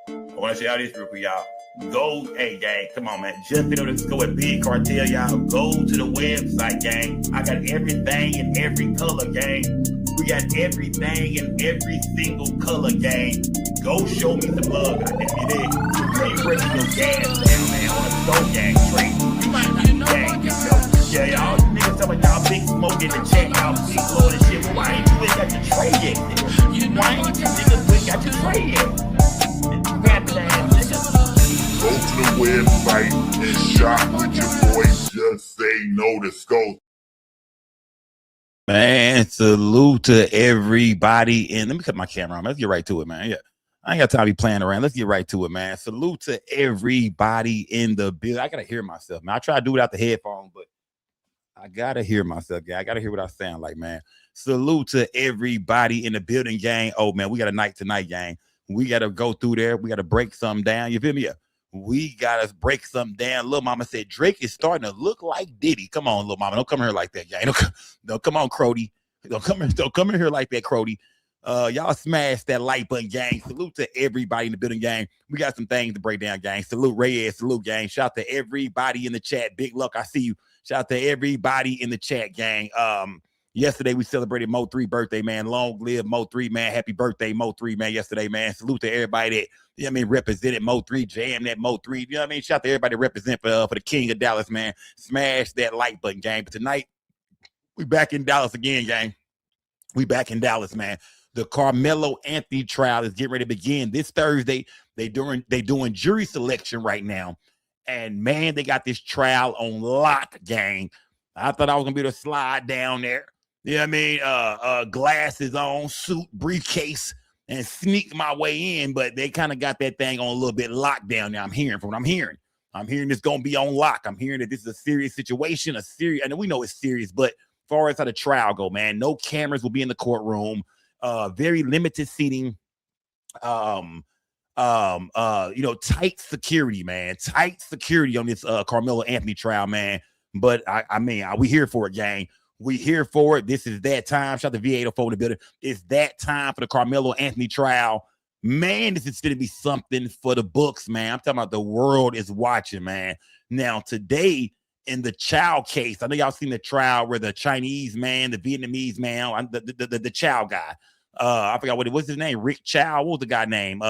I want to say all this real quick, y'all. Go, hey, gang, come on, man. Just in order to go with Big Cartel, y'all. Go to the website, gang. I got everything in every color, gang. We got everything in every single color, gang. Go show me some love, goddamn it. Trade breaking your gas, man, on the stove, gang. Trade. You might not be gang, you know. Yeah, y'all niggas talking about y'all big smoke in the chat, y'all big blow and shit. Well, why ain't you got your trade yet, nigga? Why ain't you niggas got your trade yet? Go to the website and shop with your boy. Just say no to Scope. Man, salute to everybody. And let me cut my camera on. Let's get right to it, man. Yeah, I ain't got time to be playing around. Let's get right to it, man. Salute to everybody in the building. I gotta hear myself, man. I try to do it without the headphones, but I gotta hear myself, gang. I gotta hear what I sound like, man. Salute to everybody in the building, gang. Oh man, we got a night tonight, gang. We gotta go through there. We gotta break something down. You feel me? Yeah. We gotta break something down. Lil Mama said Drake is starting to look like Diddy. Come on, Lil Mama. Don't come here like that, gang. Don't come on, Crody. Don't come in here like that, Crody. Y'all smash that like button, gang. Salute to everybody in the building, gang. We got some things to break down, gang. Salute Reyes, salute, gang. Shout out to everybody in the chat. Big Luck, I see you. Shout out to everybody in the chat, gang. Yesterday we celebrated Mo 3 birthday, man. Long live Mo 3, man. Happy birthday, Mo 3, man. Yesterday, man. Salute to everybody that, you know what I mean, represented Mo 3, jam that Mo 3. You know what I mean? Shout out to everybody that represent for the King of Dallas, man. Smash that like button, gang. But tonight, we back in Dallas again, gang. We back in Dallas, man. The Karmelo Anthony trial is getting ready to begin this Thursday. They doing jury selection right now. And man, they got this trial on lock, gang. I thought I was gonna be able to slide down there. You know what I mean? Glasses on, suit, briefcase, and sneak my way in, but they kind of got that thing on a little bit locked down now. I'm hearing from what I'm hearing. I'm hearing it's gonna be on lock. I'm hearing that this is a serious situation, and we know it's serious, but as far as how the trial go, man, no cameras will be in the courtroom. Very limited seating. Tight security, man. Tight security on this Karmelo Anthony trial, man. But I mean, we here for it, gang. We here for it. This is that time. Shout out to V804 in the building. It's that time for the Karmelo Anthony trial. Man, this is going to be something for the books, man. I'm talking about the world is watching, man. Now, today, in the Chow case, I know y'all seen the trial where the Chinese man, the Vietnamese man, the Chow guy, I forgot what's his name, Rick Chow. What was the guy name?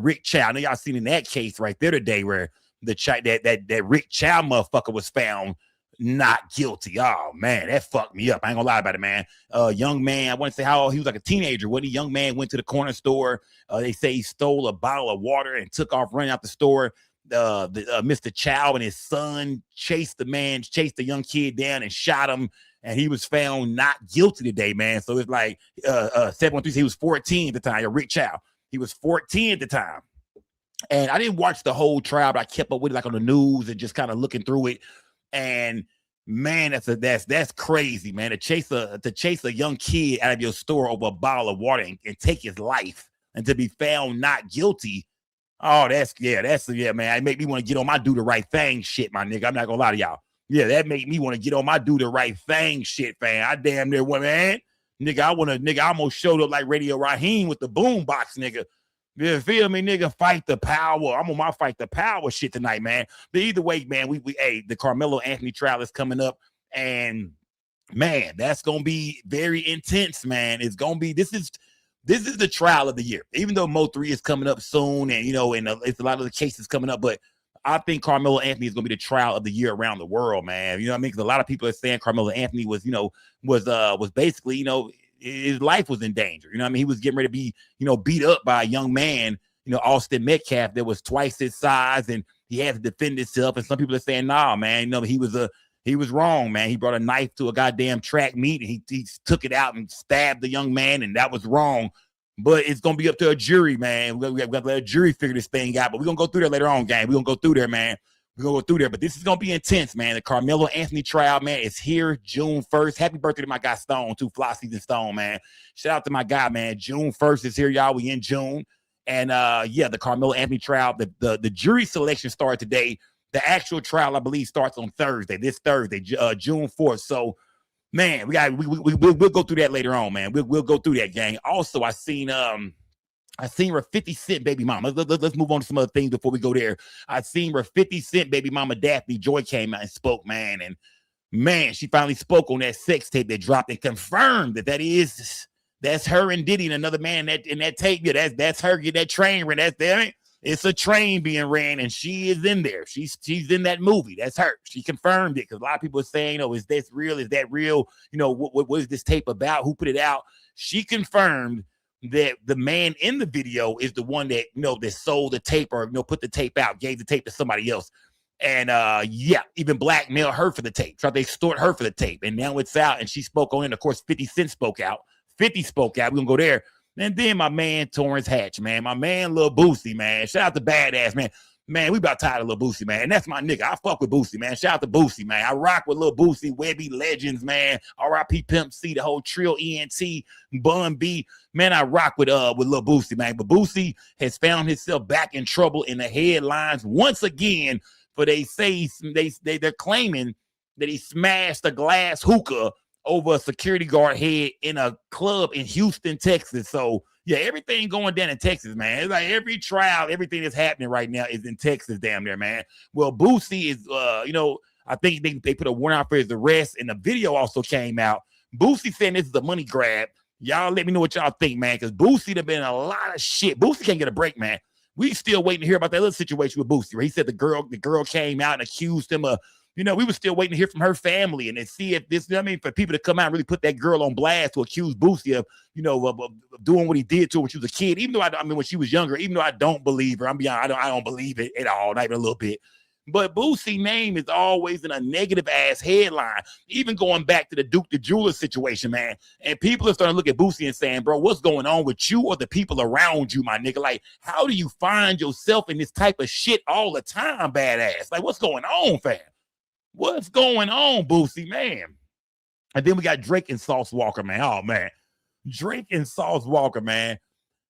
Rick Chow. I know y'all seen in that case right there today where that Rick Chow motherfucker was found not guilty. Oh man, that fucked me up. I ain't gonna lie about it, man. Young man, I want to say how old he was, like a teenager. When a young man went to the corner store, they say he stole a bottle of water and took off running out the store. Mr. Chow and his son chased the young kid down and shot him, and he was found not guilty today, man. So it's like 713. He was 14 at the time. Rick Chow, he was 14 at the time. And I didn't watch the whole trial, but I kept up with it like on the news and just kind of looking through it. And man, that's crazy, man. To chase a young kid out of your store over a bottle of water and take his life, and to be found not guilty. Oh, that's man. It make me want to get on my do the right thing shit, my nigga. I'm not gonna lie to y'all. Yeah, that make me want to get on my do the right thing shit, fam. I damn near went, man. Nigga, I almost showed up like Radio Raheem with the boom box, nigga. You feel me, nigga? Fight the power. I'm on my fight the power shit tonight, man. But either way, man, the Karmelo Anthony trial is coming up, and man, that's gonna be very intense, man. It's gonna be this is the trial of the year. Even though Mo 3 is coming up soon, and it's a lot of the cases coming up, but I think Karmelo Anthony is gonna be the trial of the year around the world, man. You know what I mean? Because a lot of people are saying Karmelo Anthony was basically, his life was in danger. You know what I mean? He was getting ready to be, beat up by a young man, Austin Metcalf, that was twice his size, and he had to defend himself. And some people are saying, nah, man, he was wrong, man. He brought a knife to a goddamn track meet, and he took it out and stabbed the young man, and that was wrong. But it's going to be up to a jury, man. We got to let a jury figure this thing out. But we're going to go through there later on, gang. We're going to go through there, man. We're going to go through there. But this is going to be intense, man. The Karmelo Anthony trial, man, is here June 1st. Happy birthday to my guy Stone, too. Fly Season Stone, man. Shout out to my guy, man. June 1st is here, y'all. We in June. And, the Karmelo Anthony trial, the jury selection started today. The actual trial, I believe, starts on this Thursday, June 4th. So, man, we'll go through that later on, man. We'll go through that, gang. Also, I seen I seen her 50 Cent baby mama. Let's move on to some other things before we go there. I seen her 50 Cent baby mama Daphne Joy came out and spoke, man. And man, she finally spoke on that sex tape that dropped and confirmed that's her and Diddy and another man that in that tape. Yeah, that's her. Get that train ran. That's there. It's a train being ran, and she is in there. She's in that movie. That's her. She confirmed it because a lot of people are saying, "Oh, is this real? Is that real? You know, what is this tape about? Who put it out?" She confirmed that the man in the video is the one that that sold the tape or put the tape out, gave the tape to somebody else. And yeah, even blackmailed her for the tape, tried to extort her for the tape. And now it's out, and she spoke on it. Of course, 50 Cent spoke out. 50 spoke out. We're gonna go there. And then my man Torrance Hatch, man. My man Lil Boosie, man. Shout out to Badass, man. Man, we about tired of Lil Boosie, man. And that's my nigga. I fuck with Boosie, man. Shout out to Boosie, man. I rock with Lil Boosie, Webby Legends, man. R.I.P. Pimp C, the whole Trill ENT, Bun B. Man, I rock with Lil Boosie, man. But Boosie has found himself back in trouble in the headlines once again. For they're claiming that he smashed a glass hookah over a security guard head in a club in Houston, Texas. So yeah, everything going down in Texas, man. It's like every trial, everything that's happening right now is in Texas, damn near, man. Well, Boosie is, I think they put a warrant out for his arrest, and the video also came out. Boosie saying this is a money grab. Y'all let me know what y'all think, man, because Boosie done been in a lot of shit. Boosie can't get a break, man. We still waiting to hear about that little situation with Boosie, where he said the girl came out and accused him of, we were still waiting to hear from her family and then see if this, for people to come out and really put that girl on blast to accuse Boosie of, of doing what he did to her when she was a kid. Even though when she was younger, even though I don't believe her, I don't believe it at all, not even a little bit. But Boosie's name is always in a negative ass headline, even going back to the Duke the Jeweler situation, man. And people are starting to look at Boosie and saying, bro, what's going on with you or the people around you, my nigga? Like, how do you find yourself in this type of shit all the time, badass? Like, what's going on, fam? What's going on, Boosie, man? And then we got Drake and Sauce Walka, man. Oh, man. Drake and Sauce Walka, man.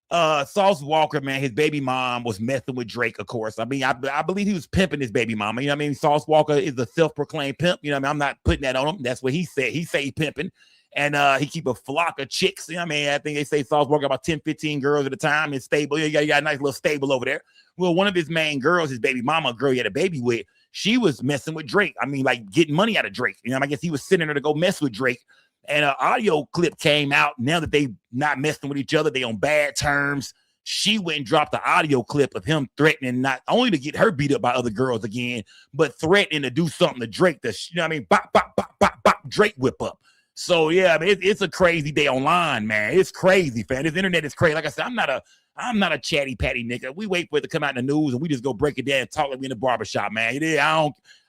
Sauce Walka, man, his baby mom was messing with Drake, of course. I mean, I believe he was pimping his baby mama. You know what I mean? Sauce Walka is a self-proclaimed pimp. You know what I mean? I'm not putting that on him. That's what he said. He say he pimping. And he keep a flock of chicks. You know what I mean? I think they say Sauce Walka about 10, 15 girls at a time. It's stable. You got a nice little stable over there. Well, one of his main girls, his baby mama, a girl he had a baby with, she was messing with Drake. I mean, like getting money out of Drake. You know, I guess he was sending her to go mess with Drake. And an audio clip came out. Now that they not messing with each other, they on bad terms. She went and dropped the audio clip of him threatening not only to get her beat up by other girls again, but threatening to do something to Drake. You know what I mean? Bop, bop, bop, bop, bop, Drake whip up. So, yeah, I mean, it's a crazy day online, man. It's crazy, fam. This internet is crazy. Like I said, I'm not a chatty patty nigga. We wait for it to come out in the news and we just go break it down and talk like we in the barbershop, man.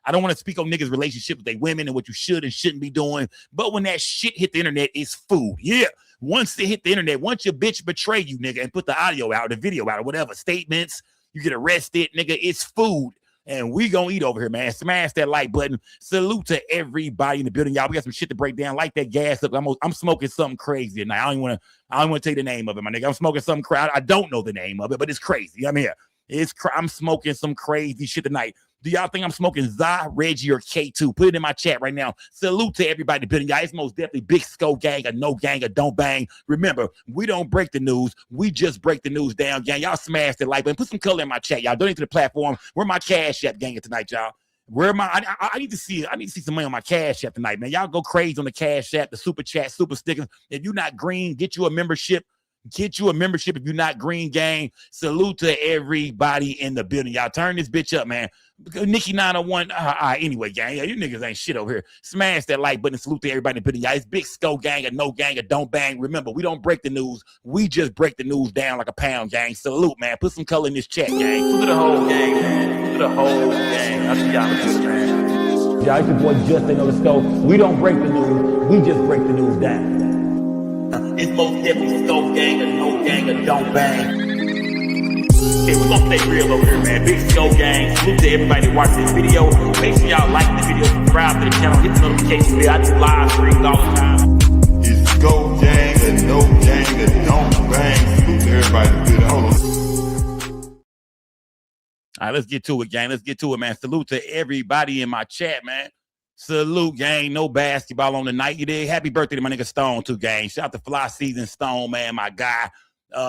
I don't want to speak on niggas' relationship with their women and what you should and shouldn't be doing. But when that shit hit the internet, it's food. Yeah. Once it hit the internet, once your bitch betray you, nigga, and put the audio out, the video out, or whatever, statements, you get arrested, nigga, it's food. And we gonna eat over here, man. Smash that like button. Salute to everybody in the building, y'all. We got some shit to break down. Light that gas up. I'm smoking something crazy tonight. I don't want to tell you the name of it, my nigga. I'm smoking something crazy. I don't know the name of it, but it's crazy. I'm here. I'm smoking some crazy shit tonight. Do y'all think I'm smoking Zah, Reggie, or K2? Put it in my chat right now. Salute to everybody in the building, y'all. It's most definitely Big Skull Gang, or No Gang, or Don't Bang. Remember, we don't break the news. We just break the news down, gang. Y'all smash the like button. Put some color in my chat, y'all. Donate to the platform. Where my Cash App gang tonight, y'all? Where am I need to see some money on my Cash App tonight, man. Y'all go crazy on the Cash App, the super chat, super stickers. If you're not green, get you a membership. Get you a membership if you're not green, gang. Salute to everybody in the building. Y'all turn this bitch up, man. Nikki 901. Anyway, gang. Yeah, you niggas ain't shit over here. Smash that like button. Salute to everybody in the building. Y'all, it's Big Skull Gang, or No Gang, or Don't Bang. Remember, we don't break the news. We just break the news down like a pound, gang. Salute, man. Put some color in this chat, gang. Salute to the whole gang, man. To the whole gang. I see y'all in the building, man. Y'all, it's your boy Justin on the stove. We don't break the news. We just break the news down. It's most definitely Skull Gang, or No Gang, or Don't Bang. Hey, we're gonna stay real over here, man. Big Skull Gang. Salute to everybody watching this video. Make sure y'all like the video, subscribe to the channel, hit the notification bell. I do live streams all the time. It's Skull Gang, or No Gang, or Don't Bang. Salute to everybody. Good. Hold on. All right, let's get to it, gang. Let's get to it, man. Salute to everybody in my chat, man. Salute, gang. No basketball on the night. You did. Happy birthday to my nigga Stone, too, gang. Shout out to Fly Season Stone, man, my guy.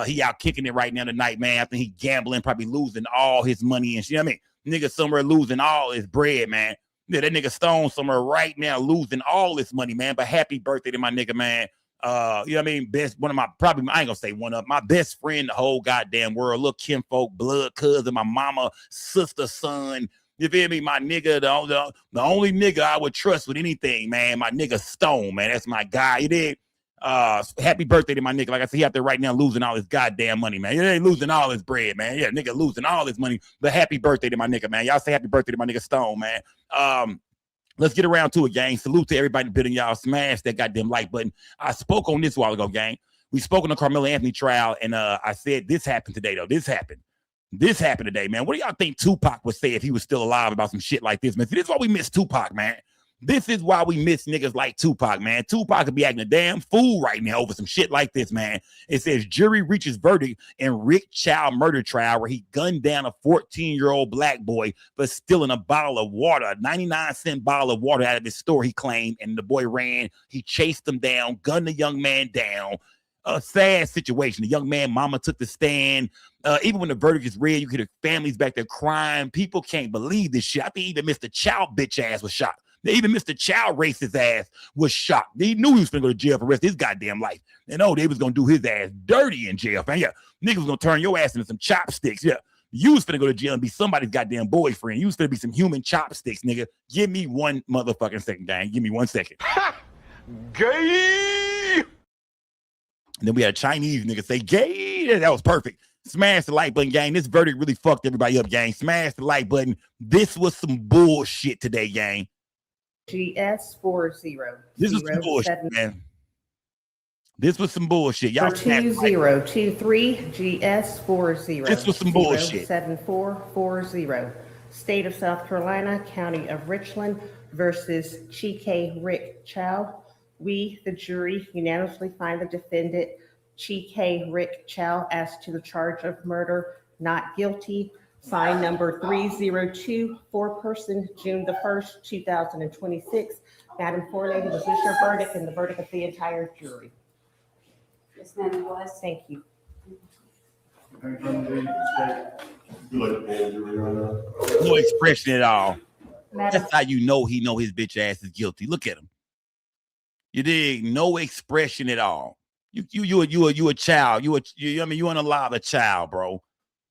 He out kicking it right now tonight, man. After he gambling, probably losing all his money and shit. I mean, nigga somewhere losing all his bread, man. Yeah, that nigga Stone somewhere right now losing all his money, man. But happy birthday to my nigga, man. You know what I mean? Best one of my I ain't gonna say one of my best friend, the whole goddamn world. Little kinfolk, blood cousin, my mama, sister, son. You feel me? My nigga, the only nigga I would trust with anything, man. My nigga Stone, man. That's my guy. You did. Happy birthday to my nigga. Like I said, he out there right now losing all his goddamn money, man. He ain't losing all his bread, man. Yeah, nigga losing all his money. But happy birthday to my nigga, man. Y'all say happy birthday to my nigga Stone, man. Let's get around to it, gang. Salute to everybody bidding y'all. Smash that goddamn like button. I spoke on this a while ago, gang. We spoke on the Karmelo Anthony trial, and I said this happened today, though. This happened today, man. What do y'all think Tupac would say if he was still alive about some shit like this, man? See, this is why we miss Tupac, man. This is why we miss niggas like Tupac, man. Tupac could be acting a damn fool right now over some shit like this, man. It says jury reaches verdict in Rick Chow murder trial where he gunned down a 14-year-old black boy for stealing a bottle of water, a 99-cent bottle of water out of his store, he claimed, and the boy ran. He chased him down, gunned the young man down. A sad situation. The young man mama took the stand. Even when the verdict is read, you get the families back there crying. People can't believe this shit. I think even Mr. Chow bitch ass was shocked. Even Mr. Chow racist ass was shocked. He knew he was going to go to jail for the rest of his goddamn life. And they was going to do his ass dirty in jail. Man, yeah, niggas was going to turn your ass into some chopsticks. Yeah, you was going to go to jail and be somebody's goddamn boyfriend. You was going to be some human chopsticks, nigga. Give me one motherfucking second, gang. Give me 1 second. Gay! And then we had a Chinese nigga say, gay. That was perfect. Smash the like button, gang. This verdict really fucked everybody up, gang. Smash the like button. This was some bullshit today, gang. GS40. This was some bullshit, man. This was some bullshit. Y'all 2023 GS40. This was some bullshit. 7440. State of South Carolina, County of Richland versus Chike Rick Chow. We, the jury, unanimously find the defendant, Chike Rick Chow, as to the charge of murder, not guilty. Sign number 302, foreperson, June the 1st, 2026. Madam Forelady, was this your verdict and the verdict of the entire jury? Yes, ma'am, it was. Thank you. No expression at all. Madam, That's how you know he know his bitch ass is guilty. Look at him. You dig? No expression at all. You a child. You unalive a child, bro.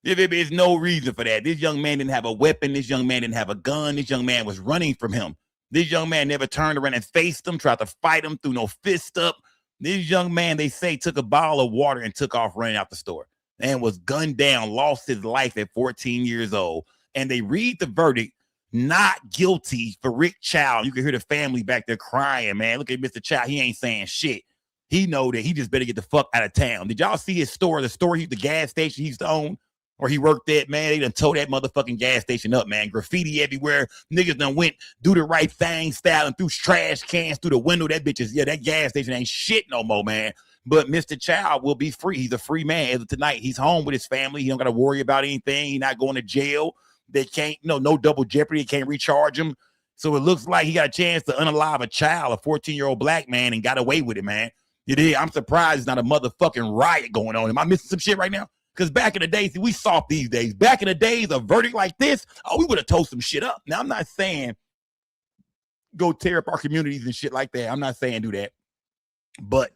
There's no reason for that. This young man didn't have a weapon. This young man didn't have a gun. This young man was running from him. This young man never turned around and faced him, tried to fight him, threw no fist up. This young man, they say, took a bottle of water and took off running out the store and was gunned down, lost his life at 14 years old. And they read the verdict, not guilty for Rick Chow. You can hear the family back there crying, man. Look at Mr. Chow. He ain't saying shit. He know that he just better get the fuck out of town. Did y'all see his store, the gas station he used to own? Or he worked at, man, they done tore that motherfucking gas station up, man. Graffiti everywhere. Niggas done went, do the right thing style and threw trash cans through the window. That bitch is, that gas station ain't shit no more, man. But Mr. Chow will be free. He's a free man as of tonight. He's home with his family. He don't got to worry about anything. He's not going to jail. They can't, no double jeopardy. They can't recharge him. So it looks like he got a chance to unalive a child, a 14-year-old black man, and got away with it, man. You did. I'm surprised it's not a motherfucking riot going on. Am I missing some shit right now? Because back in the days, we soft these days. Back in the days, a verdict like this, we would have told some shit up. Now, I'm not saying go tear up our communities and shit like that. I'm not saying do that. But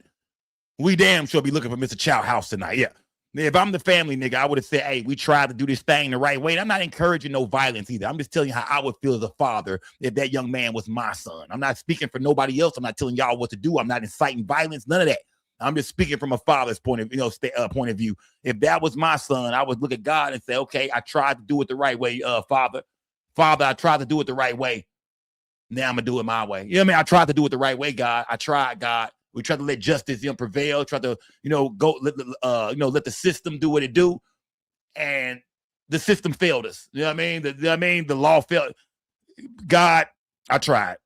we damn sure be looking for Mr. Chow house tonight. Yeah. If I'm the family, nigga, I would have said, hey, we tried to do this thing the right way. And I'm not encouraging no violence either. I'm just telling you how I would feel as a father if that young man was my son. I'm not speaking for nobody else. I'm not telling y'all what to do. I'm not inciting violence, none of that. I'm just speaking from a father's point of view. If that was my son, I would look at God and say, okay, I tried to do it the right way, Father, I tried to do it the right way. Now I'm gonna do it my way. You know what I mean? I tried to do it the right way, God. I tried, God. We tried to let justice prevail, try to, let the system do what it do. And the system failed us. You know what I mean? The law failed. God, I tried.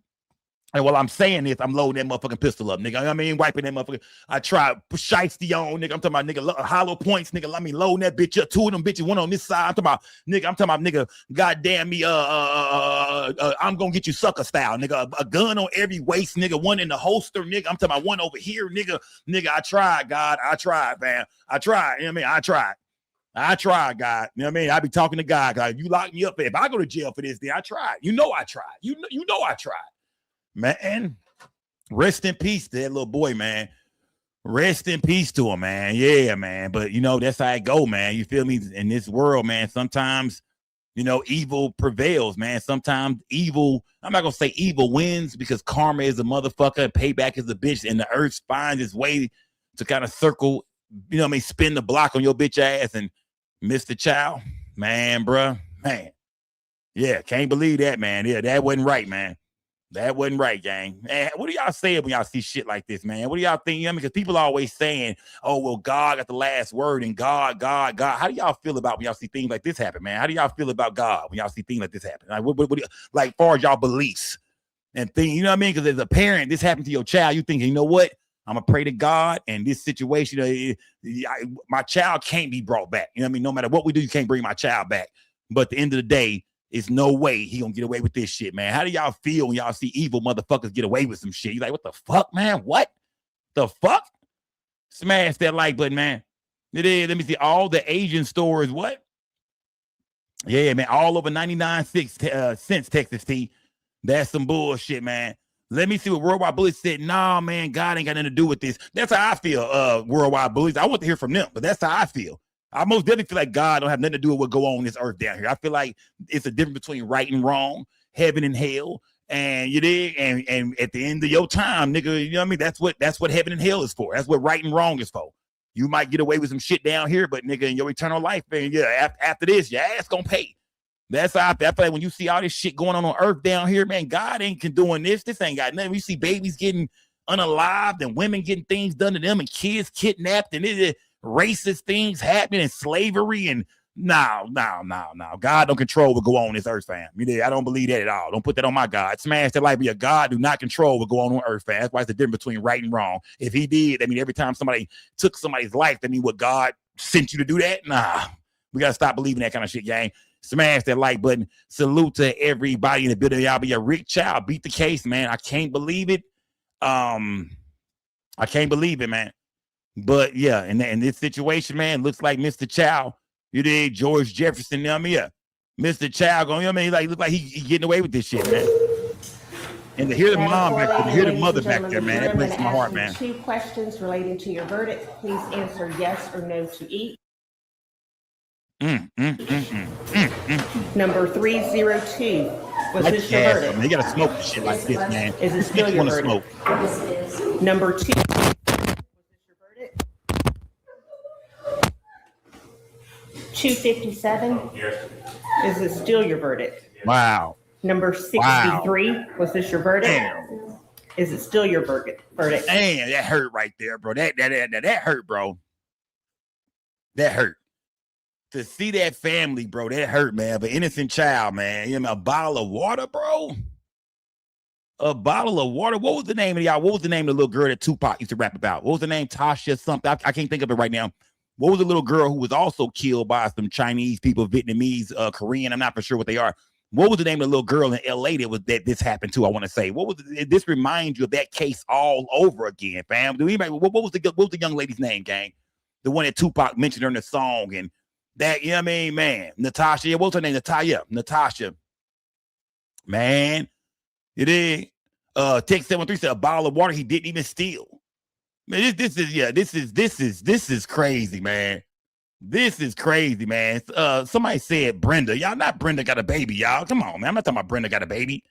And while I'm saying this, I'm loading that motherfucking pistol up, nigga. You know what I mean, wiping that motherfucker. I tried shiesty on, nigga. I'm talking about, nigga, hollow points, nigga. Let me load that bitch up. Two of them bitches, one on this side. I'm talking about, nigga, goddamn me, I'm gonna get you sucker style, nigga. A gun on every waist, nigga. One in the holster, nigga. I'm talking about one over here, nigga. Nigga, I tried, God. I tried, man. I tried. You know what I mean? I tried, God. You know what I mean? I be talking to God. God, you lock me up. If I go to jail for this, then I tried. You know I tried. You know I tried. Man, rest in peace to that little boy, man. Rest in peace to him, man. Yeah, man. But, you know, that's how it go, man. You feel me? In this world, man, sometimes, you know, evil prevails, man. Sometimes evil, I'm not going to say evil wins because karma is a motherfucker and payback is a bitch, and the earth finds its way to kind of circle, you know what I mean, spin the block on your bitch ass. And Mr. Child, man, bruh, man. Yeah, can't believe that, man. Yeah, that wasn't right, man. That wasn't right, gang. Man, what do y'all say when y'all see shit like this, man? What do y'all think? You know, I mean, because people are always saying, oh, well, God got the last word and God. How do y'all feel about when y'all see things like this happen, man? How do y'all feel about God when y'all see things like this happen? Like, like far as y'all beliefs and things, you know what I mean? Because as a parent, this happened to your child, you thinking, you know what? I'm going to pray to God, and this situation, my child can't be brought back. You know what I mean? No matter what we do, you can't bring my child back. But at the end of the day, it's no way he gonna get away with this shit, man. How do y'all feel when y'all see evil motherfuckers get away with some shit? You like, what the fuck, man? What the fuck? Smash that like button, man. It is. Let me see. All the Asian stores, what? Yeah, man. All over 99 cents, Texas T. That's some bullshit, man. Let me see what Worldwide Bullies said. Nah, man, God ain't got nothing to do with this. That's how I feel, Worldwide Bullies. I want to hear from them, but that's how I feel. I most definitely feel like God don't have nothing to do with what go on this earth down here. I feel like it's a difference between right and wrong, heaven and hell, and you dig. And at the end of your time, nigga, you know what I mean? That's what heaven and hell is for. That's what right and wrong is for. You might get away with some shit down here, but nigga, in your eternal life, man, yeah, after this, your ass gonna pay. That's how I feel like when you see all this shit going on earth down here, man, God ain't doing this. This ain't got nothing. We see babies getting unalived and women getting things done to them and kids kidnapped and it racist things happening and slavery and no. God don't control what go on this earth, fam. I don't believe that at all. Don't put that on my God. Smash that like be a God do not control what go on earth, fam. That's why it's the difference between right and wrong. If he did, I mean, every time somebody took somebody's life, that mean what God sent you to do that? Nah, we got to stop believing that kind of shit, gang. Smash that like button. Salute to everybody in the building. Y'all be a Rick Child. Beat the case, man. I can't believe it. I can't believe it, man. But yeah, in this situation, man, looks like Mr. Child, you did George Jefferson, you know what I mean? Yeah. Mr. Child going, you know what I mean? Like, look like he getting away with this shit, man. And to hear the mom back there, to hear the mother back there, man, that breaks my heart, man. 2 questions relating to your verdict. Please answer yes or no to each. Number 302. Was this your verdict? Man, you gotta smoke shit like this, man. Is it still your verdict? Smoke. Number 2. Was this your verdict? 257. Yes. Is it still your verdict? Wow. Number 63. Was this your verdict? Damn. Is it still your verdict? Damn, that hurt right there, bro. That hurt, bro. That hurt. To see that family, bro, that hurt, man. But innocent child, man. You know, a bottle of water, bro. A bottle of water. What was the name of y'all? What was the name of the little girl that Tupac used to rap about? What was the name? Tasha something. I can't think of it right now. What was the little girl who was also killed by some Chinese people, Vietnamese, Korean? I'm not for sure what they are. What was the name of the little girl in LA that this happened to? I want to say. What was this reminds you of that case all over again, fam? Do anybody? What was the young lady's name, gang? The one that Tupac mentioned her in the song and. That, you know what I mean, man. Natasha, yeah, what's her name? Natasha. Man, it is. Text 713 said a bottle of water he didn't even steal. Man, this is crazy, man. This is crazy, man. Somebody said Brenda. Y'all, not Brenda got a baby, y'all. Come on, man. I'm not talking about Brenda got a baby.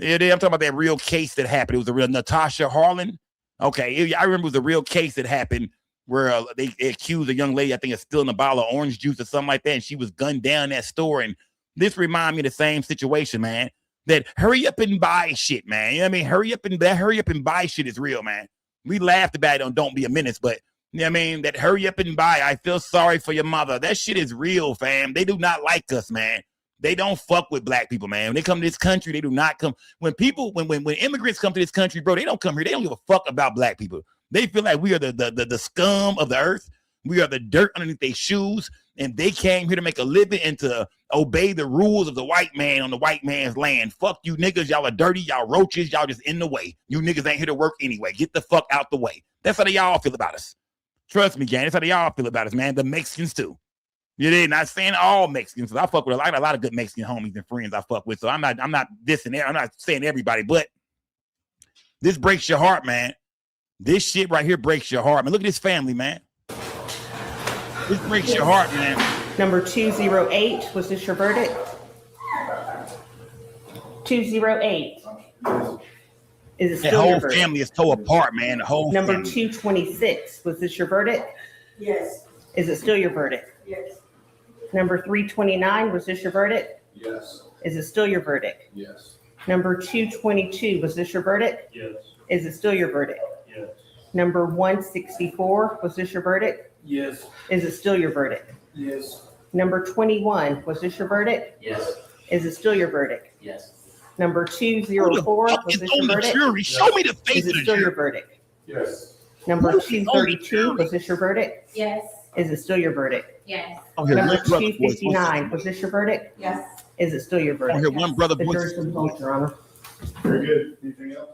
I'm talking about that real case that happened. It was a real Natasha Harlan. Okay, I remember it was a real case that happened where they accused a young lady, I think, of stealing a bottle of orange juice or something like that, and she was gunned down in that store. And this reminds me of the same situation, man. That hurry up and buy shit, man. You know what I mean? Hurry up and buy shit is real, man. We laughed about it on Don't Be a Menace, but you know what I mean? That hurry up and buy, I feel sorry for your mother. That shit is real, fam. They do not like us, man. They don't fuck with black people, man. When they come to this country, they do not come. When immigrants come to this country, bro, they don't come here. They don't give a fuck about black people. They feel like we are the scum of the earth. We are the dirt underneath their shoes. And they came here to make a living and to obey the rules of the white man on the white man's land. Fuck you niggas. Y'all are dirty. Y'all roaches. Y'all just in the way. You niggas ain't here to work anyway. Get the fuck out the way. That's how they all feel about us. Trust me, gang. That's how they all feel about us, man. The Mexicans too. You did not saying all Mexicans. I fuck with a lot of good Mexican homies and friends I fuck with. So I'm not dissing there. I'm not saying everybody, but this breaks your heart, man. This shit right here breaks your heart, man. Look at this family, man. This breaks your heart, man. Number 208, was this your verdict? 208. Is it That still your whole verdict? family is tore apart, man. The whole Number family. 226, was this your verdict? Yes. Is it still your verdict? Yes. Number 329, was this your verdict? Yes. Is it still your verdict? Yes. Number 222, was this your verdict? Yes. Is it still your verdict? Yes. Number 164, was this your verdict? Yes. Is it still your verdict? Yes. Number 21, was this your verdict? Yes. Is it still your verdict? Yes. Number Who the 204, fuck was is this on your the verdict? jury? Show me the face Is of it the still your jury. verdict? Yes. Number Who's on the 232, jury? was this your verdict? Yes. Is it still your verdict? Yes. Oh, here, Number one brother voice. 259, was this your verdict? Yes. Is it still your Oh, verdict? here, one brother The voice. jury's been called, Your Honor. Very good. Anything else?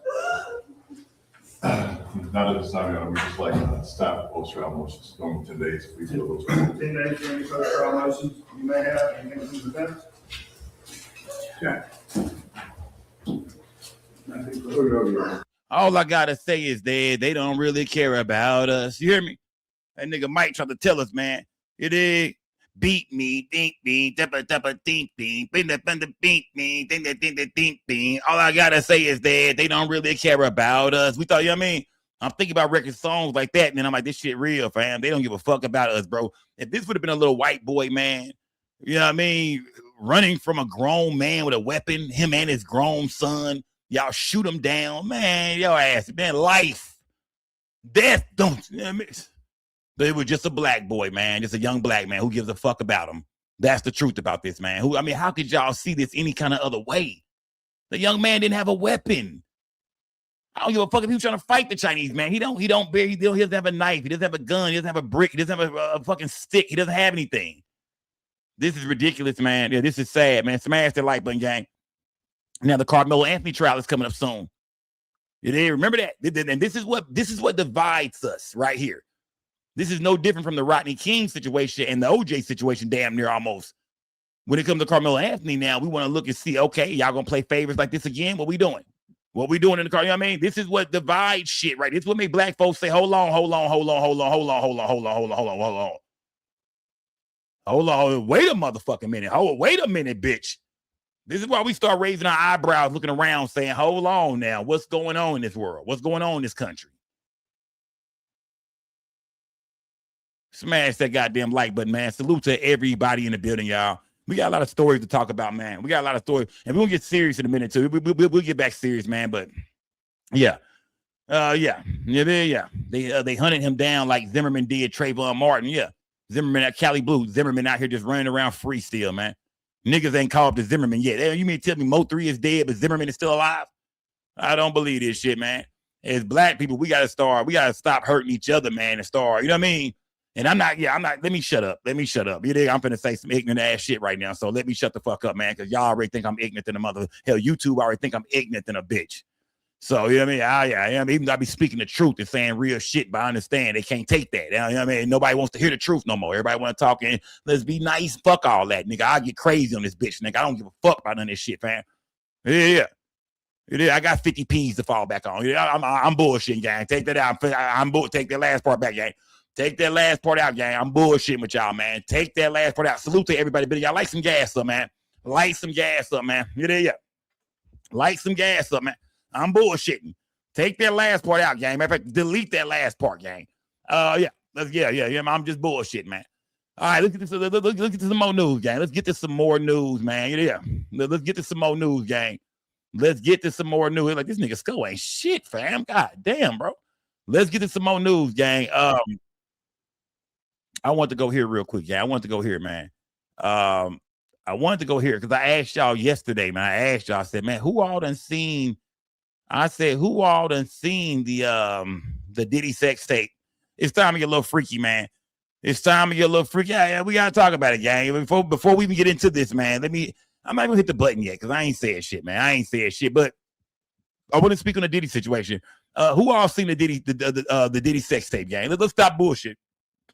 Not at this time, we just like stop post-trial motions, going 10 days. We feel those. 10 days for any post-trial motions you may have, anything from the defense? Okay. I think we'll put it over here. All I gotta say is they don't really care about us. You hear me? That nigga Mike tried to tell us, man. It is beat me, ding ding, dappa dappa ding ding, bing da bing da beat me, ding da ding da ding ding. All I gotta say is they don't really care about us. We thought, you know what I mean? I'm thinking about record songs like that, and then I'm like, this shit real, fam. They don't give a fuck about us, bro. If this would have been a little white boy, man, you know what I mean, running from a grown man with a weapon, him and his grown son, y'all shoot him down, man, your ass, man, life, death, don't, you know what I mean? But it was just a black boy, man, just a young black man. Who gives a fuck about him? That's the truth about this, man. How could y'all see this any kind of other way? The young man didn't have a weapon. I don't give a fuck if he was trying to fight the Chinese, man. He doesn't have a knife. He doesn't have a gun. He doesn't have a brick. He doesn't have a fucking stick. He doesn't have anything. This is ridiculous, man. Yeah, this is sad, man. Smash the like button, gang. Now the Karmelo Anthony trial is coming up soon. You did remember that? And this is what divides us right here. This is no different from the Rodney King situation and the OJ situation, damn near almost. When it comes to Karmelo Anthony, now we want to look and see, okay, y'all gonna play favorites like this again? What we doing? What we doing in the car? You know what I mean? This is what divides shit, right? This is what make black folks say, hold on. Wait a motherfucking minute. Wait a minute, bitch. This is why we start raising our eyebrows, looking around, saying, hold on now. What's going on in this world? What's going on in this country? Smash that goddamn like button, man. Salute to everybody in the building, y'all. We got a lot of stories to talk about, man. We got a lot of stories, and we're gonna get serious in a minute too. We'll get back serious, man. But yeah. They hunted him down like Zimmerman did Trayvon Martin. Yeah, Zimmerman at Cali Blue. Zimmerman out here just running around free still, man. Niggas ain't called up to Zimmerman yet. You mean tell me Mo3 is dead, but Zimmerman is still alive? I don't believe this shit, man. As black people, we gotta stop hurting each other, man, and start. You know what I mean? And I'm not, let me shut up. You dig? I'm finna say some ignorant ass shit right now. So let me shut the fuck up, man, because y'all already think I'm ignorant than a mother. Hell, YouTube already think I'm ignorant than a bitch. So, you know what I mean? I am. Even though I be speaking the truth and saying real shit, but I understand they can't take that. You know what I mean? Nobody wants to hear the truth no more. Everybody want to talk and let's be nice. Fuck all that, nigga. I get crazy on this bitch, nigga. I don't give a fuck about none of this shit, fam. Yeah. I got 50 P's to fall back on. I'm bullshitting, gang. Take that out. Take that last part back, gang. Take that last part out, gang. I'm bullshitting with y'all, man. Take that last part out. Salute to everybody. But y'all light some gas up, man. Light some gas up, man. Light some gas up, man. I'm bullshitting. Take that last part out, gang. Matter of fact, delete that last part, gang. I'm just bullshitting, man. All right, let's get to some more news, gang. Let's get to some more news, man. Yeah. Let's get to some more news, gang. Let's get to some more news. Like, this nigga skull ain't shit, fam. God damn, bro. Let's get to some more news, gang. I want to go here real quick, gang. I want to go here, man. I I wanted to go here because I asked y'all yesterday, man. I said, man, who all done seen? I said, who all done seen the Diddy sex tape? It's time to get a little freaky, man. It's time to get a little freaky. Yeah, we gotta talk about it, gang. Before we even get into this, man. I'm not gonna hit the button yet because I ain't saying shit, man. I ain't saying shit, but I want to speak on the Diddy situation. Who all seen the Diddy sex tape, gang? Let's stop bullshit.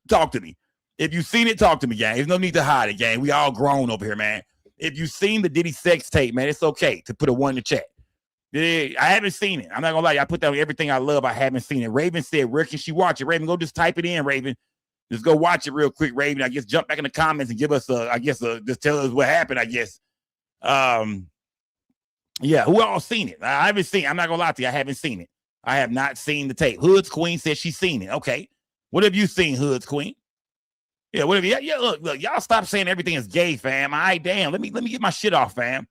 Talk to me. If you've seen it, talk to me, gang. There's no need to hide it, gang. We all grown over here, man. If you've seen the Diddy sex tape, man, it's okay to put a 1 in the chat. I haven't seen it. I'm not gonna lie. I put down everything I love. I haven't seen it. Raven said, where can she watch it? Raven, go just type it in, Raven. Just go watch it real quick, Raven. I guess jump back in the comments and give us just tell us what happened, I guess. Yeah, who all seen it? I haven't seen it. I'm not gonna lie to you. I haven't seen it. I have not seen the tape. Hood's Queen says she's seen it. Okay. What have you seen, Hood's Queen? Yeah, whatever. Yeah, look, y'all stop saying everything is gay, fam. All right, damn. Let me get my shit off, fam.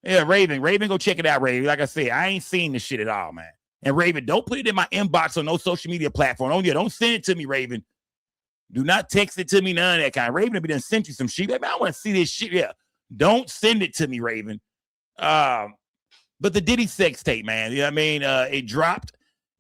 Yeah, Raven, go check it out, Raven. Like I said, I ain't seen this shit at all, man. And Raven, don't put it in my inbox on no social media platform. Oh, yeah, don't send it to me, Raven. Do not text it to me, none of that kind. Raven, if he done sent you some shit, baby, I want to see this shit. Yeah, don't send it to me, Raven. But the Diddy sex tape, man, you know what I mean? It dropped.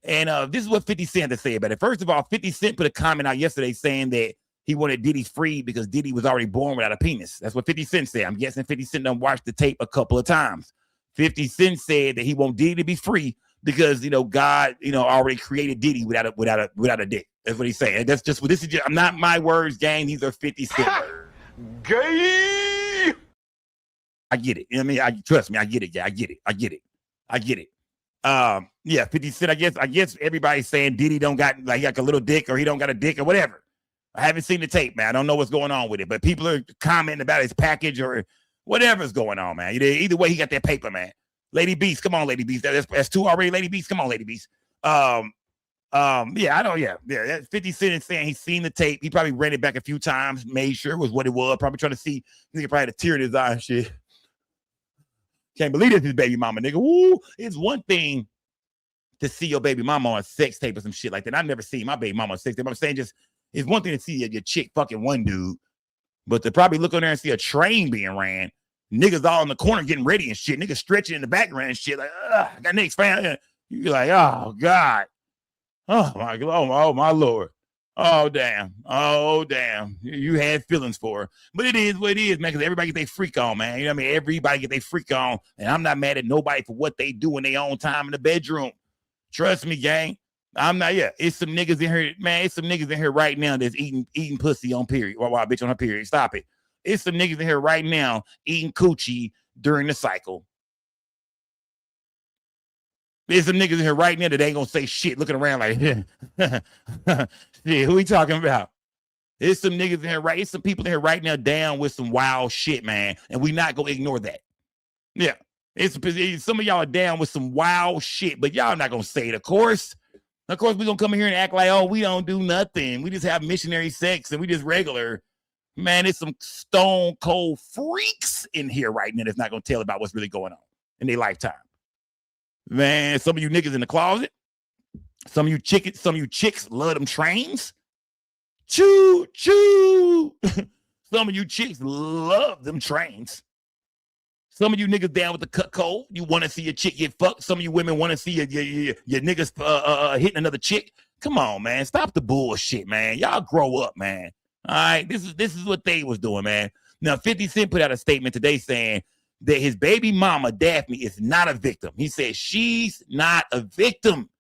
And this is what 50 Cent had to say about it. First of all, 50 Cent put a comment out yesterday saying that he wanted Diddy free because Diddy was already born without a penis. That's what 50 Cent said. I'm guessing 50 Cent done watched the tape a couple of times. 50 Cent said that he want Diddy to be free because, God, already created Diddy without a dick. That's what he's saying. That's just what this is. I'm not my words, gang. These are 50 Cent words. Gay. I get it. You know what I mean? Trust me, I get it. Yeah, I get it. Yeah, 50 Cent, I guess everybody's saying Diddy don't got like a little dick or he don't got a dick or whatever. I haven't seen the tape, man. I don't know what's going on with it, but people are commenting about his package or whatever's going on, man. Either way, he got that paper, man. Lady Beast, come on, Lady Beast. That's 2 already, Lady Beast. Come on, Lady Beast. Yeah, I don't, yeah. 50 Cent is saying he's seen the tape. He probably read it back a few times, made sure it was what it was. Probably trying to see, nigga probably had a tear in his eye and shit. Can't believe this is baby mama, nigga. Woo! It's one thing to see your baby mama on a sex tape or some shit like that. I've never seen my baby mama on a sex tape. I'm saying just, it's one thing to see your chick fucking one dude, but to probably look on there and see a train being ran, niggas all in the corner getting ready and shit, niggas stretching in the background and shit, like, I got next fan. You're like, oh, God. Oh, my Lord. Oh, damn. You had feelings for her. But it is what it is, man, because everybody get their freak on, man. You know what I mean? Everybody get their freak on, and I'm not mad at nobody for what they do in their own time in the bedroom. Trust me, gang. I'm not, yeah. It's some niggas in here, man. It's some niggas in here right now that's eating pussy on period. Wow, bitch on her period. Stop it. It's some niggas in here right now eating coochie during the cycle. There's some niggas in here right now that ain't gonna say shit, looking around like, yeah, who we talking about? There's some niggas in here, right? It's some people in here right now down with some wild shit, man, and we not gonna ignore that. Yeah, it's some of y'all are down with some wild shit, but y'all not gonna say it, of course. Of course, we gonna come in here and act like, oh, we don't do nothing. We just have missionary sex and we just regular. Man, there's some stone cold freaks in here right now that's not gonna tell about what's really going on in their lifetime. Man, some of you niggas in the closet, some of you chicks love them trains. Choo, choo. Some of you chicks love them trains. Some of you niggas down with the cut cold. You want to see your chick get fucked. Some of you women want to see your niggas hitting another chick. Come on, man. Stop the bullshit, man. Y'all grow up, man. All right, this is what they was doing, man. Now, 50 Cent put out a statement today saying that his baby mama, Daphne, is not a victim. He said she's not a victim.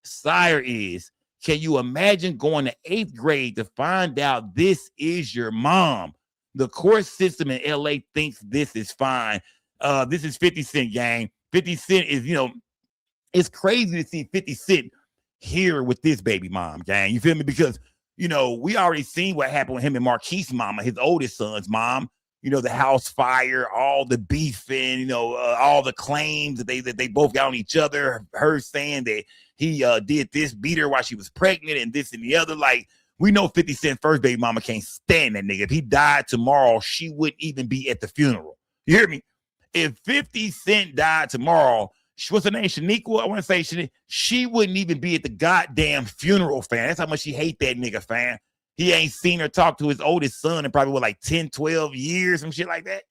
Sire is. Can you imagine going to 8th grade to find out this is your mom? The court system in LA thinks this is fine. This is 50 Cent, gang. 50 Cent is, it's crazy to see 50 Cent here with this baby mom, gang. You feel me? Because, we already seen what happened with him and Marquise mama, his oldest son's mom. The house fire, all the beefing, all the claims that they both got on each other. Her saying that he did this, beat her while she was pregnant and this and the other. Like, we know 50 Cent first baby mama can't stand that nigga. If he died tomorrow, she wouldn't even be at the funeral. You hear me? If 50 Cent died tomorrow, what's her name? Shaniqua? I want to say she wouldn't even be at the goddamn funeral, fam. That's how much she hate that nigga, fam. He ain't seen or talked to his oldest son in probably what, like 10, 12 years, some shit like that.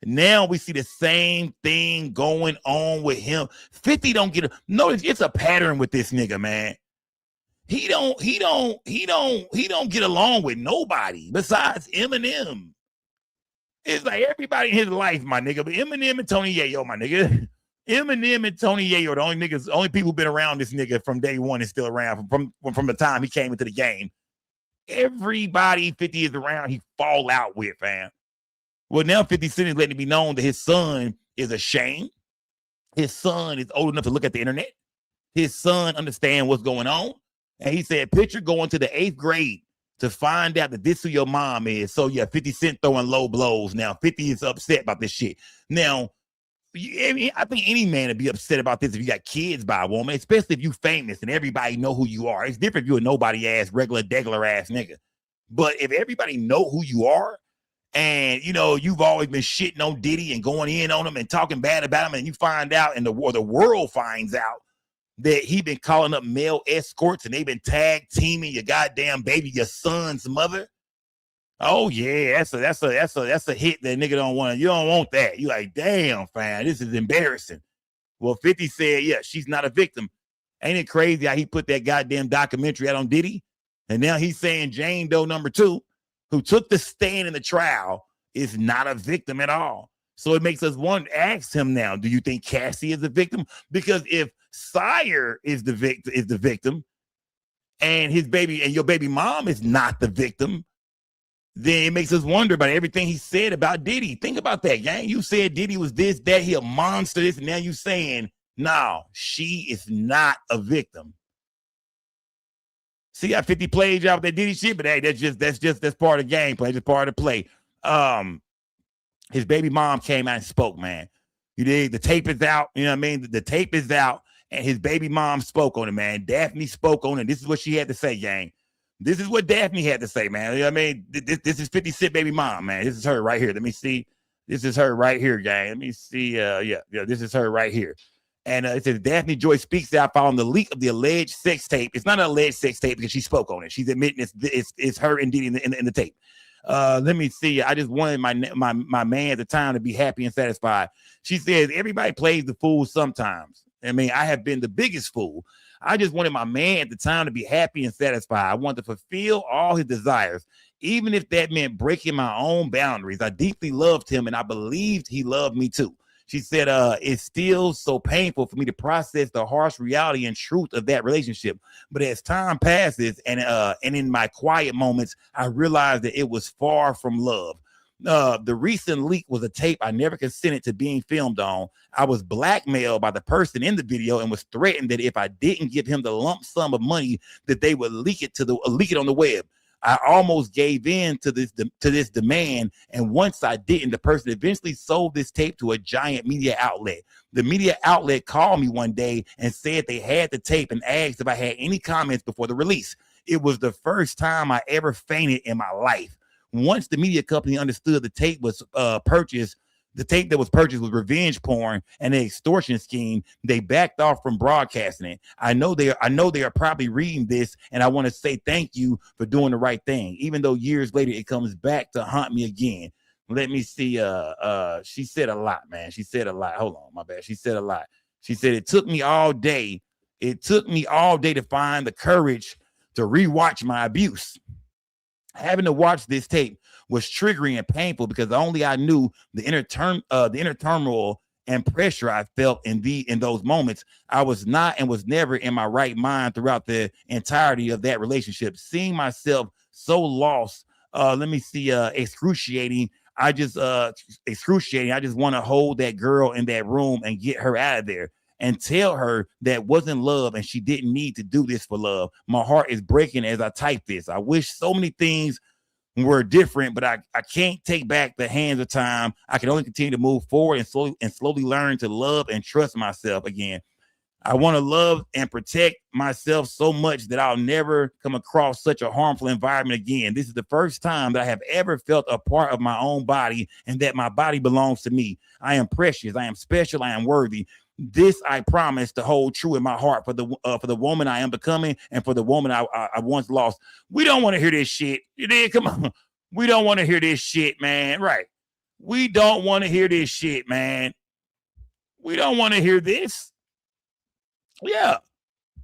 Now we see the same thing going on with him. 50 don't get notice it's a pattern with this nigga, man. He don't get along with nobody besides Eminem. It's like everybody in his life, my nigga, but Eminem and Tony Yayo, my nigga. Eminem and Tony Yayo, the only people who've been around this nigga from day one is still around from the time he came into the game. Everybody 50 is around, he fall out with, fam. Well, now 50 Cent is letting it be known that his son is ashamed. His son is old enough to look at the internet. His son understands what's going on. And he said, picture going to the 8th grade to find out that this who your mom is. So yeah, 50 Cent throwing low blows. Now 50 is upset about this shit. Now, I think any man would be upset about this if you got kids by a woman, especially if you famous and everybody know who you are. It's different if you're a nobody ass, regular, degular ass nigga. But if everybody know who you are, and you know you've always been shitting on Diddy and going in on him and talking bad about him, and you find out, and the world finds out that he been calling up male escorts and they've been tag teaming your goddamn baby, your son's mother. Oh yeah, that's a hit that nigga don't want. You don't want that. You like, damn, fam, this is embarrassing. Well, 50 said, yeah, she's not a victim. Ain't it crazy how he put that goddamn documentary out on Diddy? And now he's saying Jane Doe number 2, who took the stand in the trial, is not a victim at all. So it makes us ask him now, do you think Cassie is a victim? Because if Sire is the victim, and his baby and your baby mom is not the victim, then it makes us wonder about everything he said about Diddy. Think about that, gang. You said Diddy was this, that, he a monster, this, and now you saying, no, she is not a victim. See how 50 played y'all with that Diddy shit, but hey, that's part of the game play, just part of the play. His baby mom came out and spoke, man. You dig? The tape is out, you know what I mean? The tape is out, and his baby mom spoke on it, man. Daphne spoke on it. This is what she had to say, gang. This is what Daphne had to say, man. You know what I mean? This is 50 Cent baby mom, man. This is her right here. Let me see. This is her right here, gang. Let me see. Yeah, this is her right here. And it says Daphne Joy speaks out following the leak of the alleged sex tape. It's not an alleged sex tape because she spoke on it. She's admitting it's her indeed in the tape. Let me see. I just wanted my man at the time to be happy and satisfied. She says everybody plays the fool sometimes. I mean, I have been the biggest fool. I just wanted my man at the time to be happy and satisfied. I wanted to fulfill all his desires, even if that meant breaking my own boundaries. I deeply loved him, and I believed he loved me too. She said, it's still so painful for me to process the harsh reality and truth of that relationship. But as time passes and in my quiet moments, I realized that it was far from love. The recent leak was a tape I never consented to being filmed on. I was blackmailed by the person in the video and was threatened that if I didn't give him the lump sum of money, that they would leak it on the web. I almost gave in to this demand, and once I didn't, the person eventually sold this tape to a giant media outlet. The media outlet called me one day and said they had the tape and asked if I had any comments before the release. It was the first time I ever fainted in my life. Once the media company understood the tape was purchased, the tape that was purchased was revenge porn and an extortion scheme, they backed off from broadcasting it. I know they are probably reading this, and I want to say thank you for doing the right thing. Even though years later it comes back to haunt me again. Let me see. She said a lot, man. She said a lot. Hold on, my bad. She said a lot. She said it took me all day. It took me all day to find the courage to rewatch my abuse. Having to watch this tape was triggering and painful because only I knew the inner turmoil and pressure I felt in those moments. I was not and was never in my right mind throughout the entirety of that relationship. Seeing myself so lost, excruciating. I just want to hold that girl in that room and get her out of there and tell her that wasn't love and she didn't need to do this for love. My heart is breaking as I type this. I wish so many things were different, but I can't take back the hands of time. I can only continue to move forward and slowly learn to love and trust myself again. I want to love and protect myself so much that I'll never come across such a harmful environment again. This is the first time that I have ever felt a part of my own body and that my body belongs to me. I am precious. I am special. I am worthy. This I promise to hold true in my heart for the woman I am becoming and for the woman I once lost. We don't want to hear this shit. You did? Come on. We don't want to hear this shit, man. Right. We don't want to hear this shit, man. We don't want to hear this. Yeah.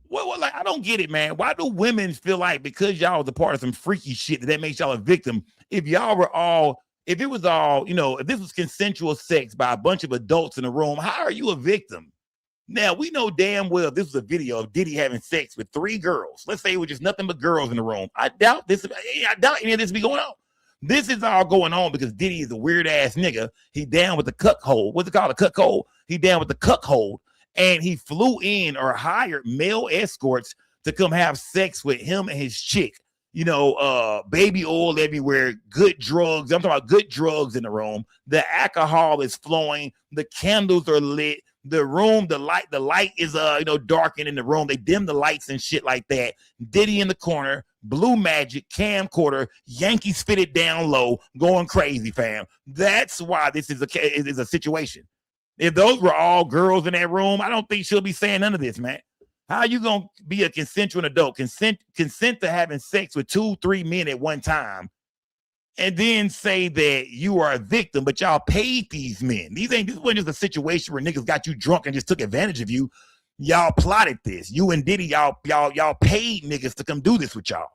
Well, like, I don't get it, man. Why do women feel like because y'all was a part of some freaky shit that makes y'all a victim? If y'all were all, if it was all, if this was consensual sex by a bunch of adults in the room, how are you a victim? Now, we know damn well this was a video of Diddy having sex with 3 girls. Let's say it was just nothing but girls in the room. I doubt any of this be going on. This is all going on because Diddy is a weird ass nigga. He down with the cuckold. What's it called? A cuckold? He down with the cuckold. And he flew in or hired male escorts to come have sex with him and his chick. Baby oil everywhere, good drugs. I'm talking about good drugs in the room. The alcohol is flowing. The candles are lit. The room, the light is darkened in the room. They dim the lights and shit like that. Diddy in the corner, Blue Magic, camcorder, Yankees fitted down low, going crazy, fam. That's why this is a situation. If those were all girls in that room, I don't think she'll be saying none of this, man. How are you gonna be a consensual adult, consent to having sex with 2-3 men at one time, and then say that you are a victim, but y'all paid these men? This wasn't just a situation where niggas got you drunk and just took advantage of you. Y'all plotted this. You and Diddy, y'all paid niggas to come do this with y'all.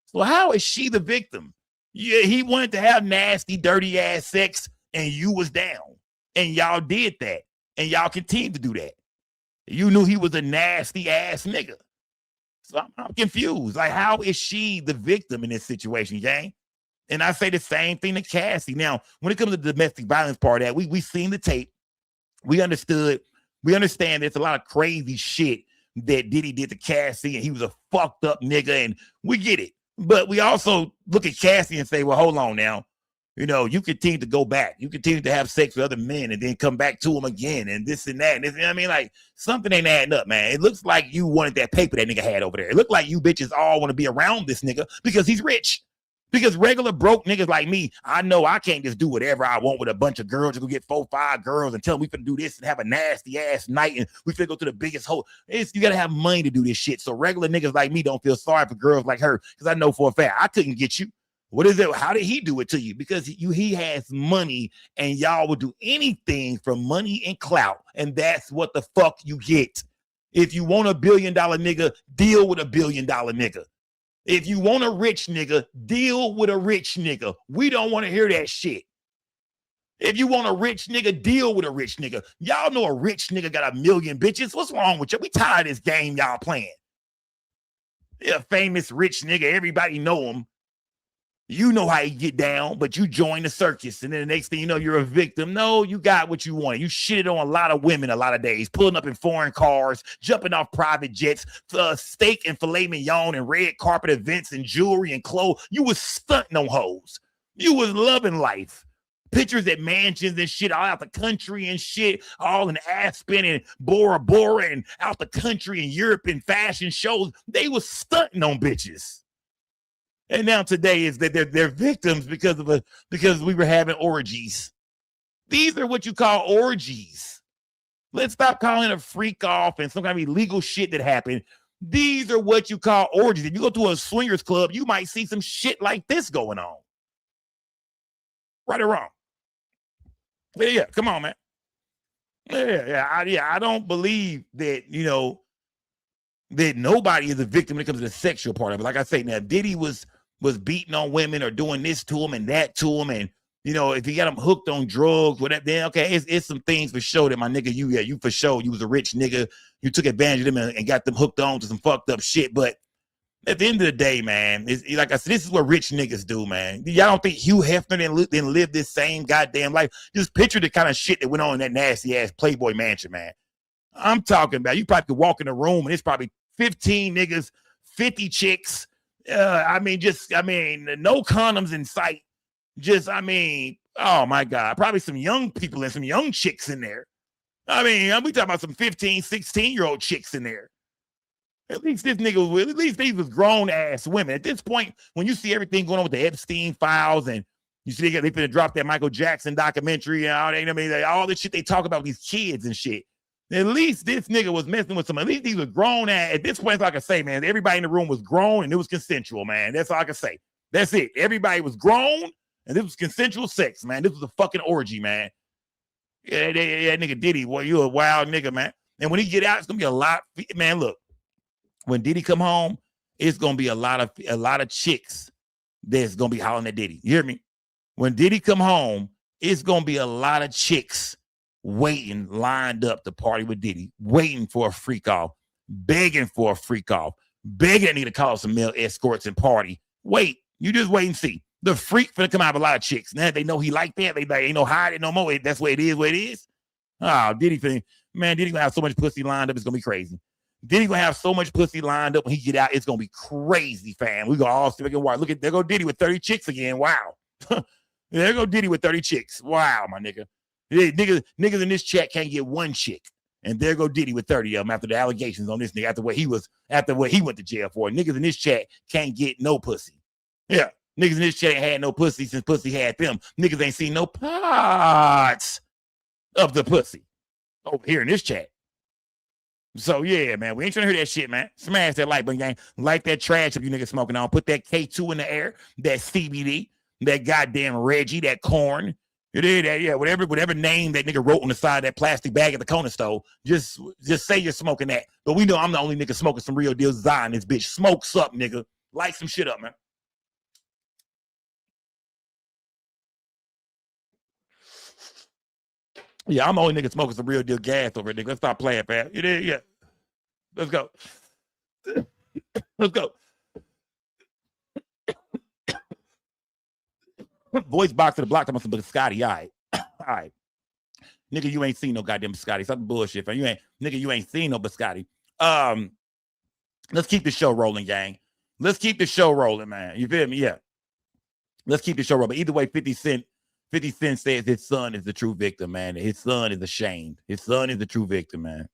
So how is she the victim? Yeah, he wanted to have nasty, dirty ass sex, and you was down. And y'all did that. And y'all continued to do that. You knew he was a nasty ass nigga. So I'm confused. Like, how is she the victim in this situation, gang? And I say the same thing to Cassie. Now, when it comes to the domestic violence part of that, we seen the tape. We understand there's a lot of crazy shit that Diddy did to Cassie, and he was a fucked up nigga, and we get it. But we also look at Cassie and say, well, hold on now. You continue to go back. You continue to have sex with other men and then come back to them again and this and that. And this, you know what I mean? Like, something ain't adding up, man. It looks like you wanted that paper that nigga had over there. It looked like you bitches all want to be around this nigga because he's rich. Because regular broke niggas like me, I know I can't just do whatever I want with a bunch of girls. You go get 4-5 girls and tell them we finna do this and have a nasty ass night and we finna go to the biggest hole. You gotta have money to do this shit. So regular niggas like me don't feel sorry for girls like her because I know for a fact I couldn't get you. What is it? How did he do it to you? Because he has money and y'all will do anything for money and clout. And that's what the fuck you get. If you want $1 billion nigga, deal with $1 billion nigga. If you want a rich nigga, deal with a rich nigga. We don't want to hear that shit. If you want a rich nigga, deal with a rich nigga. Y'all know a rich nigga got 1 million bitches. What's wrong with you? We tired of this game y'all playing. Yeah, famous rich nigga. Everybody know him. You know how he get down, but you join the circus, and then the next thing you know, you're a victim. No, you got what you wanted. You shitted on a lot of women a lot of days, pulling up in foreign cars, jumping off private jets, steak and filet mignon and red carpet events and jewelry and clothes. You was stunting on hoes. You was loving life. Pictures at mansions and shit all out the country and shit, all in Aspen and Bora Bora and out the country and Europe and fashion shows. They was stunting on bitches. And now today is that they're victims because we were having orgies. These are what you call orgies. Let's stop calling it a freak off and some kind of illegal shit that happened. These are what you call orgies. If you go to a swingers club, you might see some shit like this going on. Right or wrong? Yeah, come on, man. I don't believe that, that nobody is a victim when it comes to the sexual part of it. Like I say, now, Diddy was beating on women or doing this to them and that to them. And, if he got them hooked on drugs, whatever, then, okay, it's some things for sure that my nigga, you for sure, you was a rich nigga. You took advantage of them and got them hooked on to some fucked up shit. But at the end of the day, man, like I said, this is what rich niggas do, man. Y'all don't think Hugh Hefner didn't live this same goddamn life? Just picture the kind of shit that went on in that nasty ass Playboy mansion, man. I'm talking about, you probably could walk in a room and it's probably 15 niggas, 50 chicks. No condoms in sight. Oh my God, probably some young people and some young chicks in there. We talking about some 15, 16-year-old chicks in there. At least these was grown ass women. At this point, when you see everything going on with the Epstein files and you see they finna drop that Michael Jackson documentary and all that, all the shit they talk about with these kids and shit. At least this nigga was messing with some. At least he was grown. At this point, that's all I can say, man. Everybody in the room was grown and it was consensual, man. That's all I can say. That's it. Everybody was grown and this was consensual sex, man. This was a fucking orgy, man. Yeah, that nigga Diddy, well, you a wild nigga, man. And when he get out, it's gonna be a lot. Man, look, when Diddy come home, it's gonna be a lot of chicks that's gonna be hollering at Diddy. You hear me? When Diddy come home, it's gonna be a lot of chicks waiting, lined up to party with Diddy, waiting for a freak off, begging for a freak off, begging need to call some male escorts and party. Wait, you just wait and see. The freak finna come out of a lot of chicks. Now they know he like that. They ain't no hiding no more. That's what it is. What it is. Oh, Diddy finna, man, Diddy gonna have so much pussy lined up. It's gonna be crazy. Diddy gonna have so much pussy lined up when he get out. It's gonna be crazy, fam. We gonna all see. Look at there go Diddy with 30 chicks again. Wow. There go Diddy with 30 chicks. Wow, my nigga. Niggas in this chat can't get one chick. And there go Diddy with 30 of them after the allegations on this nigga, after what he went to jail for. Niggas in this chat can't get no pussy. Yeah. Niggas in this chat ain't had no pussy since pussy had them. Niggas ain't seen no parts of the pussy over here in this chat. So yeah, man, we ain't trying to hear that shit, man. Smash that like button, gang. Like that trash if you niggas smoking on. Put that K2 in the air, that CBD, that goddamn Reggie, that corn. It is that, yeah, whatever name that nigga wrote on the side of that plastic bag at the corner store. Just say you're smoking that. But we know I'm the only nigga smoking some real deal Zion. This bitch smokes up, nigga. Light some shit up, man. Yeah, I'm the only nigga smoking some real deal gas over here, nigga. Let's stop playing, fam. You did, yeah. Let's go. Let's go. Voice box to the block. I'm some Scotty. All right. All right. Nigga, you ain't seen no goddamn Scotty. Something bullshit, fam. You ain't seen no Biscotti. Let's keep the show rolling, gang. Let's keep the show rolling, man. You feel me? Yeah. Let's keep the show rolling. But either way, 50 Cent says his son is the true victim, man. His son is ashamed. His son is the true victim, man.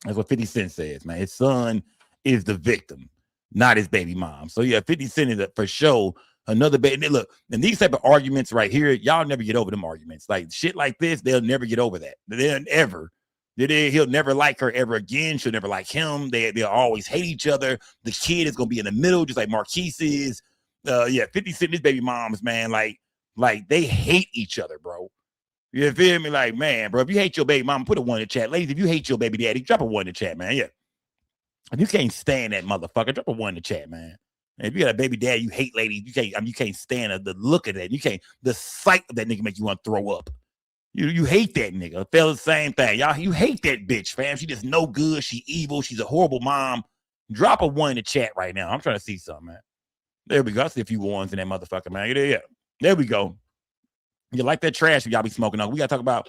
That's what 50 Cent says, man. His son is the victim, not his baby mom. So yeah, 50 Cent is for sure another baby. Look, and these type of arguments right here, y'all never get over them arguments. Like shit like this, they'll never get over that. He'll never like her ever again. She'll never like him. They'll always hate each other. The kid is gonna be in the middle, just like Marquise is. 50 Cent, his baby moms, man, like they hate each other, bro. You feel me? Like, man, bro, if you hate your baby mama, put a 1 in the chat. Ladies, if you hate your baby daddy, drop a 1 in the chat, man. Yeah. If you can't stand that motherfucker, drop a 1 in the chat, man. And if you got a baby daddy, you hate ladies, you can't stand the look of that. The sight of that nigga make you want to throw up. You hate that nigga. Fellas, same thing. Y'all, you hate that bitch, fam. She just no good. She evil. She's a horrible mom. Drop a 1 in the chat right now. I'm trying to see something, man. There we go. I see a few ones in that motherfucker, man. Yeah. There we go. You like that trash y'all be smoking on. We gotta talk about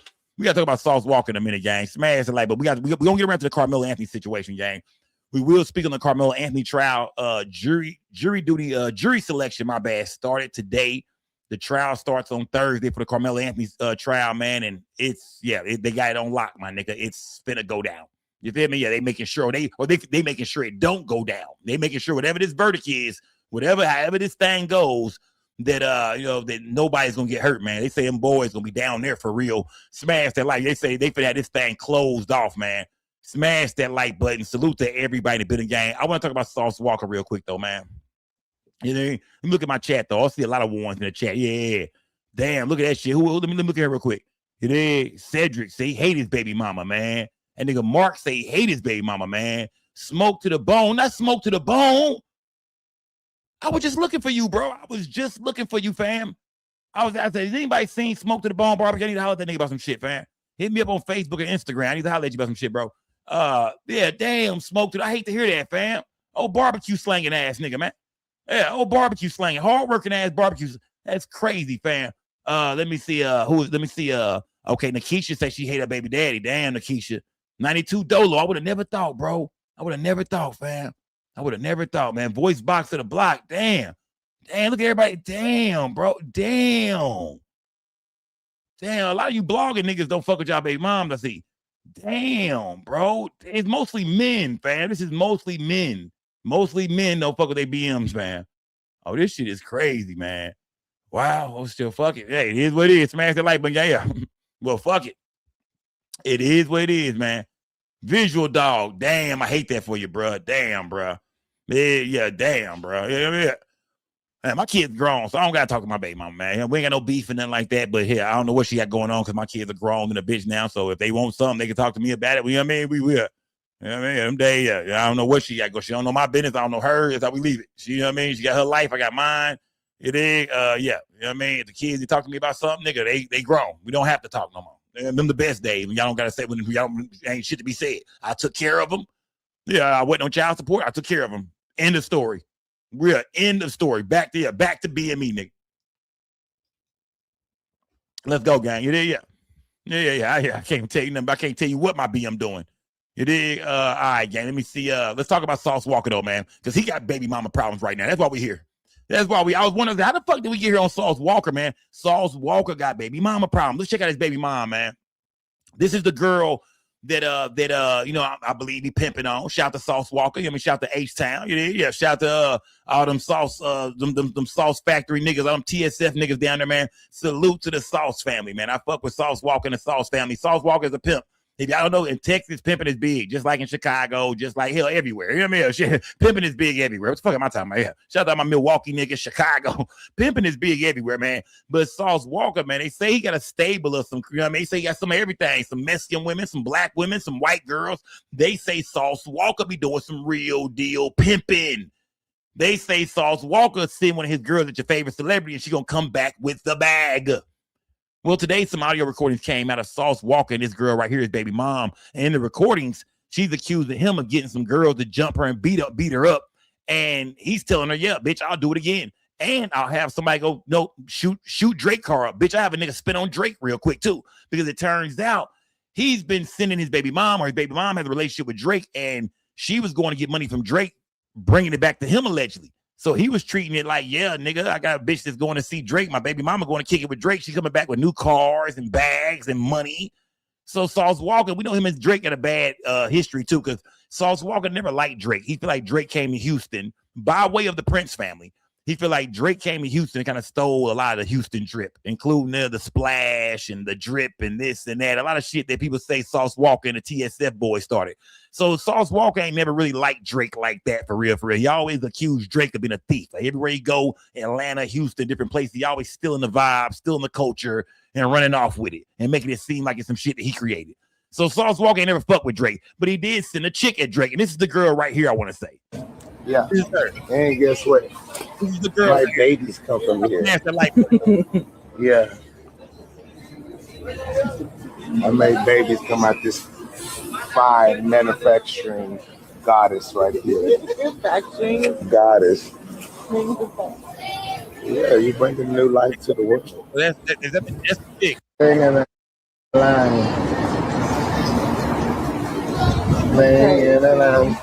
Sauce Walka in a minute, gang. Smash the like, but we gonna get around to the Karmelo Anthony situation, gang. We will speak on the Karmelo Anthony trial. Jury selection, my bad, started today. The trial starts on Thursday for the Karmelo Anthony trial, man. And they got it on lock, my nigga. It's finna go down. You feel me? Yeah, they making sure they making sure it don't go down. They making sure whatever this verdict is, however this thing goes, that that nobody's gonna get hurt, man. They say them boys gonna be down there for real. Smash that like. They say they finna have this thing closed off, man. Smash that like button. Salute to everybody in the building, gang. I want to talk about Sauce Walka real quick though, man. You know, look at my chat though. I see a lot of ones in the chat. Yeah. Damn, look at that shit. Let me look at her real quick. You know, Cedric say he hate his baby mama, man. And nigga Mark say he hate his baby mama, man. Smoke to the bone. Not smoke to the bone. I was just looking for you, bro. I was just looking for you, fam. I said, has anybody seen Smoke to the Bone barbecue? I need to holler at that nigga about some shit, fam. Hit me up on Facebook and Instagram. I need to holler at you about some shit, bro. Yeah, damn, Smoke to the, I hate to hear that, fam. Oh, barbecue slanging ass nigga, man. Yeah, oh, barbecue slanging, hard-working ass barbecues. That's crazy, fam. Let me see, okay, Nakisha said she hate her baby daddy. Damn, Nakisha. 92 Dolo. I would have never thought, bro. I would have never thought, fam. I would have never thought, man. Voice box to the block. Damn. Look at everybody. Damn, bro. Damn. A lot of you blogging niggas don't fuck with y'all baby moms, I see. Damn, bro. It's mostly men, fam. This is mostly men. Mostly men don't fuck with their BMs, man. Oh, this shit is crazy, man. Wow. Oh, still fuck it. Hey, it is what it is. Smash the like button. Yeah. Well, fuck it. It is what it is, man. Visual dog. Damn, I hate that for you, bro. Damn, bro. Yeah, damn, bro. Yeah. Man, my kid's grown, so I don't gotta talk to my baby mama, man. We ain't got no beef and nothing like that. But here, I don't know what she got going on because my kids are grown and a bitch now. So if they want something, they can talk to me about it. You know what I mean? We will. You know what I mean? Them days, yeah. I don't know what she got. She don't know my business. I don't know her. That's how we leave it. She, you know what I mean? She got her life. I got mine. It is, yeah. You know what I mean? If the kids, they talk to me about something, nigga, they grown. We don't have to talk no more. And them the best days. Y'all don't gotta say when y'all ain't shit to be said. I took care of them. Yeah, I wasn't on child support. I took care of them. End of story. We're end of story. Back to BME, nigga. Let's go, gang. You did, yeah. I can't tell you nothing. I can't tell you what my BM doing. You did. All right, gang. Let me see. Let's talk about Sauce Walka though, man, because he got baby mama problems right now. That's why we're here. I was wondering how the fuck did we get here on Sauce Walka, man? Sauce Walka got baby mama problems. Let's check out his baby mom, man. This is the girl that you know, I believe he pimping on. Shout out to Sauce Walka. You know, shout out to H-Town. Yeah, shout out to all them sauce, them sauce factory niggas, all them TSF niggas down there, man. Salute to the Sauce family, man. I fuck with Sauce Walka and the Sauce family. Sauce Walka is a pimp. If y'all don't know, in Texas, pimping is big, just like in Chicago, just like hell everywhere. You know what I mean? Shit, pimping is big everywhere. What the fuck am I talking about? Yeah. Shout out to my Milwaukee niggas, Chicago. Pimping is big everywhere, man. But Sauce Walka, man, they say he got a stable of some, you know what I mean? They say he got some of everything, some Mexican women, some black women, some white girls. They say Sauce Walka be doing some real deal pimping. They say Sauce Walka send one of his girls at your favorite celebrity and she gonna come back with the bag. Well, today some audio recordings came out of Sauce Walka and this girl right here, his baby mom. And in the recordings, she's accusing him of getting some girls to jump her and beat her up. And he's telling her, yeah, bitch, I'll do it again. And I'll have somebody go, no, shoot Drake car up. Bitch, I have a nigga spin on Drake real quick too. Because it turns out he's been sending his baby mom, or his baby mom has a relationship with Drake, and she was going to get money from Drake, bringing it back to him allegedly. So he was treating it like, yeah, nigga, I got a bitch that's going to see Drake. My baby mama going to kick it with Drake. She's coming back with new cars and bags and money. So Sauce Walka, we know him and Drake got a bad history too, because Sauce Walka never liked Drake. He feel like Drake came to Houston by way of the Prince family. He feel like Drake came to Houston and kind of stole a lot of the Houston drip, including the splash and the drip and this and that. A lot of shit that people say Sauce Walka and the TSF boys started. So Sauce Walka ain't never really liked Drake like that for real. He always accused Drake of being a thief. Like everywhere you go, Atlanta, Houston, different places, he always stealing the vibe, stealing the culture, and running off with it and making it seem like it's some shit that he created. So Sauce Walka ain't never fucked with Drake, but he did send a chick at Drake. And this is the girl right here I want to say. Yeah. And guess what? This is the girl. My babies come from here. Yeah. I made babies come out this fine manufacturing goddess right here. Manufacturing Goddess. Yeah, you bring a new life to the world. That's the chick. Hang in the line. Hang in the line.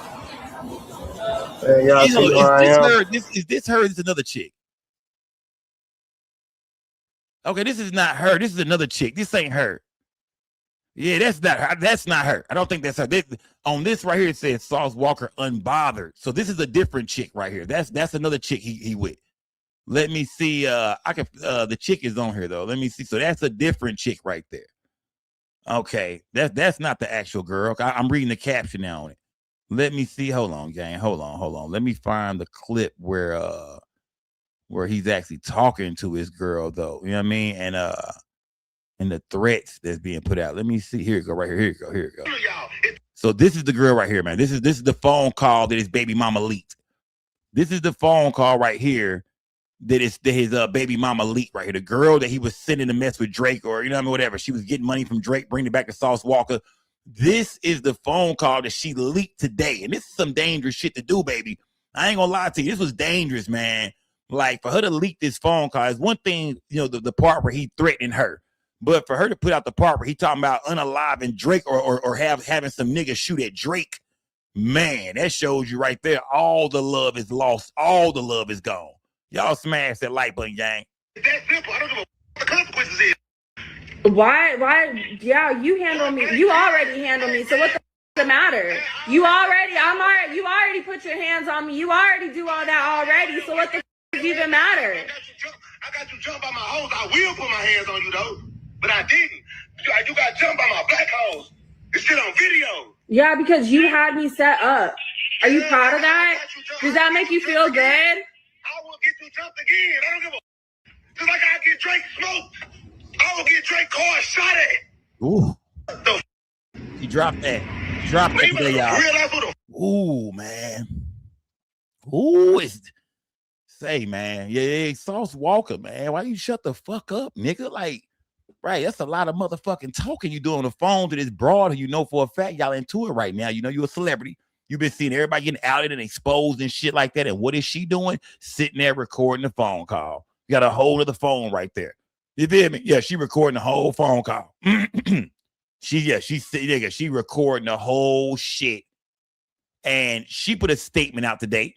Hey, y'all see where I am? Is this her? This is another chick. Okay, this is not her. This is another chick. This ain't her. Yeah, that's not her. That's not her. I don't think that's her. On this right here, it says Sauce Walka Unbothered. So this is a different chick right here. That's another chick he with. Let me see. The chick is on here though. Let me see. So that's a different chick right there. Okay, that's not the actual girl. I'm reading the caption now on it. Let me see. Hold on, gang. Hold on. Let me find the clip where he's actually talking to his girl, though. You know what I mean? And the threats that's being put out. Let me see. Here you go. Right here. Here you go. So this is the girl right here, man. This is the phone call that his baby mama leaked. This is the phone call right here that his baby mama leaked right here. The girl that he was sending to mess with Drake, or you know what I mean, whatever. She was getting money from Drake, bringing it back to Sauce Walka. This is the phone call that she leaked today. And this is some dangerous shit to do, baby. I ain't gonna lie to you. This was dangerous, man. Like, for her to leak this phone call is one thing, you know, the part where he threatened her. But for her to put out the part where he talking about unaliving Drake or having some niggas shoot at Drake, man, that shows you right there. All the love is lost. All the love is gone. Y'all smash that like button, gang. It's that simple. I don't know what the consequences is. Why? Yeah, you handle me. You already handle me. So what the matter? You already put your hands on me. You already do all that already. So what the even matter? I got you jumped by my hoes. I will put my hands on you though, but I didn't. You got jumped by my black hoes. This shit on video. Yeah, because you had me set up. Are you proud of that? Does that make you feel good? I will get you jumped again. I don't give a. Just like I get Drake smoked, I will get Drake car shot at. Ooh. The He dropped that. He dropped that today, y'all. real life of the. Ooh, man. Ooh, it's say, man. Yeah, Sauce Walka, man. Why you shut the fuck up, nigga? Like, right, that's a lot of motherfucking talking you do on the phone to this broad who you know for a fact y'all into it right now. You know you're a celebrity. You've been seeing everybody getting outed and exposed and shit like that. And what is she doing? Sitting there recording the phone call. You got a hold of the phone right there. You feel me? Yeah, she recording the whole phone call. She recording the whole shit. And she put a statement out today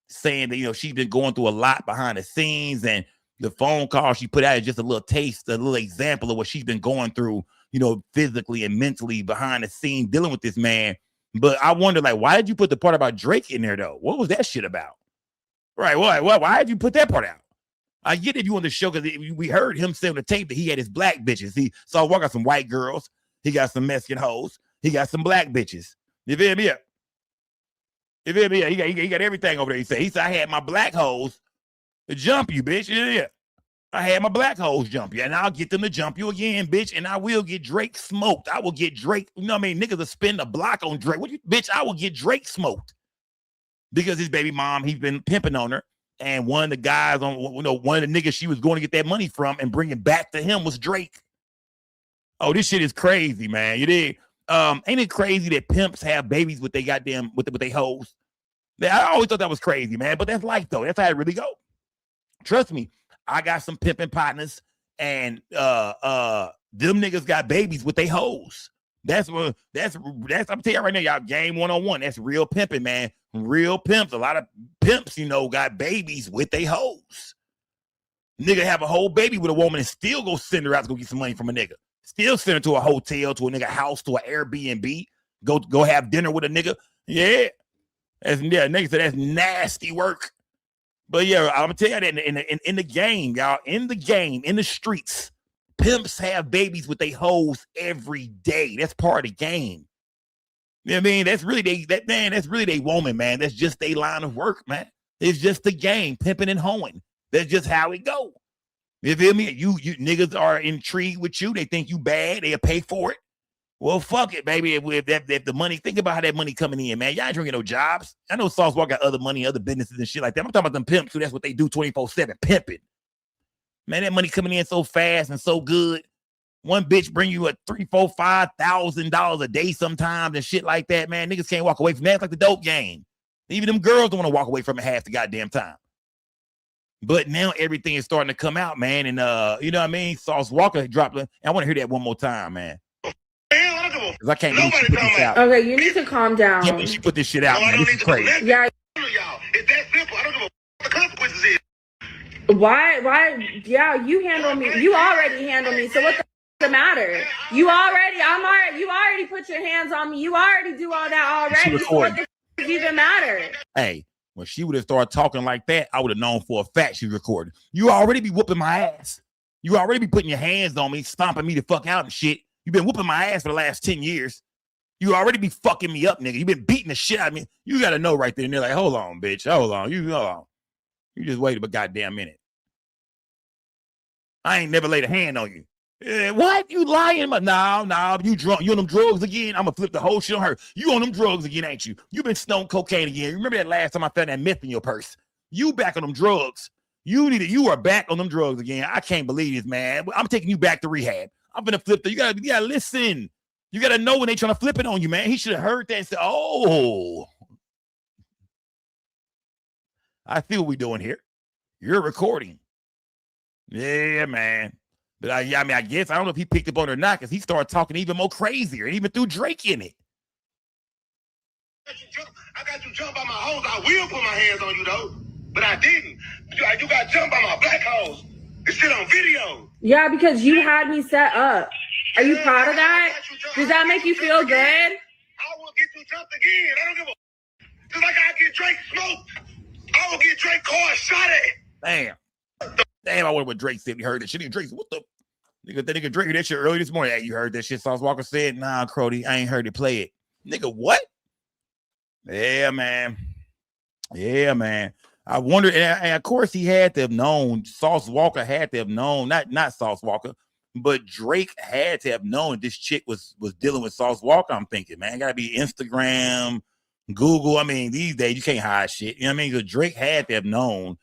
saying that, you know, she's been going through a lot behind the scenes, and the phone call she put out is just a little taste, a little example of what she's been going through, you know, physically and mentally behind the scene dealing with this man. But I wonder, like, why did you put the part about Drake in there, though? What was that shit about? Right. Why did you put that part out? I get if you on the show because we heard him say on the tape that he had his black bitches. He saw Walka got some white girls. He got some Mexican hoes. He got some black bitches. You feel me? You feel me? He got everything over there. He said, I had my black hoes to jump you, bitch. Yeah. I had my black hoes jump you, and I'll get them to jump you again, bitch. And I will get Drake smoked. I will get Drake. You know what I mean? Niggas will spend a block on Drake. Bitch, I will get Drake smoked because his baby mom, he's been pimping on her. And one of the guys one of the niggas she was going to get that money from and bring it back to him was Drake. Oh, this shit is crazy, man. You dig? Ain't it crazy that pimps have babies with they goddamn with they hoes? I always thought that was crazy, man. But that's life, though. That's how it really go. Trust me, I got some pimping partners, and them niggas got babies with they hoes. That's I'm telling you right now, y'all, game 101. That's real pimping, man. Real pimps. A lot of pimps, you know, got babies with they hoes. Nigga have a whole baby with a woman and still go send her out to go get some money from a nigga. Still send her to a hotel, to a nigga house, to an Airbnb. Go have dinner with a nigga. Yeah. Nigga said that's nasty work. But yeah, I'm gonna tell you that in the game, y'all, in the streets, pimps have babies with they hoes every day. That's part of the game. You know what I mean? That's really that's really they woman, man. That's just their line of work, man. It's just the game, pimping and hoeing. That's just how it go. You feel me? You niggas are intrigued with you. They think you bad. They'll pay for it. Well, fuck it, baby. If the money, think about how that money coming in, man. Y'all ain't drinking no jobs. I know Sauce Walka got other money, other businesses and shit like that. I'm talking about them pimps, so that's what they do 24/7, pimping. Man, that money coming in so fast and so good. One bitch bring you a $3,000, $4,000, $5,000 a day sometimes and shit like that, man. Niggas can't walk away from that. It's like the dope game. Even them girls don't want to walk away from it half the goddamn time. But now everything is starting to come out, man. And you know what I mean? Sauce Walka dropped it. I want to hear that one more time, man. Because I can't believe she put this out. Okay, you need to calm down. Can't believe she put this shit out, man. This is crazy. Yeah. It's that simple. I don't give a what the consequences is. Why? Yeah, you handle me. You already handle me. So what the matter? You already put your hands on me. You already do all that already. So what the even matter? Hey, when she would have started talking like that, I would have known for a fact she recorded. You already be whooping my ass. You already be putting your hands on me, stomping me the fuck out and shit. You've been whooping my ass for the last 10 years. You already be fucking me up, nigga. You've been beating the shit out of me. You got to know right there. And they're like, hold on, bitch. Hold on. You just wait a goddamn minute. I ain't never laid a hand on you. What? You lying? No, you drunk. You on them drugs again? I'm going to flip the whole shit on her. You on them drugs again, ain't you? You been stoned cocaine again. Remember that last time I found that meth in your purse? You back on them drugs. You are back on them drugs again. I can't believe this, man. I'm taking you back to rehab. I'm gonna flip you gotta listen. You gotta know when they trying to flip it on you, man. He should have heard that and said, oh, I see what we doing here. You're recording. Yeah, man. But I guess I don't know if he picked up on it or not, because he started talking even more crazier and even threw Drake in it. I got you jumped by my hoes. I will put my hands on you though, but I didn't. You got jumped by my black hoes. It's shit on video. Yeah, because you had me set up. Are you proud of that? Does that make you feel good? I will get you jumped again. I don't give a. Just like I get Drake smoked, I will get Drake car shot at. Damn, I wonder what Drake said. He heard that shit. Drake said, what the? Nigga, that nigga Drake that shit early this morning. Hey, you heard that shit? Sauce Walka said, nah, Crody, I ain't heard it. Play it. Nigga, what? Yeah, man. Yeah, man. I wonder, and of course he had to have known. Sauce Walka had to have known, not Sauce Walka, but Drake had to have known this chick was dealing with Sauce Walka. I'm thinking, man, gotta be Instagram, Google. I mean, these days you can't hide shit. You know what I mean? Because Drake had to have known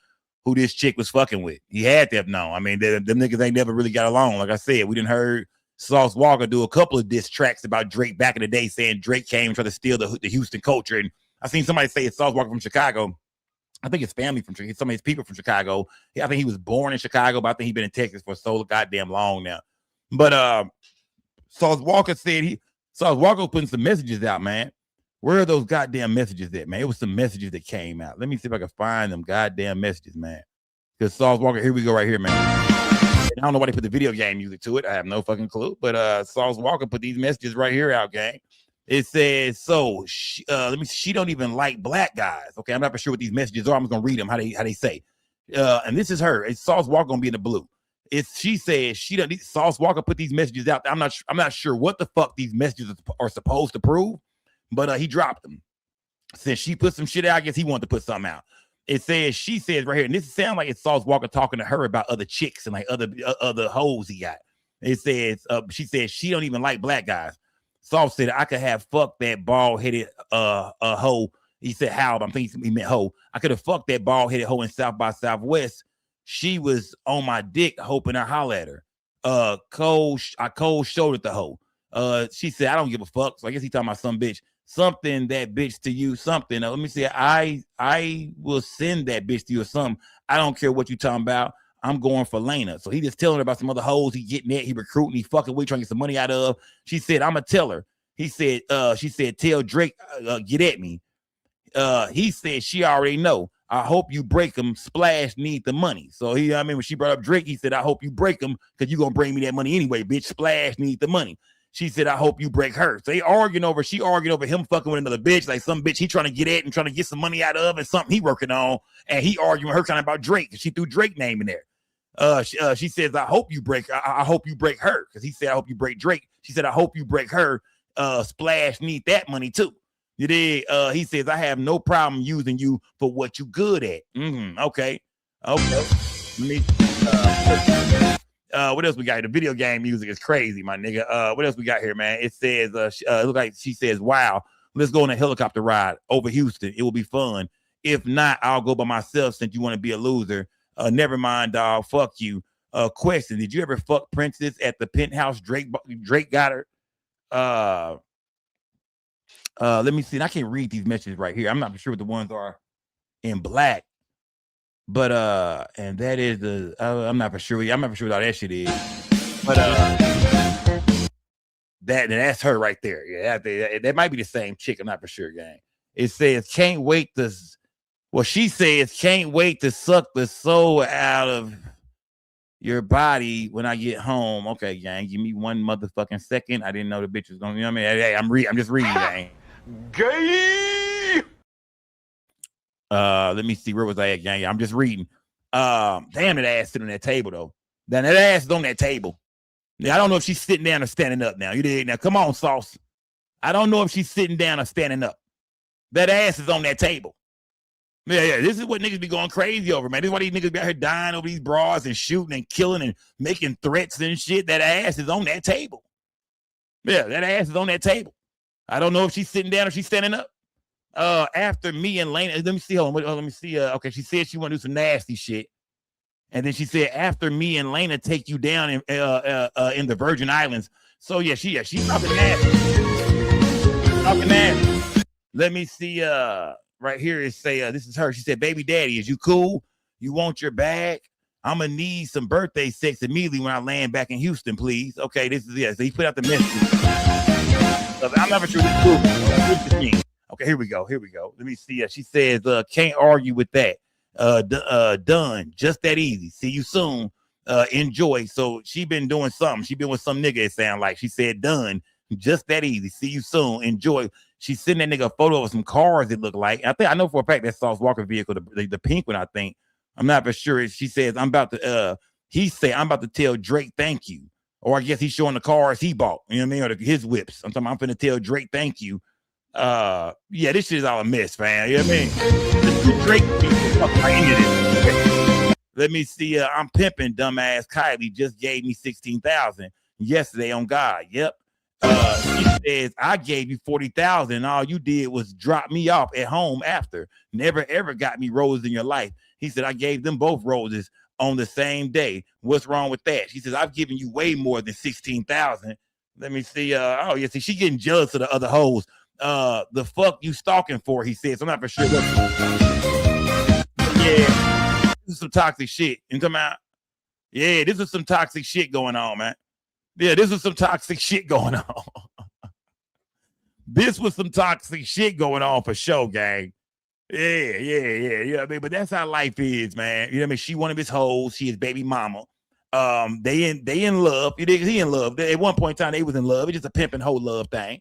who this chick was fucking with. He had to have known. I mean, them niggas ain't never really got along. Like I said, we didn't heard Sauce Walka do a couple of diss tracks about Drake back in the day, saying Drake came and tried to steal the Houston culture. And I seen somebody say it's Sauce Walka from Chicago. I think his family from Chicago, some of his people from Chicago. Yeah, I think he was born in Chicago, but I think he's been in Texas for so goddamn long now. But Sauce Walka said Sauce Walka putting some messages out, man. Where are those goddamn messages at, man? It was some messages that came out. Let me see if I can find them goddamn messages, man. Because Sauce Walka, here we go right here, man. And I don't know why they put the video game music to it. I have no fucking clue. But Sauce Walka put these messages right here out, gang. It says, so she don't even like black guys. Okay, I'm not for sure what these messages are. I'm just gonna read them how they say. And this is her. It's Sauce Walka gonna be in the blue. She says she don't. Sauce Walka put these messages out. I'm not sure what the fuck these messages are supposed to prove, but he dropped them. Since she put some shit out, I guess he wanted to put something out. It says, she says right here, and this sounds like it's Sauce Walka talking to her about other chicks and like other hoes he got. It says, she says she don't even like black guys. Sauce said, I could have fucked that bald-headed hoe. He said, how? I'm thinking he meant hoe. I could have fucked that bald-headed hoe in South by Southwest. She was on my dick hoping I holler at her. I cold shouldered the hoe. She said, I don't give a fuck. So I guess he talking about some bitch. Something that bitch to you, something. Let me see. I will send that bitch to you or something. I don't care what you talking about. I'm going for Lena. So he just telling her about some other hoes he getting at, he recruiting, he fucking with, trying to get some money out of. She said, I'm gonna tell her. He said, she said, tell Drake, get at me. He said, she already know. I hope you break him. Splash need the money. So when she brought up Drake, he said, I hope you break him because you're gonna bring me that money anyway, bitch. Splash need the money. She said, I hope you break her. So she arguing over him fucking with another bitch, like some bitch he trying to get at and trying to get some money out of and something he working on. And he arguing with her kind of about Drake. She threw Drake name in there. She says, I hope you break her. Because he said, I hope you break Drake. She said, I hope you break her. Splash need that money too. You did. He says, I have no problem using you for what you good at. Okay. Let me what else we got? The video game music is crazy, my nigga. What else we got here, man? It says, it looks like she says, wow, let's go on a helicopter ride over Houston. It will be fun. If not, I'll go by myself since you want to be a loser. Never mind, dog. Fuck you. Question: did you ever fuck Princess at the penthouse? Drake got her. Let me see. And I can't read these messages right here. I'm not sure what the ones are in black. But and that is the I'm not for sure. I'm not for sure what all that shit is. But that's her right there. Yeah, that might be the same chick. I'm not for sure, gang. It says can't wait to. Well, she says can't wait to suck the soul out of your body when I get home. Okay, gang, give me one motherfucking second. I didn't know the bitch was going. You know what I mean? Hey, I'm just reading, gang. Gay. Let me see. Where was I at, gang? I'm just reading. Damn, that ass sitting on that table though. Then that ass is on that table. Now, I don't know if she's sitting down or standing up now. You did. Now, come on, Sauce. I don't know if she's sitting down or standing up. That ass is on that table. Yeah. This is what niggas be going crazy over, man. This is why these niggas be out here dying over these bras and shooting and killing and making threats and shit. That ass is on that table. Yeah, that ass is on that table. I don't know if she's sitting down or she's standing up. After me and Lena, let me see. Hold on, let me see. Okay, she said she want to do some nasty shit. And then she said, after me and Lena take you down in the Virgin Islands. So she's talking nasty. Talking nasty. Let me see. Right here is say this is her. She said, baby daddy, is you cool? You want your bag? I'm gonna need some birthday sex immediately when I land back in Houston, please. Okay, this is so he put out the message. I'm not sure this is cool. Okay, here we go. Let me see. She says, can't argue with that. Done. Just that easy. See you soon. Enjoy. So she been doing something. She been with some nigga, it sound like. She said, done. Just that easy. See you soon. Enjoy. She's sending that nigga a photo of some cars it looked like. I know for a fact that's Sauce Walka vehicle, the pink one, I think. I'm not for sure. She says, he said, I'm about to tell Drake thank you. Or I guess he's showing the cars he bought, you know what I mean? Or his whips. I'm finna tell Drake thank you. Yeah, this shit is all a mess, man. You know what I mean? Drake let me see. I'm pimping, dumbass Kylie just gave me 16,000 yesterday on God. Yep. She says I gave you 40,000 and all you did was drop me off at home after. Never ever got me roses in your life. He said I gave them both roses on the same day. What's wrong with that? She says I've given you way more than 16,000. Let me see. Oh yeah, see, she getting jealous of the other hoes. The fuck you stalking for? He says. I'm not for sure. Yeah, this is some toxic shit. You talking about? Yeah, this is some toxic shit going on, man. Yeah, this was some toxic shit going on. This was some toxic shit going on for sure, gang. Yeah. I mean, but that's how life is, man. You know what I mean? She one of his hoes. She his baby mama. They in love. He in love. At one point in time, they was in love. It's just a pimp and hoe love thing.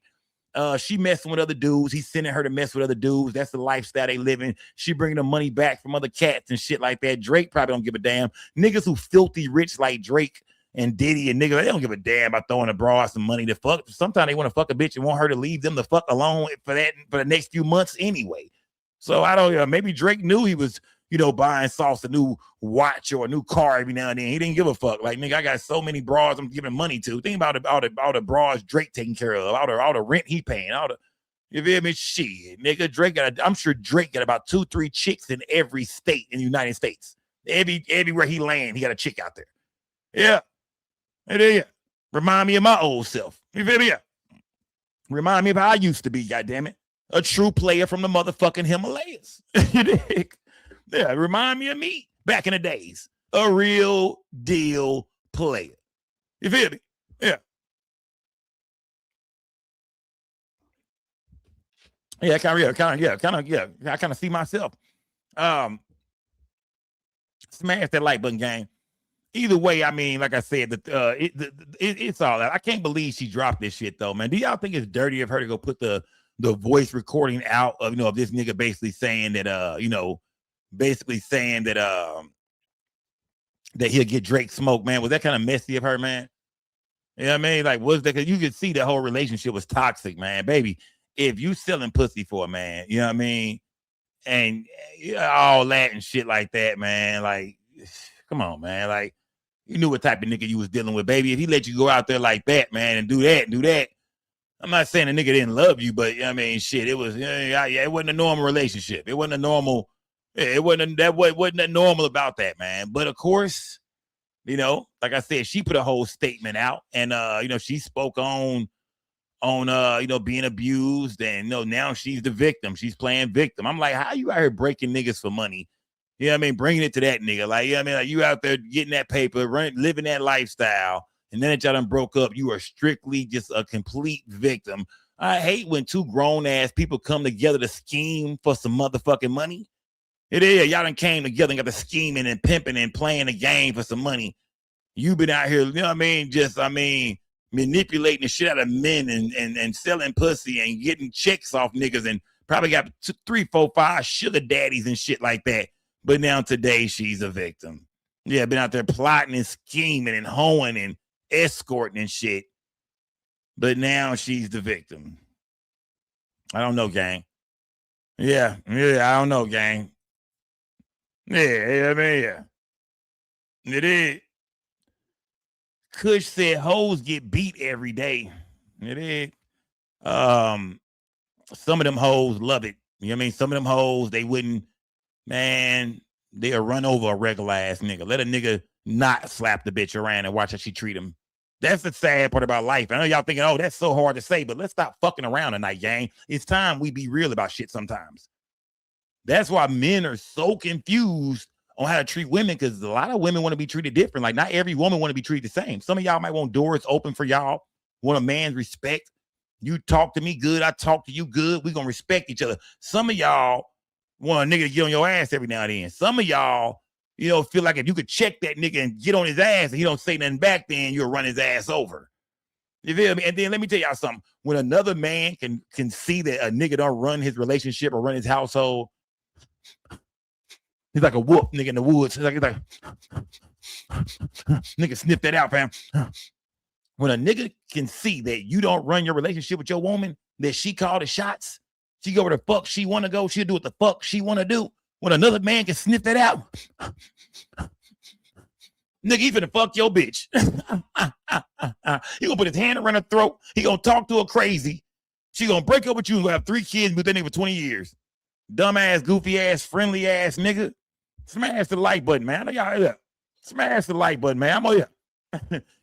She messing with other dudes. He's sending her to mess with other dudes. That's the lifestyle they living. She bringing the money back from other cats and shit like that. Drake probably don't give a damn. Niggas who filthy rich like Drake and Diddy and niggas, they don't give a damn about throwing a broad some money to fuck. Sometimes they want to fuck a bitch and want her to leave them the fuck alone for the next few months anyway. So I don't know. Maybe Drake knew he was, buying Sauce a new watch or a new car every now and then. He didn't give a fuck. Like, nigga, I got so many bras I'm giving money to. Think about all the bras Drake taking care of, all the rent he paying, you feel me? Shit, nigga, I'm sure Drake got about 2-3 chicks in every state in the United States. Everywhere he land, he got a chick out there. Yeah. It is. Remind me of my old self. You feel me? Yeah. Remind me of how I used to be, goddammit. A true player from the motherfucking Himalayas. Yeah, remind me of me back in the days. A real deal player. You feel me? Yeah. Yeah, I kind of see myself. Smash that like button, gang. Either way, I mean, like I said, it's all that. I can't believe she dropped this shit though, man. Do y'all think it's dirty of her to go put the voice recording out of of this nigga basically saying that that he'll get Drake smoke, man? Was that kind of messy of her, man? You know what I mean? Like, was that, because you could see the whole relationship was toxic, man. Baby, if you selling pussy for a man, you know what I mean? And all that and shit like that, man. Like, come on, man. Like, you knew what type of nigga you was dealing with, baby. If he let you go out there like that, man, and do that. I'm not saying the nigga didn't love you, but I mean, shit, it was, it wasn't a normal relationship. It wasn't a normal, wasn't that normal about that, man. But of course, like I said, she put a whole statement out, and she spoke on being abused, and now she's the victim. She's playing victim. I'm like, how you out here breaking niggas for money? You know what I mean? Bringing it to that nigga. Like, you know what I mean? Like, you out there getting that paper, living that lifestyle, and then that y'all done broke up. You are strictly just a complete victim. I hate when two grown-ass people come together to scheme for some motherfucking money. It is. Y'all done came together and got the scheming and pimping and playing the game for some money. You been out here, you know what I mean? Manipulating the shit out of men and selling pussy and getting checks off niggas, and probably got 2, 3, 4, 5 sugar daddies and shit like that. But now today she's a victim. Yeah, been out there plotting and scheming and hoeing and escorting and shit. But now she's the victim. I don't know, gang. Yeah, I don't know, gang. Yeah, I mean, yeah. It is. Kush said hoes get beat every day. It is. Some of them hoes love it. You know what I mean? Some of them hoes, they wouldn't, man, they'll run over a regular ass nigga. Let a nigga not slap the bitch around and watch how she treat him. That's the sad part about life. I know y'all thinking, oh, that's so hard to say, but let's stop fucking around tonight, gang. It's time we be real about shit sometimes. That's why men are so confused on how to treat women, because a lot of women want to be treated different. Like, not every woman want to be treated the same. Some of y'all might want doors open for y'all, want a man's respect. You talk to me good, I talk to you good. We're going to respect each other. Some of y'all want a nigga to get on your ass every now and then. Some of y'all, feel like if you could check that nigga and get on his ass and he don't say nothing back, then you'll run his ass over. You feel me? And then let me tell y'all something. When another man can see that a nigga don't run his relationship or run his household, he's like a wolf nigga in the woods. He's like nigga, sniff that out, fam. When a nigga can see that you don't run your relationship with your woman, that she called the shots, she go where the fuck she want to go, she'll do what the fuck she want to do. When another man can sniff that out, nigga, he finna fuck your bitch. He gonna put his hand around her throat. He gonna talk to her crazy. She gonna break up with you and gonna have 3 kids with that nigga for 20 years. Dumbass, goofy ass, friendly ass nigga. Smash the like button, man. Y'all, yeah. Smash the like button, man. I'm on here.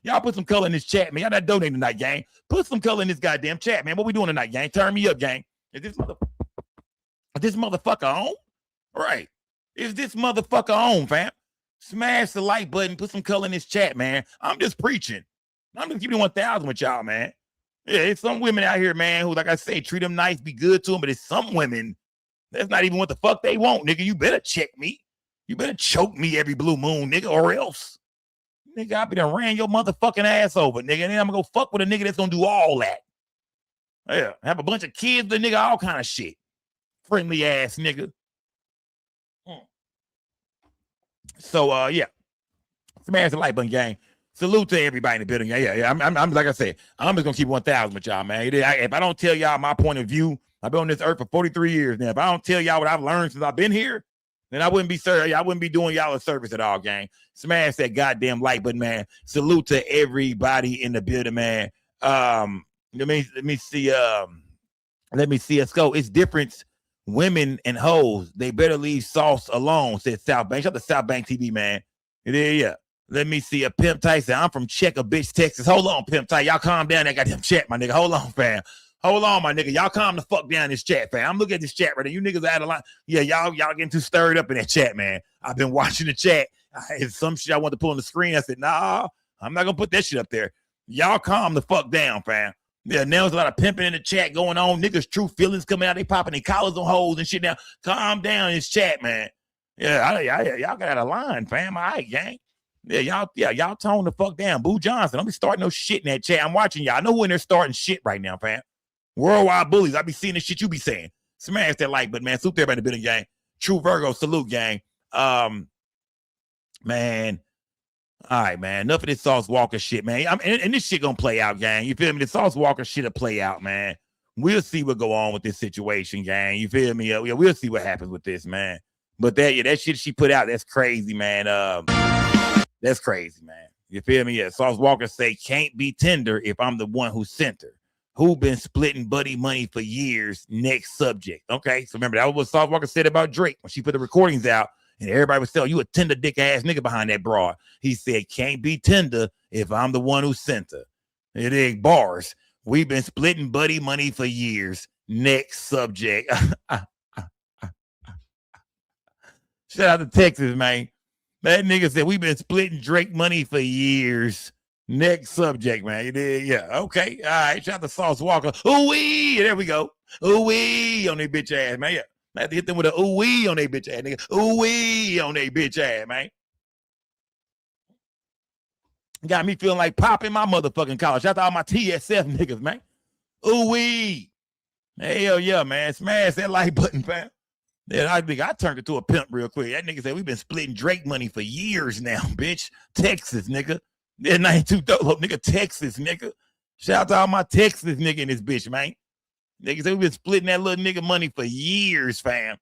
Y'all put some color in this chat, man. Y'all not donating tonight, gang. Put some color in this goddamn chat, man. What we doing tonight, gang? Turn me up, gang. Is this motherfucker on? Right. Is this motherfucker on, fam? Smash the like button. Put some color in this chat, man. I'm just preaching. I'm just keeping 1,000 with y'all, man. Yeah, it's some women out here, man, who, like I say, treat them nice, be good to them, but it's some women, that's not even what the fuck they want, nigga. You better check me. You better choke me every blue moon, nigga, or else. Nigga, I be done ran your motherfucking ass over, nigga, and then I'm gonna go fuck with a nigga that's gonna do all that. Yeah, have a bunch of kids, the nigga, all kind of shit. Friendly ass nigga. So, yeah. Smash the like button, gang. Salute to everybody in the building. Yeah. I'm like I said, I'm just gonna keep 1,000 with y'all, man. If I don't tell y'all my point of view, I've been on this earth for 43 years now. If I don't tell y'all what I've learned since I've been here, then I wouldn't be doing y'all a service at all, gang. Smash that goddamn like button, man. Salute to everybody in the building, man. Let me see. Let's go. It's different. Women and hoes, they better leave sauce alone, said South Bank. Shout out to South Bank TV, man. Yeah. Let me see. A Pimp Tyson. I'm from Checker, bitch, Texas. Hold on, Pimp Tyson. Y'all calm down that goddamn chat, my nigga. Hold on, fam. Hold on, my nigga. Y'all calm the fuck down this chat, fam. I'm looking at this chat right now. You niggas out of line. Yeah, y'all getting too stirred up in that chat, man. I've been watching the chat. It's some shit I want to put on the screen. I said, nah, I'm not gonna put that shit up there. Y'all calm the fuck down, fam. Yeah, now there's a lot of pimping in the chat going on. Niggas' true feelings coming out. They popping their collars on hoes and shit now. Calm down in this chat, man. Yeah, y'all got out of line, fam. All right, gang. Y'all tone the fuck down. Boo Johnson, don't be starting no shit in that chat. I'm watching y'all. I know when they're starting shit right now, fam. Worldwide bullies. I be seeing the shit you be saying. Smash that like button, man. Salute everybody in the building, gang. True Virgo, salute, gang. Man. All right, man. Enough of this Sauce Walka shit, man. And this shit gonna play out, gang. You feel me? The Sauce Walka shit'll play out, man. We'll see what go on with this situation, gang. You feel me? Yeah, we'll see what happens with this, man. But that shit she put out, that's crazy, man. That's crazy, man. You feel me? Yeah. Sauce Walka say, can't be tender if I'm the one who sent her. Who been splitting buddy money for years? Next subject. Okay, so remember, that was what Sauce Walka said about Drake when she put the recordings out. And everybody was telling you a tender dick ass nigga behind that broad. He said, can't be tender if I'm the one who sent her. It ain't bars. We've been splitting buddy money for years. Next subject. Shout out to Texas, man. That nigga said we've been splitting Drake money for years. Next subject, man. Yeah, okay. All right. Shout out to Sauce Walka. Ooh-wee. There we go. Ooh-wee on that bitch ass, man. Yeah. I had to hit them with a ooh-wee on their bitch ass, nigga. Ooh-wee on their bitch ass, man. Got me feeling like popping my motherfucking collar. Shout out to all my TSF niggas, man. Ooh-wee. Hell yeah, man. Smash that like button, fam. Then I think I turned it to a pimp real quick. That nigga said we've been splitting Drake money for years now, bitch. Texas, nigga. That 92 Dolo, nigga. Texas, nigga. Shout out to all my Texas nigga in this bitch, man. Niggas, we've been splitting that little nigga money for years, fam.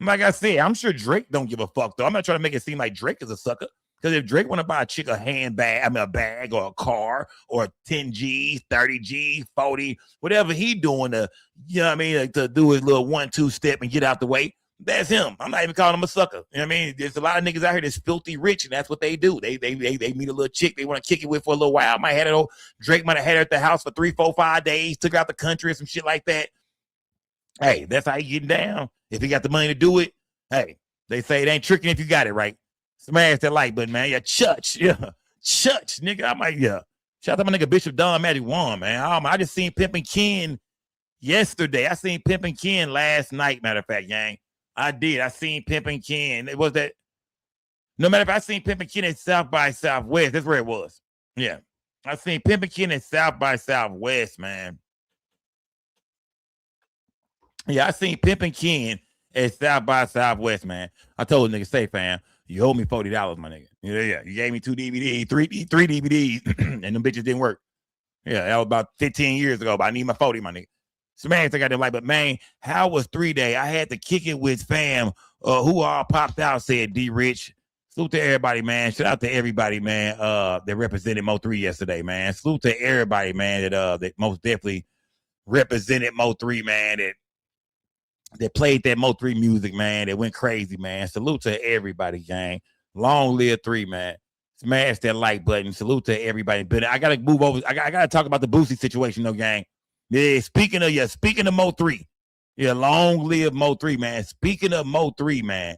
Like I said, I'm sure Drake don't give a fuck, though. I'm not trying to make it seem like Drake is a sucker. Because if Drake want to buy a chick a handbag, a bag or a car or 10 G's, 30 G's, 40, whatever he doing to, you know what I mean, to do his little 1-2 step and get out the way, that's him. I'm not even calling him a sucker. You know what I mean? There's a lot of niggas out here that's filthy rich, and that's what they do. They meet a little chick they want to kick it with for a little while. Drake might have had her at the house for 3, 4, 5 days, took her out the country or some shit like that. Hey, that's how you getting down. If he got the money to do it, hey, they say it ain't tricking if you got it right. Smash that like button, man. Yeah, Chutch, nigga. I might, yeah. Shout out to my nigga Bishop Don Magic One, man. I just seen Pimpin' Ken yesterday. I seen Pimpin' Ken last night, matter of fact, gang. I did. I seen Pimpin' Ken. It was that. No matter if I seen Pimpin' Ken at South by Southwest. That's where it was. Yeah. I seen Pimpin' Ken at South by Southwest, man. Yeah, I seen Pimpin' Ken at South by Southwest, man. I told the nigga, say, fam, you owe me $40, my nigga. Yeah. You gave me 2 DVDs, three DVDs, and them bitches didn't work. Yeah, that was about 15 years ago, but I need my 40, my nigga. Smash the goddamn like, but man, how was 3-Day? I had to kick it with fam. Who all popped out, said D Rich. Salute to everybody, man. Shout out to everybody, man, that represented Mo 3 yesterday, man. Salute to everybody, man, that most definitely represented Mo 3, man, that played that Mo 3 music, man, that went crazy, man. Salute to everybody, gang. Long live 3, man. Smash that like button. Salute to everybody. But I gotta move over. I gotta talk about the Boosie situation, though, gang. Yeah, speaking of Mo 3. Yeah, long live Mo 3, man. Speaking of Mo 3, man,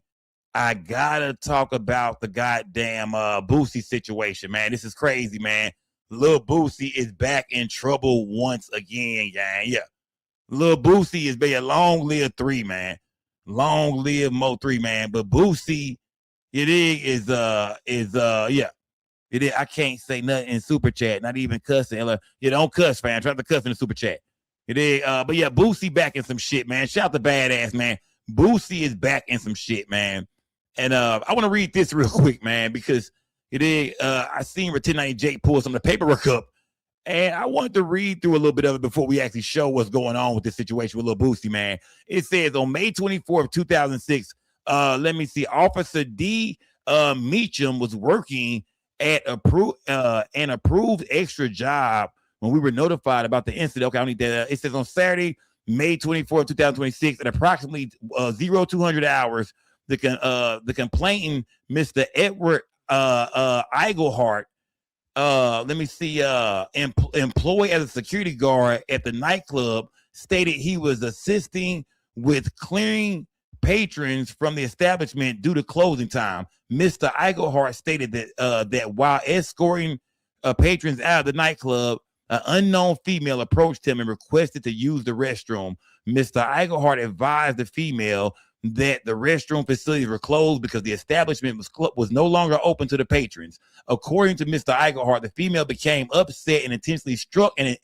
I gotta talk about the goddamn Boosie situation, man. This is crazy, man. Lil Boosie is back in trouble once again, gang. Yeah. Lil Boosie is being long live 3, man. Long live Mo 3, man. But Boosie, it is yeah. It is. I can't say nothing in super chat, not even cussing. You don't cuss, fam. Try to cuss in the super chat. It is, but yeah, Boosie back in some shit, man. Shout out to Badass, man. Boosie is back in some shit, man. And I want to read this real quick, man, because it is. I seen 1090 Jake pull some of the paperwork up, and I wanted to read through a little bit of it before we actually show what's going on with this situation with Lil Boosie, man. It says on May 24th, 2006. Let me see. Officer D. Meacham was working at an approved extra job when we were notified about the incident. Okay, I need that. It says on Saturday, May 24th, 2026, at approximately 0200 hours, the complainant, Mr. Edward Eigelhart, let me see, employed as a security guard at the nightclub, stated he was assisting with clearing patrons from the establishment due to closing time. Mr. Eigelhart stated that while escorting patrons out of the nightclub, an unknown female approached him and requested to use the restroom. Mr. Eigelhart advised the female that the restroom facilities were closed because the establishment was no longer open to the patrons. According to Mr. Eigelhart, the female became upset and intentionally struck him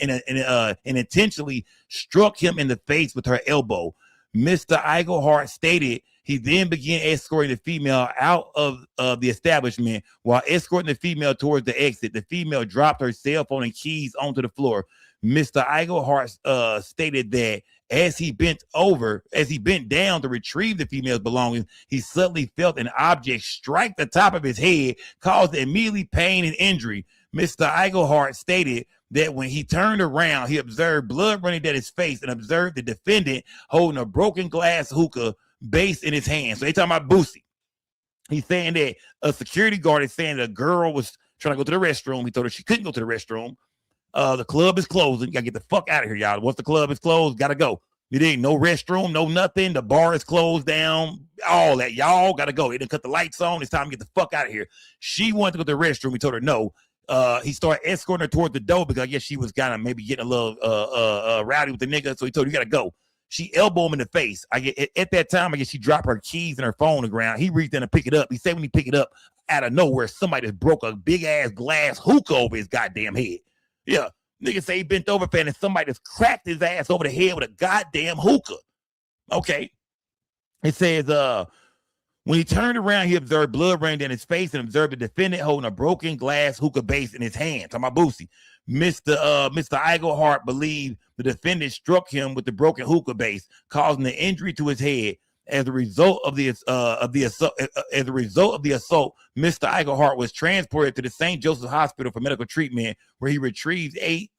in the face with her elbow. Mr. Eigelhart stated he then began escorting the female out of the establishment. While escorting the female towards the exit, the female dropped her cell phone and keys onto the floor. Mr. Eigelhart stated that as he bent down to retrieve the female's belongings, he suddenly felt an object strike the top of his head, causing immediately pain and injury. Mr. Eigelhart stated that when he turned around, he observed blood running down his face and observed the defendant holding a broken glass hookah base in his hand. So they talking about Boosie. He's saying that a security guard is saying that a girl was trying to go to the restroom. He told her she couldn't go to the restroom. The club is closing. You gotta get the fuck out of here, y'all. Once the club is closed, gotta go. It ain't no restroom, no nothing. The bar is closed down. All that, y'all gotta go. They didn't cut the lights on. It's time to get the fuck out of here. She wanted to go to the restroom. He told her no. He started escorting her toward the door because I guess she was kind of maybe getting a little rowdy with the nigga. So he told her, you gotta go. She elbowed him in the face. At that time, I guess she dropped her keys and her phone on the ground. He reached in to pick it up. He said when he picked it up, out of nowhere, somebody just broke a big ass glass hookah over his goddamn head. Yeah, nigga say he bent over, and somebody just cracked his ass over the head with a goddamn hookah. Okay. It says, when he turned around, he observed blood running down his face and observed the defendant holding a broken glass hookah base in his hand. Talking about Boosie. Mr. Eigelhart believed the defendant struck him with the broken hookah base, causing an injury to his head. As a result of the assault, Mr. Eigelhart was transported to the St. Joseph Hospital for medical treatment, where he received eight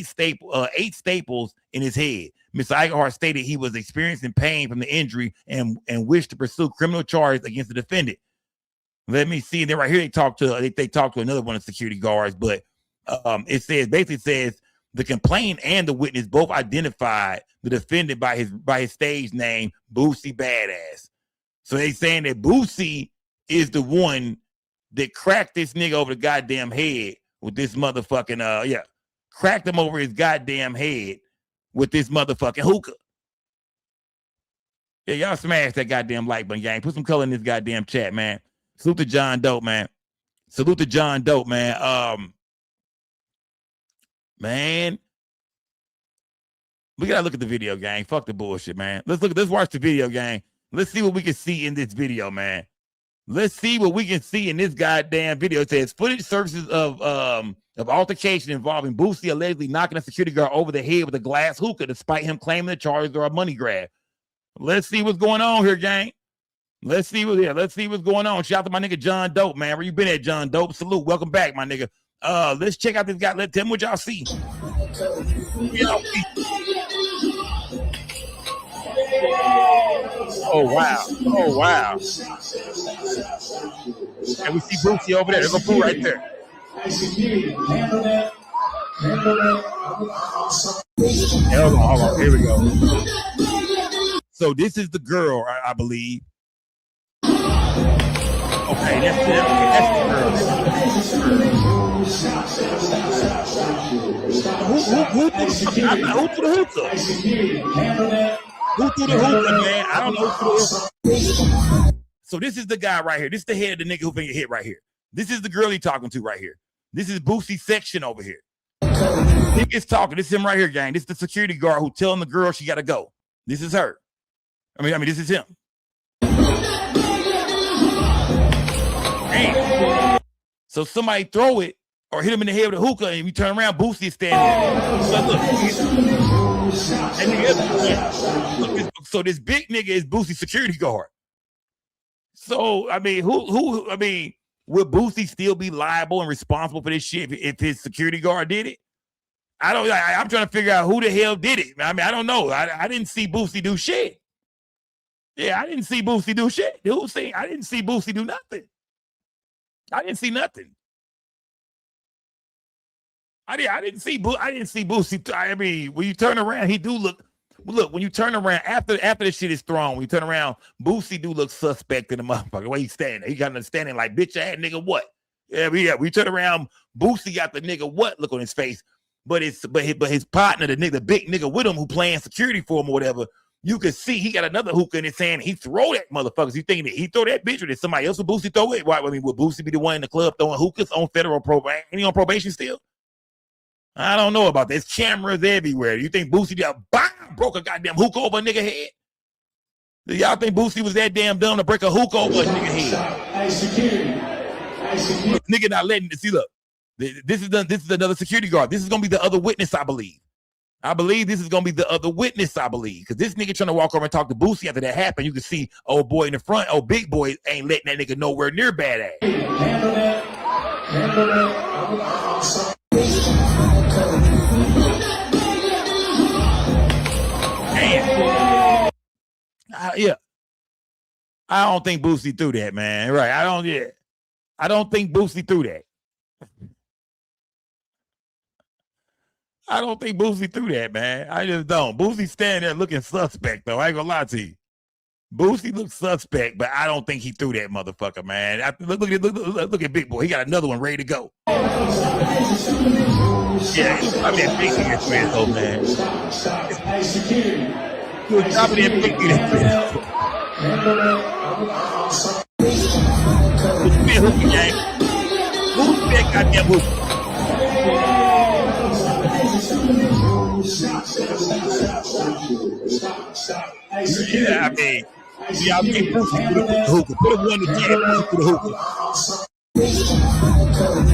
staples in his head. Mr. Eigelhart stated he was experiencing pain from the injury and wished to pursue criminal charges against the defendant. Let me see. And then right here they talk to another one of the security guards, but it basically says the complainant and the witness both identified the defendant by his stage name, Boosie Badass. So they saying that Boosie is the one that cracked this nigga over the goddamn head with this motherfucking cracked him over his goddamn head with this motherfucking hookah. Yeah, y'all smash that goddamn like button, gang. Put some color in this goddamn chat, man. Salute to John Dope, man. Salute to John Dope, man. Man, we gotta look at the video, gang. Fuck the bullshit, man. Let's watch the video, gang. Let's see what we can see in this video, man. Let's see what we can see in this goddamn video. It says footage surfaces of of altercation involving Boosie allegedly knocking a security guard over the head with a glass hookah, despite him claiming the charges are a money grab. Let's see what's going on here, gang. Let's see what's going on. Shout out to my nigga John Dope, man. Where you been at, John Dope? Salute. Welcome back, my nigga. Let's check out this guy. Tell me what y'all see. Oh wow. And we see Boosie over there. There's a Boo right there. Hold on. Here we go. So this is the girl, I believe. Okay, that's the girl. Who threw the hookah? Who threw the hookah, man? I don't know who threw the hookah. So this is the guy right here. This is the head of the nigga who finna get hit right here. This is the girl he talking to right here. This is Boosie's section over here. Niggas talking. This is him right here, gang. This is the security guard who telling the girl she gotta go. This is her. I mean, this is him. Damn. So somebody throw it or hit him in the head with a hookah, and we turn around, Boosie is standing there. So this big nigga is Boosie's security guard. So I mean, would Boosie still be liable and responsible for this shit if his security guard did it? I'm trying to figure out who the hell did it. I mean, I don't know. I didn't see Boosie do shit. Yeah, I didn't see Boosie do shit. I didn't see Boosie do nothing. I didn't see nothing. I didn't see Boosie. I mean, when you turn around, he do look. Look, when you turn around after the shit is thrown, when you turn around, Boosie do look suspect in the motherfucker. The way he's standing, he got standing like bitch ass nigga what? Yeah. We turn around, Boosie got the nigga what look on his face, but his partner, the big nigga with him who playing security for him or whatever. You can see he got another hookah in his hand. He throw that motherfuckers. You thinking that he throw that bitch or did somebody else with Boosie throw it? Why? I mean, would Boosie be the one in the club throwing hookahs on federal probation? Ain't he on probation still? I don't know about this. Cameras everywhere. You think Boosie just broke a goddamn hookah over a nigga head? Do y'all think Boosie was that damn dumb to break a hookah over a nigga head? Look, nigga not letting see. Look, this is another security guard. This is gonna be the other witness, I believe. This is gonna be the other witness, I believe, because this nigga trying to walk over and talk to Boosie after that happened. You can see old boy in the front. Oh, big boy ain't letting that nigga nowhere near badass. Yeah, I don't think Boosie threw that, man. Right? I don't think Boosie threw that. I don't think Boosie threw that, man. I just don't. Boosie standing there looking suspect, though. I ain't gonna lie to you. Boosie looks suspect, but I don't think he threw that motherfucker, man. Look at Big Boy. He got another one ready to go. Yeah, I mean, big nigga friend, though, man. You was dropping that big nigga friend. Who's been hooking, gang? Who's been goddamn hooking? Yeah, I mean, y'all think Boosie threw the hookah. Put a 1 in the chat, Boosie threw the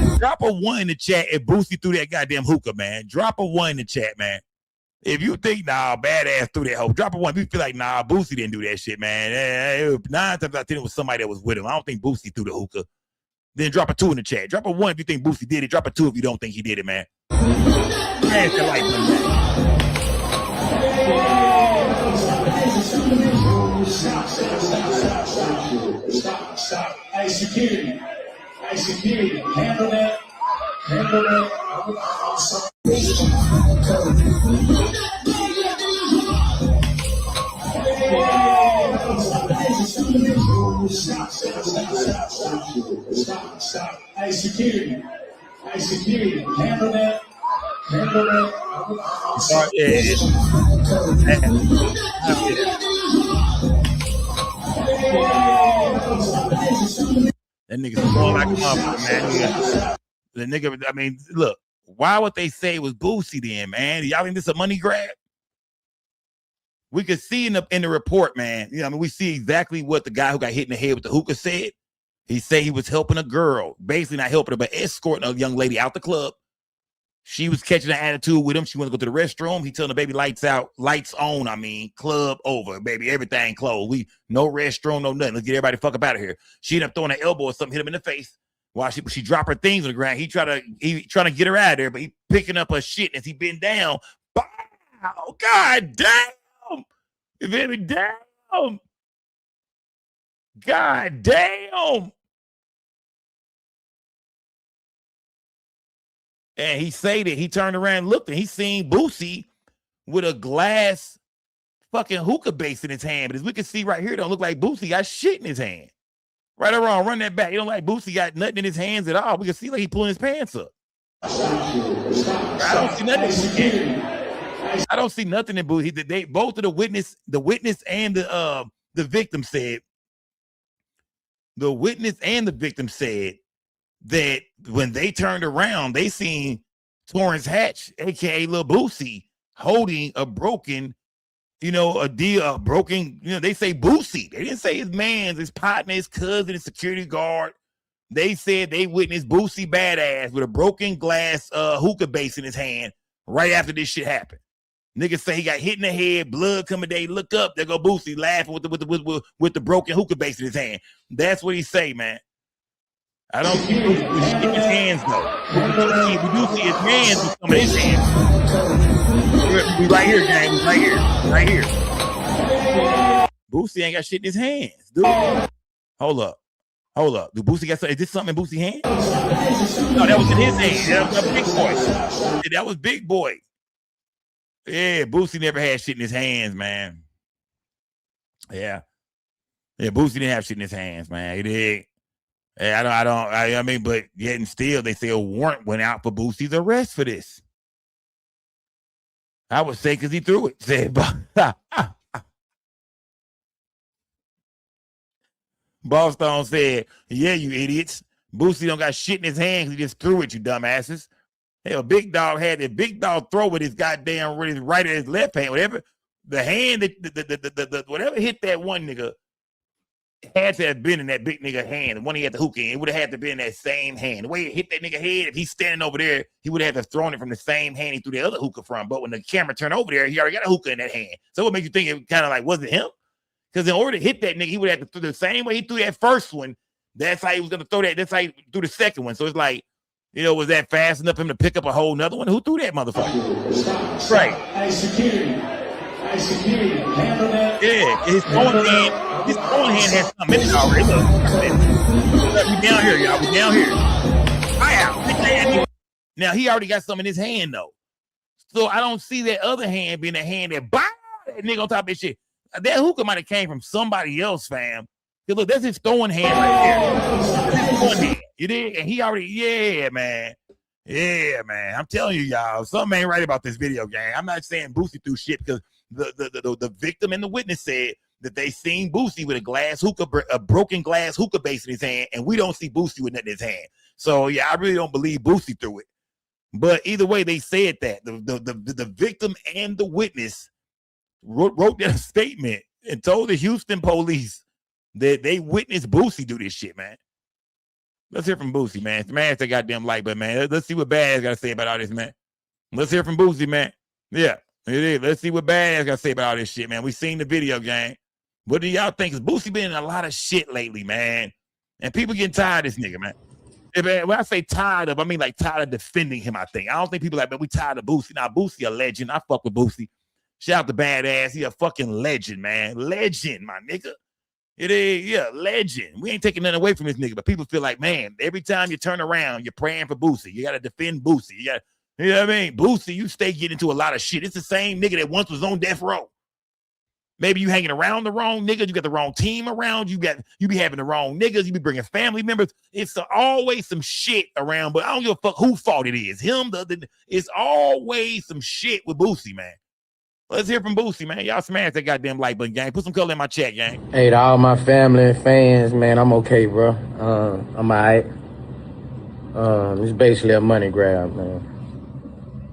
hookah. Drop a 1 in the chat if Boosie threw that goddamn hookah, man. Drop a 1 in the chat, man. If you think, nah, badass threw that hookah, drop a 1. If you feel like, nah, Boosie didn't do that shit, man. 9 times out of 10, it was somebody that was with him. I don't think Boosie threw the hookah. Then drop a 2 in the chat. Drop a 1 if you think Boosie did it. Drop a 2 if you don't think he did it, man. Smash that like button, man. Stop. Hey, security. Handle that. Stop. Hey, security. Handle that. That nigga's going like a motherfucker, man. The nigga, I mean, look, why would they say it was Boosie then, man? Y'all think this a money grab? We could see in the report, man. You know, I mean, we see exactly what the guy who got hit in the head with the hookah said. He said he was helping a girl, basically not helping her, but escorting a young lady out the club. She was catching an attitude with him. She wanted to go to the restroom. He telling the baby lights out, lights on. I mean, club over, baby. Everything closed. We no restroom, no nothing. Let's get everybody the fuck up out of here. She ended up throwing an elbow or something, hit him in the face. While she dropped her things on the ground. He trying to get her out of there, but he picking up her shit as he bent down. Wow, god damn. You feel me? Damn. God damn. And he said it. He turned around and looked, and he seen Boosie with a glass fucking hookah base in his hand. But as we can see right here, it don't look like Boosie got shit in his hand. Right or wrong, run that back. It don't like Boosie got nothing in his hands at all. We can see like he pulling his pants up. I don't see nothing. I don't see nothing in Boosie. They both of the witness and the victim said. The witness and the victim said that when they turned around, they seen Torrance Hatch, aka Lil Boosie, holding a broken, a broken, they say Boosie. They didn't say his man's, his partner, his cousin, his security guard. They said they witnessed Boosie badass with a broken glass hookah base in his hand right after this shit happened. Niggas say he got hit in the head, blood coming day. Look up, there go Boosie laughing with the broken hookah base in his hand. That's what he say, man. I don't see Boosie with shit in his hands though. We do see his hands with some of his hands. We right here, gang. We right here. Boosie ain't got shit in his hands, dude. Hold up. Do Boosie got something? Is this something in Boosie's hand? No, that was in his hand. That was Big Boy. That was Big Boy. Yeah, Boosie never had shit in his hands, man. Yeah, Boosie didn't have shit in his hands, man. He did. I mean, but yet and still, they say a warrant went out for Boosie's arrest for this. I would say because he threw it. Said, Boss Stone said, yeah, you idiots. Boosie don't got shit in his hands. He just threw it, you dumbasses. Hell, Big Dog had the Big Dog throw with his goddamn with his right or his left hand. Whatever the hand that whatever hit that one nigga had to have been in that big nigga hand. The one he had the hookah in, it would have had to be in that same hand. The way it hit that nigga head, if he's standing over there, he would have had to thrown it from the same hand he threw the other hookah from. But when the camera turned over there, he already got a hookah in that hand. So what makes you think it kind of like wasn't him? Because in order to hit that nigga, he would have to throw the same way he threw that first one. That's how he was gonna throw that. That's how he threw the second one. So it's like, was that fast enough for him to pick up a whole nother one? Who threw that motherfucker? Right. Hey, security. Handle that. Yeah, his throwing hand has something in it already. Look, we down here, y'all. We down here. Now he already got something in his hand though. So I don't see that other hand being a hand that that nigga on top of that shit. That hookah might have came from somebody else, fam. Look, that's his throwing hand right there. That's his throwing hand. You did? And he already, yeah, man. I'm telling you, y'all, something ain't right about this video game. I'm not saying Boosie threw shit because the victim and the witness said that they seen Boosie with a broken glass hookah base in his hand, and we don't see Boosie with nothing in his hand. So yeah, I really don't believe Boosie threw it. But either way, they said that the victim and the witness wrote that statement and told the Houston police that they witnessed Boosie do this shit, man. Let's hear from Boosie, man. Smash that goddamn like button, man. Let's see what Bad got to say about all this, man. Let's hear from Boosie, man. Yeah, it is. Let's see what Bad got to say about all this shit, man. We seen the video game. What do y'all think? Is Boosie been in a lot of shit lately, man? And people getting tired of this nigga, man. When I say tired of, I mean like tired of defending him, I think. I don't think people like, man, we tired of Boosie. Now, Boosie a legend. I fuck with Boosie. Shout out to Badass. He a fucking legend, man. Legend, my nigga. It is, yeah, legend. We ain't taking nothing away from this nigga, but people feel like, man, every time you turn around, you're praying for Boosie. You got to defend Boosie. You know what I mean? Boosie, you stay getting into a lot of shit. It's the same nigga that once was on death row. Maybe you hanging around the wrong niggas. You got the wrong team around. You be having the wrong niggas. You be bringing family members. It's always some shit around, but I don't give a fuck who fault it is. Him, it's always some shit with Boosie, man. Let's hear from Boosie, man. Y'all smash that goddamn like button, gang. Put some color in my chat, gang. Hey, to all my family and fans, man, I'm okay, bro. I'm all right. It's basically a money grab, man.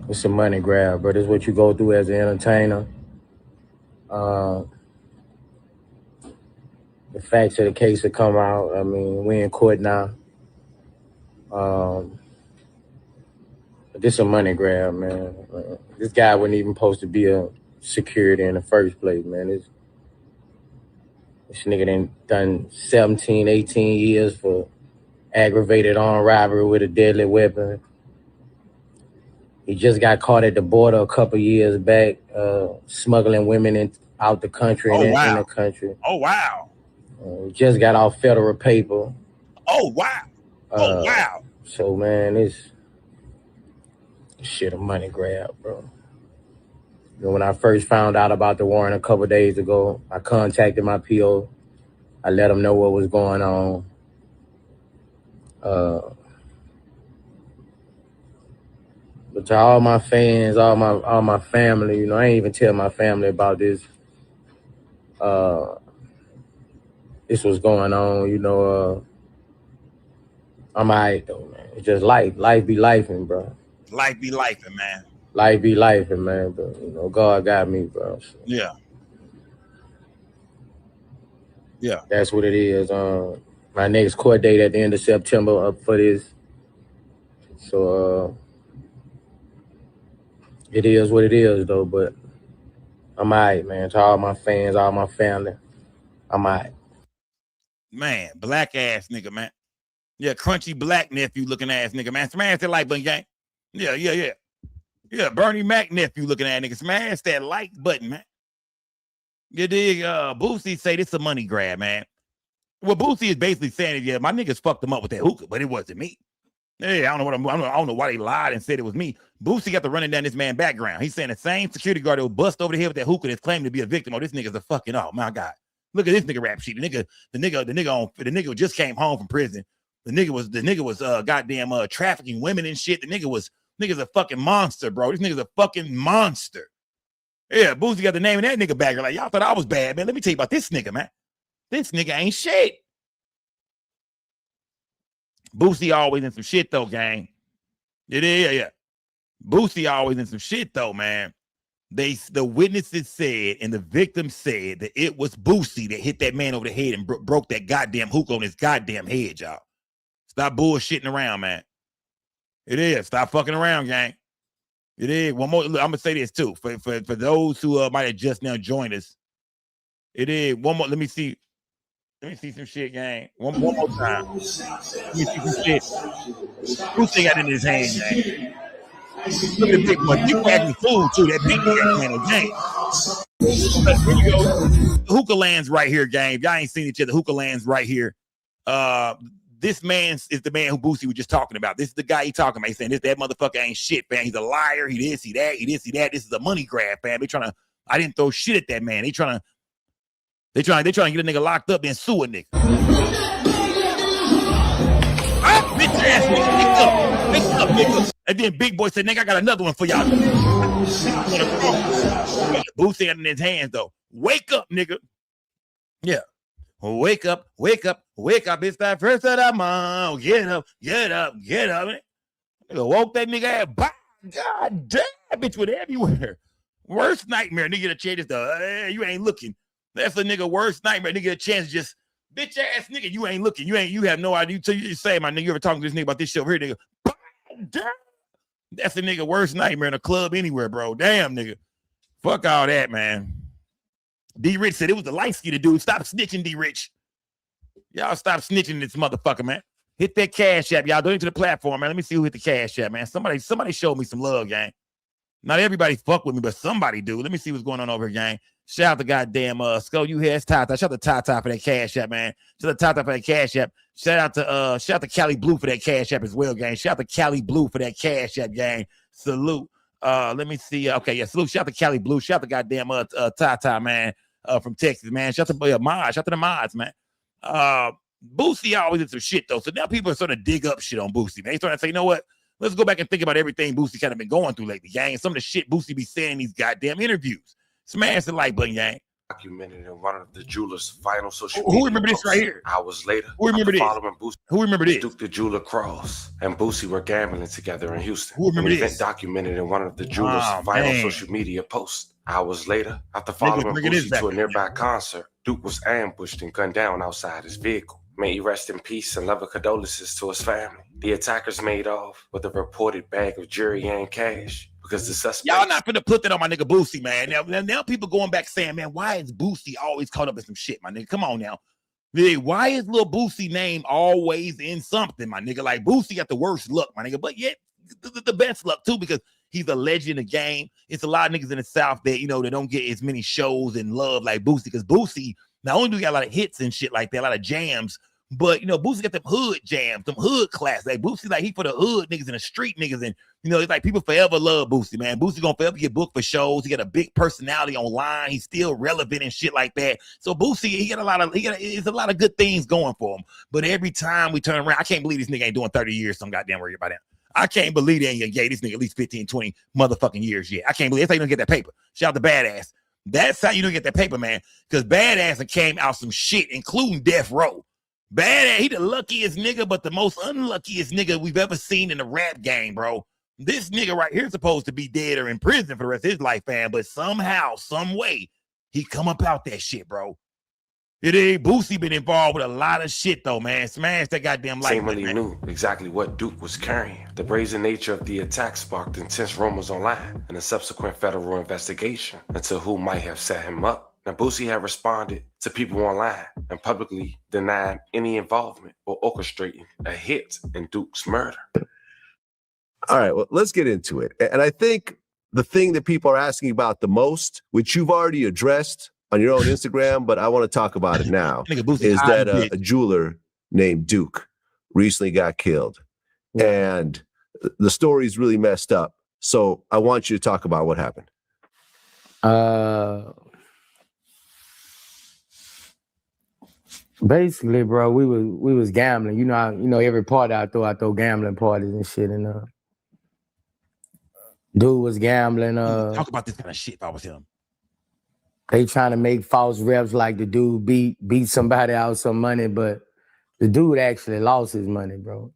It's a money grab, bro. This is what you go through as an entertainer. The facts of the case have come out. I mean, we in court now. The But this a money grab, man. This guy wasn't even supposed to be a security in the first place, man. This nigga done 17, 18 years for aggravated armed robbery with a deadly weapon. He just got caught at the border a couple years back, smuggling women out the country and in the country. Oh, wow. He just got off federal paper. Oh, wow. Oh, wow. So, man, it's shit a money grab, bro. You know, when I first found out about the warrant a couple days ago, I contacted my PO. I let him know what was going on. But to all my fans, all my family, you know, I ain't even tell my family about this. This was going on, you know. I'm all right though, man. It's just life. Life be lifing, bro. Life be lifing, man. Life be lifing, man. But you know, God got me, bro. So. Yeah. Yeah. That's what it is. My next court date at the end of September up for this. So it is what it is though, but I'm all right, man. To all my fans, all my family, I'm all right. Man, black ass nigga, man. Yeah, crunchy black nephew looking ass nigga, man. Smash that like button, gang. Yeah. Yeah, Bernie Mac nephew looking at nigga. Smash that like button, man. You dig? Boosie say this a money grab, man. What Boosie is basically saying is, yeah, my niggas fucked him up with that hookah, but it wasn't me. Hey, I don't know why they lied and said it was me. Boosie got to running down this man's background. He's saying the same security guard that was bust over the head with that hookah that's claiming to be a victim. Oh, this nigga's a fucking, oh my God. Look at this nigga rap sheet. The nigga just came home from prison. The nigga was goddamn trafficking women and shit. Nigga's a fucking monster, bro. This nigga's a fucking monster. Yeah, Boosie got the name of that nigga back. Like, y'all thought I was bad, man. Let me tell you about this nigga, man. This nigga ain't shit. Boosie always in some shit, though, gang. Yeah. Boosie always in some shit, though, man. The witnesses said and the victim said that it was Boosie that hit that man over the head and broke that goddamn hookah on his goddamn head, y'all. Stop bullshitting around, man. It is. Stop fucking around, gang. It is. One more. I'm gonna say this too for those who might have just now joined us. It is. One more. Let me see some shit, gang. One more time. Let me see some shit. Boosie got in his hand, gang. Look at the big boy. Big boy acting fool too. That big boy gang. Here you go. Hookah lands right here, gang. Y'all ain't seen each other. Hookah lands right here. This man is the man who Boosie was just talking about. This is the guy he talking about. He's saying that motherfucker ain't shit, man. He's a liar. He this, he that. This is a money grab, man. I didn't throw shit at that man. They trying to get a nigga locked up and sue a nigga. Bitch ass nigga, pick up, nigga. And then Big Boy said, nigga, I got another one for y'all. Boosie in his hands though. Wake up, nigga. Yeah. Wake up. It's that first of the month. Get up. Nigga woke that nigga ass. God damn, bitch went everywhere. Worst nightmare. Nigga get a chance to, you ain't looking. That's a nigga worst nightmare. Nigga get a chance to just, bitch ass nigga, you ain't looking. You have no idea. Till you say, my nigga, you ever talking to this nigga about this shit over here, nigga? Damn. That's a nigga worst nightmare in a club anywhere, bro. Damn, nigga. Fuck all that, man. D-Rich said it was the light-skinned dude. Stop snitching, D-Rich. Y'all stop snitching this motherfucker, man. Hit that cash app. Y'all donate to the platform, man. Let me see who hit the cash app, man. Somebody show me some love, gang. Not everybody fuck with me, but somebody do. Let me see what's going on over here, gang. Shout out to goddamn Skull You Heads Tata. Shout out to Tata for that cash app, man. Shout out to Tata for that cash app. Shout out to Cali Blue for that cash app as well, gang. Shout out to Cali Blue for that cash app, gang. Salute. Let me see. Okay, yeah, salute. Shout out to Cali Blue. Shout out to goddamn Tata, man. From Texas, man. Shout out to mods. Shout out to the mods, man. Boosie always did some shit, though. So now people are starting to dig up shit on Boosie, man. They starting to say, you know what? Let's go back and think about everything Boosie kind of been going through lately, gang. And some of the shit Boosie be saying in these goddamn interviews. Smash the like button, gang. Documented in one of the jeweler's final social media. Who remember this right here? Hours later. Who remember this? Who remember this? Duke the jeweler Cross and Boosie were gambling together in Houston. Who remember this? Event documented in one of the jeweler's final social media posts. Hours later, after following Boosie to a nearby concert, Duke was ambushed and gunned down outside his vehicle. May he rest in peace and love and condolences to his family. The attackers made off with a reported bag of jury and cash because the suspect. Y'all not finna put that on my nigga Boosie, man. Now people going back saying, man, why is Boosie always caught up in some shit, my nigga? Come on now. Why is little Boosie name always in something, my nigga? Like, Boosie got the worst luck, my nigga, but yet the best luck too, because he's a legend in the game. It's a lot of niggas in the South that, you know, they don't get as many shows and love like Boosie, because Boosie, not only do he got a lot of hits and shit like that, a lot of jams, but, you know, Boosie got them hood jams, them hood class. Like, Boosie, like, he for the hood niggas and the street niggas. And, you know, it's like people forever love Boosie, man. Boosie gonna forever get booked for shows. He got a big personality online. He's still relevant and shit like that. So Boosie, it's a lot of good things going for him. But every time we turn around, I can't believe this nigga ain't doing 30 years. Some goddamn worry about that. I can't believe they ain't gave this nigga at least 15, 20 motherfucking years yet. I can't believe that's how you don't get that paper. Shout out to Badass. That's how you don't get that paper, man. Because Badass came out some shit, including Death Row. Badass, he the luckiest nigga, but the most unluckiest nigga we've ever seen in the rap game, bro. This nigga right here is supposed to be dead or in prison for the rest of his life, man. But somehow, some way, he come up out that shit, bro. It ain't Boosie been involved with a lot of shit, though, man. Smash that goddamn light. Same he knew exactly what Duke was carrying. The brazen nature of the attack sparked intense rumors online and a subsequent federal investigation into who might have set him up. Now, Boosie had responded to people online and publicly denied any involvement or orchestrating a hit in Duke's murder. All right, well, let's get into it. And I think the thing that people are asking about the most, which you've already addressed on your own Instagram, but I want to talk about it now, is that a jeweler named Duke recently got killed. And the story's really messed up. So I want you to talk about what happened. Basically, bro, we was gambling. You know, every party I throw gambling parties and shit. And dude was gambling. Talk about this kind of shit if I was him. They trying to make false reps like the dude beat somebody out some money, but the dude actually lost his money, bro.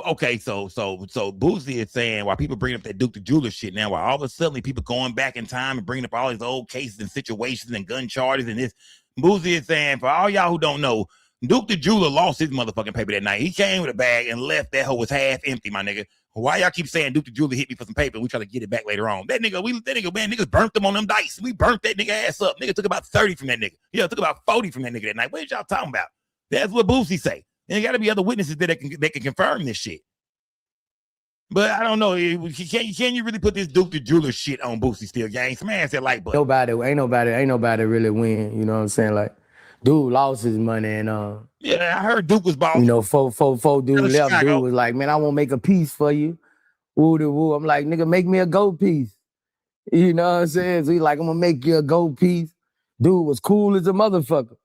Okay, so Boosie is saying, while people bring up that Duke the Jeweler shit now, while all of a sudden people going back in time and bringing up all these old cases and situations and gun charges and this, Boosie is saying, for all y'all who don't know, Duke the Jeweler lost his motherfucking paper that night. He came with a bag and left that hoe was half empty, my nigga. Why y'all keep saying Duke the Jeweler hit me for some paper and we try to get it back later on? That nigga, man, niggas burnt them on them dice. We burnt that nigga ass up. Nigga took about 30 from that nigga. Yeah, took about 40 from that nigga that night. What y'all talking about? That's what Boosie say. And there got to be other witnesses that can confirm this shit. But I don't know. Can you really put this Duke the Jeweler shit on Boosie still, gang? Smash that like button. Ain't nobody really win. You know what I'm saying? Like, dude lost his money and yeah, I heard Duke was balling. You know, four dude left. Chicago. Dude was like, man, I won't make a piece for you. Woo de woo. I'm like, nigga, make me a gold piece. You know what I'm saying? So he like, I'm gonna make you a gold piece. Dude was cool as a motherfucker.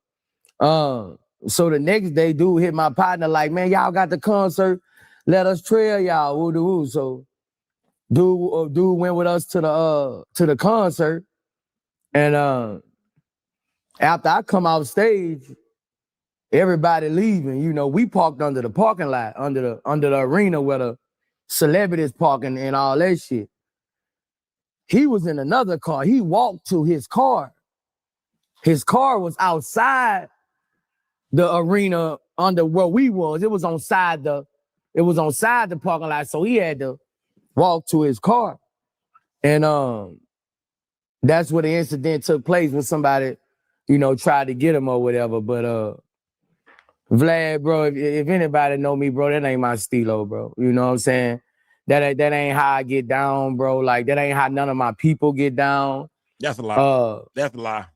So the next day, dude hit my partner like, man, y'all got the concert. Let us trail y'all. Woo de woo. So dude went with us to the concert. And after I come off stage, everybody leaving. You know, we parked under the parking lot, under the arena where the celebrities parking and all that shit. He was in another car. He walked to his car. His car was outside the arena under where we was. It was on side the parking lot. So he had to walk to his car. And that's where the incident took place when somebody, you know, tried to get him or whatever. But Vlad, bro, if anybody know me, bro, that ain't my stilo, bro. You know what I'm saying? That ain't how I get down, bro. Like, that ain't how none of my people get down. That's a lie. That's a lie.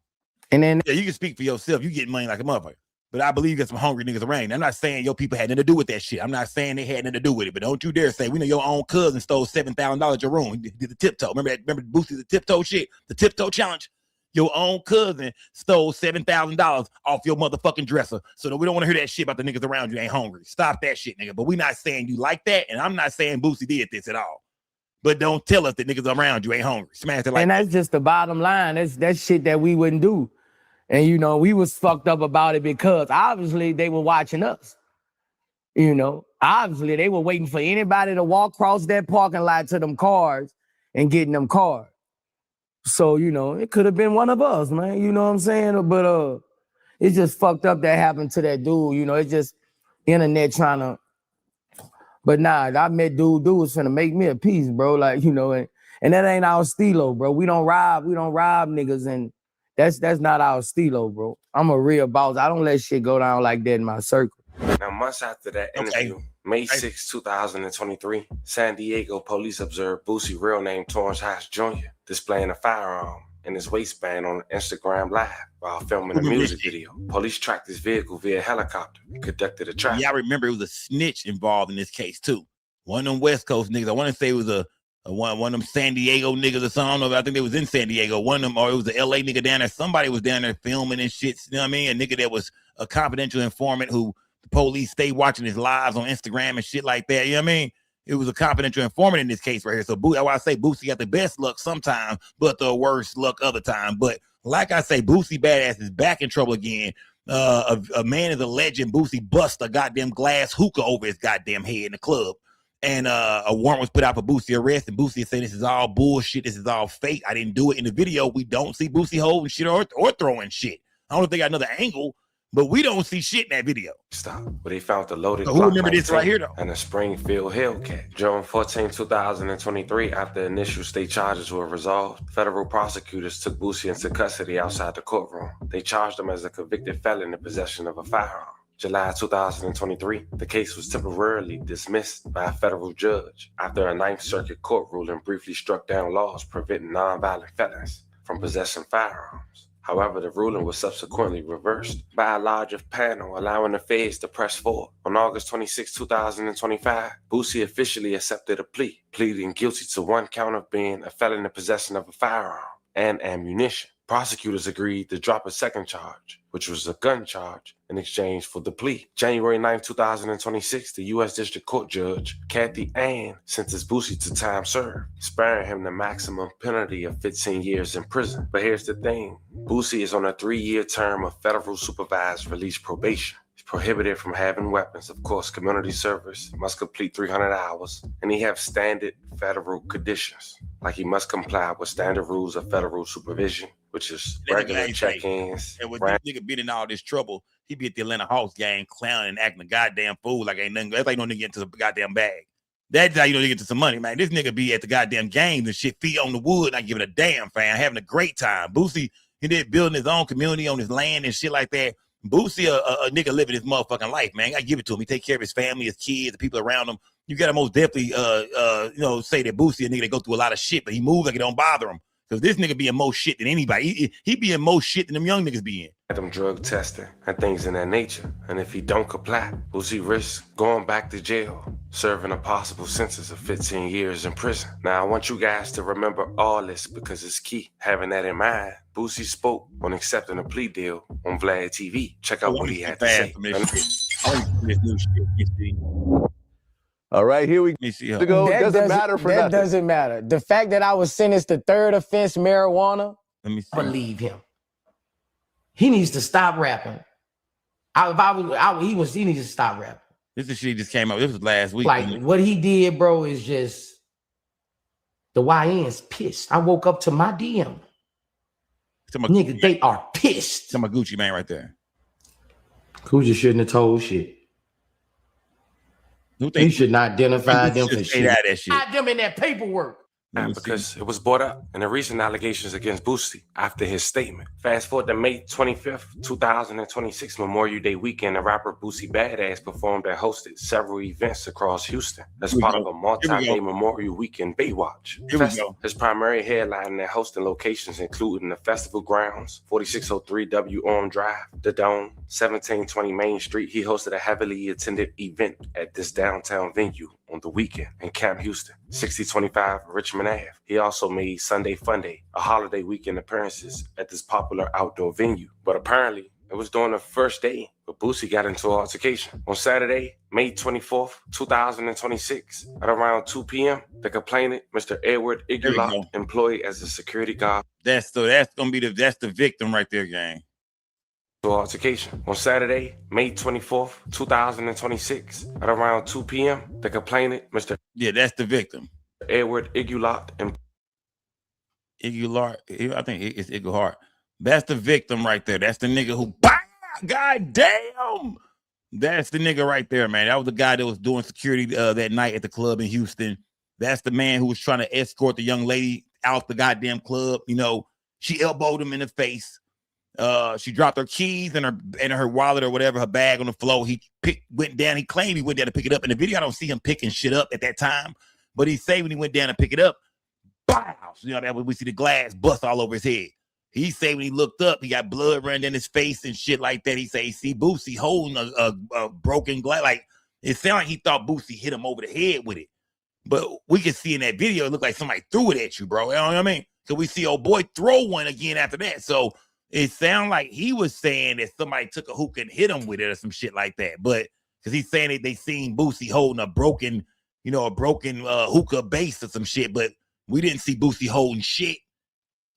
And then yeah, you can speak for yourself. You get money like a motherfucker. But I believe you got some hungry niggas around. I'm not saying your people had nothing to do with that shit. I'm not saying they had nothing to do with it. But don't you dare say, we know your own cousin stole $7,000 at your room. He did the tiptoe. Remember Boosie, the tiptoe shit? The tiptoe challenge? Your own cousin stole $7,000 off your motherfucking dresser. So we don't want to hear that shit about the niggas around you ain't hungry. Stop that shit, nigga. But we not saying you like that. And I'm not saying Boosie did this at all. But don't tell us that niggas around you ain't hungry. Smash it like and that's that. Just the bottom line. That's shit that we wouldn't do. And, you know, we was fucked up about it because obviously they were watching us. You know, obviously they were waiting for anybody to walk across that parking lot to them cars and getting them cars. So, you know, it could have been one of us, man. You know what I'm saying? But it's just fucked up that happened to that dude. You know, it's just internet trying to. But nah, I met dude was finna make me a piece, bro. Like, you know, and that ain't our stilo, bro. We don't rob niggas, and that's not our stilo, bro. I'm a real boss. I don't let shit go down like that in my circle. Now, months after that interview, May 6, 2023, San Diego police observed Boosie, real name Torrance House Jr., displaying a firearm in his waistband on Instagram Live while filming a music video. Police tracked his vehicle via helicopter and conducted a traffic. Yeah, I remember it was a snitch involved in this case too. One of them West Coast niggas. I want to say it was a one of them San Diego niggas or something. I don't know, but I think they was in San Diego. One of them, or it was an LA nigga down there. Somebody was down there filming and shit. You know what I mean? A nigga that was a confidential informant who the police stay watching his lives on Instagram and shit like that. You know what I mean? It was a confidential informant in this case right here. So that's why I say Boosie got the best luck sometimes, but the worst luck other time. But like I say, Boosie Badass is back in trouble again. A man is alleging Boosie bust a goddamn glass hookah over his goddamn head in the club. And a warrant was put out for Boosie arrest, and Boosie is saying this is all bullshit. This is all fake. I didn't do it. In the video, we don't see Boosie holding shit or throwing shit. I don't know if they got another angle, but we don't see shit in that video. Stop. But they found the loaded so who remember this right here, though? And a Springfield Hellcat. June 14, 2023, after initial state charges were resolved, federal prosecutors took Boosie into custody outside the courtroom. They charged him as a convicted felon in possession of a firearm. July 2023, the case was temporarily dismissed by a federal judge after a Ninth Circuit court ruling briefly struck down laws preventing nonviolent felons from possessing firearms. However, the ruling was subsequently reversed by a larger panel, allowing the feds to press forward. On August 26, 2025, Boosie officially accepted a plea, pleading guilty to one count of being a felon in possession of a firearm and ammunition. Prosecutors agreed to drop a second charge, which was a gun charge, in exchange for the plea. January 9, 2026, the U.S. District Court Judge Kathy Ann sentenced Boosie to time served, sparing him the maximum penalty of 15 years in prison. But here's the thing. Boosie is on a 3-year term of federal supervised release probation. He's prohibited from having weapons. Of course, community service, must complete 300 hours, and he have standard federal conditions. Like he must comply with standard rules of federal supervision, which is regular check-ins. And with this nigga being in all this trouble, he be at the Atlanta Hawks game clowning and acting a goddamn fool like ain't nothing. That's like no nigga get into the goddamn bag. That's how you know they get to some money, man. This nigga be at the goddamn games and shit, feet on the wood, not giving a damn, fam, having a great time. Boosie, he did building his own community on his land and shit like that. Boosie, a nigga living his motherfucking life, man. I give it to him. He take care of his family, his kids, the people around him. You gotta most definitely, say that Boosie a nigga that go through a lot of shit, but he moves like it don't bother him. Because this nigga be in more shit than anybody. He be in more shit than them young niggas be in. Them drug testing and things in that nature. And if he don't comply, Boosie risks going back to jail, serving a possible sentence of 15 years in prison. Now, I want you guys to remember all this because it's key. Having that in mind, Boosie spoke on accepting a plea deal on Vlad TV. Check out what he had to say. All right, here we go. Doesn't matter for nothing. That doesn't matter. The fact that I was sentenced to third offense marijuana, let me see. Believe him. He needs to stop rapping. He needs to stop rapping. This is shit he just came out. This was last week. Like what he did, bro, is just the YN's pissed. I woke up to my DM. Nigga, they are pissed. Some Gucci man right there. Gucci shouldn't have told shit. He should not identify them for shit. Hide them in that paperwork. Because it was brought up in the recent allegations against Boosie after his statement. Fast forward to May 25th, 2026, Memorial Day weekend, the rapper Boosie Badass performed and hosted several events across Houston as part of a multi-day Memorial Weekend Baywatch. His primary headlining and hosting locations including the Festival Grounds, 4603 W Orm Drive, The Dome, 1720 Main Street. He hosted a heavily attended event at this downtown venue on the weekend in Camp Houston, 6025 Richmond Ave. He also made Sunday Funday, a holiday weekend appearances at this popular outdoor venue. But apparently, it was during the first day but Boosie got into an altercation. On Saturday, May 24th, 2026, at around 2 p.m., the complainant, Mr. Edward Igulot, employed as a security guard. That's the victim right there, gang. Altercation. On Saturday, May 24th, 2026, at around 2 p.m., the complainant, Mr. Yeah, that's the victim. Edward Igulot. Igulot, I think it's Igulot. That's the victim right there. That's the nigga who, God damn. That's the nigga right there, man. That was the guy that was doing security that night at the club in Houston. That's the man who was trying to escort the young lady out the goddamn club. You know, she elbowed him in the face. She dropped her keys and her wallet or whatever, her bag on the floor. He went down. He claimed he went down to pick it up. In the video, I don't see him picking shit up at that time, but he say when he went down to pick it up, bow. You know, that we see the glass bust all over his head. He say when he looked up, he got blood running in his face and shit like that. He say he see Boosie holding a broken glass. Like, it sounded like he thought Boosie hit him over the head with it. But we can see in that video, it looked like somebody threw it at you, bro. You know what I mean? So we see old boy throw one again after that. So it sounded like he was saying that somebody took a hookah and hit him with it or some shit like that. But because he's saying that they seen Boosie holding a broken hookah base or some shit. But we didn't see Boosie holding shit.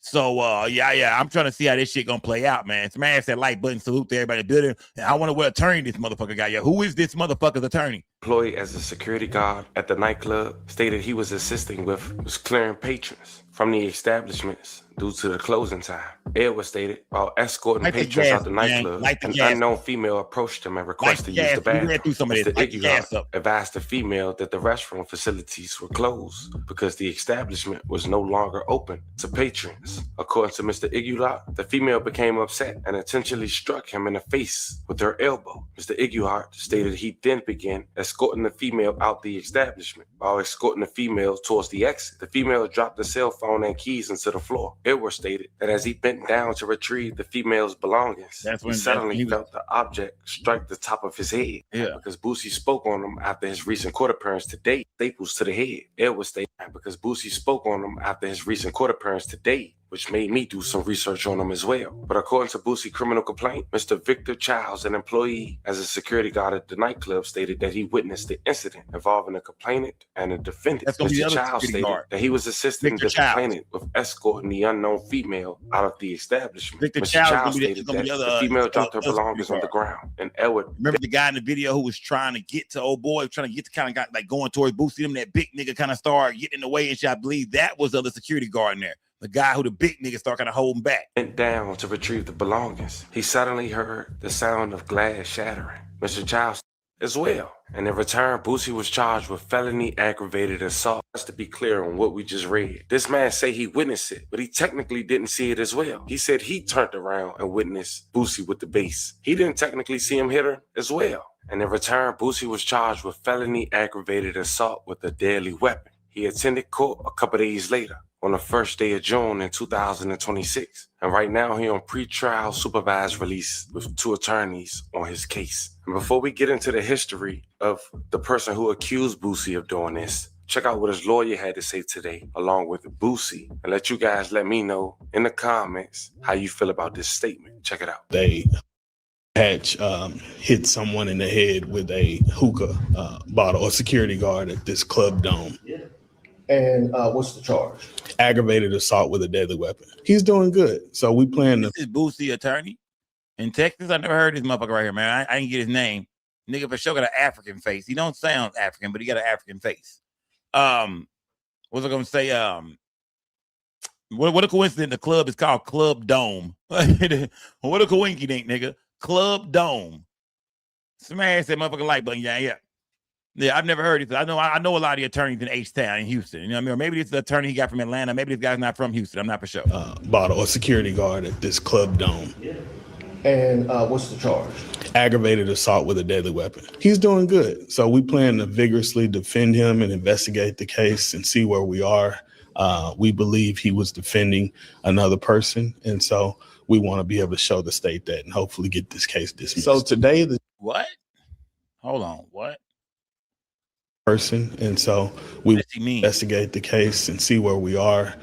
So, yeah, I'm trying to see how this shit gonna play out, man. Smash that like button, salute to everybody in the building. And I wonder what attorney this motherfucker got. Yeah, who is this motherfucker's attorney? Employed as a security guard at the nightclub, stated he was assisting with was clearing patrons from the establishments due to the closing time. Edward stated while escorting patrons out the nightclub, an unknown female approached him and requested to use the bathroom. Mr. Iggy advised the female that the restroom facilities were closed because the establishment was no longer open to patrons. According to Mr. Iggy, the female became upset and intentionally struck him in the face with her elbow. Mr. Iggy stated he then began escorting the female out the establishment. While escorting the female towards the exit, the female dropped the cell phone and keys into the floor. Edward stated that as he bent down to retrieve the female's belongings, he suddenly felt the object strike the top of his head. Yeah. Because Boosie spoke on him after his recent court appearance today, staples to the head. Edward stated because Boosie spoke on him after his recent court appearance today, which made me do some research on him as well. But according to Boosie criminal complaint, Mr. Victor Childs, an employee as a security guard at the nightclub, stated that he witnessed the incident involving a complainant and a defendant. Mr. Childs stated that he was assisting the complainant with escorting the unknown female out of the establishment. Mr. Childs stated that the female dropped her belongings on the ground, and Edward. Remember the guy in the video who was trying to get to old boy, trying to get to kind of got like going towards Boosie, him that big nigga kind of started getting in the way and shit. I believe that was the other security guard in there. The guy who the big nigga start kind of holding back. Bent down to retrieve the belongings. He suddenly heard the sound of glass shattering. Mr. Childs as well. And in return, Boosie was charged with felony aggravated assault. Just to be clear on what we just read. This man say he witnessed it, but he technically didn't see it as well. He said he turned around and witnessed Boosie with the base. He didn't technically see him hit her as well. And in return, Boosie was charged with felony aggravated assault with a deadly weapon. He attended court a couple days later, on the first day of June in 2026. And right now he on pre-trial supervised release with 2 attorneys on his case. And before we get into the history of the person who accused Boosie of doing this, check out what his lawyer had to say today, along with Boosie, and let you guys let me know in the comments how you feel about this statement. Check it out. They Hatch hit someone in the head with a hookah bottle, a security guard at this club dome. And what's the charge? Aggravated assault with a deadly weapon. He's doing good. So we plan to. This is Boosie attorney in Texas. I never heard this motherfucker right here, man. I didn't get his name. Nigga for sure got an African face. He don't sound African, but he got an African face. What was I gonna say? What a coincidence. The club is called Club Dome. What a coinky dink, nigga. Club Dome. Smash that motherfucking like button. Yeah. Yeah, I've never heard it. I know a lot of the attorneys in H-Town in Houston. You know what I mean? Or maybe it's the attorney he got from Atlanta. Maybe this guy's not from Houston. I'm not for sure. Bottle, a security guard at this club dome. And what's the charge? Aggravated assault with a deadly weapon. He's doing good. So we plan to vigorously defend him and investigate the case and see where we are. We believe he was defending another person. And so we want to be able to show the state that and hopefully get this case dismissed. So today, what? Hold on. What? Person, and so we investigate the case and see where we are.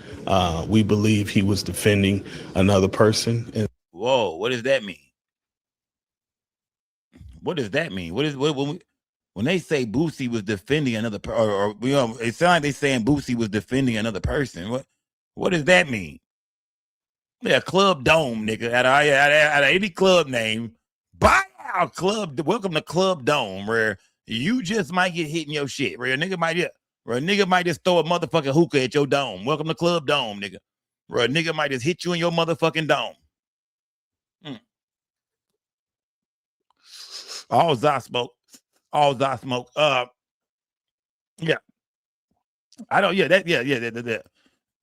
We believe he was defending another person. And whoa, what does that mean? What does that mean? When they say Boosie was defending another or you know, it sounds like they saying Boosie was defending another person. What does that mean? Yeah, Club Dome, nigga. Out of any club name, buy out club. Welcome to Club Dome, where you just might get hit in your shit. Where a nigga might just throw a motherfucking hookah at your dome. Welcome to Club Dome, nigga. Where a nigga might just hit you in your motherfucking dome. All I smoke. Yeah. I don't. Yeah. That. Yeah. That.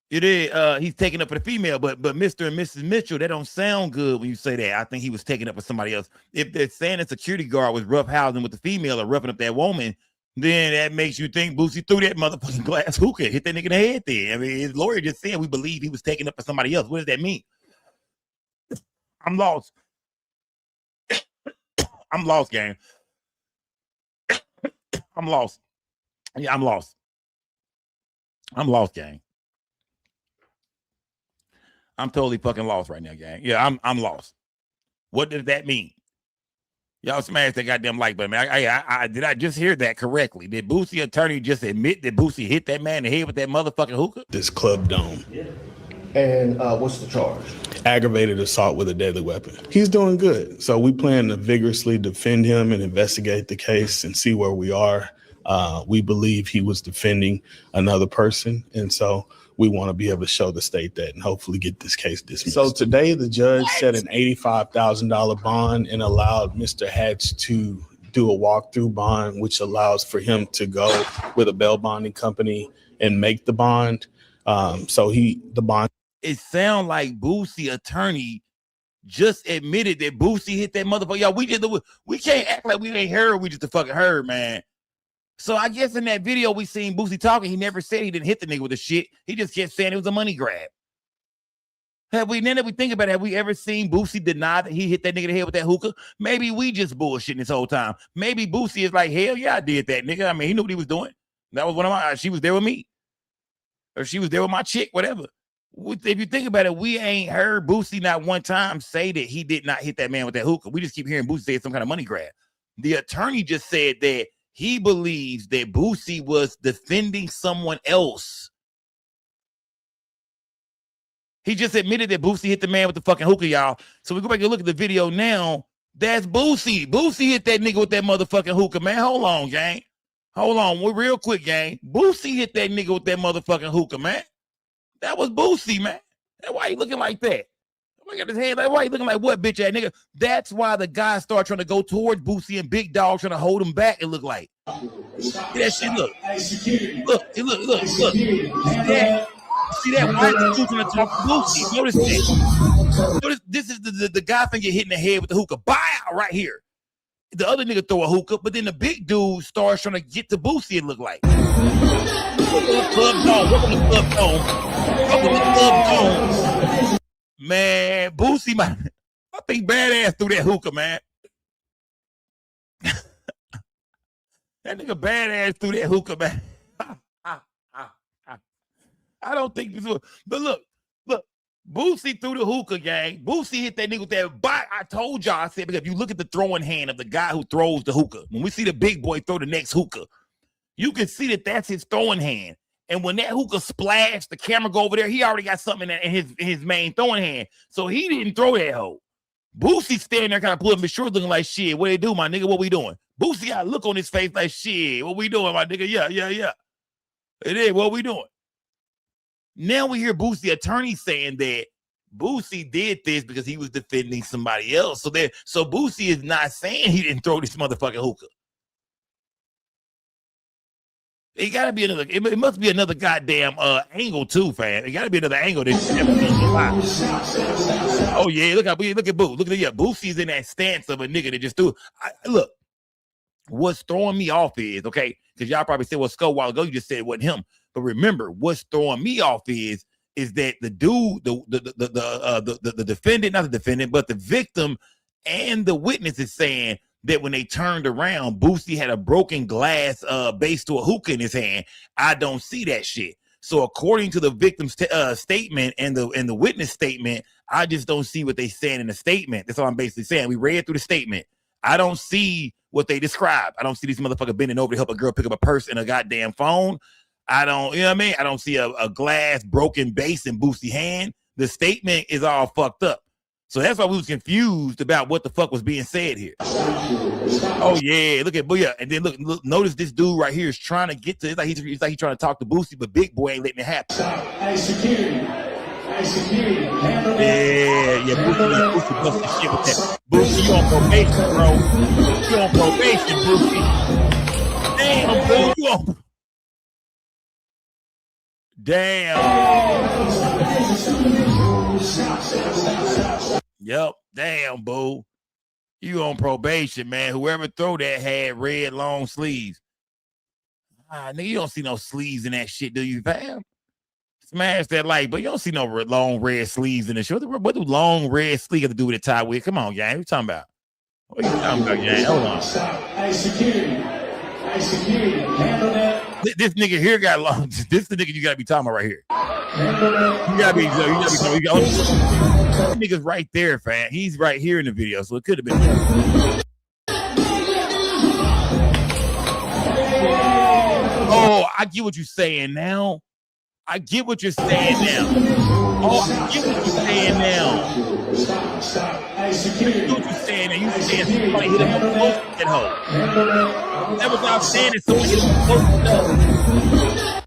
It is. He's taking up for the female, but Mr. and Mrs. Mitchell, that don't sound good when you say that. I think he was taking up for somebody else. If they're saying a security guard was roughhousing with the female or roughing up that woman, then that makes you think Boosie threw that motherfucking glass hookah, hit that nigga in the head there. I mean, his lawyer just said we believe he was taking up for somebody else. What does that mean? I'm lost. I'm lost, gang. I'm lost. Yeah, I'm lost. I'm lost, gang. I'm totally fucking lost right now, gang. Yeah, I'm lost. What does that mean? Y'all smash that goddamn like button, man. Did I just hear that correctly? Did Boosie attorney just admit that Boosie hit that man in the head with that motherfucking hookah? This club dome. Yeah. And what's the charge? Aggravated assault with a deadly weapon. He's doing good. So we plan to vigorously defend him and investigate the case and see where we are. We believe he was defending another person. And so we want to be able to show the state that and hopefully get this case dismissed. So today the judge set an $85,000 bond and allowed Mr. Hatch to do a walkthrough bond, which allows for him to go with a bail bonding company and make the bond. The bond. It sounds like Boosie attorney just admitted that Boosie hit that motherfucker. Y'all, we can't act like we ain't heard. We just the fucking heard, man. So I guess in that video we seen Boosie talking, he never said he didn't hit the nigga with the shit. He just kept saying it was a money grab. Then if we think about it, have we ever seen Boosie deny that he hit that nigga in the head with that hookah? Maybe we just bullshitting this whole time. Maybe Boosie is like, hell yeah, I did that, nigga. I mean, he knew what he was doing. That was one of my, she was there with me. Or she was there with my chick, whatever. If you think about it, we ain't heard Boosie not one time say that he did not hit that man with that hookah. We just keep hearing Boosie say it's some kind of money grab. The attorney just said that he believes that Boosie was defending someone else. He just admitted that Boosie hit the man with the fucking hookah, y'all. So we go back and look at the video now. That's Boosie. Boosie hit that nigga with that motherfucking hookah, man. Hold on, gang. Hold on, real quick, gang. Boosie hit that nigga with that motherfucking hookah, man. That was Boosie, man. That's why he looking like that. Look at his hand. Like, why he looking like what, bitch ass nigga? That's why the guy started trying to go towards Boosie and Big Dog trying to hold him back. It looked like. That shit look. Look. See that? Why is the dude trying to talk to Boosie? Notice this. Notice this is the guy finna get hit in the head with the hookah. Bow right here. The other nigga throw a hookah, but then the big dude starts trying to get to Boosie, it look like. Welcome to Club Dome. Man, Boosie, I think badass threw that hookah, man. That nigga badass threw that hookah, man. I don't think this was, but look, Boosie threw the hookah, gang. Boosie hit that nigga with that bite. I told y'all, I said, because if you look at the throwing hand of the guy who throws the hookah, when we see the big boy throw the next hookah, you can see that that's his throwing hand. And when that hookah splashed, the camera go over there, he already got something in his main throwing hand. So he didn't throw that hoe. Boosie standing there kind of pulling his short looking like, shit, what they do, my nigga? What we doing? Boosie got a look on his face like, shit, what we doing, my nigga? Yeah. It is, what we doing? Now we hear Boosie attorney saying that Boosie did this because he was defending somebody else. So Boosie is not saying he didn't throw this motherfucking hookah. It gotta be another. It must be another goddamn angle too, fam. It gotta be another angle that you never seen in your life. Oh yeah, look at Boo. Look at Boosie's in that stance of a nigga that just threw. Look, what's throwing me off is okay because y'all probably said, "Well, Skull, a while ago you just said it wasn't him." But remember, what's throwing me off is that the dude, the defendant, not the defendant, but the victim and the witness is saying that when they turned around, Boosie had a broken glass base to a hookah in his hand. I don't see that shit. So according to the victim's statement and the witness statement, I just don't see what they saying in the statement. That's all I'm basically saying. We read through the statement. I don't see what they describe. I don't see these motherfuckers bending over to help a girl pick up a purse and a goddamn phone. I don't, you know what I mean? I don't see a glass broken base in Boosie's hand. The statement is all fucked up. So that's why we was confused about what the fuck was being said here. Oh yeah, look at Booyah. And then look, notice this dude right here is trying to get to, it's like he's trying to talk to Boosie, but Big Boy ain't letting it happen. Hey, security. Yeah, Boosie bust the shit with that. Boosie, you on probation, bro. You on probation, Boosie. Damn, bro, you on. Damn. Yep, damn, boo. You on probation, man. Whoever throw that had red long sleeves. Nigga, you don't see no sleeves in that shit, do you, fam? Smash that like, but you don't see no long red sleeves in the shirt. What do long red sleeves have to do with the tie with? Come on, gang. What you talking about? What are you talking about, gang? Hold on. Hey, security. Handle that. This nigga here got long. This is the nigga you gotta be talking about right here. You gotta be talking. This nigga's right there, fam. He's right here in the video, so it could have been him. Oh, I get what you're saying now. I get what you're saying now. Oh, I get what you're saying now. I get what you're saying now. You saying somebody hit him up close to that hole. That was outstanding. Somebody hit him up close to that.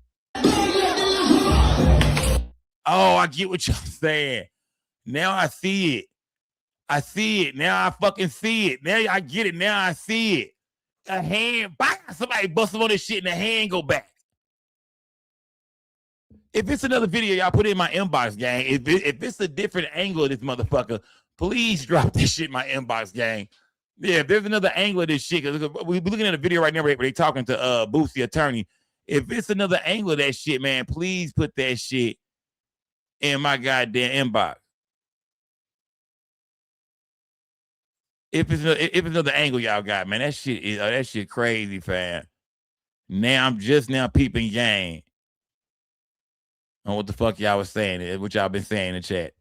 Oh, I get what you're saying. Now I see it. I see it. Now I fucking see it. Now I get it. Now I see it. A hand, bang, somebody bust him on this shit and the hand go back. If it's another video, y'all put it in my inbox, gang. If it's a different angle of this motherfucker, please drop this shit in my inbox, gang. Yeah, if there's another angle of this shit, we're looking at a video right now where they talking to Boosie attorney. If it's another angle of that shit, man, please put that shit in my goddamn inbox. If it's another angle y'all got, man, that shit crazy, fam. Now I'm just now peeping gang on what the fuck y'all was saying, what y'all been saying in the chat.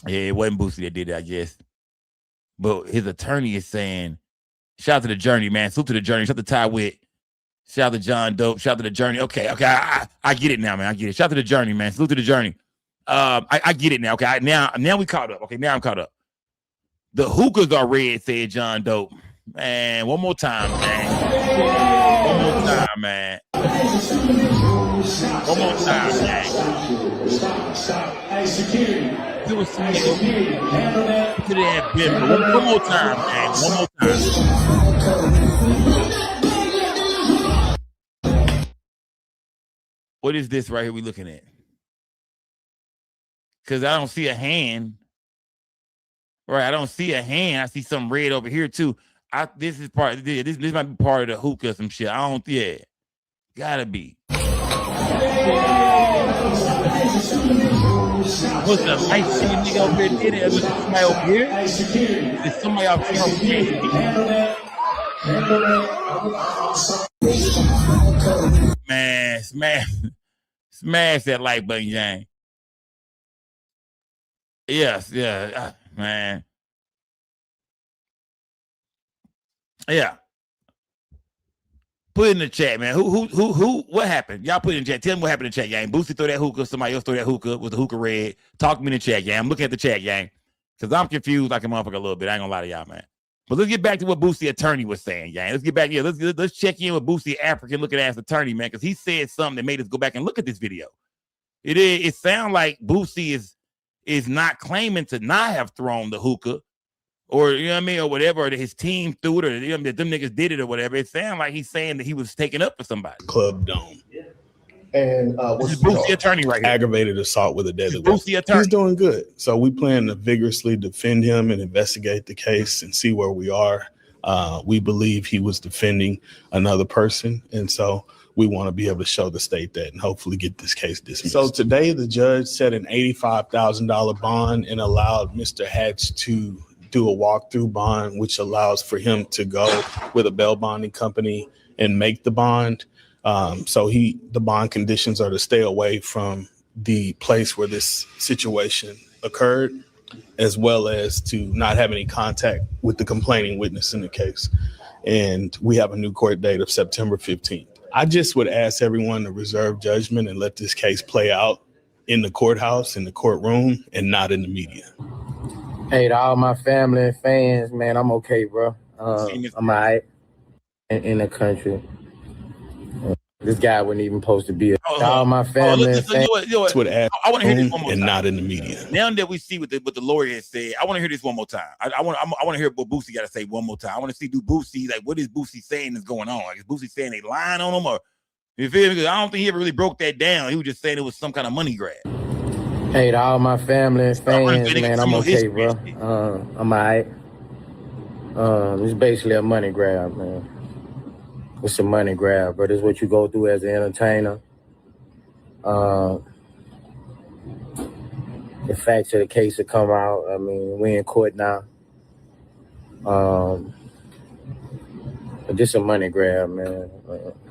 Yeah, it wasn't Boosie that did it, I guess. But his attorney is saying, shout out to the journey, man. Salute to the journey. Shout out to Ty Witt. Shout out to John Dope. Shout out to the journey. Okay. I get it now, man. I get it. Shout out to the journey, man. Salute to the journey. I get it now. Okay. Now we caught up. Okay, now I'm caught up. The hookahs are red, said John Dope. Man, one more time, man. One more time, man. One more time, man. Hey, security. It was some nigga to that bit. One more time, man. One more time. What is this right here we looking at? Because I don't see a hand. Right, I don't see a hand. I see some red over here too. This is part. This might be part of the hookah or some shit. I don't. Yeah, gotta be. What's the nice skinny nigga over here did it? Was somebody over here? Is somebody out here? Man, smash that like button, gang. Yes, yeah. Man. Yeah. Put it in the chat, man. Who, what happened? Y'all put it in the chat. Tell me what happened in the chat, gang. Boosie throw that hookah. Somebody else throw that hookah with the hookah red. Talk to me in the chat, gang. I'm looking at the chat, gang. Because I'm confused like a motherfucker a little bit. I ain't gonna lie to y'all, man. But let's get back to what Boosie attorney was saying, gang. Let's get back here. Let's check in with Boosie African looking ass attorney, man. Because he said something that made us go back and look at this video. It sounds like Boosie is not claiming to not have thrown the hookah, or you know what I mean, or whatever, or that his team threw it, or that them niggas did it, or whatever. It sounds like he's saying that he was taken up for somebody. Club Dome. And what's the Boosie attorney right here? Aggravated assault with a deadly weapon. Boosie attorney. He's doing good. So we plan to vigorously defend him and investigate the case and see where we are. We believe he was defending another person, and so we want to be able to show the state that and hopefully get this case dismissed. So today the judge set an $85,000 bond and allowed Mr. Hatch to do a walkthrough bond, which allows for him to go with a bail bonding company and make the bond. The bond conditions are to stay away from the place where this situation occurred, as well as to not have any contact with the complaining witness in the case. And we have a new court date of September 15th. I just would ask everyone to reserve judgment and let this case play out in the courthouse, in the courtroom, and not in the media. Hey, to all my family and fans, man, I'm okay, bro. I'm all right in the country. This guy wasn't even supposed to be. all my family and fans. You know what? I want to hear this one more and time. not in the media. Now that we see what the lawyer has said, I want to hear this one more time. I want to hear what Boosie got to say one more time. I want to see Boosie, like, what is Boosie saying is going on? Like, is Boosie saying they lying on him, or you feel me? Because I don't think he ever really broke that down. He was just saying it was some kind of money grab. Hey, to all my family and fans, man, I'm okay, bro. I'm all right. It's basically a money grab, man. It's a money grab, but it's what you go through as an entertainer. The facts of the case will come out. I mean, we in court now. But this a money grab, man.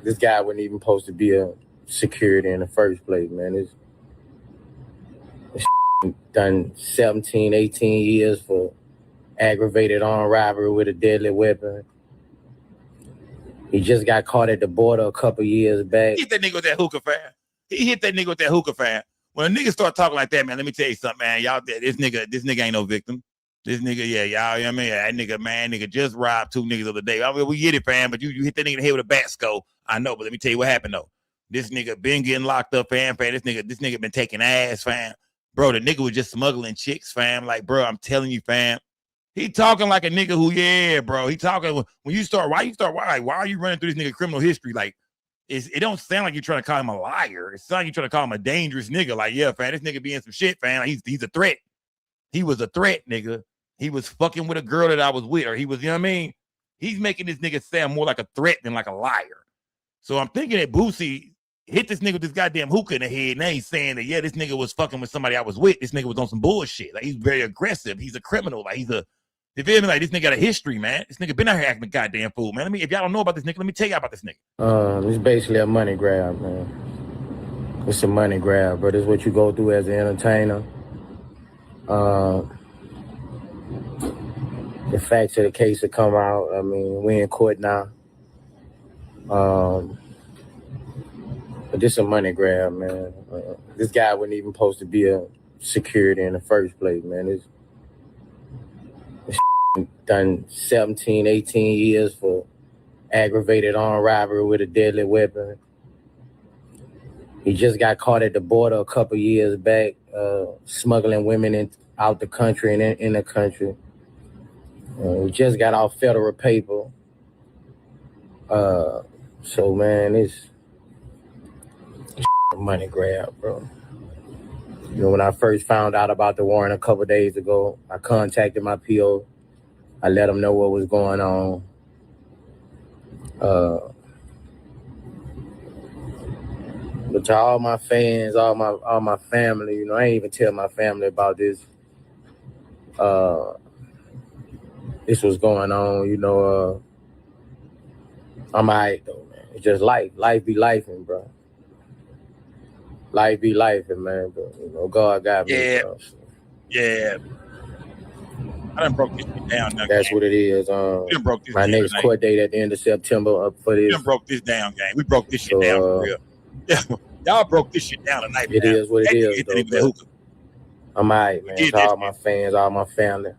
This guy wasn't even supposed to be a security in the first place, man. It's done 17, 18 years for aggravated armed robbery with a deadly weapon. He just got caught at the border a couple years back. He hit that nigga with that hookah, fam. When a nigga start talking like that, man, let me tell you something, man. Y'all, this nigga ain't no victim. This nigga, yeah, y'all, you know what I mean? That nigga just robbed 2 niggas the other day. I mean, we get it, fam, but you hit that nigga in the head with a bat scope. I know, but let me tell you what happened, though. This nigga been getting locked up, fam. This nigga been taking ass, fam. Bro, the nigga was just smuggling chicks, fam. Like, bro, I'm telling you, fam. He talking like a nigga who, yeah, bro. He talking, when you start, why are you running through this nigga criminal history? Like, it don't sound like you're trying to call him a liar. It sounds like you're trying to call him a dangerous nigga. Like, yeah, fam, this nigga be in some shit, fam. Like, he's a threat. He was a threat, nigga. He was fucking with a girl that I was with, or he was, you know what I mean? He's making this nigga sound more like a threat than like a liar. So I'm thinking that Boosie hit this nigga with this goddamn hookah in the head. Now he's saying that, yeah, this nigga was fucking with somebody I was with. This nigga was on some bullshit. Like, he's very aggressive. He's a criminal. Like, you feel me? Like, this nigga got a history, man. This nigga been out here acting a goddamn fool, man. If y'all don't know about this nigga, let me tell y'all about this nigga. It's basically a money grab, man. It's a money grab, but it's what you go through as an entertainer. The facts of the case will come out. I mean, we in court now. But this a money grab, man. This guy wasn't even supposed to be a security in the first place, man. It's done 17, 18 years for aggravated armed robbery with a deadly weapon. He just got caught at the border a couple years back, smuggling women out the country and in the country. We just got off federal paper. So, man, it's a money grab, bro. You know, when I first found out about the warrant a couple days ago, I contacted my PO. I let him know what was going on. But to all my fans, all my family, you know, I ain't even tell my family about this. This was going on, you know. I'm all right, though, man. It's just life. Life be lifing, bro. Life be lifing, man. But, you know, God got me. Yeah. Bro, so. Yeah. I done broke this shit down. That's what it is. My next court date at the end of September up for this. We done broke this down, gang. We broke this shit down for real. Yeah. Y'all broke this shit down tonight. It is what it is, though. I'm all right, man. To all my fans, all my family,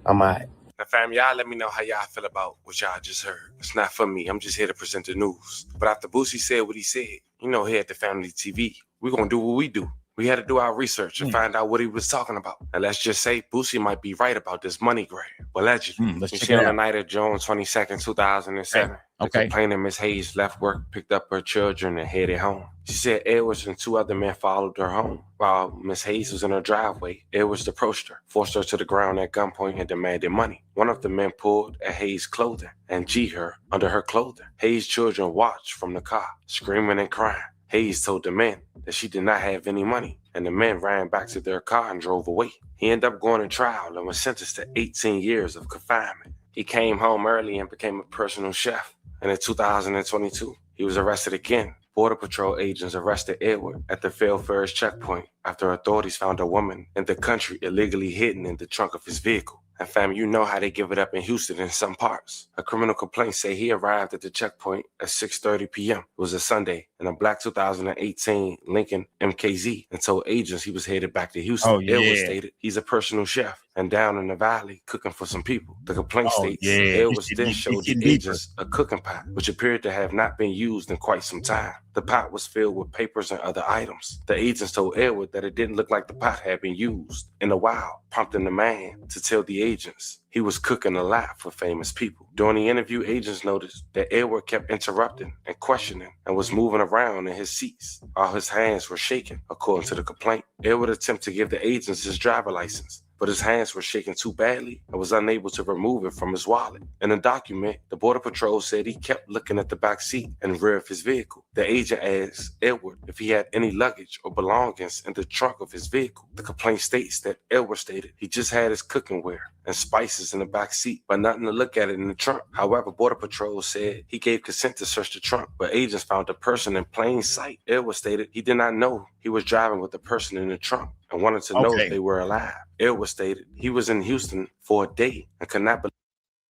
I'm all right. Now, fam, y'all let me know how y'all feel about what y'all just heard. It's not for me. I'm just here to present the news. But after Boosie said what he said, you know, here at the Family TV, we're going to do what we do. We had to do our research and find out what he was talking about. And let's just say Boosie might be right about this money grab. Allegedly. Let's you check see it on the out. night of June 22nd, 2007, the complainant, Miss Hayes, left work, picked up her children, and headed home. She said Edwards and 2 other men followed her home. While Miss Hayes was in her driveway, Edwards approached her, forced her to the ground at gunpoint, and demanded money. One of the men pulled at Hayes' clothing and G'd her under her clothing. Hayes' children watched from the car, screaming and crying. Hayes told the men that she did not have any money, and the men ran back to their car and drove away. He ended up going to trial and was sentenced to 18 years of confinement. He came home early and became a personal chef. And in 2022, he was arrested again. Border Patrol agents arrested Edward at the Fairfax checkpoint after authorities found a woman in the country illegally hidden in the trunk of his vehicle. And fam, you know how they give it up in Houston in some parts. A criminal complaint say he arrived at the checkpoint at 6:30 p.m. It was a Sunday in a black 2018 Lincoln MKZ and told agents he was headed back to Houston. Oh, yeah. Edward stated he's a personal chef and down in the valley cooking for some people. The complaint Oh, states yeah. Edwards It's then getting- showed it's the getting deeper. agents a cooking pot, which appeared to have not been used in quite some time. The pot was filled with papers and other items. The agents told Edward that it didn't look like the pot had been used in a while, prompting the man to tell the agents he was cooking a lot for famous people. During the interview, agents noticed that Edward kept interrupting and questioning and was moving around in his seats while his hands were shaking, according to the complaint. Edward attempted to give the agents his driver license, but his hands were shaking too badly and was unable to remove it from his wallet. In a document, the Border Patrol said he kept looking at the back seat and rear of his vehicle. The agent asked Edward if he had any luggage or belongings in the trunk of his vehicle. The complaint states that Edward stated he just had his cooking ware and spices in the back seat, but nothing to look at it in the trunk. However, Border Patrol said he gave consent to search the trunk, but agents found the person in plain sight. Edward stated he did not know he was driving with the person in the trunk and wanted to know if they were alive. Edward stated he was in Houston for a day and could not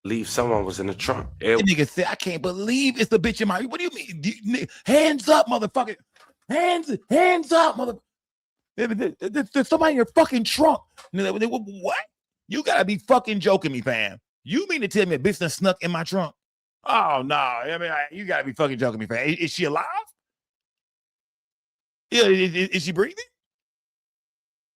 believe someone was in the trunk. That nigga said, I can't believe it's the bitch in my. What do you mean? Hands up, motherfucker. Hands up, motherfucker. There's somebody in your fucking trunk. What? You gotta be fucking joking me, fam. You mean to tell me a bitch done snuck in my trunk? Oh, no. I mean, you gotta be fucking joking me, fam. Is she alive? Yeah, is she breathing?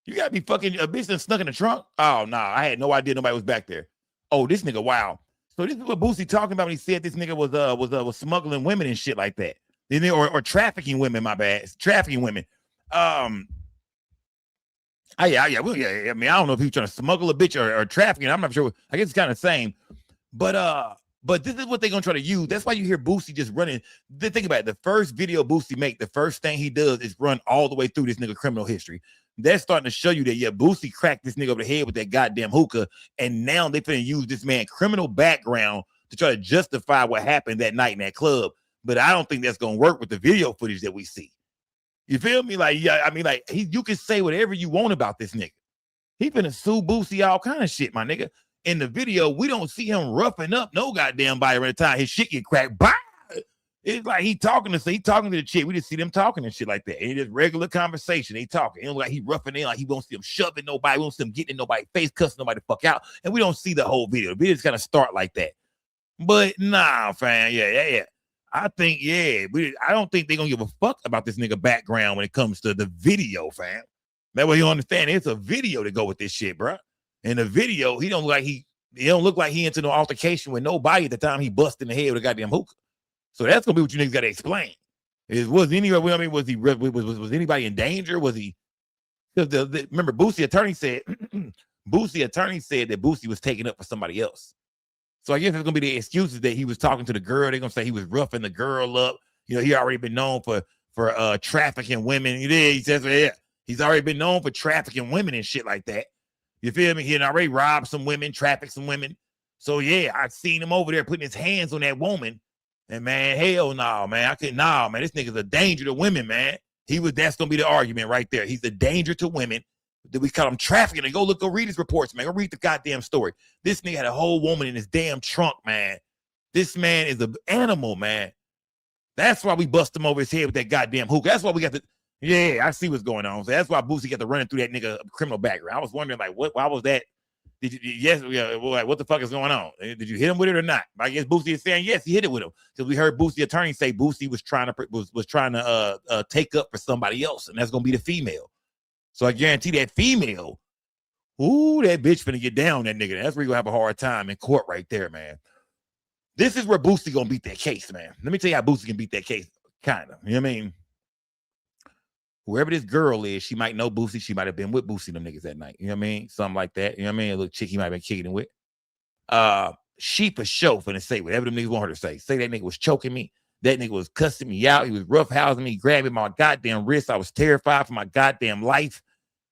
You gotta be fucking a bitch that snuck in the trunk. Oh no, I had no idea nobody was back there. Oh, this nigga, wow. So this is what Boosie talking about when he said this nigga was smuggling women and shit like that, or trafficking women. My bad, trafficking women. I mean, I mean, I don't know if he was trying to smuggle a bitch or trafficking. I'm not sure. I guess it's kind of the same. But this is what they're gonna try to use. That's why you hear Boosie just running. Think about it. The first video Boosie make, the first thing he does is run all the way through this nigga criminal history. That's starting to show you that, yeah, Boosie cracked this nigga over the head with that goddamn hookah, and now they finna use this man criminal background to try to justify what happened that night in that club. But I don't think that's gonna work with the video footage that we see. You feel me? Like, yeah, I mean, like, you can say whatever you want about this nigga. He finna sue Boosie all kind of shit, my nigga. In the video, we don't see him roughing up no goddamn body every time his shit get cracked. Bah! It's like he talking to the chick. We just see them talking and shit like that. And it's just regular conversation. They talking. It don't like he roughing in, like he won't see him shoving nobody. We don't see him getting in nobody's face, cussing nobody the fuck out. And we don't see the whole video. The video just kind of start like that. But nah, fam. Yeah. I think, I don't think they're gonna give a fuck about this nigga background when it comes to the video, fam. That way you understand it's a video to go with this shit, bro. In the video, he don't look like he into no altercation with nobody at the time he busted in the head with a goddamn hookah. So that's gonna be what you niggas gotta explain. Was anybody in danger? Was he? Because remember, Boosie attorney said that Boosie was taken up for somebody else. So I guess it's gonna be the excuses that he was talking to the girl. They're gonna say he was roughing the girl up. You know, he already been known for trafficking women. He says, yeah, he's already been known for trafficking women and shit like that. You feel me? He had already robbed some women, trafficked some women. So yeah, I seen him over there putting his hands on that woman. And man, hell no, man. Man, this nigga's a danger to women, man. That's gonna be the argument right there. He's a danger to women. Did we call him trafficking? And go read his reports, man. Go read the goddamn story. This nigga had a whole woman in his damn trunk, man. This man is an animal, man. That's why we bust him over his head with that goddamn hookah. That's why we got I see what's going on. So that's why Boosie got to running through that nigga criminal background. I was wondering, like, why was that? What the fuck is going on? Did you hit him with it or not? I guess Boosie is saying yes, he hit it with him because we heard Boosie attorney say Boosie was trying to take up for somebody else, and that's gonna be the female. So I guarantee that female, that bitch finna get down that nigga. That's where you gonna have a hard time in court right there, man. This is where Boosie gonna beat that case, man. Let me tell you how Boosie can beat that case, kind of. You know what I mean? Whoever this girl is, she might know Boosie. She might have been with Boosie them niggas that night. You know what I mean? Something like that. You know what I mean? A little chick he might have been kicking it with. She for sure finna say whatever them niggas want her to say. Say that nigga was choking me. That nigga was cussing me out. He was roughhousing me, grabbing my goddamn wrist. I was terrified for my goddamn life.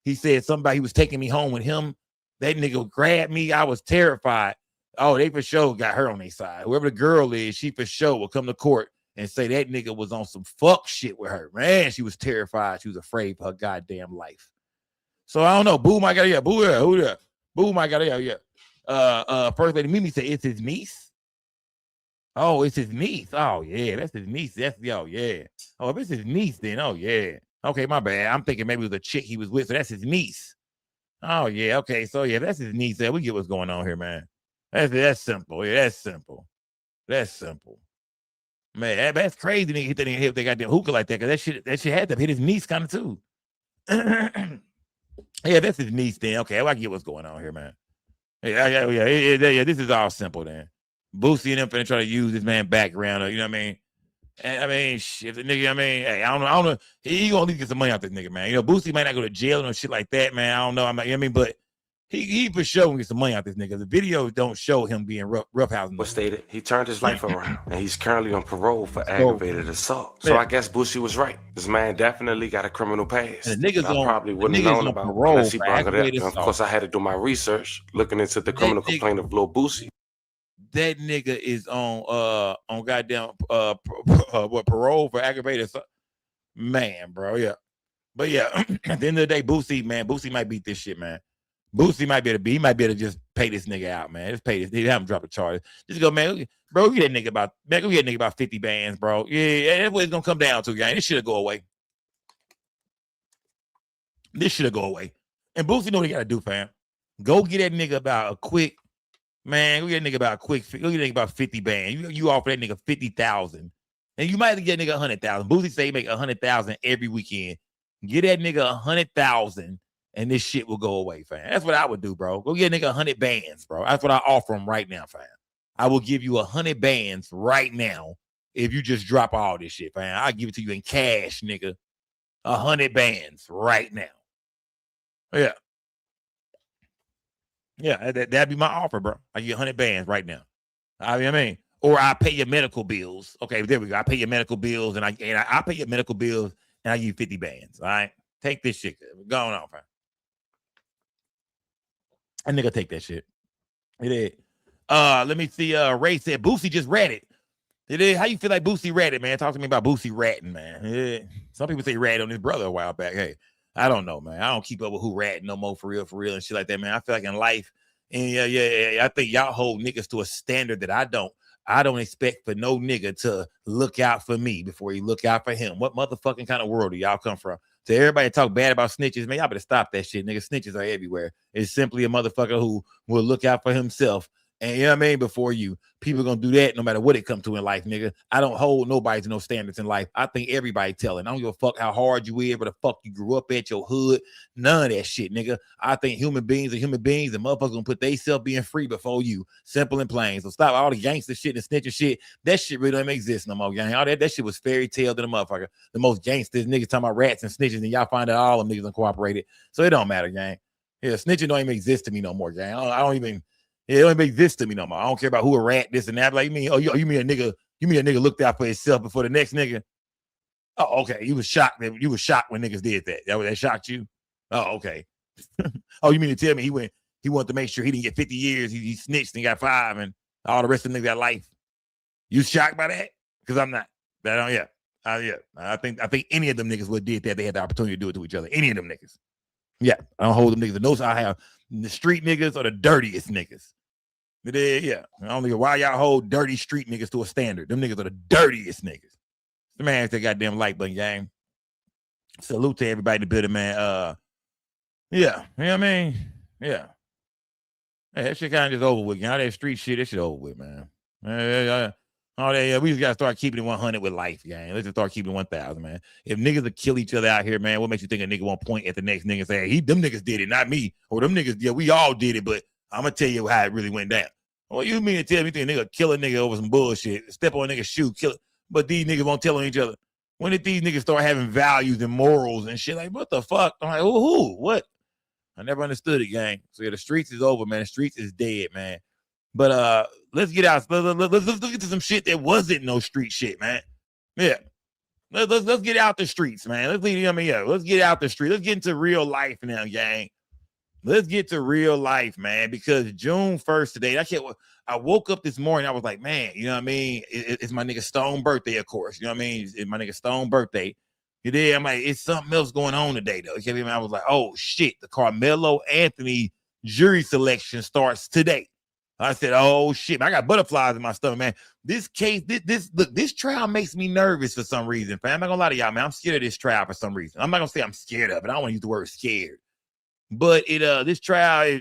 He said somebody was taking me home with him. That nigga grabbed me. I was terrified. Oh, they for sure got her on their side. Whoever the girl is, she for sure will come to court and say that nigga was on some fuck shit with her. Man, she was terrified. She was afraid for her goddamn life. So I don't know. Boo might got who there? Boo might got First Lady Mimi said it's his niece. Oh, it's his niece. Oh yeah, that's his niece. Yeah. Oh, if it's his niece, then yeah. Okay, my bad. I'm thinking maybe it was a chick he was with, so that's his niece. Oh yeah, okay. So yeah, that's his niece. We get what's going on here, man. That's simple. Yeah, that's simple. That's simple. Man, that's crazy. Nigga hit that nigga hit they got that hookah like that, because that shit had to hit his niece kind of too. Yeah, that's his niece then. Okay, well, I get what's going on here, man. Yeah. This is all simple then. Boosie and them finna try to use this man background, you know what I mean? And, I mean, shit, the nigga, I mean, hey, I don't know. He gonna at least get some money out this nigga, man. You know, Boosie might not go to jail or shit like that, man. I don't know. I'm not, you know what I mean? But he for sure gonna get some money out this nigga. The videos don't show him being roughhousing. Was stated he turned his life around, and he's currently on parole for aggravated assault. So I guess Boosie was right. This man definitely got a criminal past. And the niggas I probably wouldn't have known about unless he brought it up. And of course, I had to do my research, looking into the criminal complaint of Lil Boosie. That nigga is on goddamn what, parole for aggravated assault. Man, bro, yeah. But yeah, at the end of the day, Boosie might beat this shit, man. Boosie might be able to just pay this nigga out, man. Just pay this. They have him drop a charge. Just go, man. Bro, get that nigga about 50 bands, bro. Yeah, that's what it's gonna come down to, gang. This shit'll go away. And Boosie know what he gotta do, fam. Go get that nigga about a quick, man. Go get that nigga about a quick. Go get that nigga about 50 bands. You offer that nigga 50,000, and you might get that nigga 100,000. Boosie say he make 100,000 every weekend. Get that nigga 100,000. And this shit will go away, fam. That's what I would do, bro. Go get a nigga 100 bands, bro. That's what I offer him right now, fam. I will give you 100 bands right now if you just drop all this shit, fam. I'll give it to you in cash, nigga. 100 bands right now. Yeah. Yeah, that'd be my offer, bro. I give you 100 bands right now. I mean, or I pay your medical bills. Okay, there we go. I pay your medical bills, and I pay your medical bills, and I give you 50 bands. All right, take this shit. Going on, fam. That nigga take that shit. It is. Let me see. Ray said Boosie just ratted. It is. How you feel like Boosie ratted, man? Talk to me about Boosie ratting, man. Yeah. Some people say ratted on his brother a while back. Hey, I don't know, man. I don't keep up with who ratting no more for real, and shit like that, man. I feel like in life, and yeah. I think y'all hold niggas to a standard that I don't. I don't expect for no nigga to look out for me before he look out for him. What motherfucking kind of world do y'all come from? So everybody talk bad about snitches, man, y'all better stop that shit, nigga. Snitches are everywhere. It's simply a motherfucker who will look out for himself. And you know what I mean? Before you, people gonna do that no matter what it comes to in life, nigga. I don't hold nobody to no standards in life. I think everybody telling. I don't give a fuck how hard you is, where the fuck you grew up at, your hood. None of that shit, nigga. I think human beings are human beings, and motherfuckers gonna put themselves being free before you. Simple and plain. So stop all the gangster shit and snitcher shit. That shit really don't exist no more, gang. All that shit was fairy tale to the motherfucker. The most gangsters niggas talking about rats and snitches, and y'all find out all them niggas uncooperated. So it don't matter, gang. Yeah, snitching don't even exist to me no more, gang. I don't even. It don't even exist to me no more. I don't care about who a rat, this and that. Like, you mean a nigga looked out for himself before the next nigga? Oh, okay. You was shocked when niggas did that. That shocked you? Oh, okay. Oh, you mean to tell me he wanted to make sure he didn't get 50 years. He snitched and got 5, and all the rest of the niggas got life. You shocked by that? Because I'm not. I think any of them niggas would have did that. They had the opportunity to do it to each other. Any of them niggas. Yeah. I don't hold them niggas. Those I have the street niggas or the dirtiest niggas. Yeah. I don't know why y'all hold dirty street niggas to a standard. Them niggas are the dirtiest niggas. The man has that goddamn like button, gang. Salute to everybody in the building, man. Yeah. You know what I mean? Yeah. Hey, that shit kind of just over with. All that street shit, that shit over with, man. All that, we just gotta start keeping it 100 with life, gang. Let's just start keeping it 1,000, man. If niggas will kill each other out here, man, what makes you think a nigga won't point at the next nigga and say, hey, them niggas did it, not me. Or them niggas, yeah, we all did it, but I'm gonna tell you how it really went down. Well, you mean to tell me think a nigga kill a nigga over some bullshit, step on a nigga's shoe, kill it, but these niggas won't tell on each other? When did these niggas start having values and morals and shit? Like, what the fuck? I'm like, who? What? I never understood it, gang. So yeah, the streets is over, man. The streets is dead, man. But let's get out. Let's get to some shit that wasn't no street shit, man. Yeah. Let's get out the streets, man. Let's get out the street. Let's get into real life now, gang. Let's get to real life, man, because June 1st today, I woke up this morning, I was like, man, you know what I mean? It's my nigga Stone birthday, of course. You know what I mean? It's my nigga Stone birthday. You did. I'm like, it's something else going on today, though. You know what I mean? I was like, oh shit, the Karmelo Anthony jury selection starts today. I said, oh shit, I got butterflies in my stomach, man. This case, this trial makes me nervous for some reason, fam. I'm not gonna lie to y'all, man. I'm scared of this trial for some reason. I'm not gonna say I'm scared of it. I don't want to use the word scared. But this trial,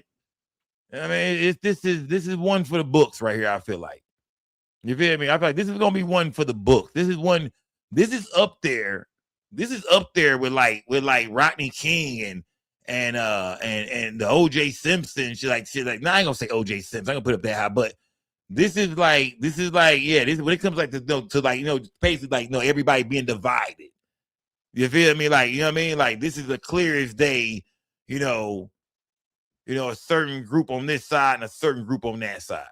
this is one for the books right here. I feel like, you feel me? I feel like this is gonna be one for the books. This is one. This is up there. This is up there with like Rodney King and the OJ Simpson shit. Like, nah, I ain't gonna say OJ Simpson. I'm gonna put it up that high, but this is like, yeah. This when it comes like to like, basically like, everybody being divided. You feel me? Like, you know what I mean? Like, this is the clearest day. A certain group on this side and a certain group on that side.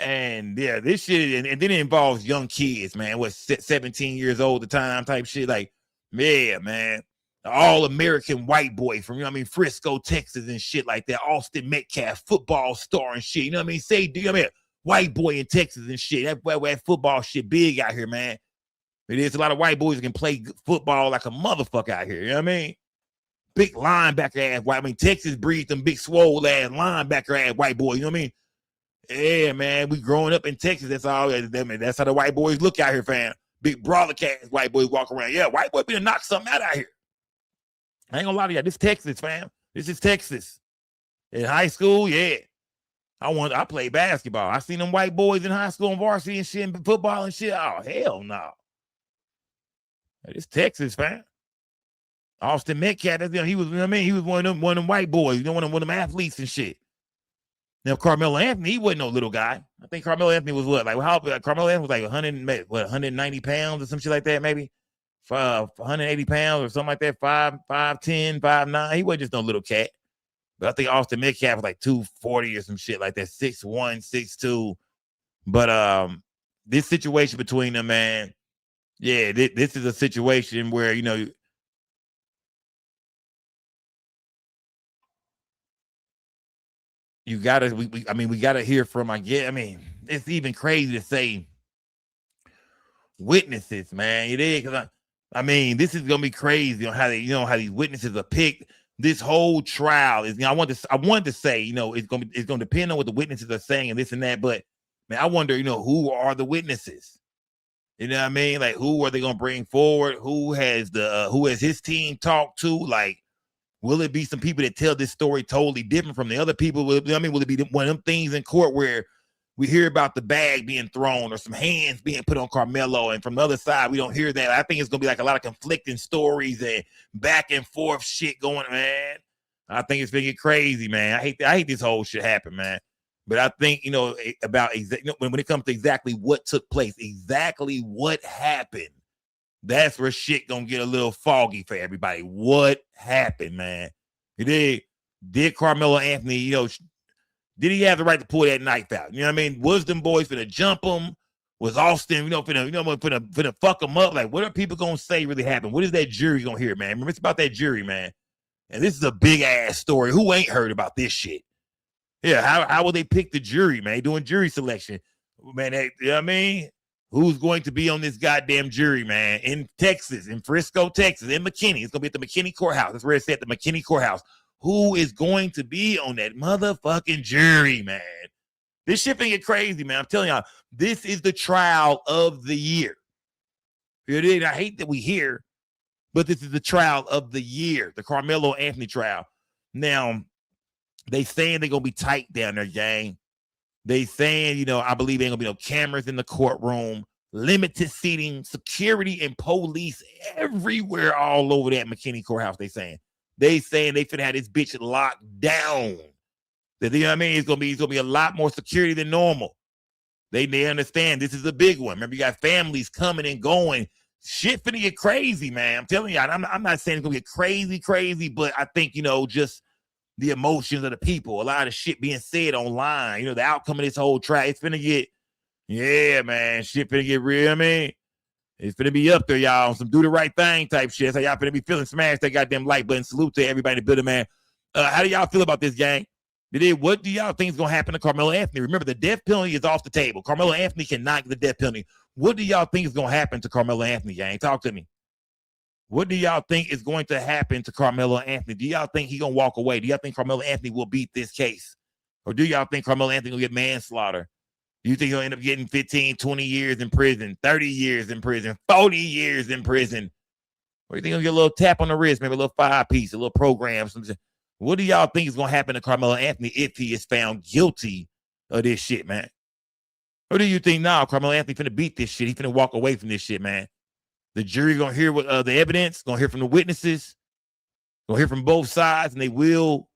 And yeah, this shit, and then it involves young kids, man. What, 17 years old at the time type shit. Like, yeah, man. All American white boy from, Frisco, Texas and shit like that. Austin Metcalf, football star and shit. You know what I mean? Say, white boy in Texas and shit. That football shit big out here, man. It is a lot of white boys that can play football like a motherfucker out here. You know what I mean? Big linebacker ass white. Texas breeds them big swole ass linebacker ass white boys. You know what I mean? Yeah, man. We growing up in Texas. That's all. That's how the white boys look out here, fam. Big brother cats white boys walk around. Yeah, white boy be to knock something out here. I ain't gonna lie to y'all. This Texas, fam. This is Texas. In high school, yeah. I played basketball. I seen them white boys in high school and varsity and shit and football and shit. Oh, hell no. It's Texas, fam. Austin Metcalf, he was, he was one of them white boys, one of them athletes and shit. Now, Karmelo Anthony, he wasn't no little guy. I think Karmelo Anthony was what? Like, Karmelo Anthony was like 190 pounds or some shit like that, maybe? 180 pounds or something like that, 5'10", 5'9". He wasn't just no little cat. But I think Austin Metcalf was like 240 or some shit like that, 6'1", 6'2". But this situation between them, man, yeah, this is a situation where, you gotta, we gotta hear from, it's even crazy to say witnesses, man. It is, because this is gonna be crazy on how they, how these witnesses are picked. This whole trial is, I wanted to say, it's gonna depend on what the witnesses are saying and this and that. But man, I wonder, who are the witnesses? You know what I mean? Like, who are they gonna bring forward? Who has his team talked to? Like, will it be some people that tell this story totally different from the other people? Will it be one of them things in court where we hear about the bag being thrown or some hands being put on Karmelo, and from the other side, we don't hear that? I think it's going to be like a lot of conflicting stories and back and forth shit going, man. I think it's going to get crazy, man. I hate this whole shit happen, man. But I think, about when it comes to exactly what took place, exactly what happened, that's where shit gonna get a little foggy for everybody. What happened, man? Did Karmelo Anthony, did he have the right to pull that knife out? You know what I mean? Was them boys finna jump him? Was Austin, finna fuck him up? Like, what are people gonna say really happened? What is that jury gonna hear, man? Remember, it's about that jury, man. And this is a big ass story. Who ain't heard about this shit? Yeah, how will they pick the jury, man? Doing jury selection, man. You know what I mean? Who's going to be on this goddamn jury, man? In Texas, in Frisco, Texas, in McKinney. It's going to be at the McKinney Courthouse. That's where it's at, the McKinney Courthouse. Who is going to be on that motherfucking jury, man? This shit finna get crazy, man. I'm telling y'all, this is the trial of the year. I hate that we hear, but this is the trial of the year, the Karmelo Anthony trial. Now, they saying they're going to be tight down there, gang. They saying, I believe ain't gonna be no cameras in the courtroom, limited seating, security and police everywhere all over that McKinney Courthouse. They saying they finna have this bitch locked down. You know what I mean? It's gonna be a lot more security than normal. They understand this is a big one. Remember, you got families coming and going. Shit finna get crazy, man. I'm telling you, I'm not saying it's gonna get crazy, but I think, just the emotions of the people, a lot of shit being said online, the outcome of this whole trial, it's finna get, yeah, man, shit finna get real. I mean, it's finna be up there, y'all, on some do the right thing type shit. So y'all finna be feeling, smash that goddamn like button. Salute to everybody in the building, man. How do y'all feel about this, gang? What do y'all think is gonna happen to Karmelo Anthony? Remember, the death penalty is off the table. Karmelo Anthony cannot get the death penalty. What do y'all think is gonna happen to Karmelo Anthony, gang? Talk to me. What do y'all think is going to happen to Karmelo Anthony? Do y'all think he's going to walk away? Do y'all think Karmelo Anthony will beat this case? Or do y'all think Karmelo Anthony will get manslaughter? Do you think he'll end up getting 15, 20 years in prison, 30 years in prison, 40 years in prison? Or do you think he'll get a little tap on the wrist, maybe a little 5-piece, a little program, something? What do y'all think is gonna happen to Karmelo Anthony if he is found guilty of this shit, man? Or do you think now Karmelo Anthony finna beat this shit? He finna walk away from this shit, man. The jury gonna hear what the evidence, gonna hear from the witnesses, gonna hear from both sides, and they will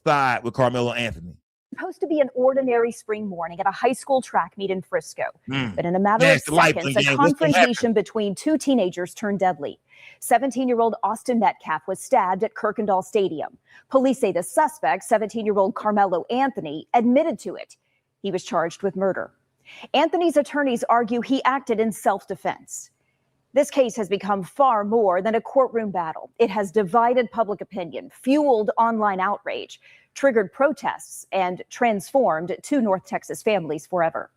side with Karmelo Anthony. Supposed to be an ordinary spring morning at a high school track meet in Frisco. But in a matter of seconds, a confrontation between two teenagers turned deadly. 17-year-old Austin Metcalf was stabbed at Kirkendall Stadium. Police say the suspect, 17-year-old Karmelo Anthony, admitted to it. He was charged with murder. Anthony's attorneys argue he acted in self-defense. This case has become far more than a courtroom battle. It has divided public opinion, fueled online outrage, triggered protests, and transformed two North Texas families forever.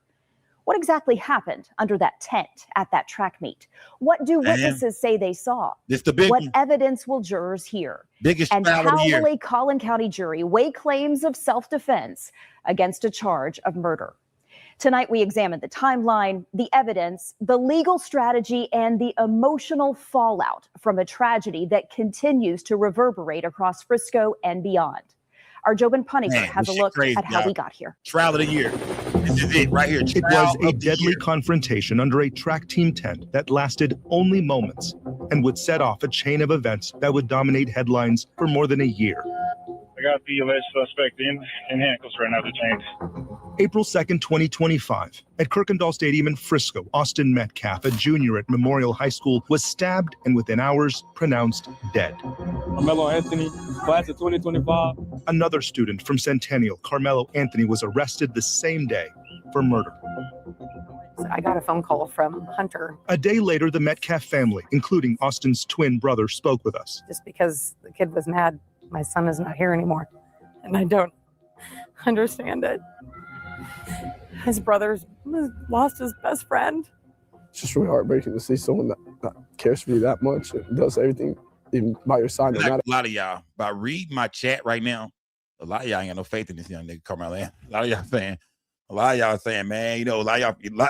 What exactly happened under that tent at that track meet? What do witnesses say they saw? What evidence will jurors hear? And how will a Collin County jury weigh claims of self-defense against a charge of murder? Tonight, we examine the timeline, the evidence, the legal strategy, and the emotional fallout from a tragedy that continues to reverberate across Frisco and beyond. Our Jobin Puninger has a look at how we got here. Trial of the year. This is it right here. It was a deadly confrontation under a track team tent that lasted only moments and would set off a chain of events that would dominate headlines for more than a year. I got the alleged suspect in handcuffs right now, detained. April 2nd, 2025, at Kirkendall Stadium in Frisco, Austin Metcalf, a junior at Memorial High School, was stabbed and within hours pronounced dead. Karmelo Anthony, class of 2025. Another student from Centennial, Karmelo Anthony, was arrested the same day for murder. I got a phone call from Hunter. A day later, the Metcalf family, including Austin's twin brother, spoke with us. Just because the kid was mad, my son is not here anymore, and I don't understand it. His brother's lost his best friend. It's just really heartbreaking to see someone that cares for you that much and does everything even by your side. Like a lot of y'all, by reading my chat right now, a lot of y'all ain't got no faith in this young nigga Karmelo. A lot of y'all saying, man, you know, a lot of y'all,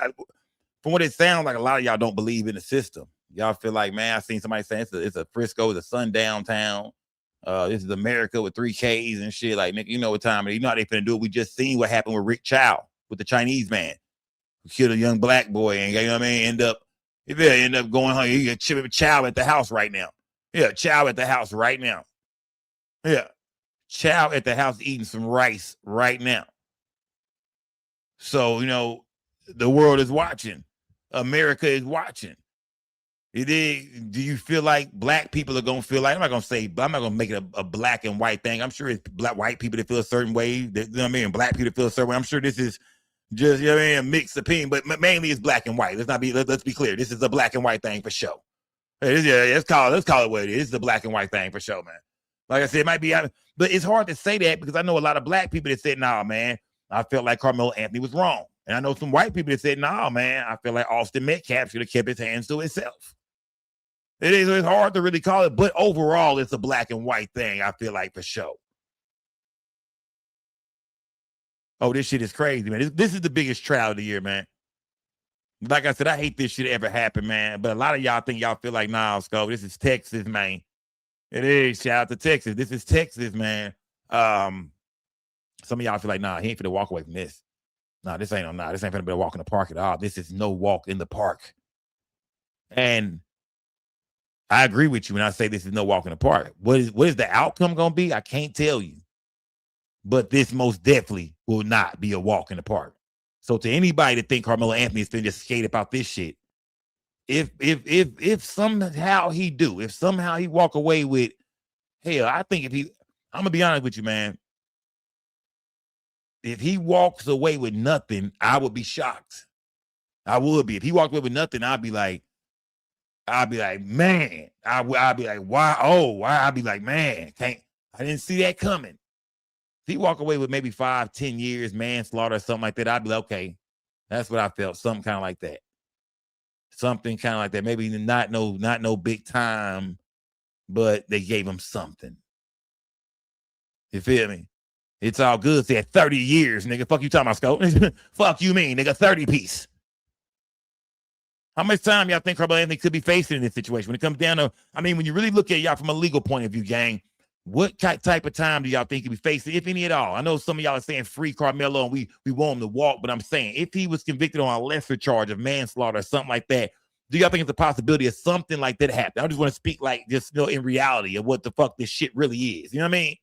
from what it sounds like, a lot of y'all don't believe in the system. Y'all feel like, man, I seen somebody saying it's a Frisco, it's a sundown town. This is America with 3 Ks and shit. Like, nigga, you know what time it is. You know how they finna do it. We just seen what happened with Rick Chow, with the Chinese man who killed a young black boy, and you know what I mean, end up going home. You got Chow at the house right now. Yeah, Chow at the house right now. Yeah, Chow at the house eating some rice right now. So, you know, the world is watching. America is watching. Do you feel like black people are gonna feel like, I'm not gonna make it a black and white thing. I'm sure it's white people that feel a certain way. You know what I mean? Black people that feel a certain way. I'm sure this is just, you know what I mean, a mixed opinion, but mainly it's black and white. Let's be clear. This is a black and white thing for sure. Let's call it what it is. It's a black and white thing for sure, man. Like I said, it might be, but it's hard to say that because I know a lot of black people that said, nah, man, I felt like Karmelo Anthony was wrong. And I know some white people that said, nah, man, I feel like Austin Metcalf should have kept his hands to himself. It's hard to really call it, but overall, it's a black and white thing, I feel like, for sure. Oh, this shit is crazy, man. This is the biggest trial of the year, man. Like I said, I hate this shit ever happen, man. But a lot of y'all think y'all feel like, nah, Sco, this is Texas, man. It is. Shout out to Texas. This is Texas, man. Some of y'all feel like, nah, he ain't finna walk away from this. Nah, this ain't finna be a walk in the park at all. This is no walk in the park. And I agree with you when I say this is no walk in the park. What is the outcome going to be? I can't tell you. But this most definitely will not be a walk in the park. So to anybody that think Karmelo Anthony is finna just skate about this shit, if somehow he walk away with, hell, I think I'm going to be honest with you, man. If he walks away with nothing, I would be shocked. I would be. If he walked away with nothing, I'd be like, man, I'd be like, why? Oh, why? I'd be like, man, I didn't see that coming. If he walk away with maybe 5-10 years manslaughter or something like that, I'd be like, okay, that's what I felt. Something kind of like that. Something kind of like that. Maybe not no big time, but they gave him something. You feel me? It's all good. Said 30 years, nigga. Fuck you talking about, Scope. Fuck you mean, nigga, 30 piece. How much time y'all think Karmelo Anthony could be facing in this situation? When it comes down to, I mean, when you really look at y'all from a legal point of view, gang, What type of time do y'all think he'll be facing, if any at all? I know some of y'all are saying free Karmelo and we want him to walk, but I'm saying if he was convicted on a lesser charge of manslaughter or something like that, do y'all think it's a possibility of something like that happening? I just want to speak like just in reality of what the fuck this shit really is. You know what I mean?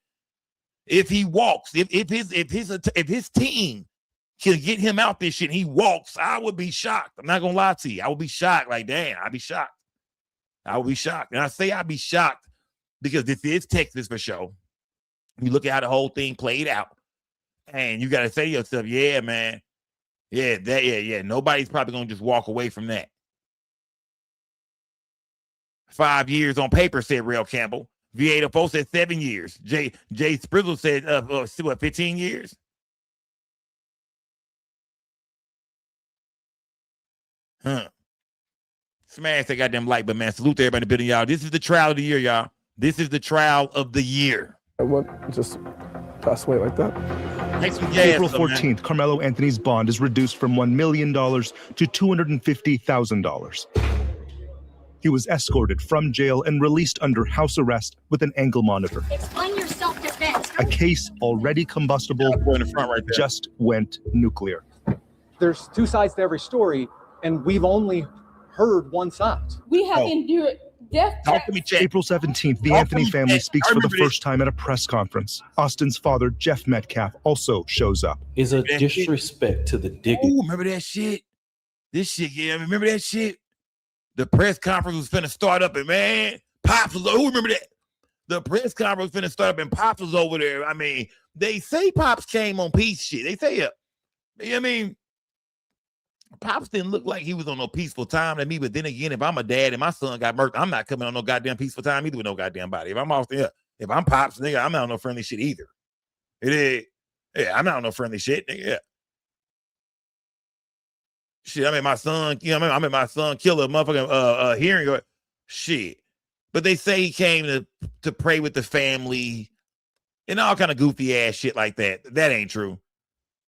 If he walks, if his team can get him out this shit and he walks, I would be shocked. I'm not gonna lie to you. I would be shocked. Like, damn, I'd be shocked. I would be shocked. And I say I'd be shocked because this is Texas for sure. You look at how the whole thing played out, and you got to say to yourself, yeah, man, yeah. Nobody's probably gonna just walk away from that. 5 years on paper, said Real Campbell. V804 said 7 years. Jay Sprizzle said, 15 years? Huh. Smash that goddamn like, but man, salute to everybody in the building, y'all. This is the trial of the year, y'all. This is the trial of the year. What, just pass away like that? April 14th, Karmelo Anthony's bond is reduced from $1 million to $250,000. He was escorted from jail and released under house arrest with an ankle monitor. Explain your self-defense. A case already combustible in the front right there. Just went nuclear. There's two sides to every story, and we've only heard one side. We have endured death threats. April 17th, the Anthony family speaks for the first time at a press conference. Austin's father, Jeff Metcalf, also shows up. Is a disrespect to the dignity. Oh, remember that shit? This shit, yeah, remember that shit? The press conference was finna start up, and man, Pops was, who remember that? The press conference was finna start up, and Pops was over there. I mean, they say Pops came on peace shit. They say it. You know what I mean? Pops didn't look like he was on no peaceful time to me, but then again, if I'm a dad and my son got murdered, I'm not coming on no goddamn peaceful time either with no goddamn body. If I'm off there, if I'm Pops, nigga, I'm not on no friendly shit either. It is. Yeah, I'm not on no friendly shit, nigga. Yeah. Shit, I mean, my son, you know, I mean, my son killed a motherfucking hearing or shit. But they say he came to pray with the family and all kind of goofy ass shit like that. That ain't true.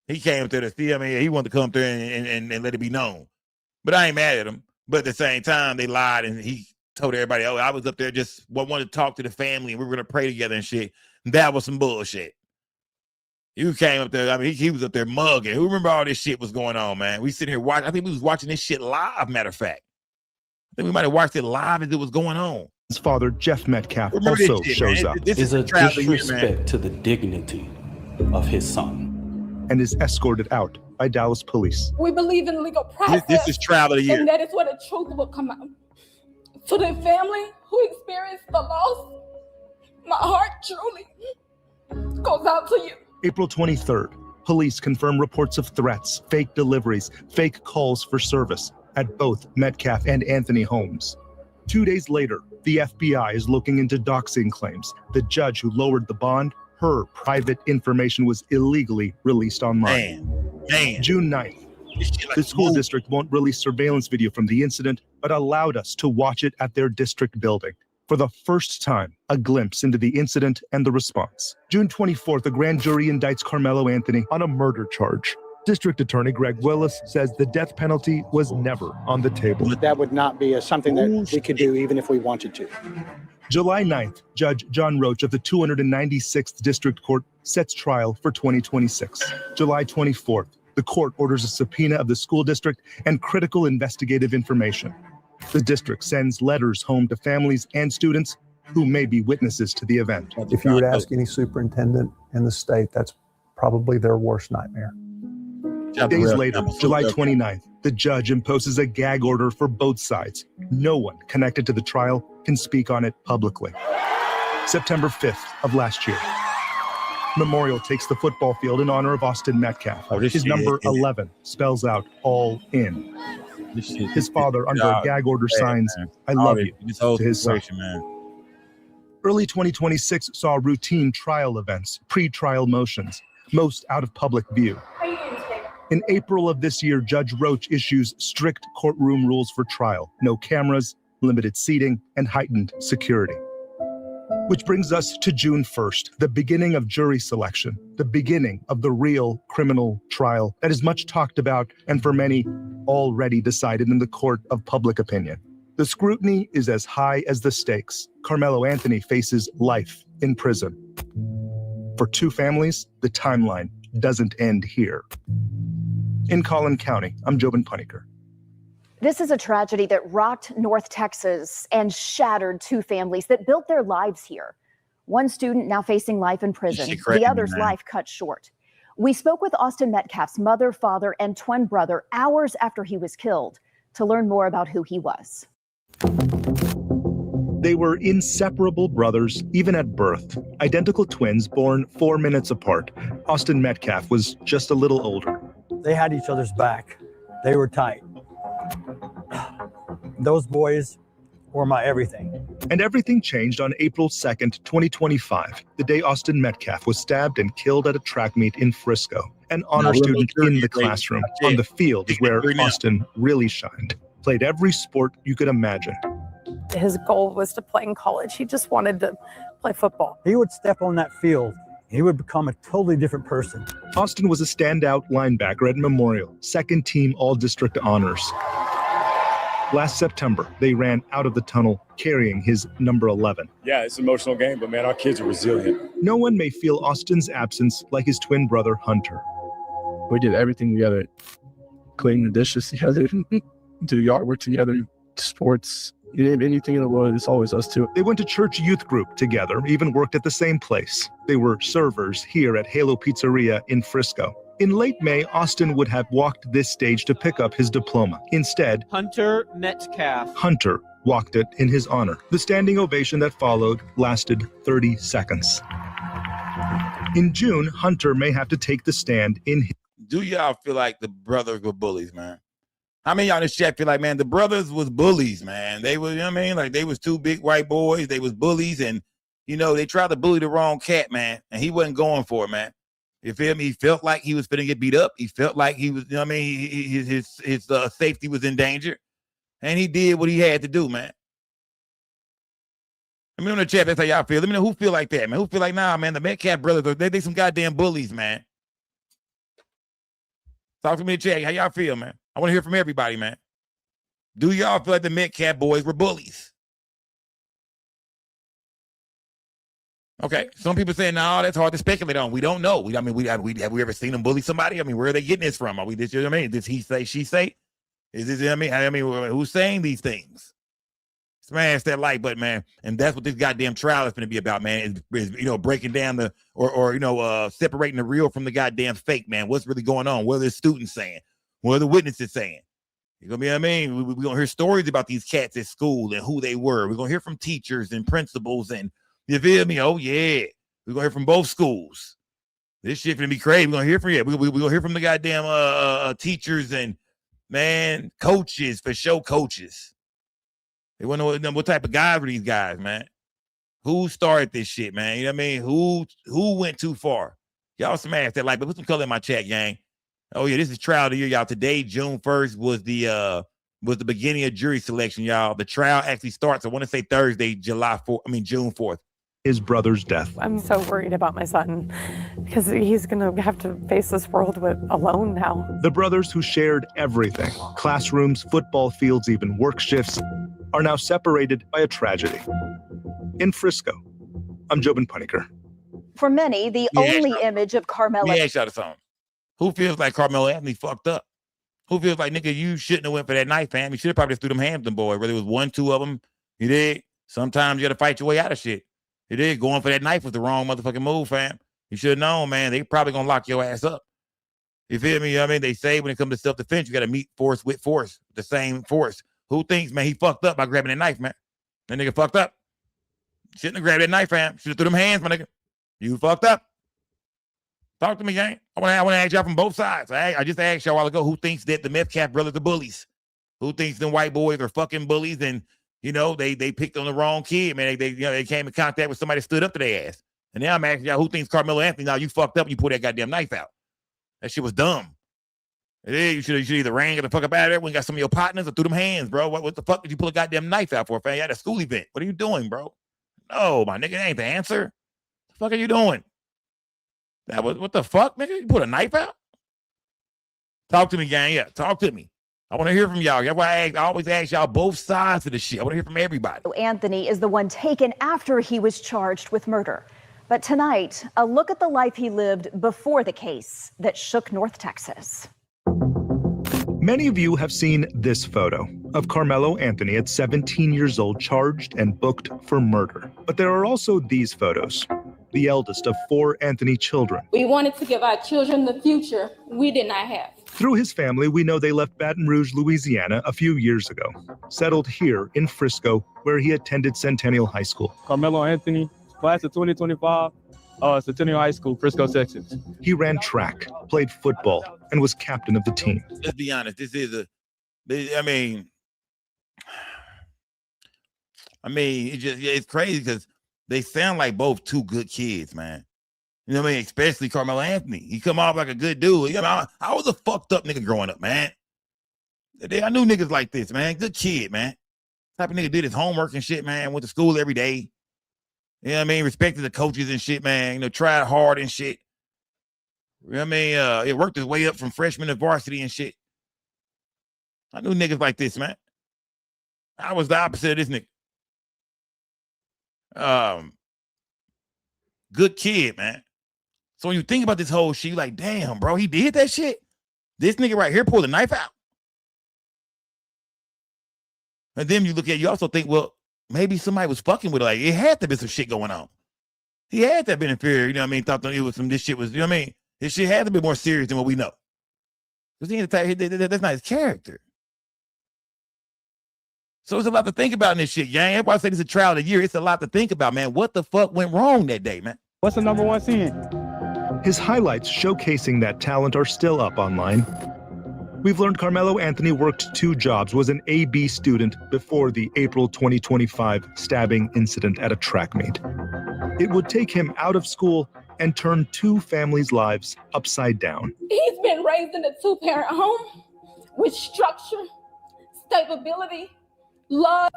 He came to the see, I mean, he wanted to come through and let it be known. But I ain't mad at him. But at the same time, they lied and he told everybody, oh, I was up there just wanted to talk to the family and we were gonna pray together and shit. And that was some bullshit. You came up there, I mean, he was up there mugging. Who remember all this shit was going on, man? We sitting here watching, I think we was watching this shit live, matter of fact. I think we might have watched it live as it was going on. His father, Jeff Metcalf, also shows up. Is a disrespect to the dignity of his son. And is escorted out by Dallas police. We believe in legal process. This is trial of the year. And that is where the truth will come out. To the family who experienced the loss, my heart truly goes out to you. April 23rd, police confirm reports of threats, fake deliveries, fake calls for service at both Metcalf and Anthony homes. 2 days later, the FBI is looking into doxing claims. The judge who lowered the bond, her private information was illegally released online. Man. June 9th, the school district won't release surveillance video from the incident, but allowed us to watch it at their district building. For the first time, a glimpse into the incident and the response. June 24th, a grand jury indicts Karmelo Anthony on a murder charge. District Attorney Greg Willis says the death penalty was never on the table. That would not be something that we could do even if we wanted to. July 9th, Judge John Roach of the 296th District Court sets trial for 2026. July 24th, the court orders a subpoena of the school district and critical investigative information. The district sends letters home to families and students who may be witnesses to the event. If you would ask any superintendent in the state, that's probably their worst nightmare. Days later, July 29th, the judge imposes a gag order for both sides. No one connected to the trial can speak on it publicly. September 5th of last year, Memorial takes the football field in honor of Austin Metcalf. His number 11 spells out all in. His father, under a gag order, signs, "I love you," to his son. Early 2026 saw routine trial events, pre-trial motions, most out of public view. In April of this year, Judge Roach issues strict courtroom rules for trial: no cameras, limited seating, and heightened security. Which brings us to June 1st, the beginning of jury selection, the beginning of the real criminal trial that is much talked about and for many already decided in the court of public opinion. The scrutiny is as high as the stakes. Karmelo Anthony faces life in prison. For two families, the timeline doesn't end here. In Collin County, I'm Jobin Puniker. This is a tragedy that rocked North Texas and shattered two families that built their lives here. One student now facing life in prison, the other's life cut short. We spoke with Austin Metcalf's mother, father, and twin brother hours after he was killed to learn more about who he was. They were inseparable brothers, even at birth. Identical twins born 4 minutes apart. Austin Metcalf was just a little older. They had each other's back. They were tight. Those boys were my everything. And everything changed on April 2nd, 2025, the day Austin Metcalf was stabbed and killed at a track meet in Frisco. An honor student in the classroom. On the field is where Austin really shined. Played every sport you could imagine. His goal was to play in college. He just wanted to play football. He would step on that field. He would become a totally different person. Austin was a standout linebacker at Memorial, second team All-District honors. Last September, they ran out of the tunnel carrying his number 11. Yeah, it's an emotional game, but man, our kids are resilient. No one may feel Austin's absence like his twin brother, Hunter. We did everything together. Clean the dishes together, do yard work together, sports. Anything in the world, it's always us two. They went to church youth group together, even worked at the same place. They were servers here at Halo Pizzeria in Frisco. In late May, Austin would have walked this stage to pick up his diploma. Instead, Hunter Metcalf. Hunter walked it in his honor. The standing ovation that followed lasted 30 seconds. In June, Hunter may have to take the stand in his... Do y'all feel like the brothers were bullies, man? How many of y'all in this chat feel like, man, the brothers was bullies, man? They was, you know what I mean? Like, they was two big white boys. They was bullies, and, you know, they tried to bully the wrong cat, man, and he wasn't going for it, man. You feel me? He felt like he was finna get beat up. He felt like he was, you know what I mean? His safety was in danger, and he did what he had to do, man. Let me know in the chat, that's how y'all feel. Let me know who feel like that, man. Who feel like, nah, man, the Metcalf brothers, they some goddamn bullies, man. Talk to me in the chat. How y'all feel, man? I want to hear from everybody, man. Do y'all feel like the Metcalf boys were bullies? Okay, some people saying, no, that's hard to speculate on. We don't know. Have we ever seen them bully somebody? I mean, where are they getting this from? Are we this? You know what I mean? Does he say, she say? Is this? You know what I mean, who's saying these things? Smash that like button, man. And that's what this goddamn trial is going to be about, man. Is you know, breaking down the separating the real from the goddamn fake, man. What's really going on? What are the students saying? What are the witnesses saying? You gonna be, I mean, we're gonna hear stories about these cats at school and who they were. We're gonna hear from teachers and principals, and you feel me? Oh yeah, we're gonna hear from both schools. This shit gonna be crazy. We're gonna hear from we're gonna hear from the goddamn teachers and, man, coaches, for sure, coaches. They want to know what type of guys were these guys, man. Who started this shit, man? You know what I mean? Who went too far? Y'all smash that like, but put some color in my chat, gang. Oh yeah, this is trial of the year, y'all. Today, June 1st, was the beginning of jury selection, y'all. The trial actually starts, I want to say Thursday, June 4th. His brother's death. I'm so worried about my son because he's going to have to face this world alone now. The brothers who shared everything, classrooms, football fields, even work shifts, are now separated by a tragedy. In Frisco, I'm Jobin Puniker. For many, the only image of Karmelo. Let me ask y'all the song. Who feels like Karmelo Anthony fucked up? Who feels like, nigga, you shouldn't have went for that knife, fam? You should have probably just threw them Hampton boy, whether it was one, two of them. You did. Sometimes you got to fight your way out of shit. You did. Going for that knife was the wrong motherfucking move, fam. You should have known, man. They probably going to lock your ass up. You feel me? You know what I mean? They say when it comes to self-defense, you got to meet force with force, the same force. Who thinks, man, he fucked up by grabbing that knife, man? That nigga fucked up. Shouldn't have grabbed that knife, fam. Should have threw them hands, my nigga. You fucked up. Talk to me, gang. I want to ask y'all from both sides. I just asked y'all a while ago, who thinks that the Metcalf brothers are bullies? Who thinks them white boys are fucking bullies and, you know, they picked on the wrong kid, man. They came in contact with somebody that stood up to their ass. And now I'm asking y'all, who thinks Karmelo Anthony, now you fucked up and you pulled that goddamn knife out? That shit was dumb. You should either ran the fuck up out of there when you got some of your partners or threw them hands, bro. What the fuck did you pull a goddamn knife out for, fam? You had a school event. What are you doing, bro? No, my nigga, that ain't the answer. What the fuck are you doing? What the fuck, nigga? You put a knife out? Talk to me, gang. Yeah, talk to me. I want to hear from y'all. That's why I always ask y'all both sides of the shit. I want to hear from everybody. Anthony is the one taken after he was charged with murder. But tonight, a look at the life he lived before the case that shook North Texas. Many of you have seen this photo of Karmelo Anthony at 17 years old, charged and booked for murder. But there are also these photos, the eldest of 4 Anthony children. We wanted to give our children the future we did not have. Through his family, we know they left Baton Rouge, Louisiana a few years ago, settled here in Frisco, where he attended Centennial High School. Karmelo Anthony, class of 2025, Centennial High School, Frisco, Texas. He ran track, played football, and was captain of the team. Let's be honest. It's crazy because they sound like both two good kids, man. You know what I mean? Especially Karmelo Anthony. He come off like a good dude. You know, I was a fucked up nigga growing up, man. I knew niggas like this, man. Good kid, man. Type of nigga did his homework and shit, man. Went to school every day. You know what I mean? Respected the coaches and shit, man. You know, tried hard and shit. You know what I mean? It worked his way up from freshman to varsity and shit. I knew niggas like this, man. I was the opposite of this nigga. Good kid, man. So when you think about this whole shit, you're like, damn, bro, he did that shit? This nigga right here pulled a knife out. And then you also think, well, maybe somebody was fucking with it. Like, it had to be some shit going on. He had to have been in fear, you know what I mean? Thought that it was this shit was, you know what I mean? This shit had to be more serious than what we know. Because that's not his character. So it's a lot to think about in this shit, gang. Everybody say this is a trial of the year. It's a lot to think about, man. What the fuck went wrong that day, man? What's the number one scene? His highlights showcasing that talent are still up online. We've learned Karmelo Anthony worked 2 jobs, was an AB student before the April 2025 stabbing incident at a track meet. It would take him out of school and turn 2 families' lives upside down. He's been raised in a 2-parent home with structure, stability, love,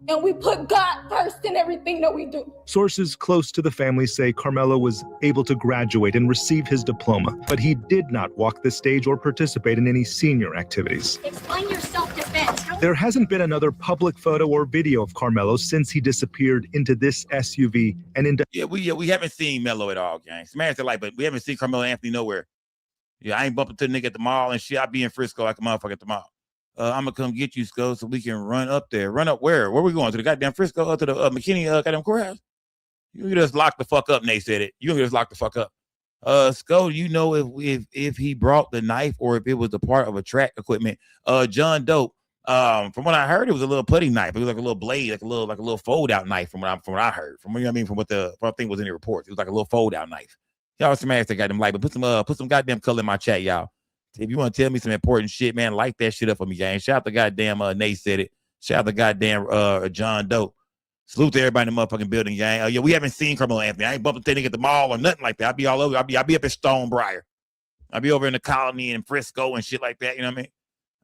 and we put God first in everything that we do. Sources close to the family say Karmelo was able to graduate and receive his diploma, but he did not walk the stage or participate in any senior activities. Explain your self-defense. There hasn't been another public photo or video of Karmelo since he disappeared into this SUV and into... We haven't seen Melo at all, gang. Smash the light, but we haven't seen Karmelo Anthony nowhere. Yeah, I ain't bumping to the nigga at the mall and shit. I be in Frisco like a motherfucker at the mall. I'm gonna come get you, Sco, so we can run up there. Run up where? Where we going? To the goddamn Frisco, to the McKinney goddamn courthouse? You can just lock the fuck up, Nate said it. You can just lock the fuck up. Sco, you know if he brought the knife or if it was a part of a track equipment. John Dope. From what I heard, it was a little putty knife. It was like a little blade, like a little fold out knife. From what I heard, from what I mean, from what I think was in the reports, it was like a little fold out knife. Y'all smash that goddamn light, but put some goddamn color in my chat, y'all. If you want to tell me some important shit, man, light that shit up for me, gang. Shout out to goddamn Nate said it. Shout out to goddamn John Doe. Salute to everybody in the motherfucking building, gang. We haven't seen Karmelo Anthony. I ain't bumping that nigga at the mall or nothing like that. I'll be all over. I'll be up at Stonebriar. I'll be over in the Colony and Frisco and shit like that. You know what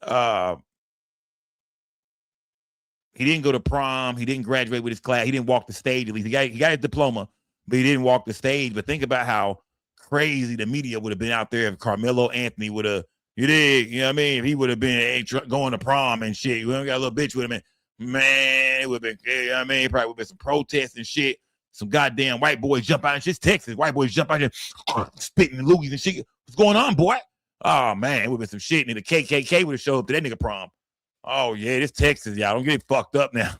I mean? He didn't go to prom. He didn't graduate with his class. He didn't walk the stage. At least he got his diploma, but he didn't walk the stage. But think about how crazy the media would have been out there if Karmelo Anthony would have, you know what I mean? If he would have been going to prom and shit, we got a little bitch with him, and man, it would have been, you know what I mean? Probably would have been some protests and shit. Some goddamn white boys jump out. It's just Texas. White boys jump out here spitting loogies and shit. What's going on, boy? Oh, man, it would have been some shit. And the KKK would have showed up to that nigga prom. Oh, yeah, this Texas, y'all. Don't get fucked up now.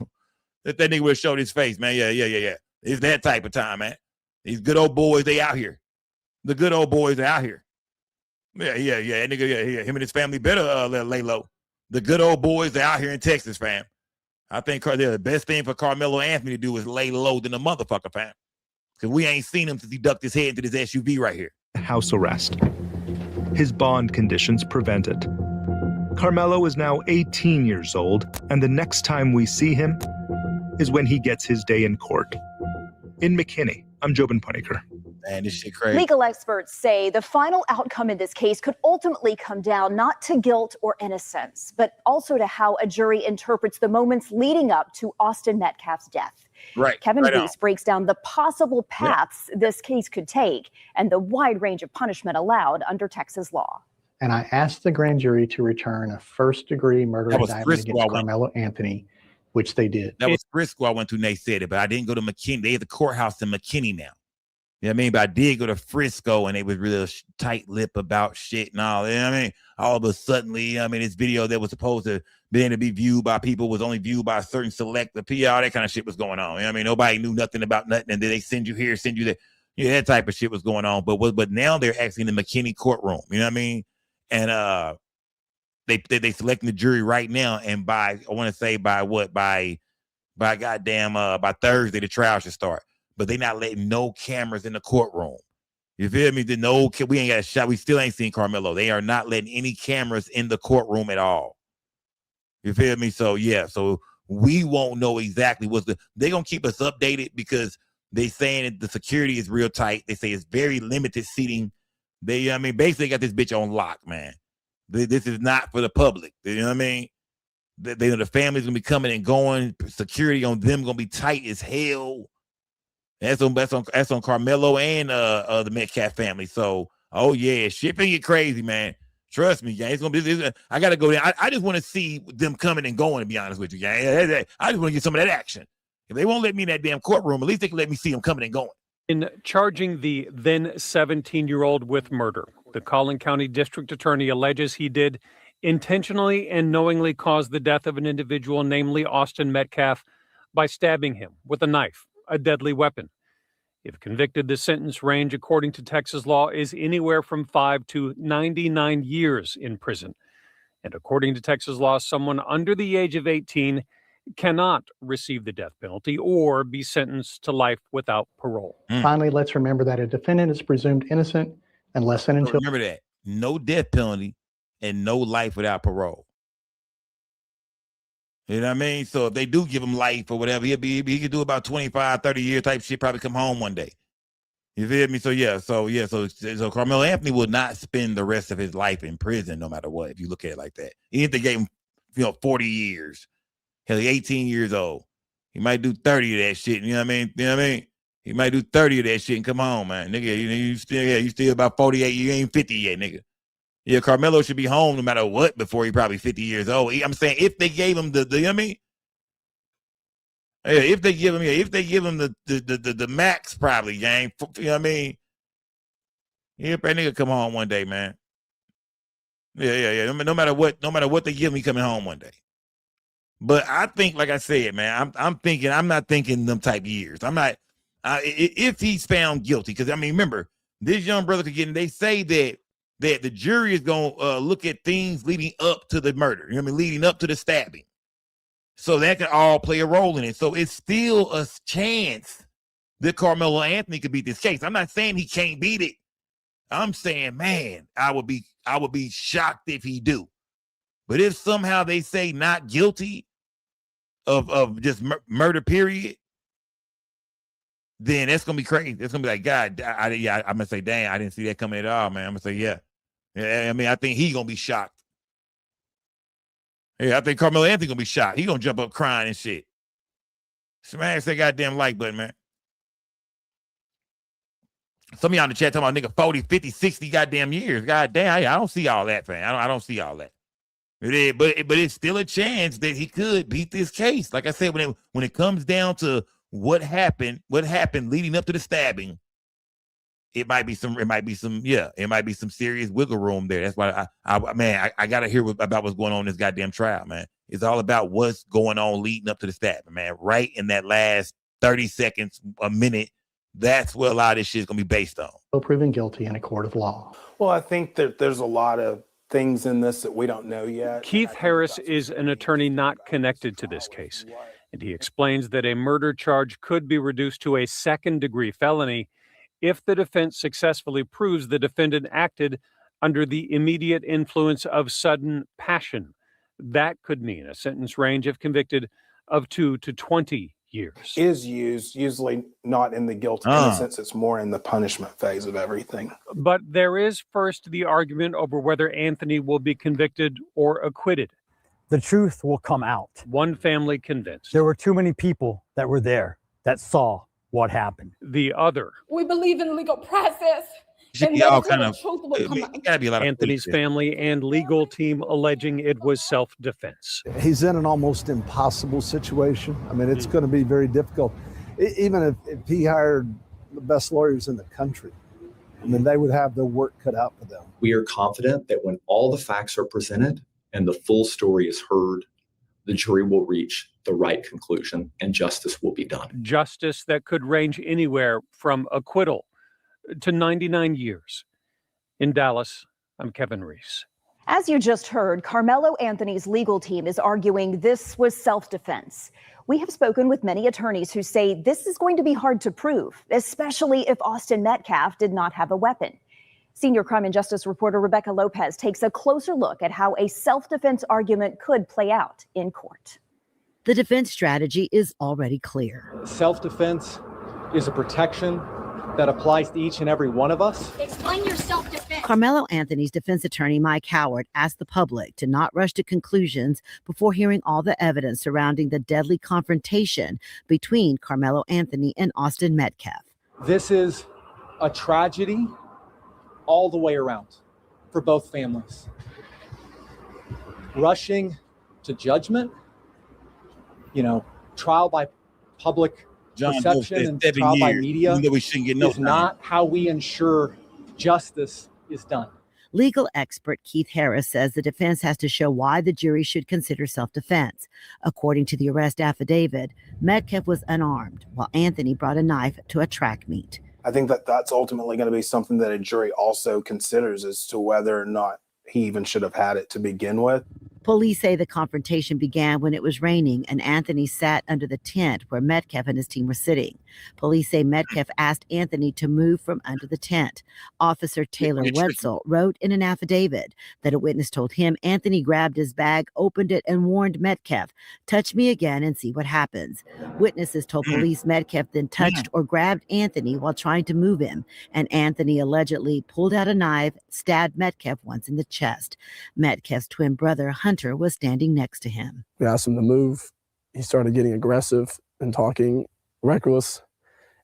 that nigga would have showed his face, man. Yeah. It's that type of time, man. These good old boys, they out here. The good old boys are out here. Yeah. Nigga, him and his family better lay low. The good old boys are out here in Texas, fam. I think the best thing for Karmelo Anthony to do is lay low than a motherfucker, fam. Because we ain't seen him since he ducked his head into this SUV right here. House arrest. His bond conditions prevent it. Karmelo is now 18 years old, and the next time we see him is when he gets his day in court. In McKinney, I'm Jobin Puniker. Man, this shit crazy. Legal experts say the final outcome in this case could ultimately come down not to guilt or innocence, but also to how a jury interprets the moments leading up to Austin Metcalf's death. Right. Kevin right Reese breaks down the possible paths this case could take and the wide range of punishment allowed under Texas law. and I asked the grand jury to return a first-degree murder That was indictment Frisco against I went. Karmelo Anthony, which they did. That was Frisco I went to, and they said it, but I didn't go to McKinney. They have the courthouse in McKinney now. You know what I mean? But I did go to Frisco, and they was real tight-lip about shit and all. You know what I mean? All of a sudden, this video that was supposed to be viewed by people was only viewed by a certain select the PR. All that kind of shit was going on. You know what I mean? Nobody knew nothing about nothing, and then they send you here, send you there. Yeah, that type of shit was going on. But now they're actually in the McKinney courtroom. You know what I mean? And they selecting the jury right now, and by Thursday the trial should start. But they not letting no cameras in the courtroom. You feel me? We ain't got a shot. We still ain't seen Karmelo. They are not letting any cameras in the courtroom at all. You feel me? So yeah, so we won't know exactly they're gonna keep us updated because they saying that the security is real tight. They say it's very limited seating. They basically got this bitch on lock, man. This is not for the public. You know what I mean? The family's gonna be coming and going. Security on them gonna be tight as hell. That's on Karmelo and the Metcalf family. So, oh yeah, shit finna get crazy, man. Trust me, gang. It's gonna be. I gotta go there. I just want to see them coming and going. To be honest with you, gang. I just want to get some of that action. If they won't let me in that damn courtroom, at least they can let me see them coming and going. In charging the then 17-year-old with murder, the Collin County District Attorney alleges he did intentionally and knowingly cause the death of an individual, namely Austin Metcalf, by stabbing him with a knife, a deadly weapon. If convicted, the sentence range, according to Texas law, is anywhere from 5 to 99 years in prison. And according to Texas law, someone under the age of 18 cannot receive the death penalty or be sentenced to life without parole. Finally, let's remember that a defendant is presumed innocent unless and until... Remember that. No death penalty and no life without parole. You know what I mean? So if they do give him life or whatever, he could do about 25, 30 year type shit, probably come home one day. You feel me? So Karmelo Anthony will not spend the rest of his life in prison no matter what, if you look at it like that. Even if they gave him 40 years. Hell, he's 18 years old. He might do 30 of that shit. You know what I mean? He might do 30 of that shit and come home, man. Nigga, you still about 48. You ain't 50 yet, nigga. Yeah, Karmelo should be home no matter what before he probably 50 years old. I'm saying if they gave him you know what I mean? Yeah, if they give him the max probably, gang. You know what I mean? Yeah, that nigga come home one day, man. Yeah. No matter what they give him, he coming home one day. But I think, like I said, man, I'm not thinking them type years. I'm not. If he's found guilty, because remember, this young brother could get in. They say that the jury is gonna look at things leading up to the murder. You know what I mean? Leading up to the stabbing, so that could all play a role in it. So it's still a chance that Karmelo Anthony could beat this case. I'm not saying he can't beat it. I'm saying, man, I would be shocked if he do. But if somehow they say not guilty of just murder, period, then that's gonna be crazy. It's gonna be like, God, I'm gonna say, dang, I didn't see that coming at all, man. I'm gonna say, yeah. I think he's gonna be shocked. Yeah, I think Karmelo Anthony gonna be shocked. He gonna jump up crying and shit. Smash that goddamn like button, man. Some of y'all in the chat talking about nigga 40, 50, 60 goddamn years. God damn, I don't see all that, man. I don't see all that. But it's still a chance that he could beat this case. Like I said, when it comes down to what happened leading up to the stabbing, it might be some serious wiggle room there. That's why I gotta hear about what's going on in this goddamn trial, man. It's all about what's going on leading up to the stabbing, man. Right in that last 30 seconds, a minute, that's where a lot of this shit is gonna be based on. Proven guilty in a court of law. Well, I think that there's a lot of things in this that we don't know yet. Keith Harris is an attorney not connected to this case, and he explains that a murder charge could be reduced to a second-degree felony if the defense successfully proves the defendant acted under the immediate influence of sudden passion. That could mean a sentence range, if convicted, of 2 to 20 years. Is used, usually not in the guilt innocence, it's more in the punishment phase of everything. But there is first the argument over whether Anthony will be convicted or acquitted. The truth will come out. One family convinced. There were too many people that were there that saw what happened. The other. We believe in legal process, Should be all kind of. Truth will come out. It gotta be a lot of Anthony's bullshit. family and legal team alleging it was self-defense. He's in an almost impossible situation. I mean, it's going to be very difficult. Even if he hired the best lawyers in the country, I mean, they would have their work cut out for them. We are confident that when all the facts are presented and the full story is heard, the jury will reach the right conclusion and justice will be done. Justice that could range anywhere from acquittal to 99 years. In Dallas, I'm Kevin Reese. As you just heard, Karmelo Anthony's legal team is arguing this was self-defense. We have spoken with many attorneys who say this is going to be hard to prove, especially if Austin Metcalf did not have a weapon. Senior crime and justice reporter Rebecca Lopez takes a closer look at how a self-defense argument could play out in court. The defense strategy is already clear. Self-defense is a protection that applies to each and every one of us. Explain your self-defense. Karmelo Anthony's defense attorney, Mike Howard, asked the public to not rush to conclusions before hearing all the evidence surrounding the deadly confrontation between Karmelo Anthony and Austin Metcalf. This is a tragedy all the way around for both families. Rushing to judgment, trial by public perception and trial by media is not how we ensure justice is done. Legal expert Keith Harris says the defense has to show why the jury should consider self-defense. According to the arrest affidavit, Metcalf was unarmed while Anthony brought a knife to a track meet. I think that that's ultimately going to be something that a jury also considers as to whether or not he even should have had it to begin with. Police say the confrontation began when it was raining and Anthony sat under the tent where Metcalf and his team were sitting. Police say Metcalf asked Anthony to move from under the tent. Officer Taylor Wetzel wrote in an affidavit that a witness told him Anthony grabbed his bag, opened it, and warned Metcalf, "Touch me again and see what happens." Witnesses told police Metcalf then touched or grabbed Anthony while trying to move him, and Anthony allegedly pulled out a knife, stabbed Metcalf once in the chest. Metcalf's twin brother, Hunter, was standing next to him. We asked him to move. He started getting aggressive and talking reckless.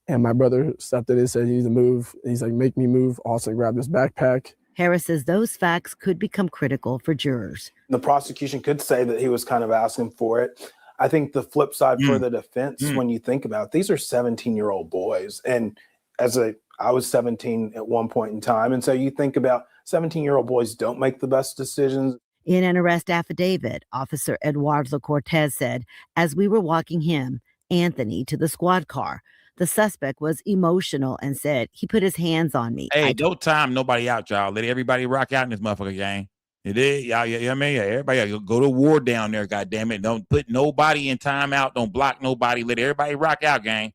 And my brother stepped in and said, "You need to move." He's like, "Make me move." Austin grabbed his backpack. Harris says those facts could become critical for jurors. The prosecution could say that he was kind of asking for it. I think the flip side for the defense, when you think about it, these are 17-year-old boys. And I was 17 at one point in time. And so you think about 17-year-old boys don't make the best decisions. In an arrest affidavit, Officer Eduardo Cortez said, "As we were walking him, Anthony, to the squad car, the suspect was emotional and said he put his hands on me." Hey, don't time nobody out, y'all. Let everybody rock out in this motherfucker gang. It is, y'all. You know what I mean? Everybody go to war down there, goddammit. Don't put nobody in timeout. Don't block nobody. Let everybody rock out, gang.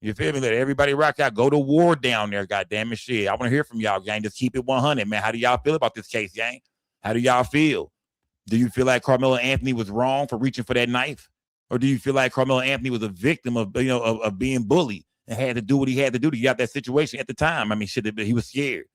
You feel me? Let everybody rock out. Go to war down there, goddammit. Shit, I want to hear from y'all, gang. Just keep it 100, man. How do y'all feel about this case, gang? How do y'all feel? Do you feel like Karmelo Anthony was wrong for reaching for that knife? Or do you feel like Karmelo Anthony was a victim of being bullied and had to do what he had to do to get out that situation at the time? I mean, he was scared.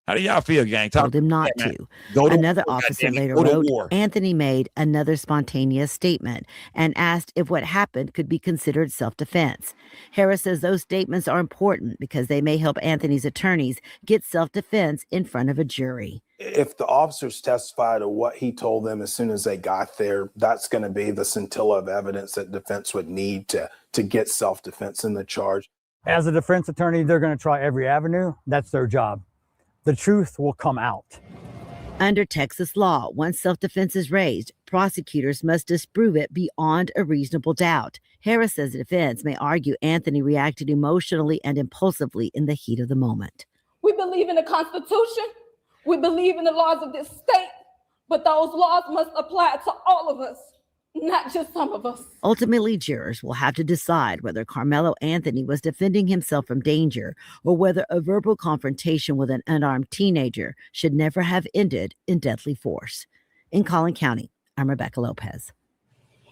How do y'all feel, gang? Told him not to. Another officer later wrote, Anthony made another spontaneous statement and asked if what happened could be considered self-defense. Harris says those statements are important because they may help Anthony's attorneys get self-defense in front of a jury. If the officers testify to what he told them as soon as they got there, that's going to be the scintilla of evidence that defense would need to get self-defense in the charge. As a defense attorney, they're going to try every avenue. That's their job. The truth will come out. Under Texas law, once self-defense is raised, prosecutors must disprove it beyond a reasonable doubt. Harris says the defense may argue Anthony reacted emotionally and impulsively in the heat of the moment. We believe in the Constitution. We believe in the laws of this state, but those laws must apply to all of us, not just some of us. Ultimately, jurors will have to decide whether Karmelo Anthony was defending himself from danger or whether a verbal confrontation with an unarmed teenager should never have ended in deadly force. In Collin County, I'm Rebecca Lopez.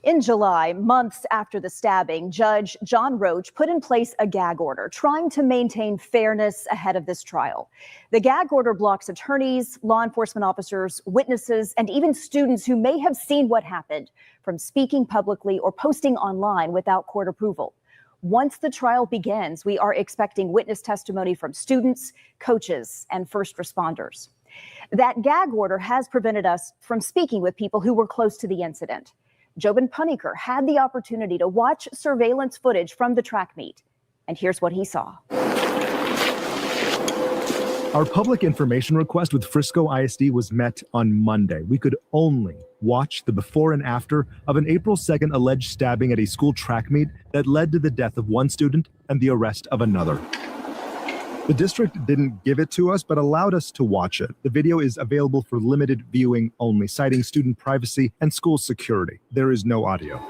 In July, months after the stabbing, Judge John Roach put in place a gag order trying to maintain fairness ahead of this trial. The gag order blocks attorneys, law enforcement officers, witnesses, and even students who may have seen what happened from speaking publicly or posting online without court approval. Once the trial begins, we are expecting witness testimony from students, coaches, and first responders. That gag order has prevented us from speaking with people who were close to the incident. Jobin Puniker had the opportunity to watch surveillance footage from the track meet, and here's what he saw. Our public information request with Frisco ISD was met on Monday. We could only watch the before and after of an April 2nd alleged stabbing at a school track meet that led to the death of one student and the arrest of another. The district didn't give it to us, but allowed us to watch it. The video is available for limited viewing only, citing student privacy and school security. There is no audio.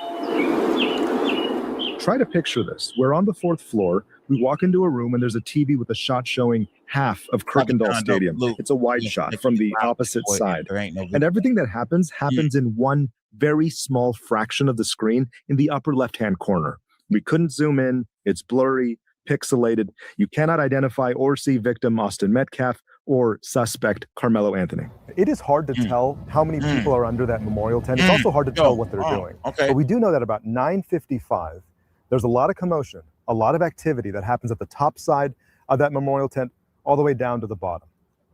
Try to picture this. We're on the 4th floor. We walk into a room and there's a TV with a shot showing half of Kirkendall Stadium. It's a wide shot from the opposite side. And everything that happens in one very small fraction of the screen in the upper left-hand corner. We couldn't zoom in. It's blurry, pixelated. You cannot identify or see victim Austin Metcalf or suspect Karmelo Anthony. It is hard to tell how many people are under that memorial tent. It's also hard to tell what they're doing. But we do know that about 9:55, there's a lot of commotion, a lot of activity that happens at the top side of that memorial tent all the way down to the bottom.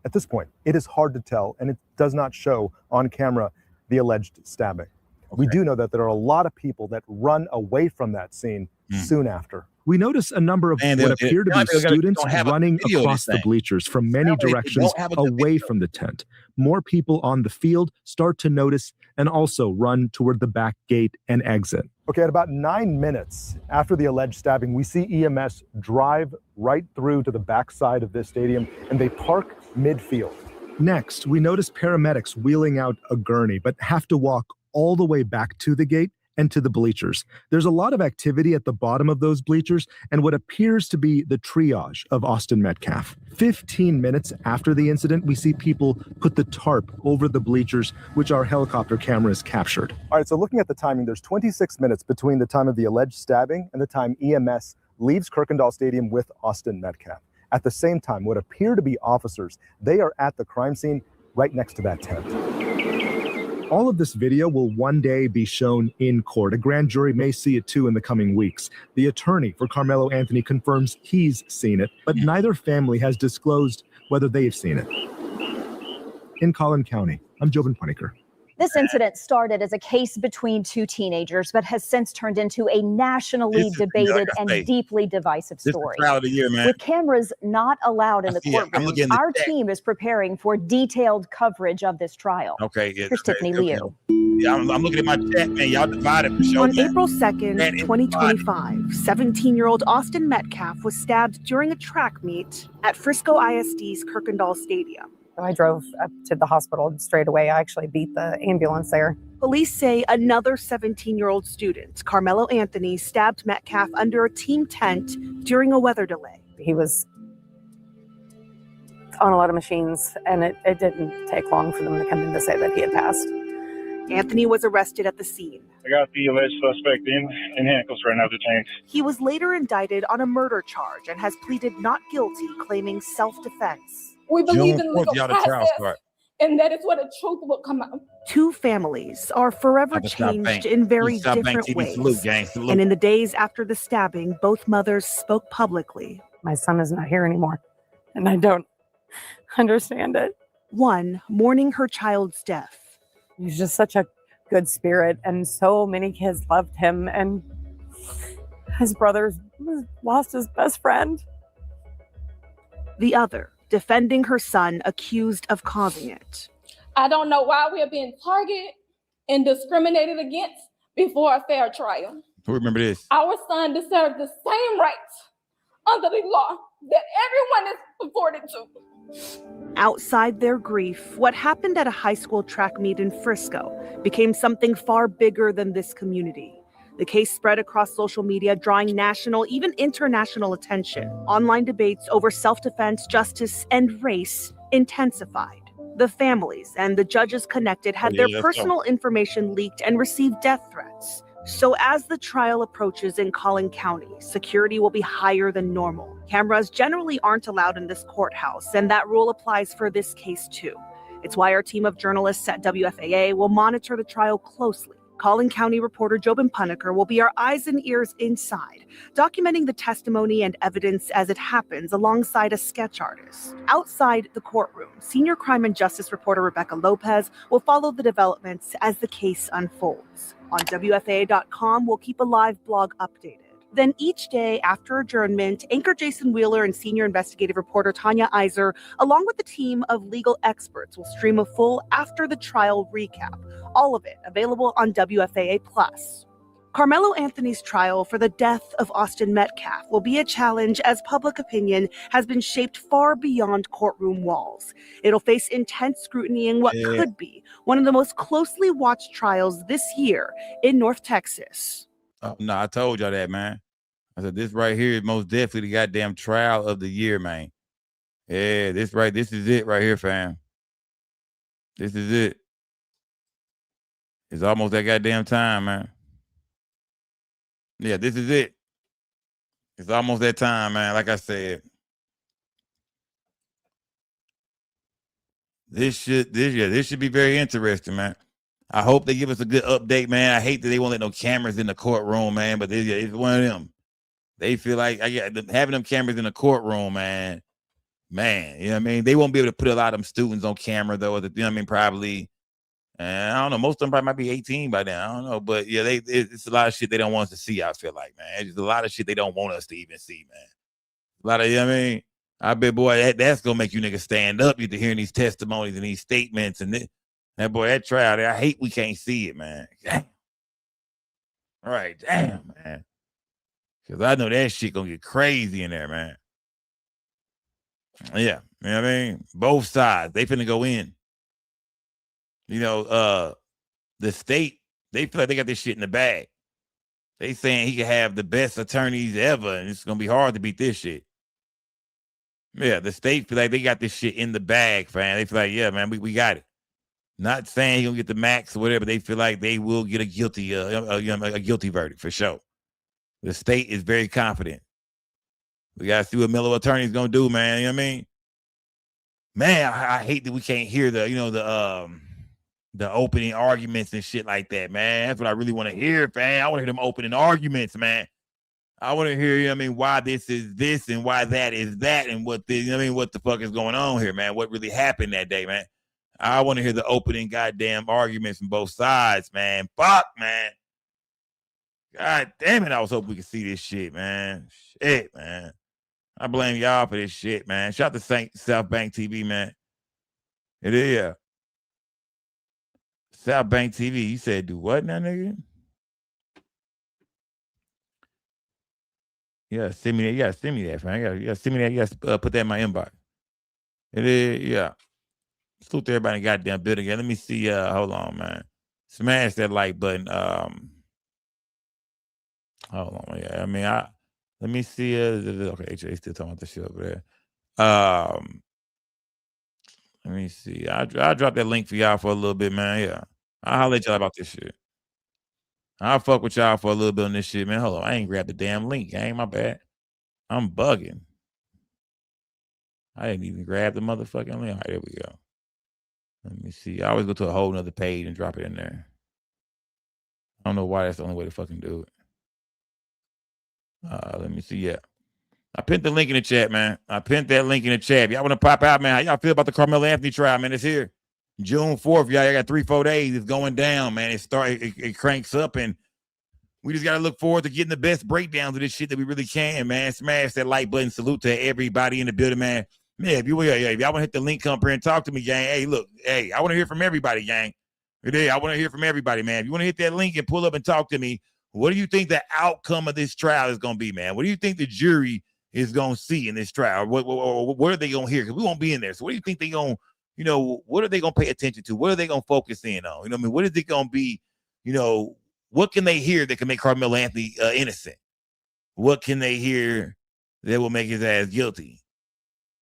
At this point, it is hard to tell, and it does not show on camera the alleged stabbing. We do know that there are a lot of people that run away from that scene soon after. We notice a number of what appear to be students running across the bleachers from many directions away from the tent. More people on the field start to notice and also run toward the back gate and exit. Okay, at about 9 minutes after the alleged stabbing, we see EMS drive right through to the backside of this stadium, and they park midfield. Next, we notice paramedics wheeling out a gurney, but have to walk all the way back to the gate and to the bleachers. There's a lot of activity at the bottom of those bleachers and what appears to be the triage of Austin Metcalf. 15 minutes after the incident, we see people put the tarp over the bleachers, which our helicopter cameras captured. All right, so looking at the timing, there's 26 minutes between the time of the alleged stabbing and the time EMS leaves Kirkendall Stadium with Austin Metcalf. At the same time, what appear to be officers, they are at the crime scene right next to that tent. All of this video will one day be shown in court. A grand jury may see it too in the coming weeks. The attorney for Karmelo Anthony confirms he's seen it, but neither family has disclosed whether they've seen it. In Collin County, I'm Jobin Puniker. This incident started as a case between two teenagers, but has since turned into a nationally debated and deeply divisive story. Trial of the year, man. With cameras not allowed in the courtroom, our team is preparing for detailed coverage of this trial. Here's Tiffany Liu. Yeah, I'm looking at my chat, man. Y'all divided for sure. On April 2nd, 2025, 17-year-old Austin Metcalf was stabbed during a track meet at Frisco ISD's Kirkendall Stadium. I drove up to the hospital straight away. I actually beat the ambulance there. Police say another 17-year-old student, Karmelo Anthony, stabbed Metcalf under a team tent during a weather delay. He was on a lot of machines, and it didn't take long for them to come in to say that he had passed. Anthony was arrested at the scene. I got the alleged suspect in handcuffs right now, detained. He was later indicted on a murder charge and has pleaded not guilty, claiming self-defense. We believe in legal process, and that is where the truth will come out. Two families are forever changed in very different ways. And in the days after the stabbing, both mothers spoke publicly. My son is not here anymore, and I don't understand it. One mourning her child's death. He's just such a good spirit, and so many kids loved him, and his brother lost his best friend. The other defending her son accused of causing it. I don't know why we are being targeted and discriminated against before a fair trial. Who remember this? Our son deserves the same rights under the law that everyone is afforded to. Outside their grief, what happened at a high school track meet in Frisco became something far bigger than this community. The case spread across social media, drawing national, even international attention. Online debates over self-defense, justice, and race intensified. The families and the judges connected had their personal information leaked and received death threats. So as the trial approaches in Collin County, security will be higher than normal. Cameras generally aren't allowed in this courthouse, and that rule applies for this case too. It's why our team of journalists at WFAA will monitor the trial closely. Collin County reporter Jobin Puneker will be our eyes and ears inside, documenting the testimony and evidence as it happens alongside a sketch artist. Outside the courtroom, senior crime and justice reporter Rebecca Lopez will follow the developments as the case unfolds. On WFAA.com, we'll keep a live blog updated. Then each day after adjournment, anchor Jason Wheeler and senior investigative reporter Tanya Iser, along with a team of legal experts, will stream a full after the trial recap. All of it available on WFAA+. Karmelo Anthony's trial for the death of Austin Metcalf will be a challenge as public opinion has been shaped far beyond courtroom walls. It'll face intense scrutiny in what could be one of the most closely watched trials this year in North Texas. Oh, no, I told y'all that, man. I said, this right here is most definitely the goddamn trial of the year, man. Yeah, this is it right here, fam. This is it. It's almost that goddamn time, man. Yeah, this is it. It's almost that time, man. Like I said, this should be very interesting, man. I hope they give us a good update, man. I hate that they won't let no cameras in the courtroom, man, but it's one of them. They feel like having them cameras in the courtroom, man, you know what I mean? They won't be able to put a lot of them students on camera, though, you know what I mean? Probably. And I don't know. Most of them probably might be 18 by then. I don't know. But, yeah, it's a lot of shit they don't want us to see, I feel like, man. It's just a lot of shit they don't want us to even see, man. A lot of, you know what I mean? I bet, boy, that's going to make you niggas stand up. You're hearing these testimonies and these statements. And that, boy, that trial there, I hate we can't see it, man. Damn. All right, damn, man. Because I know that shit going to get crazy in there, man. Yeah, you know what I mean? Both sides, they finna go in. You know, the state, they feel like they got this shit in the bag. They saying he could have the best attorneys ever, and it's going to be hard to beat this shit. Yeah, the state feel like they got this shit in the bag, fam. They feel like, yeah, man, we got it. Not saying he's going to get the max or whatever, but they feel like they will get a guilty verdict for sure. The state is very confident. We got to see what Miller attorney's going to do, man. You know what I mean? Man, I hate that we can't hear the opening arguments and shit like that, man. That's what I really want to hear, man. I want to hear them opening arguments, man. I want to hear, you know what I mean, why this is this and why that is that and what the fuck is going on here, man. What really happened that day, man. I want to hear the opening goddamn arguments from both sides, man. Fuck, man. God damn it. I was hoping we could see this shit, man. Shit, man. I blame y'all for this shit, man. Shout out to South Bank TV, man. It is, yeah. South Bank TV. You said do what now, nigga? Yeah, send me that. Yeah, send me that, man. Yeah, send me that. Yeah, put that in my inbox. It is, yeah. Salute to everybody in the goddamn building. Let me see. Hold on, man. Smash that like button. Hold on. Yeah, I mean, let me see. Okay, HA still talking about the shit over there. Let me see. I'll drop that link for y'all for a little bit, man. Yeah. I'll holler at y'all about this shit. I'll fuck with y'all for a little bit on this shit, man. Hold on. I ain't grabbed the damn link. Ain't my bad. I'm bugging. I didn't even grab the motherfucking link. All right, there we go. Let me see. I always go to a whole nother page and drop it in there. I don't know why that's the only way to fucking do it. Let me see. Yeah. I pinned the link in the chat, man. I pinned that link in the chat. Y'all want to pop out, man? How y'all feel about the Karmelo Anthony trial, man? It's here. June 4th, y'all got 3-4 days. It's going down, man. It cranks up, and we just got to look forward to getting the best breakdowns of this shit that we really can, man. Smash that like button. Salute to everybody in the building, man. Yeah, if y'all want to hit the link, come here and talk to me, gang. Hey, look, hey, I want to hear from everybody, gang. Today, I want to hear from everybody, man. If you want to hit that link and pull up and talk to me, what do you think the outcome of this trial is going to be, man? What do you think the jury is going to see in this trial? What are they going to hear? Because we won't be in there. So what do you think they're going to, what are they going to pay attention to? What are they going to focus in on? You know what I mean? What is it going to be, what can they hear that can make Karmelo Anthony innocent? What can they hear that will make his ass guilty?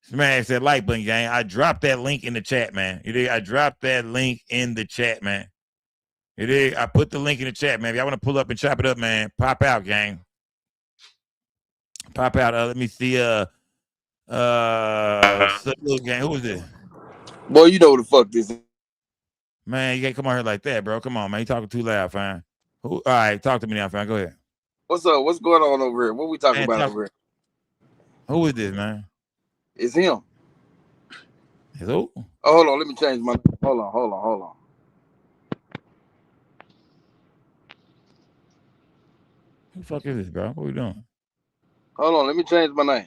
Smash that like button, gang. I dropped that link in the chat, man. I dropped that link in the chat, man. I put the link in the chat, man. If y'all want to pull up and chop it up, man, pop out, gang. Pop out. Let me see. Gang. Who is this? Boy, you know what the fuck this is. Man, you can't come on here like that, bro. Come on, man. You talking too loud, fam. All right, talk to me now, fam. Go ahead. What's up? What's going on over here? What we talking about over here? Who is this, man? It's him. It's who? Oh, hold on. Let me change my. Hold on. Who the fuck is this, bro? What we doing? Hold on. Let me change my name.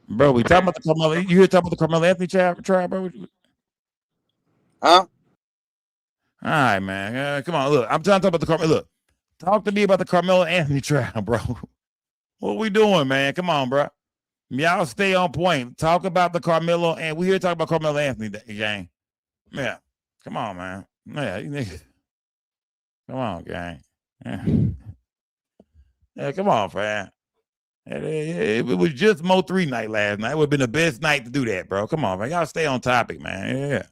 Bro, we talking about the Carmelo. You here talking about the Carmelo Anthony trial, bro? Huh? All right, man. Come on, look. I'm trying to talk about the Carmelo. Look, talk to me about the Carmelo Anthony trial, bro. What we doing, man? Come on, bro. Y'all stay on point. Talk about the Carmelo, and we here talking about Carmelo Anthony gang. Yeah, come on, man. Yeah, you niggas. Come on, gang. Yeah, come on, fam. It was just Mo 3 night last night. It would have been the best night to do that, bro. Come on, man. Y'all stay on topic, man. Yeah.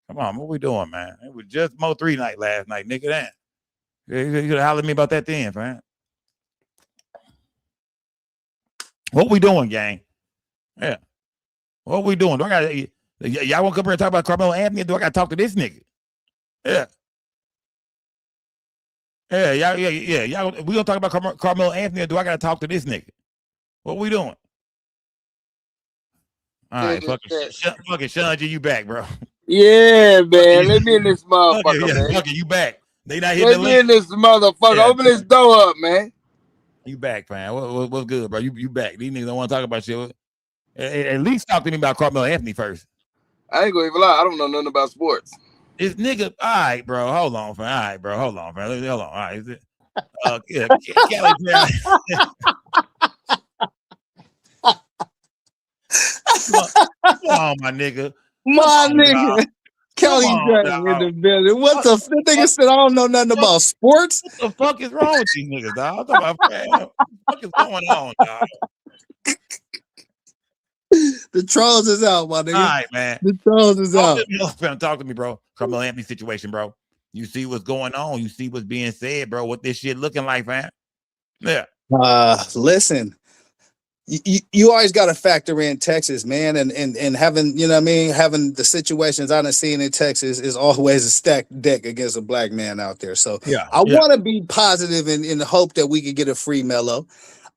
Come on, what we doing, man? It was just Mo 3 night last night, nigga. That. You could have hollered at me about that then, fam. What we doing, gang? Yeah. What we doing? Y'all want to come here and talk about Carmelo Anthony? Or do I got to talk to this nigga? Yeah. Yeah. Y'all, we gonna talk about Carmelo Anthony, or do I got to talk to this nigga? What we doing? All right, fucking Sean G, you back, bro? Yeah, man. Let me in this motherfucker, man. Fucking you back? They not hitting Let me in this motherfucker. Yeah. Open this door up, man. You back, man? What's good, bro? You back? These niggas don't want to talk about shit. At least talk to me about Carmelo Anthony first. I ain't gonna even lie. I don't know nothing about sports. This nigga, all right, bro. Hold on, fam. All right, bro. Hold on, fam. Hold on. All right. Yeah, Kelly Brown. Come on, my nigga. My nigga. Dog. Kelly Brown in the building. What the nigga said? I don't know nothing about sports. What the fuck is wrong with these niggas, dog? What the fuck is going on, dog? The trolls is out, my nigga. All right, man. The trolls is out. Talk to me, bro. Carmelo Anthony situation, bro. You see what's going on. You see what's being said, bro. What this shit looking like, man? Yeah. Listen. You always got to factor in Texas, man, and having, you know what I mean, having the situations I done seen in Texas is always a stacked deck against a black man out there. So I want to be positive in the hope that we could get a free Melo.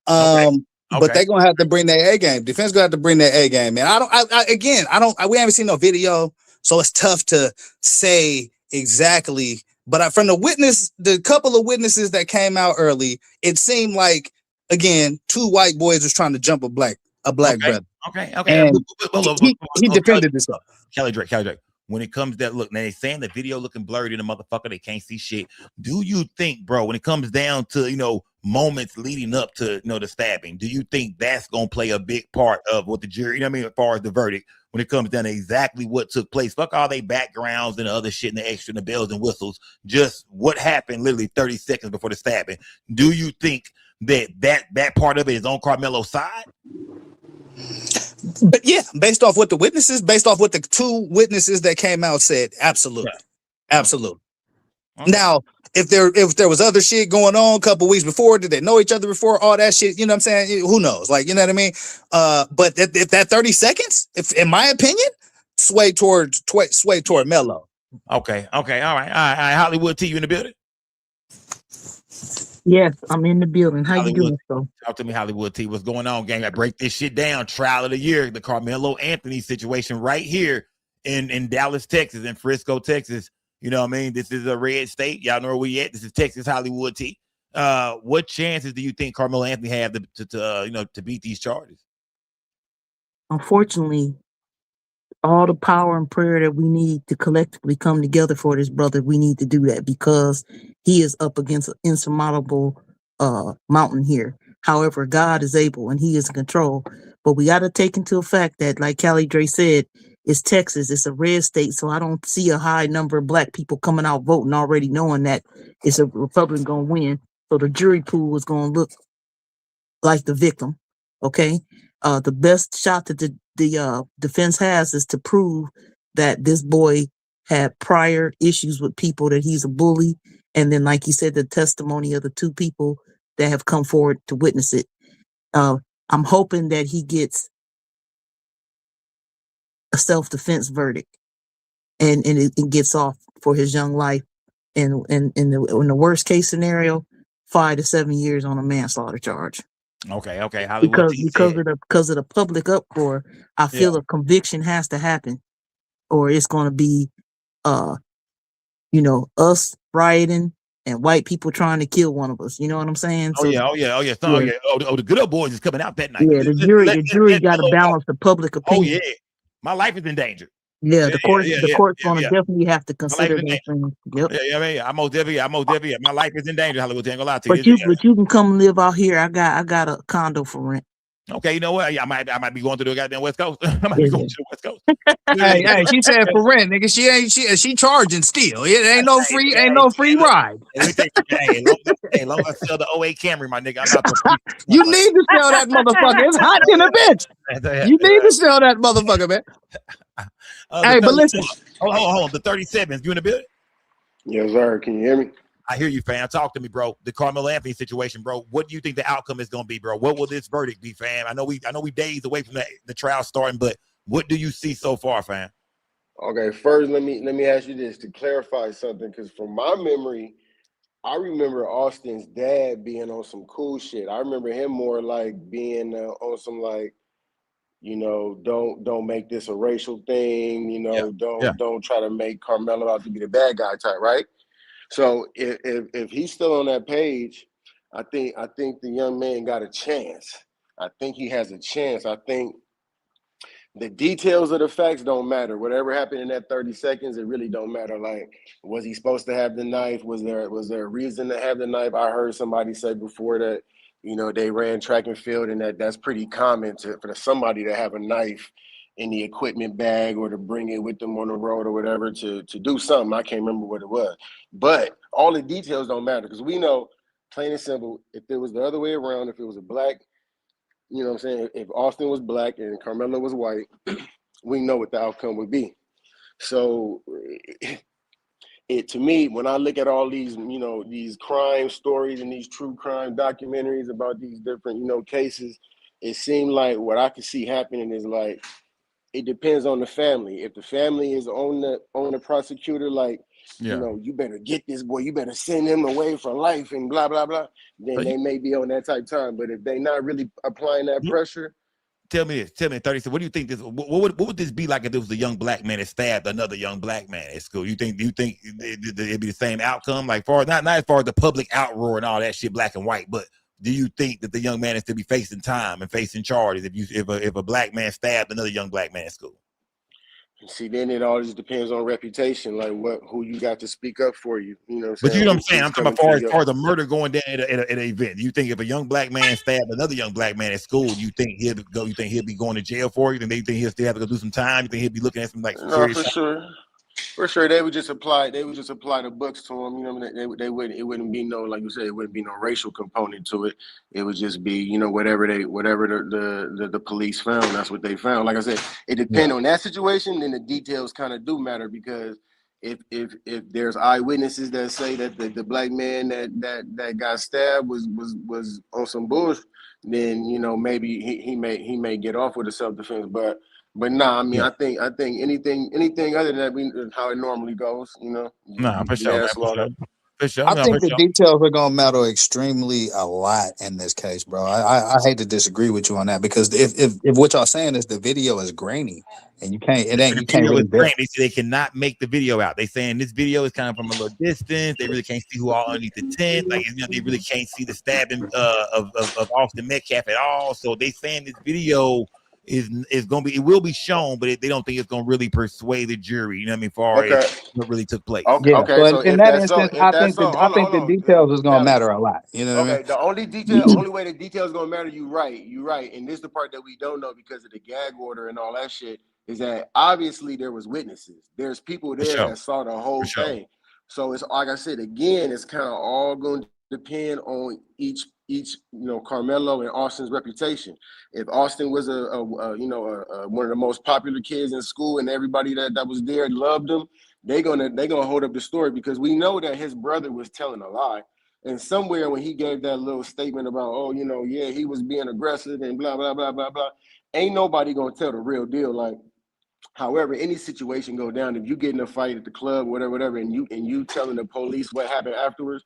But they're gonna have to bring their A game. Defense gonna have to bring their A game, man. We haven't seen no video, so it's tough to say exactly. But from the couple of witnesses that came out early, it seemed like, again, two white boys was trying to jump a black brother. Okay. And he defended himself. Kelly Drake. When it comes to that, look, now they saying the video looking blurry in the motherfucker, they can't see shit. Do you think, bro, when it comes down to, moments leading up to, the stabbing, do you think that's going to play a big part of what the jury, as far as the verdict, when it comes down to exactly what took place? Fuck all they backgrounds and the other shit and the extra and the bells and whistles. Just what happened literally 30 seconds before the stabbing. Do you think that part of it is on Carmelo's side? But yeah, based off what the two witnesses that came out said, absolutely. Absolutely. Okay. Now, if there was other shit going on a couple weeks before, did they know each other before, all that shit, you know what I'm saying? Who knows? Like, you know what I mean? But if that 30 seconds, if in my opinion, sway toward Melo. Okay. All right. Hollywood T, you in the building? Yes, I'm in the building. How you doing, so? Talk to me, Hollywood T. What's going on, gang? I break this shit down. Trial of the year, the Carmelo Anthony situation right here in Dallas, Texas, in Frisco, Texas. You know what I mean? This is a red state. Y'all know where we at. This is Texas, Hollywood T. What chances do you think Carmelo Anthony have to beat these charges? Unfortunately, all the power and prayer that we need to collectively come together for this brother, we need to do that because he is up against an insurmountable mountain here. However, God is able and he is in control. But we got to take into effect that, like Callie Dre said, it's Texas. It's a red state. So I don't see a high number of black people coming out voting already knowing that it's a Republican going to win. So the jury pool is going to look like the victim. Okay. The best shot that the defense has is to prove that this boy had prior issues with people, that he's a bully. And then, like you said, the testimony of the two people that have come forward to witness it. I'm hoping that he gets a self-defense verdict, and it gets off for his young life. And in the worst case scenario, 5 to 7 years on a manslaughter charge. Okay, Hollywood. Because of the public uproar, I feel a conviction has to happen, or it's going to be, us rioting and white people trying to kill one of us. You know what I'm saying? Oh yeah. The good old boys is coming out that night. Yeah, the jury got to balance the public opinion. Oh yeah, my life is in danger. Yeah, the court's going to definitely have to consider those things. Yep. Yeah, I'm most definitely. My life is in danger. Hollywood, ain't gonna lie to you. But you can come live out here. I got a condo for rent. Okay, you know what? I might be going to the goddamn West Coast. I might be going to the West Coast. Hey, she said for rent, nigga. She charging still. It ain't no free ride. Long as I sell the 08 Camry, my nigga, I'm not. You need to sell that motherfucker. It's hot in a bitch. You need to sell that motherfucker, man. Hey, but listen. Hold on. The 37s, you in the building? Yes, sir. Can you hear me? I hear you, fam. Talk to me, bro. The Karmelo Anthony situation, bro. What do you think the outcome is going to be, bro? What will this verdict be, fam? I know we days away from the trial starting, but what do you see so far, fam? Okay, first let me ask you this to clarify something, because from my memory, I remember Austin's dad being on some cool shit. I remember him more like being on some like, don't make this a racial thing. Don't try to make Karmelo out to be the bad guy type, right? So if he's still on that page, I think the young man got a chance. I think he has a chance. I think the details of the facts don't matter. Whatever happened in that 30 seconds, it really don't matter. Like, was he supposed to have the knife? Was there a reason to have the knife? I heard somebody say before that, they ran track and field, and that's pretty common for somebody to have a knife in the equipment bag or to bring it with them on the road or whatever to do something. I can't remember what it was. But all the details don't matter, because we know, plain and simple, if it was the other way around, if it was a black, you know what I'm saying, if Austin was black and Karmelo was white, we know what the outcome would be. So to me, when I look at all these, these crime stories and these true crime documentaries about these different, cases, it seemed like what I could see happening is like, it depends on the family. If the family is on the prosecutor, like, you better get this boy, you better send him away for life and blah, blah, blah, then they may be on that type of time. But if they're not really applying that pressure. Tell me 30. So what do you think what would this be like if it was a young black man that stabbed another young black man at school? You think it'd be the same outcome? Like not as far as the public outroar and all that shit, black and white, but do you think that the young man is to be facing time and facing charges if a black man stabbed another young black man at school? See, then it all just depends on reputation, like who you got to speak up for you. You know what I'm saying? But you know what I'm saying? I'm talking about as far as a murder going down at an event. Do you think if a young black man stabbed another young black man at school, you think he'll go? You think he'll be going to jail for it? And they think he'll still have to go do some time? You think he'll be looking at some like serious? For sure, they would just apply the books to him. It wouldn't be no, like you said, it wouldn't be no racial component to it. It would just be, whatever the police found, that's what they found. Like I said, it depends on that situation. Then the details kind of do matter, because if there's eyewitnesses that say that the black man that got stabbed was on some bullshit, then maybe he may get off with a self-defense, But nah, I mean, I think anything other than how it normally goes, Nah, for sure. For sure. I think the details are gonna matter extremely a lot in this case, bro. I hate to disagree with you on that, because if what y'all saying is the video is grainy and you can't really they cannot make the video out. They saying this video is kind of from a little distance. They really can't see who all underneath the tent. Like they really can't see the stabbing of Austin Metcalf at all. So they saying this video is going to be, it will be shown, but they don't think it's going to really persuade the jury, you know what I mean, far as what really took place. Okay, but so in that instance, I think the details is going to matter a lot. You know what I mean? The only way the details going to matter, you're right. And this is the part that we don't know because of the gag order and all that shit, is that obviously there was witnesses. There's people there that saw the whole thing. So it's, like I said, again, it's kind of all going to depend on each Karmelo and Austin's reputation. If Austin was one of the most popular kids in school and everybody that was there loved him, they're gonna hold up the story, because we know that his brother was telling a lie. And somewhere when he gave that little statement about, he was being aggressive and blah blah blah blah blah, ain't nobody gonna tell the real deal. Like, However, any situation go down, if you get in a fight at the club, whatever, and you telling the police what happened afterwards,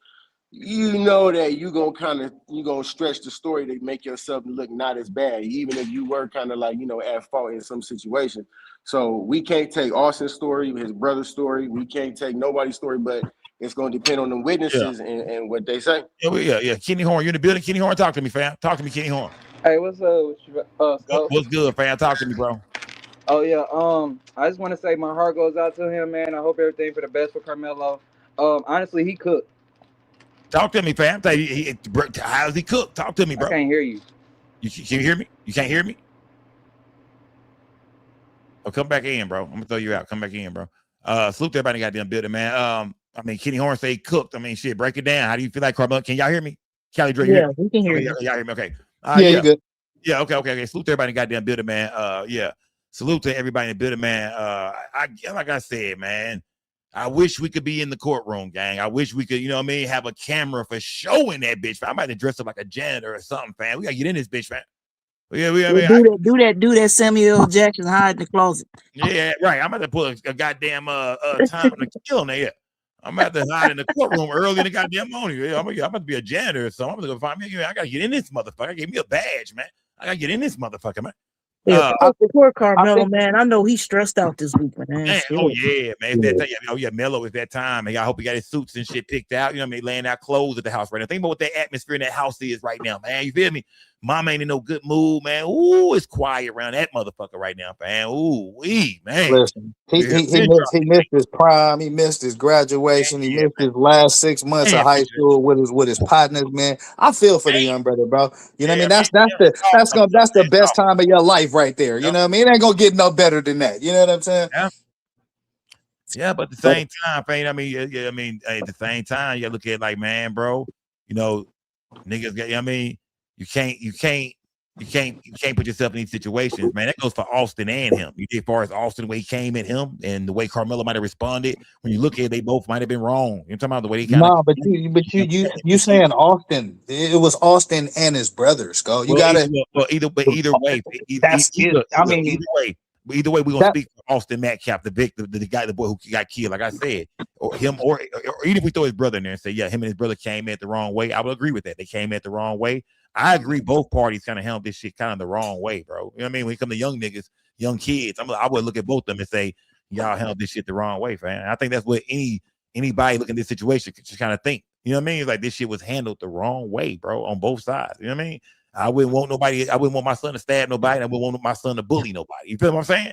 you know that you gonna stretch the story to make yourself look not as bad, even if you were kind of like, at fault in some situation. So we can't take Austin's story, his brother's story. We can't take nobody's story, but it's gonna depend on the witnesses and what they say. Yeah. Kenny Horn, you in the building? Kenny Horn, talk to me, fam. Talk to me, Kenny Horn. Hey, what's up? What's good, fam? Talk to me, bro. Oh yeah. I just want to say my heart goes out to him, man. I hope everything for the best for Karmelo. Honestly, he cooked. Talk to me, fam. How does he cook? Talk to me, bro. I can't hear you. Can you hear me? You can't hear me? Oh, come back in, bro. I'm gonna throw you out. Come back in, bro. Salute to everybody got them building, man. Kenny Horn say he cooked. Shit, break it down. How do you feel like Karmelo? Can y'all hear me? Kelly Drake, yeah, we can hear you. Y'all hear me? Okay. Yeah, you good. Yeah, okay. Salute to everybody got them building, man. Salute to everybody in the building, man. Like I said, man, I wish we could be in the courtroom, gang. I wish we could, have a camera for showing that bitch. I might have dressed up like a janitor or something, fam. We gotta get in this bitch, man. Do that Samuel L. Jackson hide in the closet. Yeah, right. I'm about to put a goddamn time to kill in there. I'm about to hide in the courtroom early in the goddamn morning. Yeah, I'm about to be a janitor or something. I'm gonna go find me. I gotta get in this motherfucker. Give me a badge, man. I gotta get in this motherfucker, man. Yeah, poor Karmelo, man. I know he's stressed out this week, man. Oh yeah, man. Melo is that time. And I hope he got his suits and shit picked out. Laying out clothes at the house right now. Think about what that atmosphere in that house is right now, man. You feel me? Mom ain't in no good mood, man. Ooh, it's quiet around that motherfucker right now, man. Ooh, man. Listen, he missed his prime. He missed his graduation. He missed his last 6 months of high school with his partners, man. I feel for the young brother, bro. You know what I mean? That's the best time of your life right there. You know what I mean? It ain't gonna get no better than that. You know what I'm saying? Yeah, but at the same time, at the same time, you gotta look at it like, man, bro, niggas, you can't put yourself in these situations, man. That goes for Austin and him. You did as far as Austin, the way he came at him and the way Karmelo might have responded. When you look at it, they both might have been wrong. You're talking about the way they you saying Austin. It was Austin and his brothers, go. You gotta either way. Either way, we're gonna speak for Austin Metcalf, the guy, the boy who got killed, like I said, or him, or even if we throw his brother in there and say, yeah, him and his brother came at the wrong way. I would agree with that. They came at the wrong way. I agree both parties kind of handled this shit kind of the wrong way, bro. You know what I mean? When it comes to young niggas, young kids, I would look at both of them and say, y'all handled this shit the wrong way, fam. I think that's what anybody looking at this situation could just kind of think. You know what I mean? It's like this shit was handled the wrong way, bro, on both sides. You know what I mean? I wouldn't want my son to stab nobody, and I wouldn't want my son to bully nobody. You feel what I'm saying?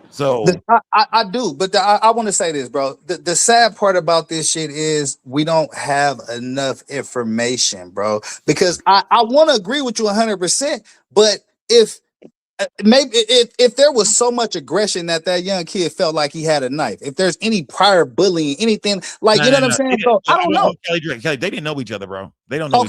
So I do, but I want to say this, bro. The sad part about this shit is we don't have enough information, bro. Because I want to agree with you 100%, but if there was so much aggression that young kid felt like he had a knife, if there's any prior bullying, anything like you know what I'm saying? So I don't know. Kelly, they didn't know each other, bro. They don't know.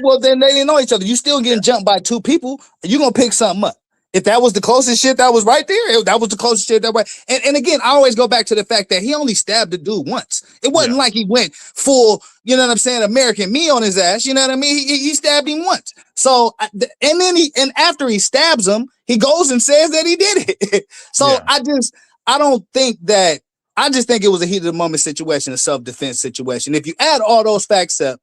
Well then they didn't know each other. You still getting jumped by two people. You gonna pick something up. If that was the closest shit that was right there, that was the closest shit that was. And again, I always go back to the fact that he only stabbed the dude once. It wasn't like he went full, you know what I'm saying, American me on his ass. You know what I mean? He stabbed him once. So, and after he stabs him, he goes and says that he did it. So I just think it was a heat of the moment situation, a self-defense situation. If you add all those facts up,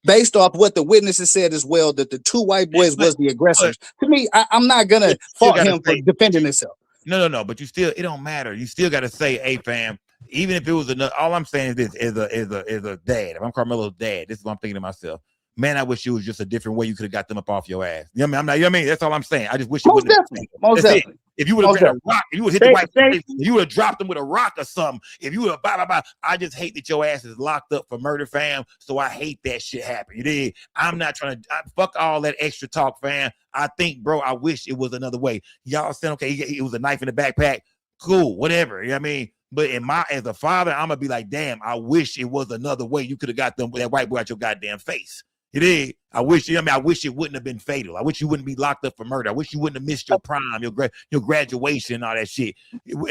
based off what the witnesses said as well, that the two white boys was the aggressors. To me, I'm not gonna fault him for defending himself. No. But it don't matter. You still got to say, hey, fam. Even if it was another, all I'm saying is this: is a dad. If I'm Karmelo's dad, this is what I'm thinking to myself. Man, I wish it was just a different way you could have got them up off your ass. You know what I mean? You know what I mean? That's all I'm saying. I just wish it most definitely. If you would have grabbed a rock, if you would have hit the white face, if you would have dropped them with a rock or something, if you would have I just hate that your ass is locked up for murder, fam. So I hate that shit happen. You did. I'm not trying to fuck all that extra talk, fam. I think, bro, I wish it was another way. Y'all said, okay, it was a knife in the backpack. Cool, whatever. You know what I mean? But as a father, I'm gonna be like, damn, I wish it was another way. You could have got them with that white boy out your goddamn face. You did. I wish it wouldn't have been fatal. I wish you wouldn't be locked up for murder. I wish you wouldn't have missed your prime, your graduation, and all that shit.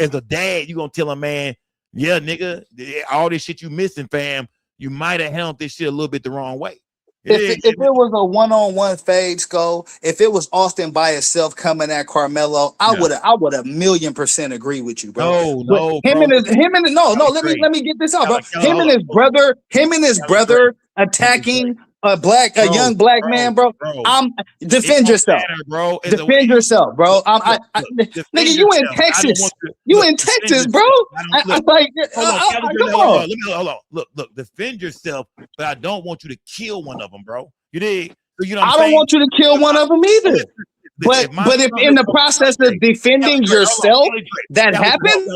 As a dad, you gonna tell a man, yeah, nigga, all this shit you missing, fam, you might have handled this shit a little bit the wrong way. If it was a one-on-one fade, Skull, if it was Austin by itself coming at Karmelo, I would 1,000,000% agree with you, bro. No, him bro. and his let me get this out, bro. Him and his brother attacking a young black man, bro. Defend yourself, bro. Defend yourself, bro. Nigga, you in Texas? You in Texas, bro? Come on. Hold on. Look. Defend yourself, but I don't want you to kill one of them, bro. You did. You know what I'm I don't want you to kill one of them either. But if in the process of defending yourself that happened,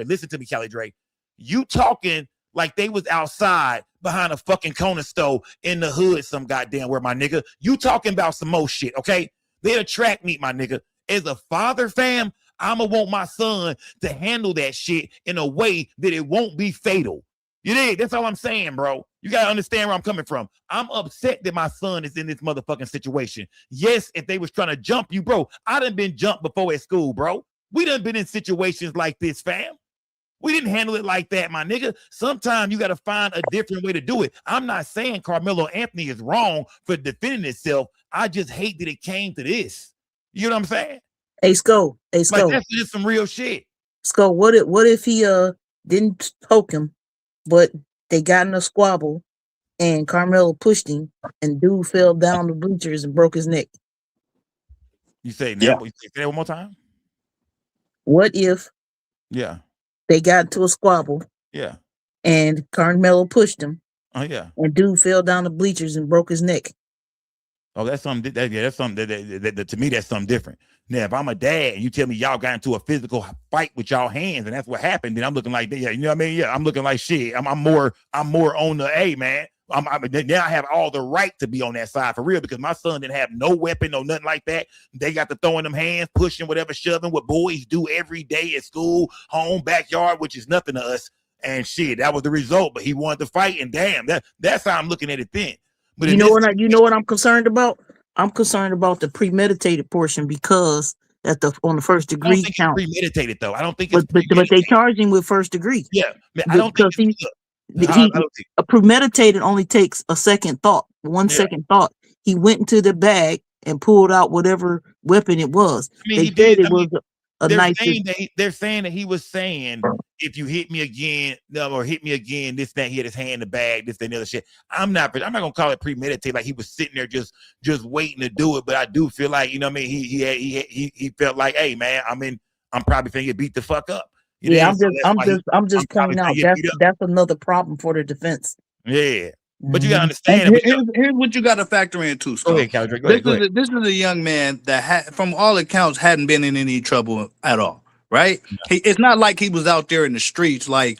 listen to me, Kelly Drake. You talking like they was outside behind a fucking corner store in the hood, some goddamn where, my nigga. You talking about some more shit, okay? They attract me, my nigga. As a father, fam, I'ma want my son to handle that shit in a way that it won't be fatal. You dig? That's all I'm saying, bro. You gotta understand where I'm coming from. I'm upset that my son is in this motherfucking situation. Yes, if they was trying to jump you, bro, I done been jumped before at school, bro. We done been in situations like this, fam. We didn't handle it like that, my nigga. Sometimes you got to find a different way to do it. I'm not saying Carmelo Anthony is wrong for defending himself. I just hate that it came to this. You know what I'm saying? Hey, Sko. Like, that's just some real shit. Sko, what if he didn't poke him, but they got in a squabble and Carmelo pushed him and dude fell down the bleachers and broke his neck? You say that one more time? What if they got into a squabble? Yeah. And Karmelo pushed him. Oh yeah. And dude fell down the bleachers and broke his neck. Oh, that's something. That's something that to me, that's something different. Now, if I'm a dad and you tell me y'all got into a physical fight with y'all hands and that's what happened, then I'm looking like, you know what I mean? Yeah, I'm looking like shit. I'm more on the man. Now I have all the right to be on that side for real because my son didn't have no weapon, no nothing like that. They got to throwing them hands, pushing, whatever, shoving, what boys do every day at school, home, backyard, which is nothing to us. And shit, that was the result. But he wanted to fight, and damn, that's how I'm looking at it then. But you know what I'm concerned about? I'm concerned about the premeditated portion because on the first degree count. Premeditated though. I don't think it's but they charge him with first degree. Yeah, man, I don't think a premeditated only takes a second thought, second thought. He went into the bag and pulled out whatever weapon it was. They're saying that he was saying, if you hit me again, this, that, he had his hand in the bag, this, that, and the other shit. I'm not gonna call it premeditated, like he was sitting there just waiting to do it. But I do feel like, you know what I mean, he felt like, hey man, I'm probably finna get beat the fuck up. I'm just pointing out that's another problem for the defense. Yeah. But you gotta understand. Here's what you gotta factor in too. Go ahead, Calvin. Go ahead. This is a young man that from all accounts hadn't been in any trouble at all, right? No. It's not like he was out there in the streets like,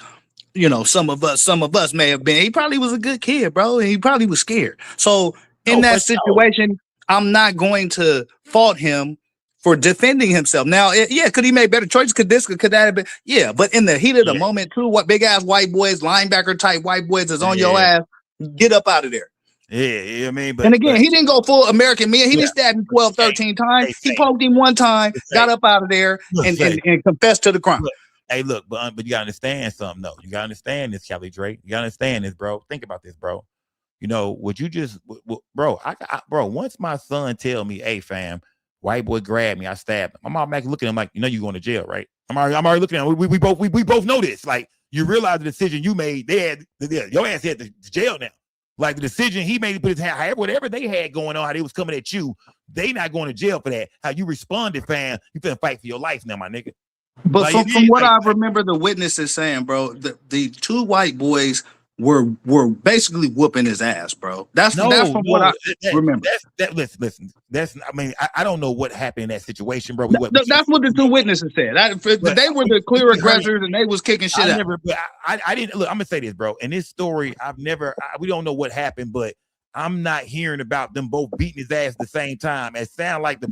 you know, some of us may have been. He probably was a good kid, bro, and he probably was scared. So in that situation, I'm not going to fault him for defending himself. Now, could he make better choices? Could that have been? Yeah, but in the heat of the moment too, what big ass white boys, linebacker type white boys is on your ass. Get up out of there. Yeah, I mean, and again, he didn't go full American man. He didn't stab him 12, 13 times. He poked him one time, got up out of there, and confessed to the crime. Look, but you gotta understand something though. You gotta understand this, Kelly Drake. You gotta understand this, bro. Think about this, bro. You know, would you just, bro? Bro, once my son tell me, "Hey, fam, white boy grabbed me, I stabbed him," I'm automatically looking at him like, you know, you're going to jail, right? I'm already looking at him. We both know this. Like, you realize the decision you made, your ass had to jail now. Like the decision he made to put his hand, whatever they had going on, how they was coming at you, they not going to jail for that. How you responded, fam, you finna fight for your life now, my nigga. But like, from what I remember the witnesses saying, bro, the two white boys were basically whooping his ass, bro. That's from what I remember. Listen. I don't know what happened in that situation, bro. That's what the two witnesses said. They were the clear aggressors, and they was kicking shit out. I didn't look. I'm gonna say this, bro. In this story, we don't know what happened, but I'm not hearing about them both beating his ass at the same time. It sound like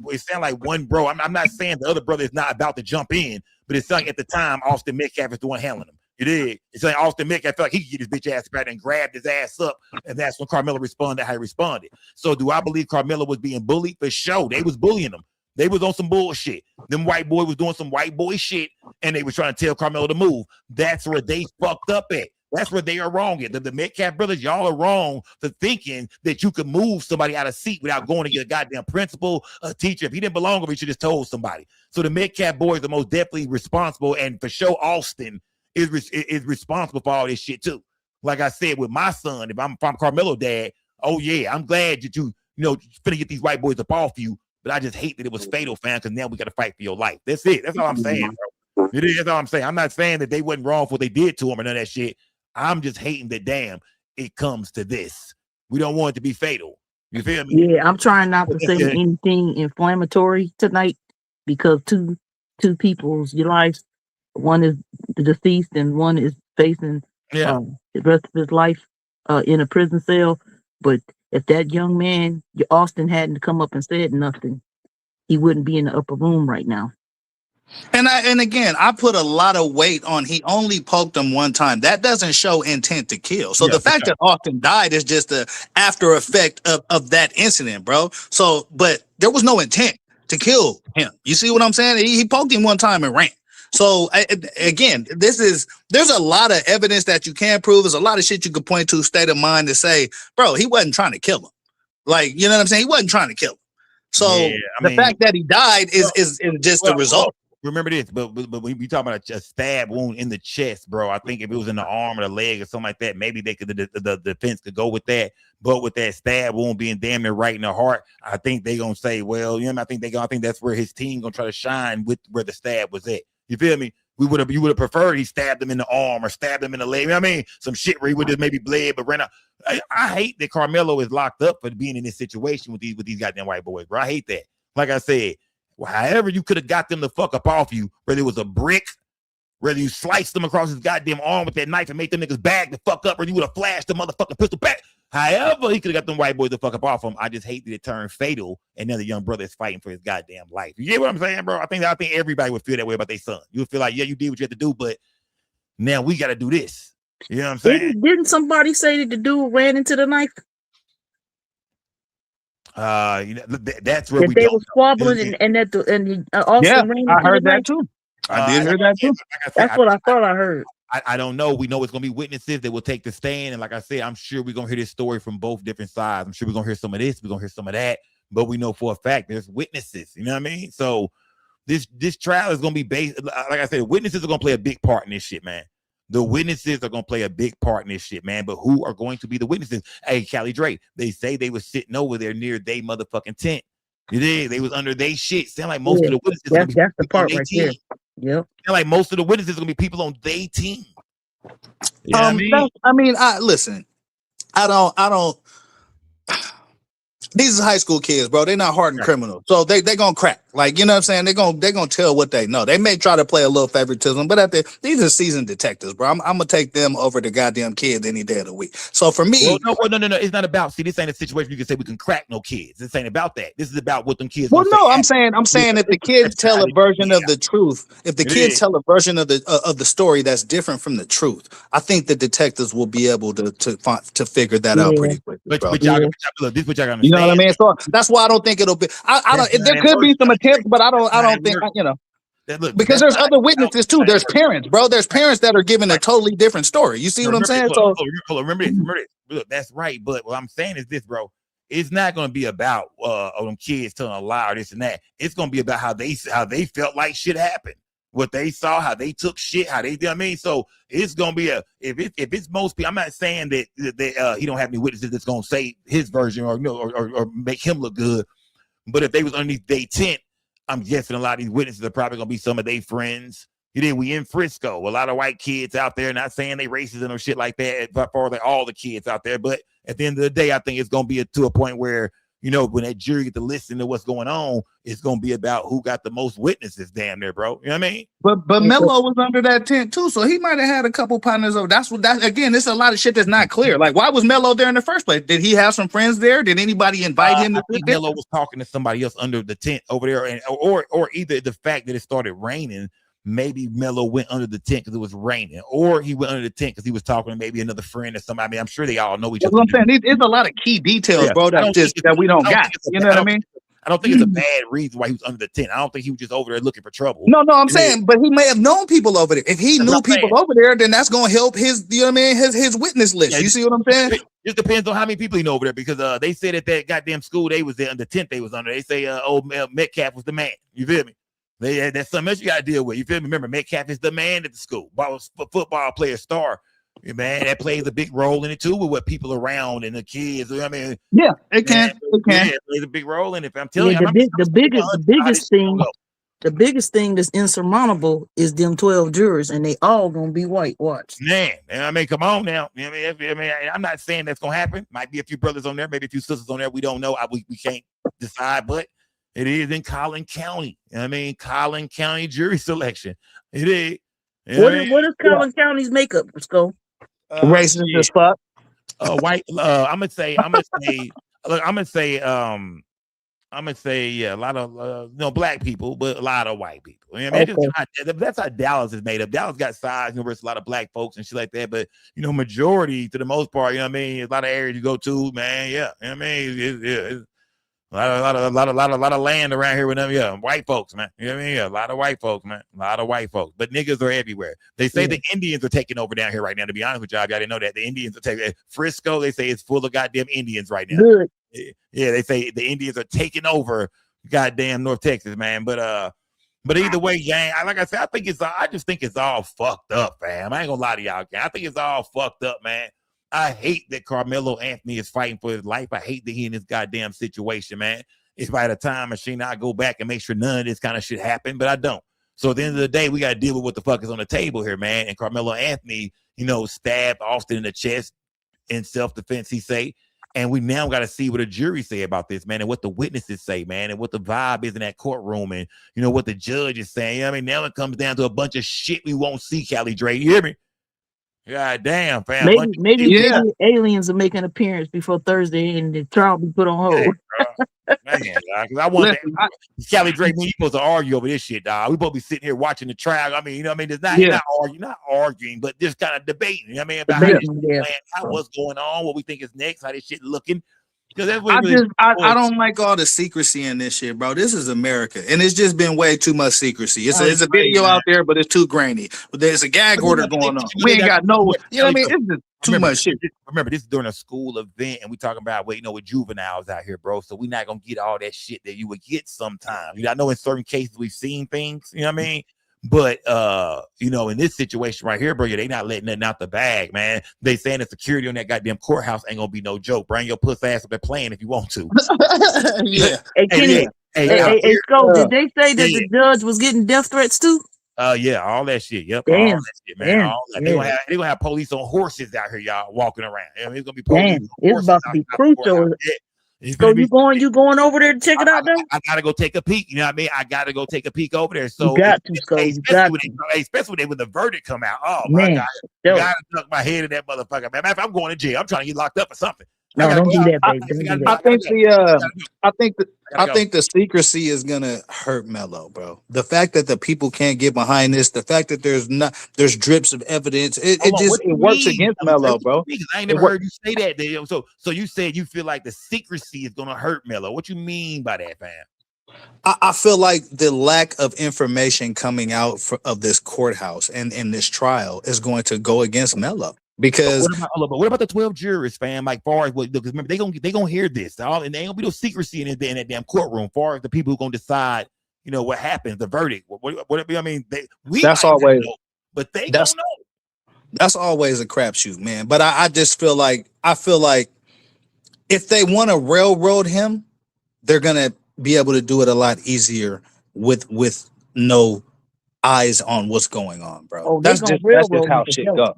one bro. I'm not saying the other brother is not about to jump in, but it's like at the time Austin Metcalf is the one handling him. You did. It's like Austin Metcalf felt like he could get his bitch ass back and grabbed his ass up, and that's when Carmelo responded how he responded. So do I believe Carmelo was being bullied? For sure. They was bullying him. They was on some bullshit. Them white boy was doing some white boy shit, and they was trying to tell Carmelo to move. That's where they fucked up at. That's where they are wrong at. The Metcalf brothers, y'all are wrong for thinking that you could move somebody out of seat without going to get a goddamn principal, a teacher. If he didn't belong over, he should have told somebody. So the Metcalf boys are most definitely responsible, and for sure, Austin is responsible for all this shit too. Like I said, with my son, if I'm Karmelo dad, oh yeah, I'm glad that you finna get these white boys up off you. But I just hate that it was fatal, fam, because now we got to fight for your life. That's it. That's all I'm saying, bro. It is. That's all I'm saying. I'm not saying that they wasn't wrong for what they did to him or none of that shit. I'm just hating that, damn, it comes to this. We don't want it to be fatal. You feel me? Yeah, I'm trying not to say anything inflammatory tonight because two people's lives, one is the deceased and one is facing the rest of his life in a prison cell. But if that young man, Austin, hadn't come up and said nothing, he wouldn't be in the upper room right now. And again, I put a lot of weight on he only poked him one time. That doesn't show intent to kill. So the fact that Austin died is just the after effect of that incident, bro. So, but there was no intent to kill him. You see what I'm saying? He poked him one time and ran. So again, there's a lot of evidence that you can prove. There's a lot of shit you could point to, state of mind to say, bro, he wasn't trying to kill him. Like, you know what I'm saying? He wasn't trying to kill him. So the fact that he died is just the result. Remember this, but when you talk about a stab wound in the chest, bro, I think if it was in the arm or the leg or something like that, maybe they could the defense could go with that. But with that stab wound being damn near right in the heart, I think they gonna say, well, I think that's where his team gonna try to shine with where the stab was at. You feel me? You would have preferred he stabbed him in the arm or stabbed him in the leg. You know what I mean? Some shit where he would have maybe bled but ran out. I hate that Karmelo is locked up for being in this situation with these goddamn white boys, bro. I hate that. Like I said. Well, however you could have got them the fuck up off you, whether it was a brick, whether you sliced them across his goddamn arm with that knife and made them niggas bag the fuck up, or you would have flashed the motherfucking pistol back. However, he could have got them white boys the fuck up off him. I just hate that it turned fatal, and then the young brother is fighting for his goddamn life. You get what I'm saying, bro? I think everybody would feel that way about their son. You would feel like, yeah, you did what you had to do, but now we got to do this. You know what I'm saying? Didn't somebody say that the dude ran into the knife? That's where that they were squabbling and Austin ran. I heard that too. I did hear that too. That's what I thought I heard. I don't know. We know it's gonna be witnesses that will take the stand, and like I said, I'm sure we're gonna hear this story from both different sides. I'm sure we're gonna hear some of this, we're gonna hear some of that, but we know for a fact there's witnesses. You know what I mean? So this trial is gonna be based. Like I said, witnesses are gonna play a big part in this shit, man. The witnesses are going to play a big part in this shit, man. But who are going to be the witnesses? Hey, Callie Drake, they say they was sitting over there near they motherfucking tent. They was under they shit. Sound like most of the witnesses. That's the part right there. Yep. Sound like most of the witnesses are going to be people on they team. You know what I mean? Listen, I don't. These are high school kids, bro. They're not hardened criminals. So they gonna crack. Like, you know what I'm saying? They're gonna tell what they know. They may try to play a little favoritism, but these are seasoned detectives, bro. I'm gonna take them over the goddamn kids any day of the week. So for me, no. It's not about. See, this ain't a situation you can say we can crack no kids. This ain't about that. This is about what them kids. Well, no, I'm saying if the kids tell a version of the truth, if the kids tell a version of the story that's different from the truth, I think the detectives will be able to figure that out pretty quickly. But y'all, this what y'all gonna. You know what I mean? So that's why I don't think it'll be. There could be some attempts, but I don't think because there's other witnesses too. There's parents, bro. There's parents that are giving a totally different story. You see what I'm saying? So remember this. Look, that's right. But what I'm saying is this, bro. It's not going to be about them kids telling a lie or this and that. It's going to be about how they felt like shit happened, what they saw, how they took shit, how they did. I mean, so it's going to be if it's most people. I'm not saying that he don't have any witnesses that's going to say his version or make him look good. But if they was underneath their tent, I'm guessing a lot of these witnesses are probably going to be some of their friends. We in Frisco, a lot of white kids out there, not saying they racist or shit like that, but for all the kids out there. But at the end of the day, I think it's going to be to a point where, when that jury get to listen to what's going on, it's going to be about who got the most witnesses damn near, bro. You know what I mean? But Melo was under that tent too, so he might have had a couple partners over. Again, there's a lot of shit that's not clear. Like, why was Melo there in the first place? Did he have some friends there? Did anybody invite him to sit there? Melo was talking to somebody else under the tent over there, or either the fact that it started raining. Maybe Melo went under the tent because it was raining, or he went under the tent because he was talking to maybe another friend or somebody. I mean, I'm sure they all know each other. That's what I'm saying. There's a lot of key details, bro, that we don't got. You know what I mean? I don't think it's a bad reason why he was under the tent. I don't think he was just over there looking for trouble. No, I'm saying, but he may have known people over there. If he knew people over there, then that's going to help his, you know what I mean, his witness list. Yeah, you see what I'm saying? It just depends on how many people he know over there, because they said at that goddamn school they was there, under tent they was under. They say Metcalf was the man. You feel me? That's something else you got to deal with. You feel me? Remember, Metcalf is the man at the school. Football player, star. Yeah, man, that plays a big role in it too, with what people around and the kids. I mean, yeah, it can. Yeah, it plays a big role in it. I'm telling you, the biggest thing that's insurmountable is them 12 jurors, and they all gonna be white. Watch, man. I mean, come on now. I mean, I'm not saying that's gonna happen. Might be a few brothers on there, maybe a few sisters on there. We don't know. We can't decide, but it is in Collin County. I mean, Collin County jury selection. It is. What is Collin County's makeup? Let's go. Racist as fuck. White. I'm gonna say, yeah, a lot of black people, but a lot of white people. I mean, that's how Dallas is made up. Dallas got size, versus a lot of black folks and shit like that. But majority to the most part, a lot of areas you go to, man. Yeah, I mean, it's a lot of land around here with them. Yeah, white folks, man. You know what I mean? Yeah, a lot of white folks, man. A lot of white folks. But niggas are everywhere. They say the Indians are taking over down here right now. To be honest with y'all, if y'all didn't know that, the Indians are taking Frisco. They say it's full of goddamn Indians right now. Good. Yeah, they say the Indians are taking over goddamn North Texas, man. But either way, gang, like I said, I just think it's all fucked up, fam. I ain't gonna lie to y'all, gang. I think it's all fucked up, man. I hate that Karmelo Anthony is fighting for his life. I hate that he in this goddamn situation, man. It's by the time machine I go back and make sure none of this kind of shit happen, but I don't. So at the end of the day, we got to deal with what the fuck is on the table here, man. And Karmelo Anthony, stabbed Austin in the chest in self-defense, he say. And we now got to see what a jury say about this, man, and what the witnesses say, man, and what the vibe is in that courtroom, and, what the judge is saying. I mean, now it comes down to a bunch of shit we won't see, Callie Dre. You hear me? God damn, fam. Maybe aliens will make an appearance before Thursday and the trial be put on hold. Man, because I want Callie Drake, you supposed to argue over this shit, dog. We supposed to be sitting here watching the trial. I mean, it's not arguing, but just kind of debating. You know what I mean? About how this shit playing out, what's going on, what we think is next, how this shit looking. That's what I don't like all the secrecy in this shit, bro. This is America, and it's just been way too much secrecy. It's a video out there, but it's too grainy. But there's a gag order going on. We ain't got no, you know what I mean? It's just too much shit. Remember, this is during a school event, and we talking about with juveniles out here, bro. So we're not gonna get all that shit that you would get sometimes. I know in certain cases we've seen things, you know what I mean? But in this situation right here, bro, they not letting nothing out the bag, man. They saying the security on that goddamn courthouse ain't gonna be no joke. Bring your puss ass up there playing if you want to. Yeah. Hey, Scott, did they say that the judge was getting death threats too? Yeah, all that shit. Yep, damn, all that shit, man. All that. They gonna have police on horses out here, y'all, walking around. I mean, it's gonna be police. It's about to be crucial. So you going over there to check it out now? I gotta go take a peek. You know what I mean? I gotta go take a peek over there. So especially when the verdict come out. Oh my God, I gotta duck my head in that motherfucker, man. If I'm going to jail, I'm trying to get locked up or something. No, don't do that, baby. I think the secrecy is gonna hurt Melo, bro. The fact that the people can't get behind this, the fact that there's drips of evidence, it works against Melo, bro. I ain't never heard you say that. So you said you feel like the secrecy is gonna hurt Melo. What you mean by that, fam? I feel like the lack of information coming out of this courthouse and in this trial is going to go against Melo. Because what about the 12 jurors, fam? Like, far as what? Because remember, they gonna hear this, and there ain't gonna be no secrecy in that damn courtroom. Far as the people who gonna decide, what happens, the verdict. What I mean, that's always, but they don't know. That's always a crapshoot, man. But I just feel like if they want to railroad him, they're gonna be able to do it a lot easier with no eyes on what's going on, bro. Oh, that's just how shit goes.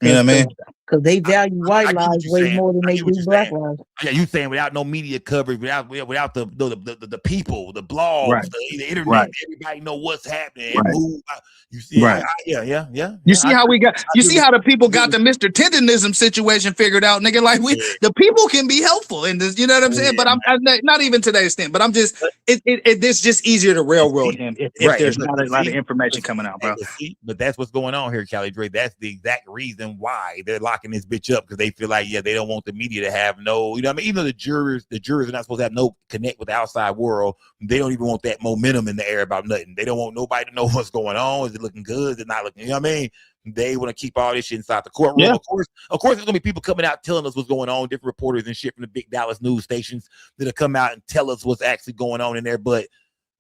You know what I mean? Because they value white lives way more than they do black lives. Yeah, you saying without no media coverage, without the people, the blogs, right. the internet, right. Everybody know what's happening. Right. You see, right. Yeah. You see how we got? You see how the people got the Mr. Tendenism situation figured out, nigga? Like the people can be helpful in this. You know what I'm saying? But I'm not even to that extent. But I'm just it's just easier to railroad him if there's not a lot of information coming out, bro. But that's what's going on here, Callie Dre. That's the exact reason why they're locking locking this bitch up because they feel like, they don't want the media to have no, you know what I mean? Even though the jurors are not supposed to have no connect with the outside world, they don't even want that momentum in the air about nothing. They don't want nobody to know what's going on. Is it looking good? Is it not looking, you know what I mean? They want to keep all this shit inside the courtroom. Yeah. Of course, there's gonna be people coming out telling us what's going on, different reporters and shit from the big Dallas news stations that'll come out and tell us what's actually going on in there. But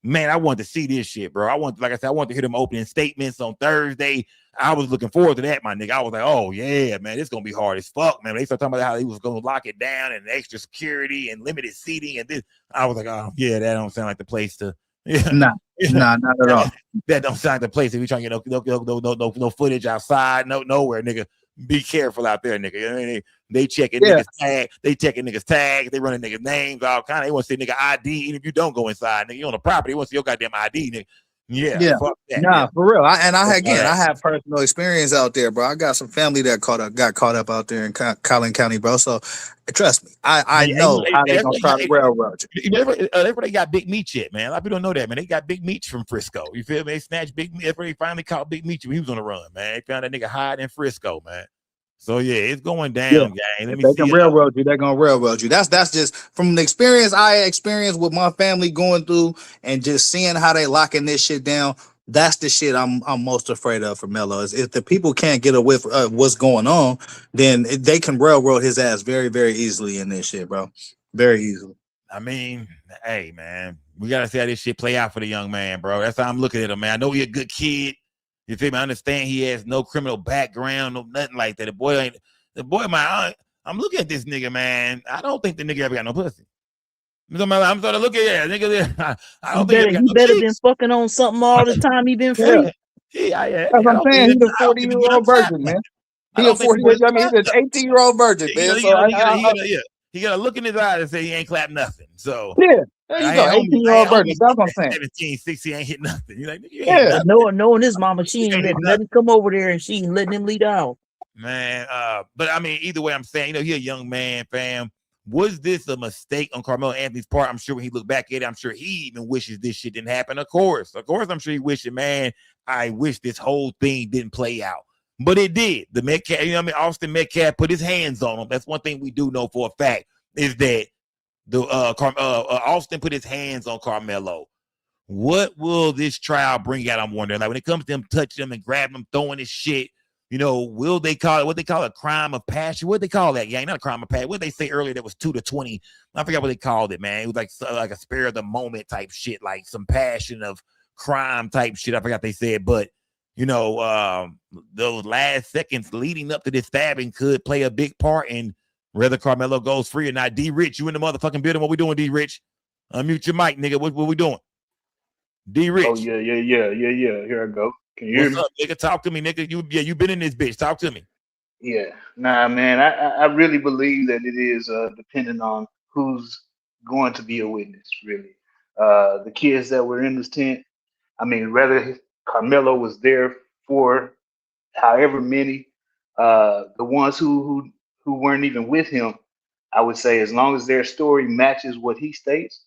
man, I wanted to see this shit, bro. I want to hear them opening statements on Thursday. I was looking forward to that, my nigga. I was like, oh yeah, man, it's gonna be hard as fuck, man. They started talking about how he was gonna lock it down and extra security and limited seating and this. I was like, oh yeah, that don't sound like the place to. Yeah. Nah, not at all. That don't sound like the place if you trying to get no footage outside, nowhere, nigga. Be careful out there, nigga. You know, they checking niggas tag, they checking niggas tags, they running niggas names, all kind of. They want to see nigga ID, even if you don't go inside, nigga. You on the property, they want to see your goddamn ID, nigga. Yeah. Fuck that, Nah, for real. I have personal experience out there, bro. I got some family that got caught up out there in Collin County, bro. So trust me, I know how they gonna try to railroad you. That's where they got Big Meech at, man. A lot of people don't know that, man. They got Big Meech from Frisco. You feel me? They snatched Big Meech. That's where they finally caught Big Meech when he was on the run, man. They found that nigga hiding in Frisco, man. So yeah, it's going down, gang. Let me they see can railroad you. They're gonna railroad you. That's just from the experience I experienced with my family going through and just seeing how they locking this shit down. That's the shit I'm most afraid of for Melo. Is if the people can't get away with what's going on, then they can railroad his ass very, very easily in this shit, bro. Very easily. I mean, hey, man, we gotta see how this shit play out for the young man, bro. That's how I'm looking at him, man. I know he's a good kid. You feel me? I understand he has no criminal background, no nothing like that. I'm looking at this nigga, man. I don't think the nigga ever got no pussy. I'm starting to look at nigga there. I don't think he better been fucking on something all the time. He been free. That's what I'm saying. He's a 40-year-old virgin, man. He's a 40-year-old. I mean, he's an 18-year-old virgin, man. He got a look in his eye and say he ain't clapped nothing. So yeah. There you go, 18-year-old virgin. That's what I'm saying. 17, 16 ain't hit nothing. You're like, knowing his mama, she ain't letting nothing come over there and she ain't letting him lead out. Man, but I mean, either way, I'm saying, he's a young man, fam. Was this a mistake on Carmelo Anthony's part? I'm sure when he looked back at it, I'm sure he even wishes this shit didn't happen. Of course, I'm sure he wished, man, I wish this whole thing didn't play out. But it did. The Metcalf, Austin Metcalf put his hands on him. That's one thing we do know for a fact is that Austin put his hands on Carmelo. What will this trial bring out? I'm wondering. Like when it comes to him touching him and grabbing him, throwing his shit, will they call it what they call a crime of passion? What they call that? Yeah, not a crime of passion. What they say earlier that was 2 to 20. I forgot what they called it, man. It was like a spare of the moment type shit, like some passion of crime type shit. I forgot they said, but those last seconds leading up to this stabbing could play a big part in whether Carmelo goes free or not. D Rich, you in the motherfucking building? What we doing, D Rich? Unmute your mic, nigga. What we doing? D Rich. Oh yeah. Here I go. Can you hear me? What's up, nigga? Talk to me, nigga. You been in this bitch. Talk to me. Yeah. Nah, man. I really believe that it is depending on who's going to be a witness, really. The kids that were in this tent, I mean, whether Carmelo was there for however many, the ones who weren't even with him, I would say as long as their story matches what he states,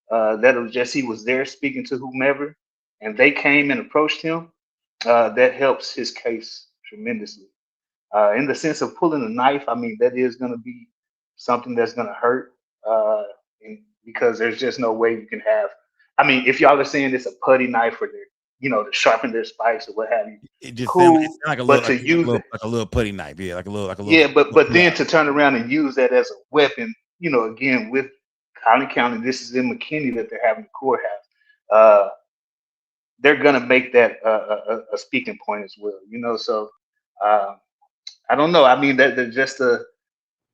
that it was just he was there speaking to whomever, and they came and approached him, that helps his case tremendously. In the sense of pulling a knife, I mean, that is going to be something that's going to hurt, because there's just no way you can have. I mean, if y'all are saying it's a putty knife or to sharpen their spikes or what have you, it just cool. Sounds like a but little, to use it, like a little putty knife, yeah, like a little. yeah, but then to turn around and use that as a weapon, again with Collin County, this is in McKinney that they're having the courthouse. They're gonna make that a speaking point as well, So I don't know. I mean, that just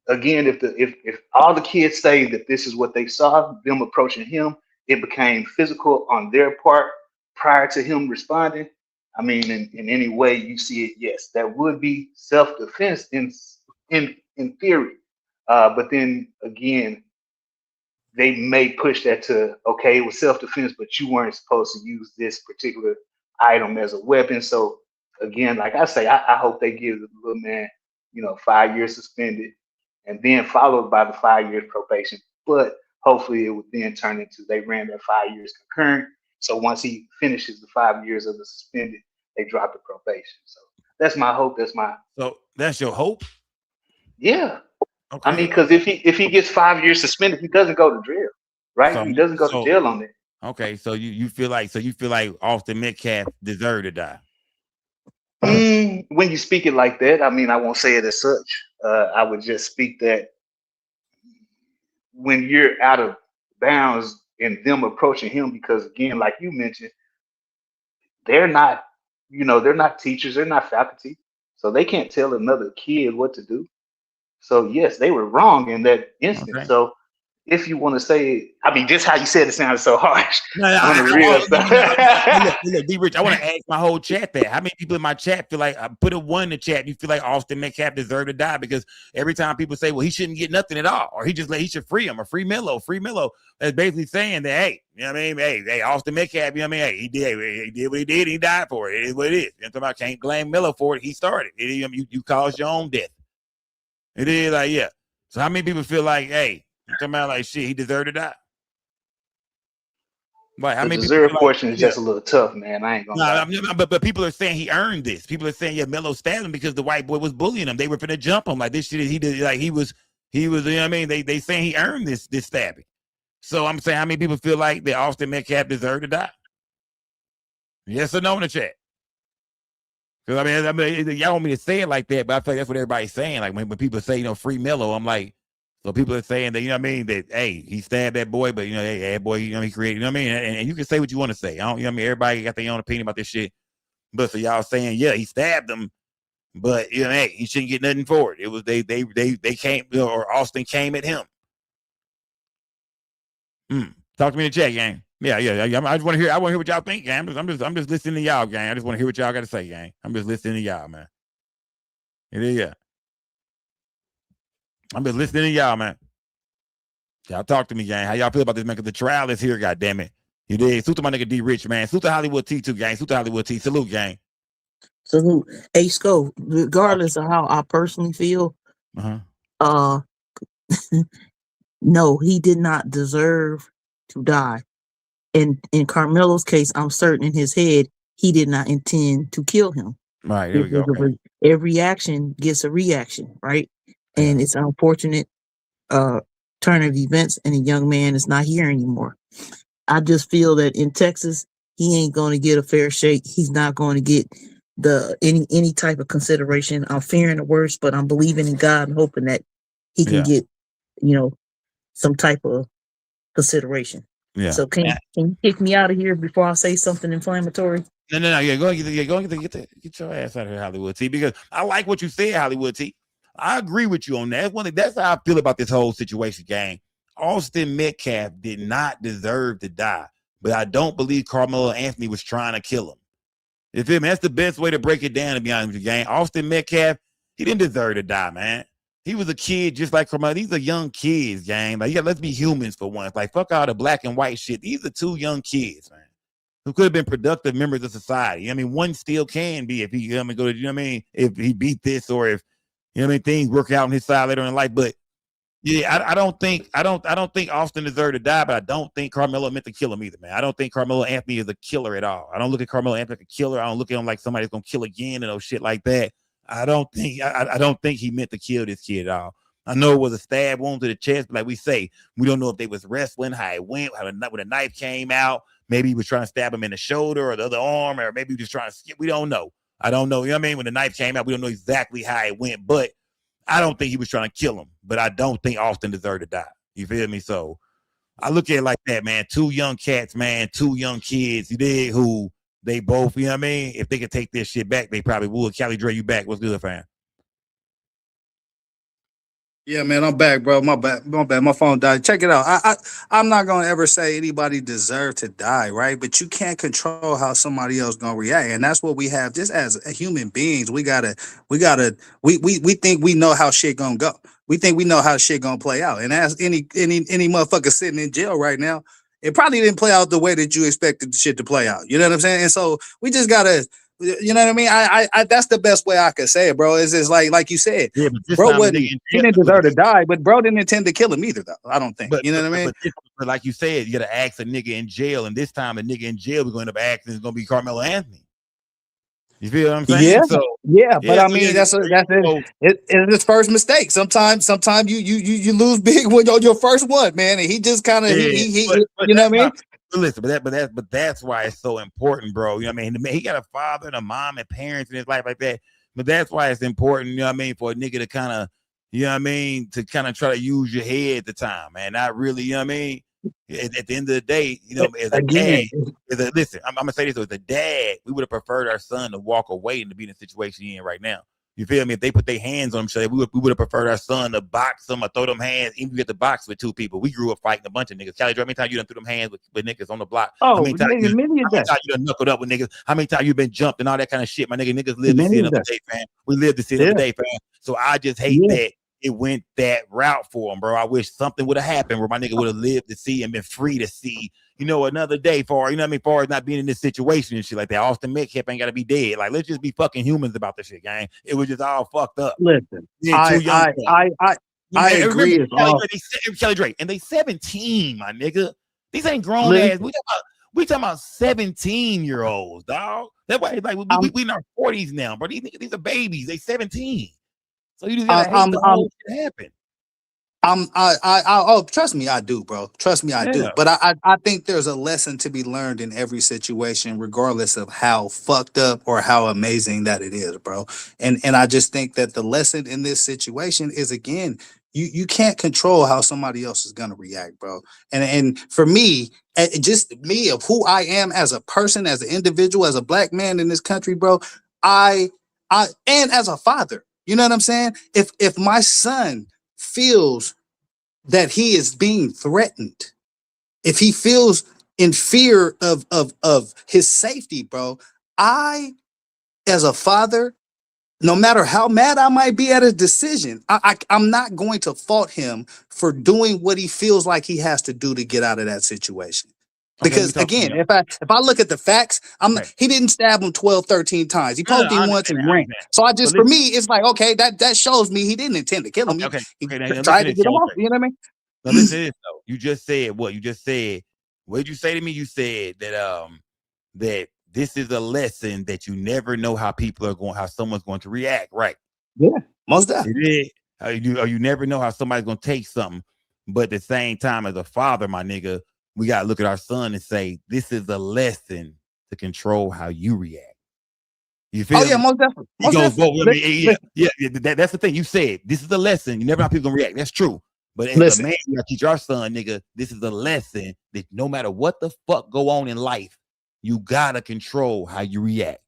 again, if all the kids say that this is what they saw, them approaching him, it became physical on their part prior to him responding. I mean, in any way you see it, yes, that would be self-defense in theory. But then again, they may push that to, okay, it was self-defense, but you weren't supposed to use this particular item as a weapon. So again, like I say, I hope they give the little man, 5 years suspended and then followed by the 5 years probation. But hopefully it would then turn into they ran that 5 years concurrent. So once he finishes the 5 years of the suspended, they drop the probation. So that's my hope. So that's your hope? Yeah. Okay. I mean, because if he gets 5 years suspended, he doesn't go to jail, right? So, he doesn't go to jail on it. Okay, so you feel like Austin Metcalf deserved to die. When you speak it like that, I mean, I won't say it as such. I would just speak that when you're out of bounds and them approaching him, because again, like you mentioned, they're not, they're not teachers, they're not faculty, so they can't tell another kid what to do. So yes, they were wrong in that instance. Okay. So if you want to say, I mean, just how you said it sounded so harsh. Look, D-Rich, I want to ask my whole chat that. How many people in my chat feel like, I put a 1 in the chat, you feel like Austin Metcalf deserved to die? Because every time people say, well, he shouldn't get nothing at all, or he should free him, or free Melo. That's basically saying that, hey, you know what I mean? Hey, Austin Metcalf, you know what I mean? Hey, he did what he did, he died for it. It is what it is. You know what I'm talking about? Can't blame Melo for it. He started it. You caused your own death. It is like, yeah. So how many people feel like, hey, you're talking about like shit, he deserved to die? Right. How The many deserved people portion is just a little tough, man. I ain't gonna lie. But people are saying he earned this. People are saying, yeah, Melo stabbed him because the white boy was bullying him. They were finna jump him. Like this shit, he did, like he was, you know what I mean? They saying he earned this stabbing. So I'm saying, how many people feel like that Austin Metcalf deserved to die? Yes or no in the chat? Because I mean, y'all want me to say it like that, but I feel like that's what everybody's saying. Like when people say, free Melo, I'm like, so people are saying that, you know what I mean, that, hey, he stabbed that boy, but, hey, that boy, he created, you know what I mean? And you can say what you want to say. I don't, you know what I mean? Everybody got their own opinion about this shit. But so y'all saying, yeah, he stabbed him, but, hey, he shouldn't get nothing for it. It was, they came, or Austin came at him. Talk to me in the chat, gang. Yeah. I just want to hear what y'all think, gang. I'm just listening to y'all, gang. I just want to hear what y'all got to say, gang. I'm just listening to y'all, man. It is, yeah. I'm just listening to y'all, man. Y'all talk to me, gang. How y'all feel about this, man? Because the trial is here, goddammit. You did. Salute to my nigga D-Rich, man. Salute to Hollywood T too, gang. Salute to Hollywood T. Salute, gang. Salute. Hey, Sco, regardless of how I personally feel, no, he did not deserve to die. And in Karmelo's case, I'm certain in his head, he did not intend to kill him. Right, there we go. Okay. Every action gets a reaction, right? And it's an unfortunate turn of events, and a young man is not here anymore. I just feel that in Texas, he ain't going to get a fair shake. He's not going to get any type of consideration. I'm fearing the worst, but I'm believing in God and hoping that he can get, some type of consideration. Yeah. So can you kick me out of here before I say something inflammatory? No. Yeah, go and get your ass out of here, Hollywood T. Because I like what you said, Hollywood T. I agree with you on that. That's how I feel about this whole situation, gang. Austin Metcalf did not deserve to die, but I don't believe Karmelo Anthony was trying to kill him. You feel me? That's the best way to break it down, to be honest with you, gang. Austin Metcalf, he didn't deserve to die, man. He was a kid just like Karmelo. These are young kids, gang. Like, yeah, let's be humans for once. Like, fuck all the black and white shit. These are 2 young kids, man, who could have been productive members of society. I mean, one still can be if he, go to, you know what I mean, if he beat this, or if, you know what I mean, things work out on his side later in life. But yeah, I don't think Austin deserved to die, but I don't think Karmelo meant to kill him either, man. I don't think Karmelo Anthony is a killer at all. I don't look at Karmelo Anthony like a killer. I don't look at him like somebody's gonna kill again and shit like that. I don't think he meant to kill this kid at all. I know it was a stab wound to the chest, but like we say, we don't know if they was wrestling, how it went, when the knife came out. Maybe he was trying to stab him in the shoulder or the other arm, or maybe he was just trying to skip. We don't know. I don't know. You know what I mean? When the knife came out, we don't know exactly how it went, but I don't think he was trying to kill him. But I don't think Austin deserved to die. You feel me? So I look at it like that, man. 2 young cats, man. 2 young kids, you did, who they both, you know what I mean? If they could take this shit back, they probably would. Cali Dre, you back. What's good, fam? Yeah, man, I'm back, bro. My bad. My phone died. Check it out. I'm not gonna ever say anybody deserved to die, right? But you can't control how somebody else gonna react, and that's what we have. Just as human beings, we think we know how shit gonna go. We think we know how shit gonna play out. And as any motherfucker sitting in jail right now, it probably didn't play out the way that you expected the shit to play out. You know what I'm saying? And so we just gotta. You know what I mean? I that's the best way I could say it, bro. Is just like you said, yeah, bro, he didn't deserve to die, but bro didn't intend to kill him either, though. I don't think. You know what I mean? But like you said, you gotta ask a nigga in jail, and this time the nigga in jail we're going to ask is gonna be Karmelo Anthony. You feel what I'm saying? Yeah, So but I so mean that's it's his first mistake. Sometimes you lose big when you're your first one, man. And he just kind of he but you know what I mean? But listen, but that's why it's so important, bro. You know what I mean? He got a father and a mom and parents in his life like that. But that's why it's important, you know what I mean, for a nigga to kind of, you know what I mean, to kind of try to use your head at the time, man. Not really, you know what I mean? At the end of the day, you know, as a dad, listen, I'm gonna say this: as a dad, we would have preferred our son to walk away and to be in the situation he's in right now. You feel me? If they put their hands on him, we would have preferred our son to box them or throw them hands. Even get the box with two people. We grew up fighting a bunch of niggas. Kelly, how many times you done threw them hands with niggas on the block? How many times you done knuckled up with niggas? How many times you been jumped and all that kind of shit? My nigga, niggas live to see another day, fam. We live to see another day, fam. So I just hate that it went that route for him, bro. I wish something would have happened where my nigga would have lived to see and been free to see, you know, another day for, you know what I mean, far as not being in this situation and shit like that. Austin Metcalf ain't got to be dead. Like, let's just be fucking humans about this shit, gang. It was just all fucked up. Listen, I agree. Kelly Drake, and they 17, my nigga. These ain't grown ass. We talking about 17-year-olds, dog. That's why like we in our 40s now, bro. These are babies. They 17. So you just gotta hate the whole shit happen. Oh, trust me, I do, bro. Trust me, I do. But I think there's a lesson to be learned in every situation, regardless of how fucked up or how amazing that it is, bro. And I just think that the lesson in this situation is, again, you can't control how somebody else is gonna react, bro. And for me, just me of who I am as a person, as an individual, as a black man in this country, bro, I and as a father. You know what I'm saying? If my son feels that he is being threatened, if he feels in fear of his safety, bro, I, as a father, no matter how mad I might be at his decision, I'm not going to fault him for doing what he feels like he has to do to get out of that situation. Because again, if I look at the facts, he didn't stab him 12, 13 times. He poked him once and ran. So for me, it's like, okay, that shows me he didn't intend to kill him. He tried to get him off. You know what I mean? Now listen to this though. You just said what? You just said, what did you say to me? You said that that this is a lesson that you never know how someone's going to react, right? Yeah, most definitely. You never know how somebody's gonna take something, but at the same time, as a father, my nigga, we gotta look at our son and say, this is a lesson to control how you react. You feel? Oh yeah, most definitely. He goes, that's the thing. You said this is a lesson. You never know how people gonna react. That's true. But as a man, you gotta teach our son, nigga, this is a lesson that no matter what the fuck go on in life, you gotta control how you react.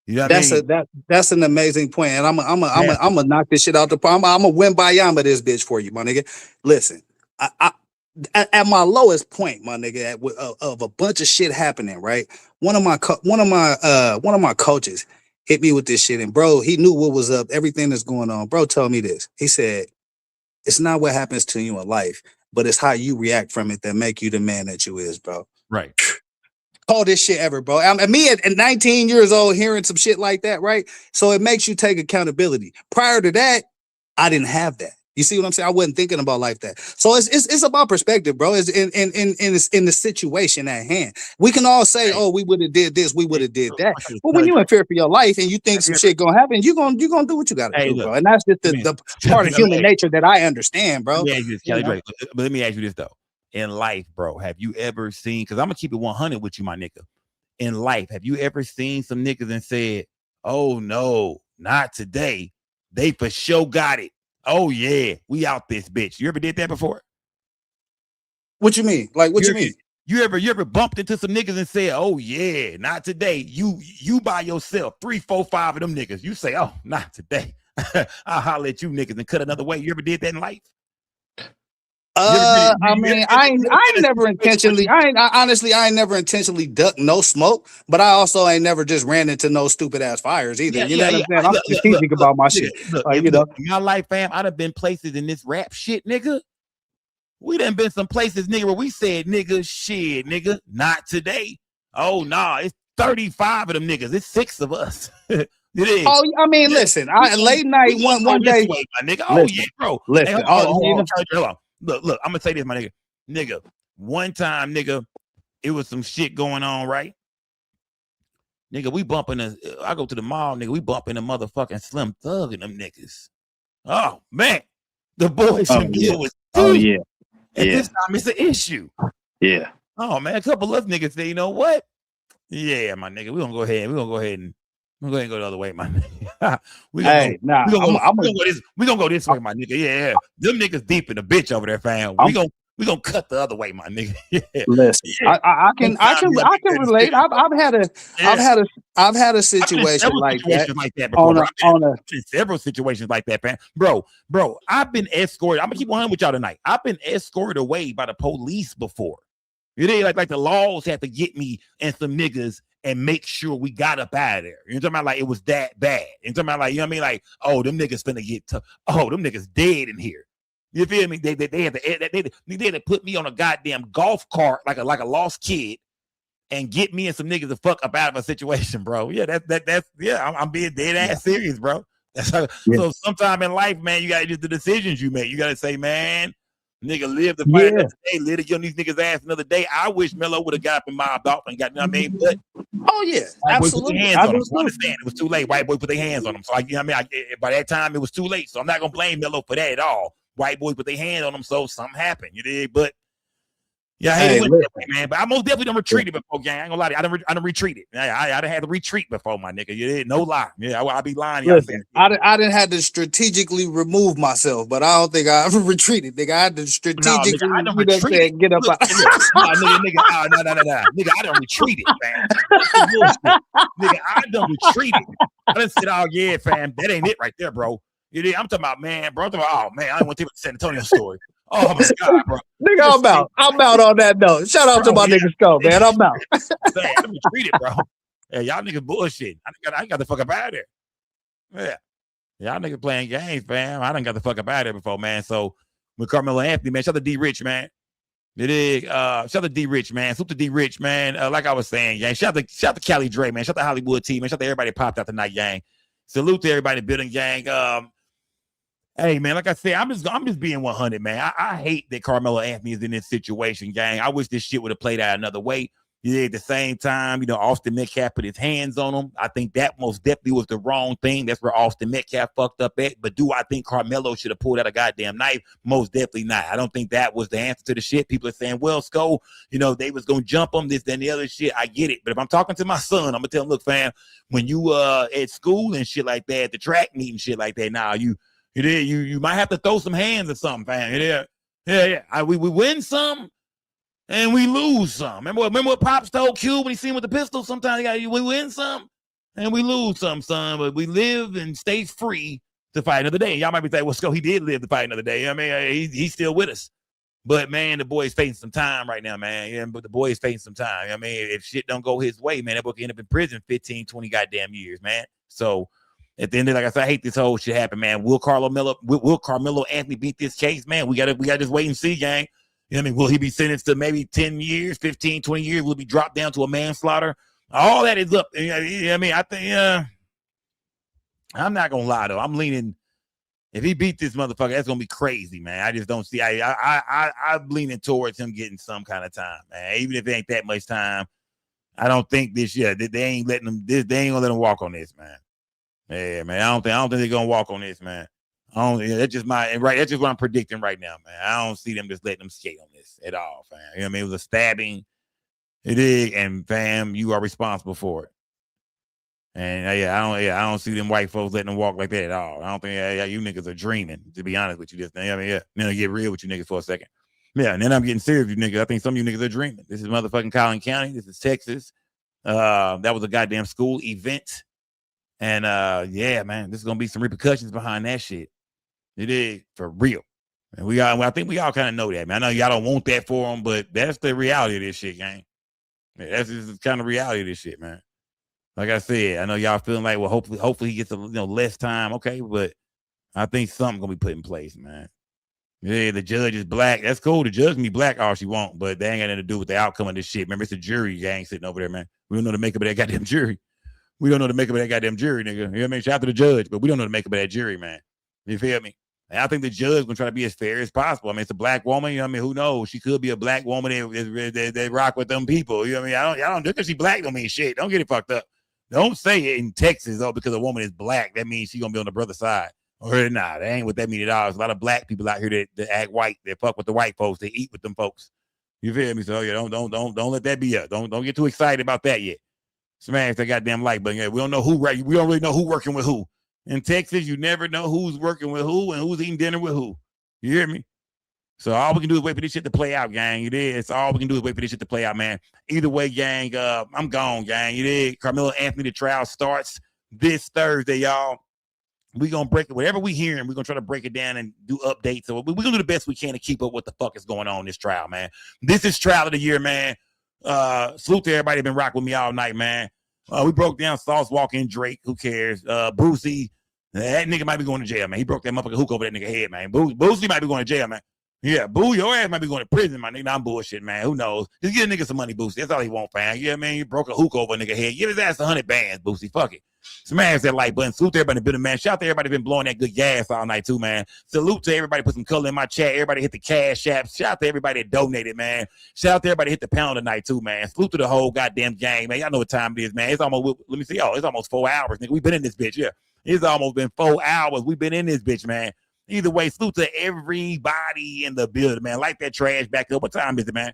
You know what I mean? That's an amazing point, and I'm gonna knock this shit out the park. I'm gonna win by yama this bitch for you, my nigga. Listen, at my lowest point, my nigga, of a bunch of shit happening, right? One of my coaches hit me with this shit, and bro, he knew what was up, everything that's going on. Bro told me this. He said, "It's not what happens to you in life, but it's how you react from it that make you the man that you is, bro." Right. Coldest shit ever, bro. Me at 19 years old hearing some shit like that, right? So it makes you take accountability. Prior to that, I didn't have that. You see what I'm saying? I wasn't thinking about like that. So it's about perspective, bro. It's in the situation at hand. We can all say, "Oh, we would have did this, we would have did that." But when you in fear for your life and you think some shit gonna happen, you gonna do what you gotta do, bro. And that's just the part of human nature that I understand, bro. But let me ask you this though. In life, bro, have you ever seen? Because I'm gonna keep it 100 with you, my nigga. In life, have you ever seen some niggas and said, "Oh no, not today. They for sure got it. Oh yeah, we out this bitch." You ever did that before? What you mean? Like what you mean? You ever bumped into some niggas and said, "Oh yeah, not today." You by yourself, 3, 4, 5 of them niggas. You say, "Oh, not today." I'll holler at you niggas and cut another way. You ever did that in life? I ain't never intentionally ducked no smoke, but I also ain't never just ran into no stupid ass fires either. You know what I'm saying? I'm strategic about my shit. You know, in my life, fam, I done been places in this rap shit, nigga. We done been some places, nigga, where we said, "Nigga, shit, nigga, not today." Oh nah, it's 35 of them niggas. It's 6 of us. It is. Oh, I mean, listen, late night one day, way, my nigga. Listen, yeah, bro. Listen, hey, hold on. Look, I'm gonna say this, my nigga. Nigga, one time, nigga, it was some shit going on, right? Nigga, we bumping I go to the mall, nigga, we bumping the motherfucking Slim Thug and them niggas. Oh, man. The boys in the middle was deep. At this time, it's an issue. Yeah. Oh, man, a couple of niggas say, you know what? Yeah, my nigga, we're gonna go ahead and go the other way, my nigga. We're gonna go this way, my nigga. Yeah. Them niggas deep in the bitch over there, fam. We gonna cut the other way, my nigga. Yeah. Listen, Yeah. I can relate. I've had a situation like that before. Several situations like that, man. Bro, I've been escorted. I'm gonna keep 100 with y'all tonight. I've been escorted away by the police before. You know, like the laws have to get me and some niggas and make sure we got up out of there. You know what I'm talking about? Like it was that bad. You know what I'm talking about? Like, you know what I mean? Like, oh, them niggas finna get them niggas dead in here. You feel me? They had to put me on a goddamn golf cart like a lost kid and get me and some niggas to fuck up out of a situation, bro. Yeah, that's I'm being dead ass serious, bro. That's how, So sometime in life, man, you gotta do the decisions you make. You gotta say, man, nigga, live the fight another day, live to get on these niggas' ass another day. I wish Melo would have got up and mobbed off and got, you know what I mean? But absolutely. Hands on him. So I understand it was too late. White boy put their hands on him. So you know what I mean? By that time it was too late. So I'm not gonna blame Melo for that at all. White boys put their hand on them, so something happened. You did, but yeah, I hate it that way, man. But I most definitely done retreated before, gang. I ain't gonna lie to you. I done retreated. I done had to retreat before, my nigga. You did, no lie. Yeah, I be lying. Listen, I didn't have to strategically remove myself, but I don't think I ever retreated. Nigga, I had to strategically get up. Nigga, I done retreated, man. Nigga, I done retreated. I done said, oh yeah, fam, that ain't it right there, bro. You did. I'm talking about, man, bro. I'm talking about, oh man, I didn't want to tell you the San Antonio story. Oh my god, bro. Nigga, I'm out on that note. Shout out to my niggas go, man. I'm out. Man, I'm retreated, bro. Yeah, y'all niggas bullshit. I got the fuck up out of there. Yeah. Y'all niggas playing games, fam. I done got the fuck up out of there before, man. So with Karmelo Anthony, man, shout out to D Rich, man. You dig? Shout out to D Rich, man. Salute to D Rich, man. Like I was saying, gang. Shout out to Cali Dre, man. Shout out to Hollywood team, man. Shout out to everybody that popped out tonight, gang. Salute to everybody in the building, gang. Hey, man, like I said, I'm just being 100, man. I hate that Karmelo Anthony is in this situation, gang. I wish this shit would have played out another way. Yeah, at the same time, you know, Austin Metcalf put his hands on him. I think that most definitely was the wrong thing. That's where Austin Metcalf fucked up at. But do I think Karmelo should have pulled out a goddamn knife? Most definitely not. I don't think that was the answer to the shit. People are saying, well, Sko, you know, they was going to jump him, this, that, and the other shit. I get it. But if I'm talking to my son, I'm going to tell him, look, fam, when you at school and shit like that, the track meet and shit like that, now you might have to throw some hands or something, fam. Yeah. We win some and we lose some. Remember what Pops told Q when he seen him with the pistol? Sometimes we win some and we lose some, son. But we live and stay free to fight another day. And y'all might be saying, well, Sko, he did live to fight another day. I mean, he's still with us. But, man, the boy's facing some time right now, man. Yeah, but the boy's facing some time. I mean, if shit don't go his way, man, that boy can end up in prison 15, 20 goddamn years, man. So, at the end of it, like I said, I hate this whole shit happen, man. Will Karmelo Anthony beat this case, man? We gotta just wait and see, gang. You know what I mean? Will he be sentenced to maybe 10 years, 15, 20 years? Will he be dropped down to a manslaughter? All that is up. You know what I mean? I think I'm not gonna lie though. I'm leaning. If he beat this motherfucker, that's gonna be crazy, man. I just don't see. I'm leaning towards him getting some kind of time, man. Even if it ain't that much time, I don't think this year they ain't letting him. They ain't gonna let him walk on this, man. Yeah, man. I don't think they're gonna walk on this, man. That's just that's just what I'm predicting right now, man. I don't see them just letting them skate on this at all, fam. You know what I mean? It was a stabbing. It is, and fam, you are responsible for it. And I don't see them white folks letting them walk like that at all. I don't think you niggas are dreaming, to be honest with you. Just I mean, then I get real with you niggas for a second. Yeah, and then I'm getting serious with you niggas. I think some of you niggas are dreaming. This is motherfucking Collin County. This is Texas. That was a goddamn school event. And yeah, man, there's gonna be some repercussions behind that shit. It is for real. And I think we all kind of know that, man. I know y'all don't want that for them, but that's the reality of this shit, gang. Yeah, that's just kind of reality of this shit, man. Like I said, I know y'all feeling like, well, hopefully he gets less time, okay, but I think something's gonna be put in place, man. Yeah, the judge is black. That's cool. The judge can be black all she want, but they ain't got nothing to do with the outcome of this shit. Remember, it's a jury gang sitting over there, man. We don't know the makeup of that goddamn jury. We don't know the makeup of that goddamn jury, nigga. You know what I mean? Shout out to the judge, but we don't know the makeup of that jury, man. You feel me? And I think the judge gonna try to be as fair as possible. I mean, it's a black woman. You know what I mean? Who knows? She could be a black woman that rock with them people. You know what I mean? Y'all don't just because she black don't mean shit. Don't get it fucked up. Don't say it in Texas, because a woman is black, that means she's gonna be on the brother's side. Or nah, that ain't what that mean at all. There's a lot of black people out here that act white, they fuck with the white folks, they eat with them folks. You feel me? So yeah, don't let that be up. Don't get too excited about that yet. Smash that goddamn like button. Yeah, we don't know who right. We don't really know who working with who. In Texas, you never know who's working with who and who's eating dinner with who. You hear me? So all we can do is wait for this shit to play out, gang. You did. It's all we can do is wait for this shit to play out, man. Either way, gang, I'm gone, gang. You did. Karmelo Anthony, the trial starts this Thursday, y'all. We're going to break it. Whatever we hearing, we're going to try to break it down and do updates. So we're going to do the best we can to keep up what the fuck is going on in this trial, man. This is trial of the year, man. Salute to everybody been rocking with me all night, man. We broke down Sauce Walka and Drake. Who cares? Boosie, that nigga might be going to jail, man. He broke that motherfucking hook over that nigga head, man. Boosie might be going to jail, man. Yeah, Boo, your ass might be going to prison, my nigga. I'm bullshit, man. Who knows? Just give a nigga some money, Boosie. That's all he want, fam. Yeah, man. You broke a hook over a nigga head. Give his ass 100 bands, Boosie. Fuck it. Smash that like button. Salute to everybody been man. Shout out to everybody been blowing that good gas all night too, man. Salute to everybody put some color in my chat. Everybody hit the cash app. Shout out to everybody that donated, man. Shout out to everybody hit the pound tonight too, man. Salute to the whole goddamn gang, man. Y'all know what time it is, man. It's almost, let me see. Oh, it's almost 4 hours, nigga. We've been in this bitch, yeah. It's almost been 4 hours. We've been in this bitch, man. Either way, salute to everybody in the building, man. Light that trash back up. What time is it, man?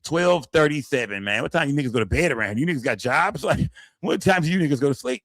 12:37, man. What time you niggas go to bed around? You niggas got jobs? Like, what time do you niggas go to sleep?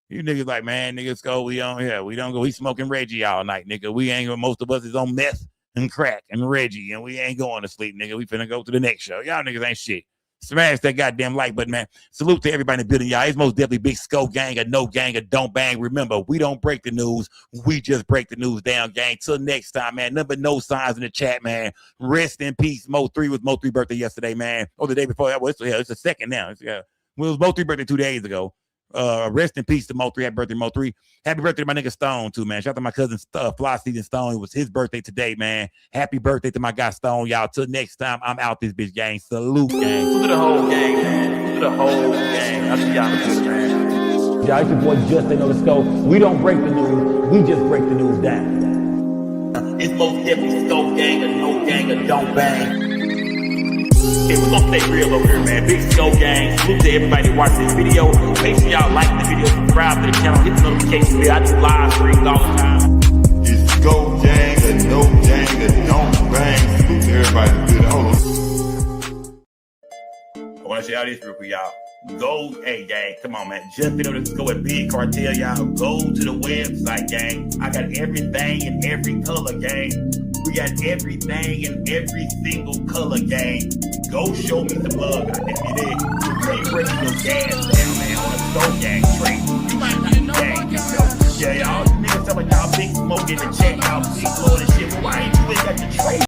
You niggas like, man, niggas go, we don't go. We smoking Reggie all night, nigga. We ain't, most of us is on meth and crack and Reggie, and we ain't going to sleep, nigga. We finna go to the next show. Y'all niggas ain't shit. Smash that goddamn like button, man. Salute to everybody in the building, y'all. It's most definitely Big Scope gang, a no gang, a don't bang. Remember, we don't break the news. We just break the news down, gang. Till next time, man. Number no signs in the chat, man. Rest in peace. Mo3 was Mo3 birthday yesterday, man. Or the day before that. Well, it's the second now. It was Mo3 birthday 2 days ago. Rest in peace to Mo3. Happy birthday, Mo3. Happy birthday to my nigga Stone, too, man. Shout out to my cousin Fly Season Stone. It was his birthday today, man. Happy birthday to my guy Stone, y'all. Till next time, I'm out this bitch, gang. Salute, gang. Salute to the whole gang, man. Salute to the whole gang. I'll see y'all in the man. Y'all, it's your boy Just Ain't No Scope. We don't break the news. We just break the news down. It's most definitely Scope gang, a no gang, a don't bang. Hey, we're gonna stay real over here, man. Big Scope gang. Salute to everybody that watched this video. Make sure y'all like the video, subscribe to the channel, hit the notification bell. I do live streams all the time. It's Scope gang, a no gang, a don't bang. Salute to everybody. Good. Hold on. I want to show y'all this real quick, y'all. Go, hey, gang, come on, man. Just be able to go at Big Cartel, y'all. Go to the website, gang. I got everything in every color, gang. We got everything in every single color, gang. Go show me the love, goddamn it. You can't break your gas, man, on a Scope gang trade. You might not gang, you know. Yeah, y'all niggas tell me y'all Big Smoke in the chat.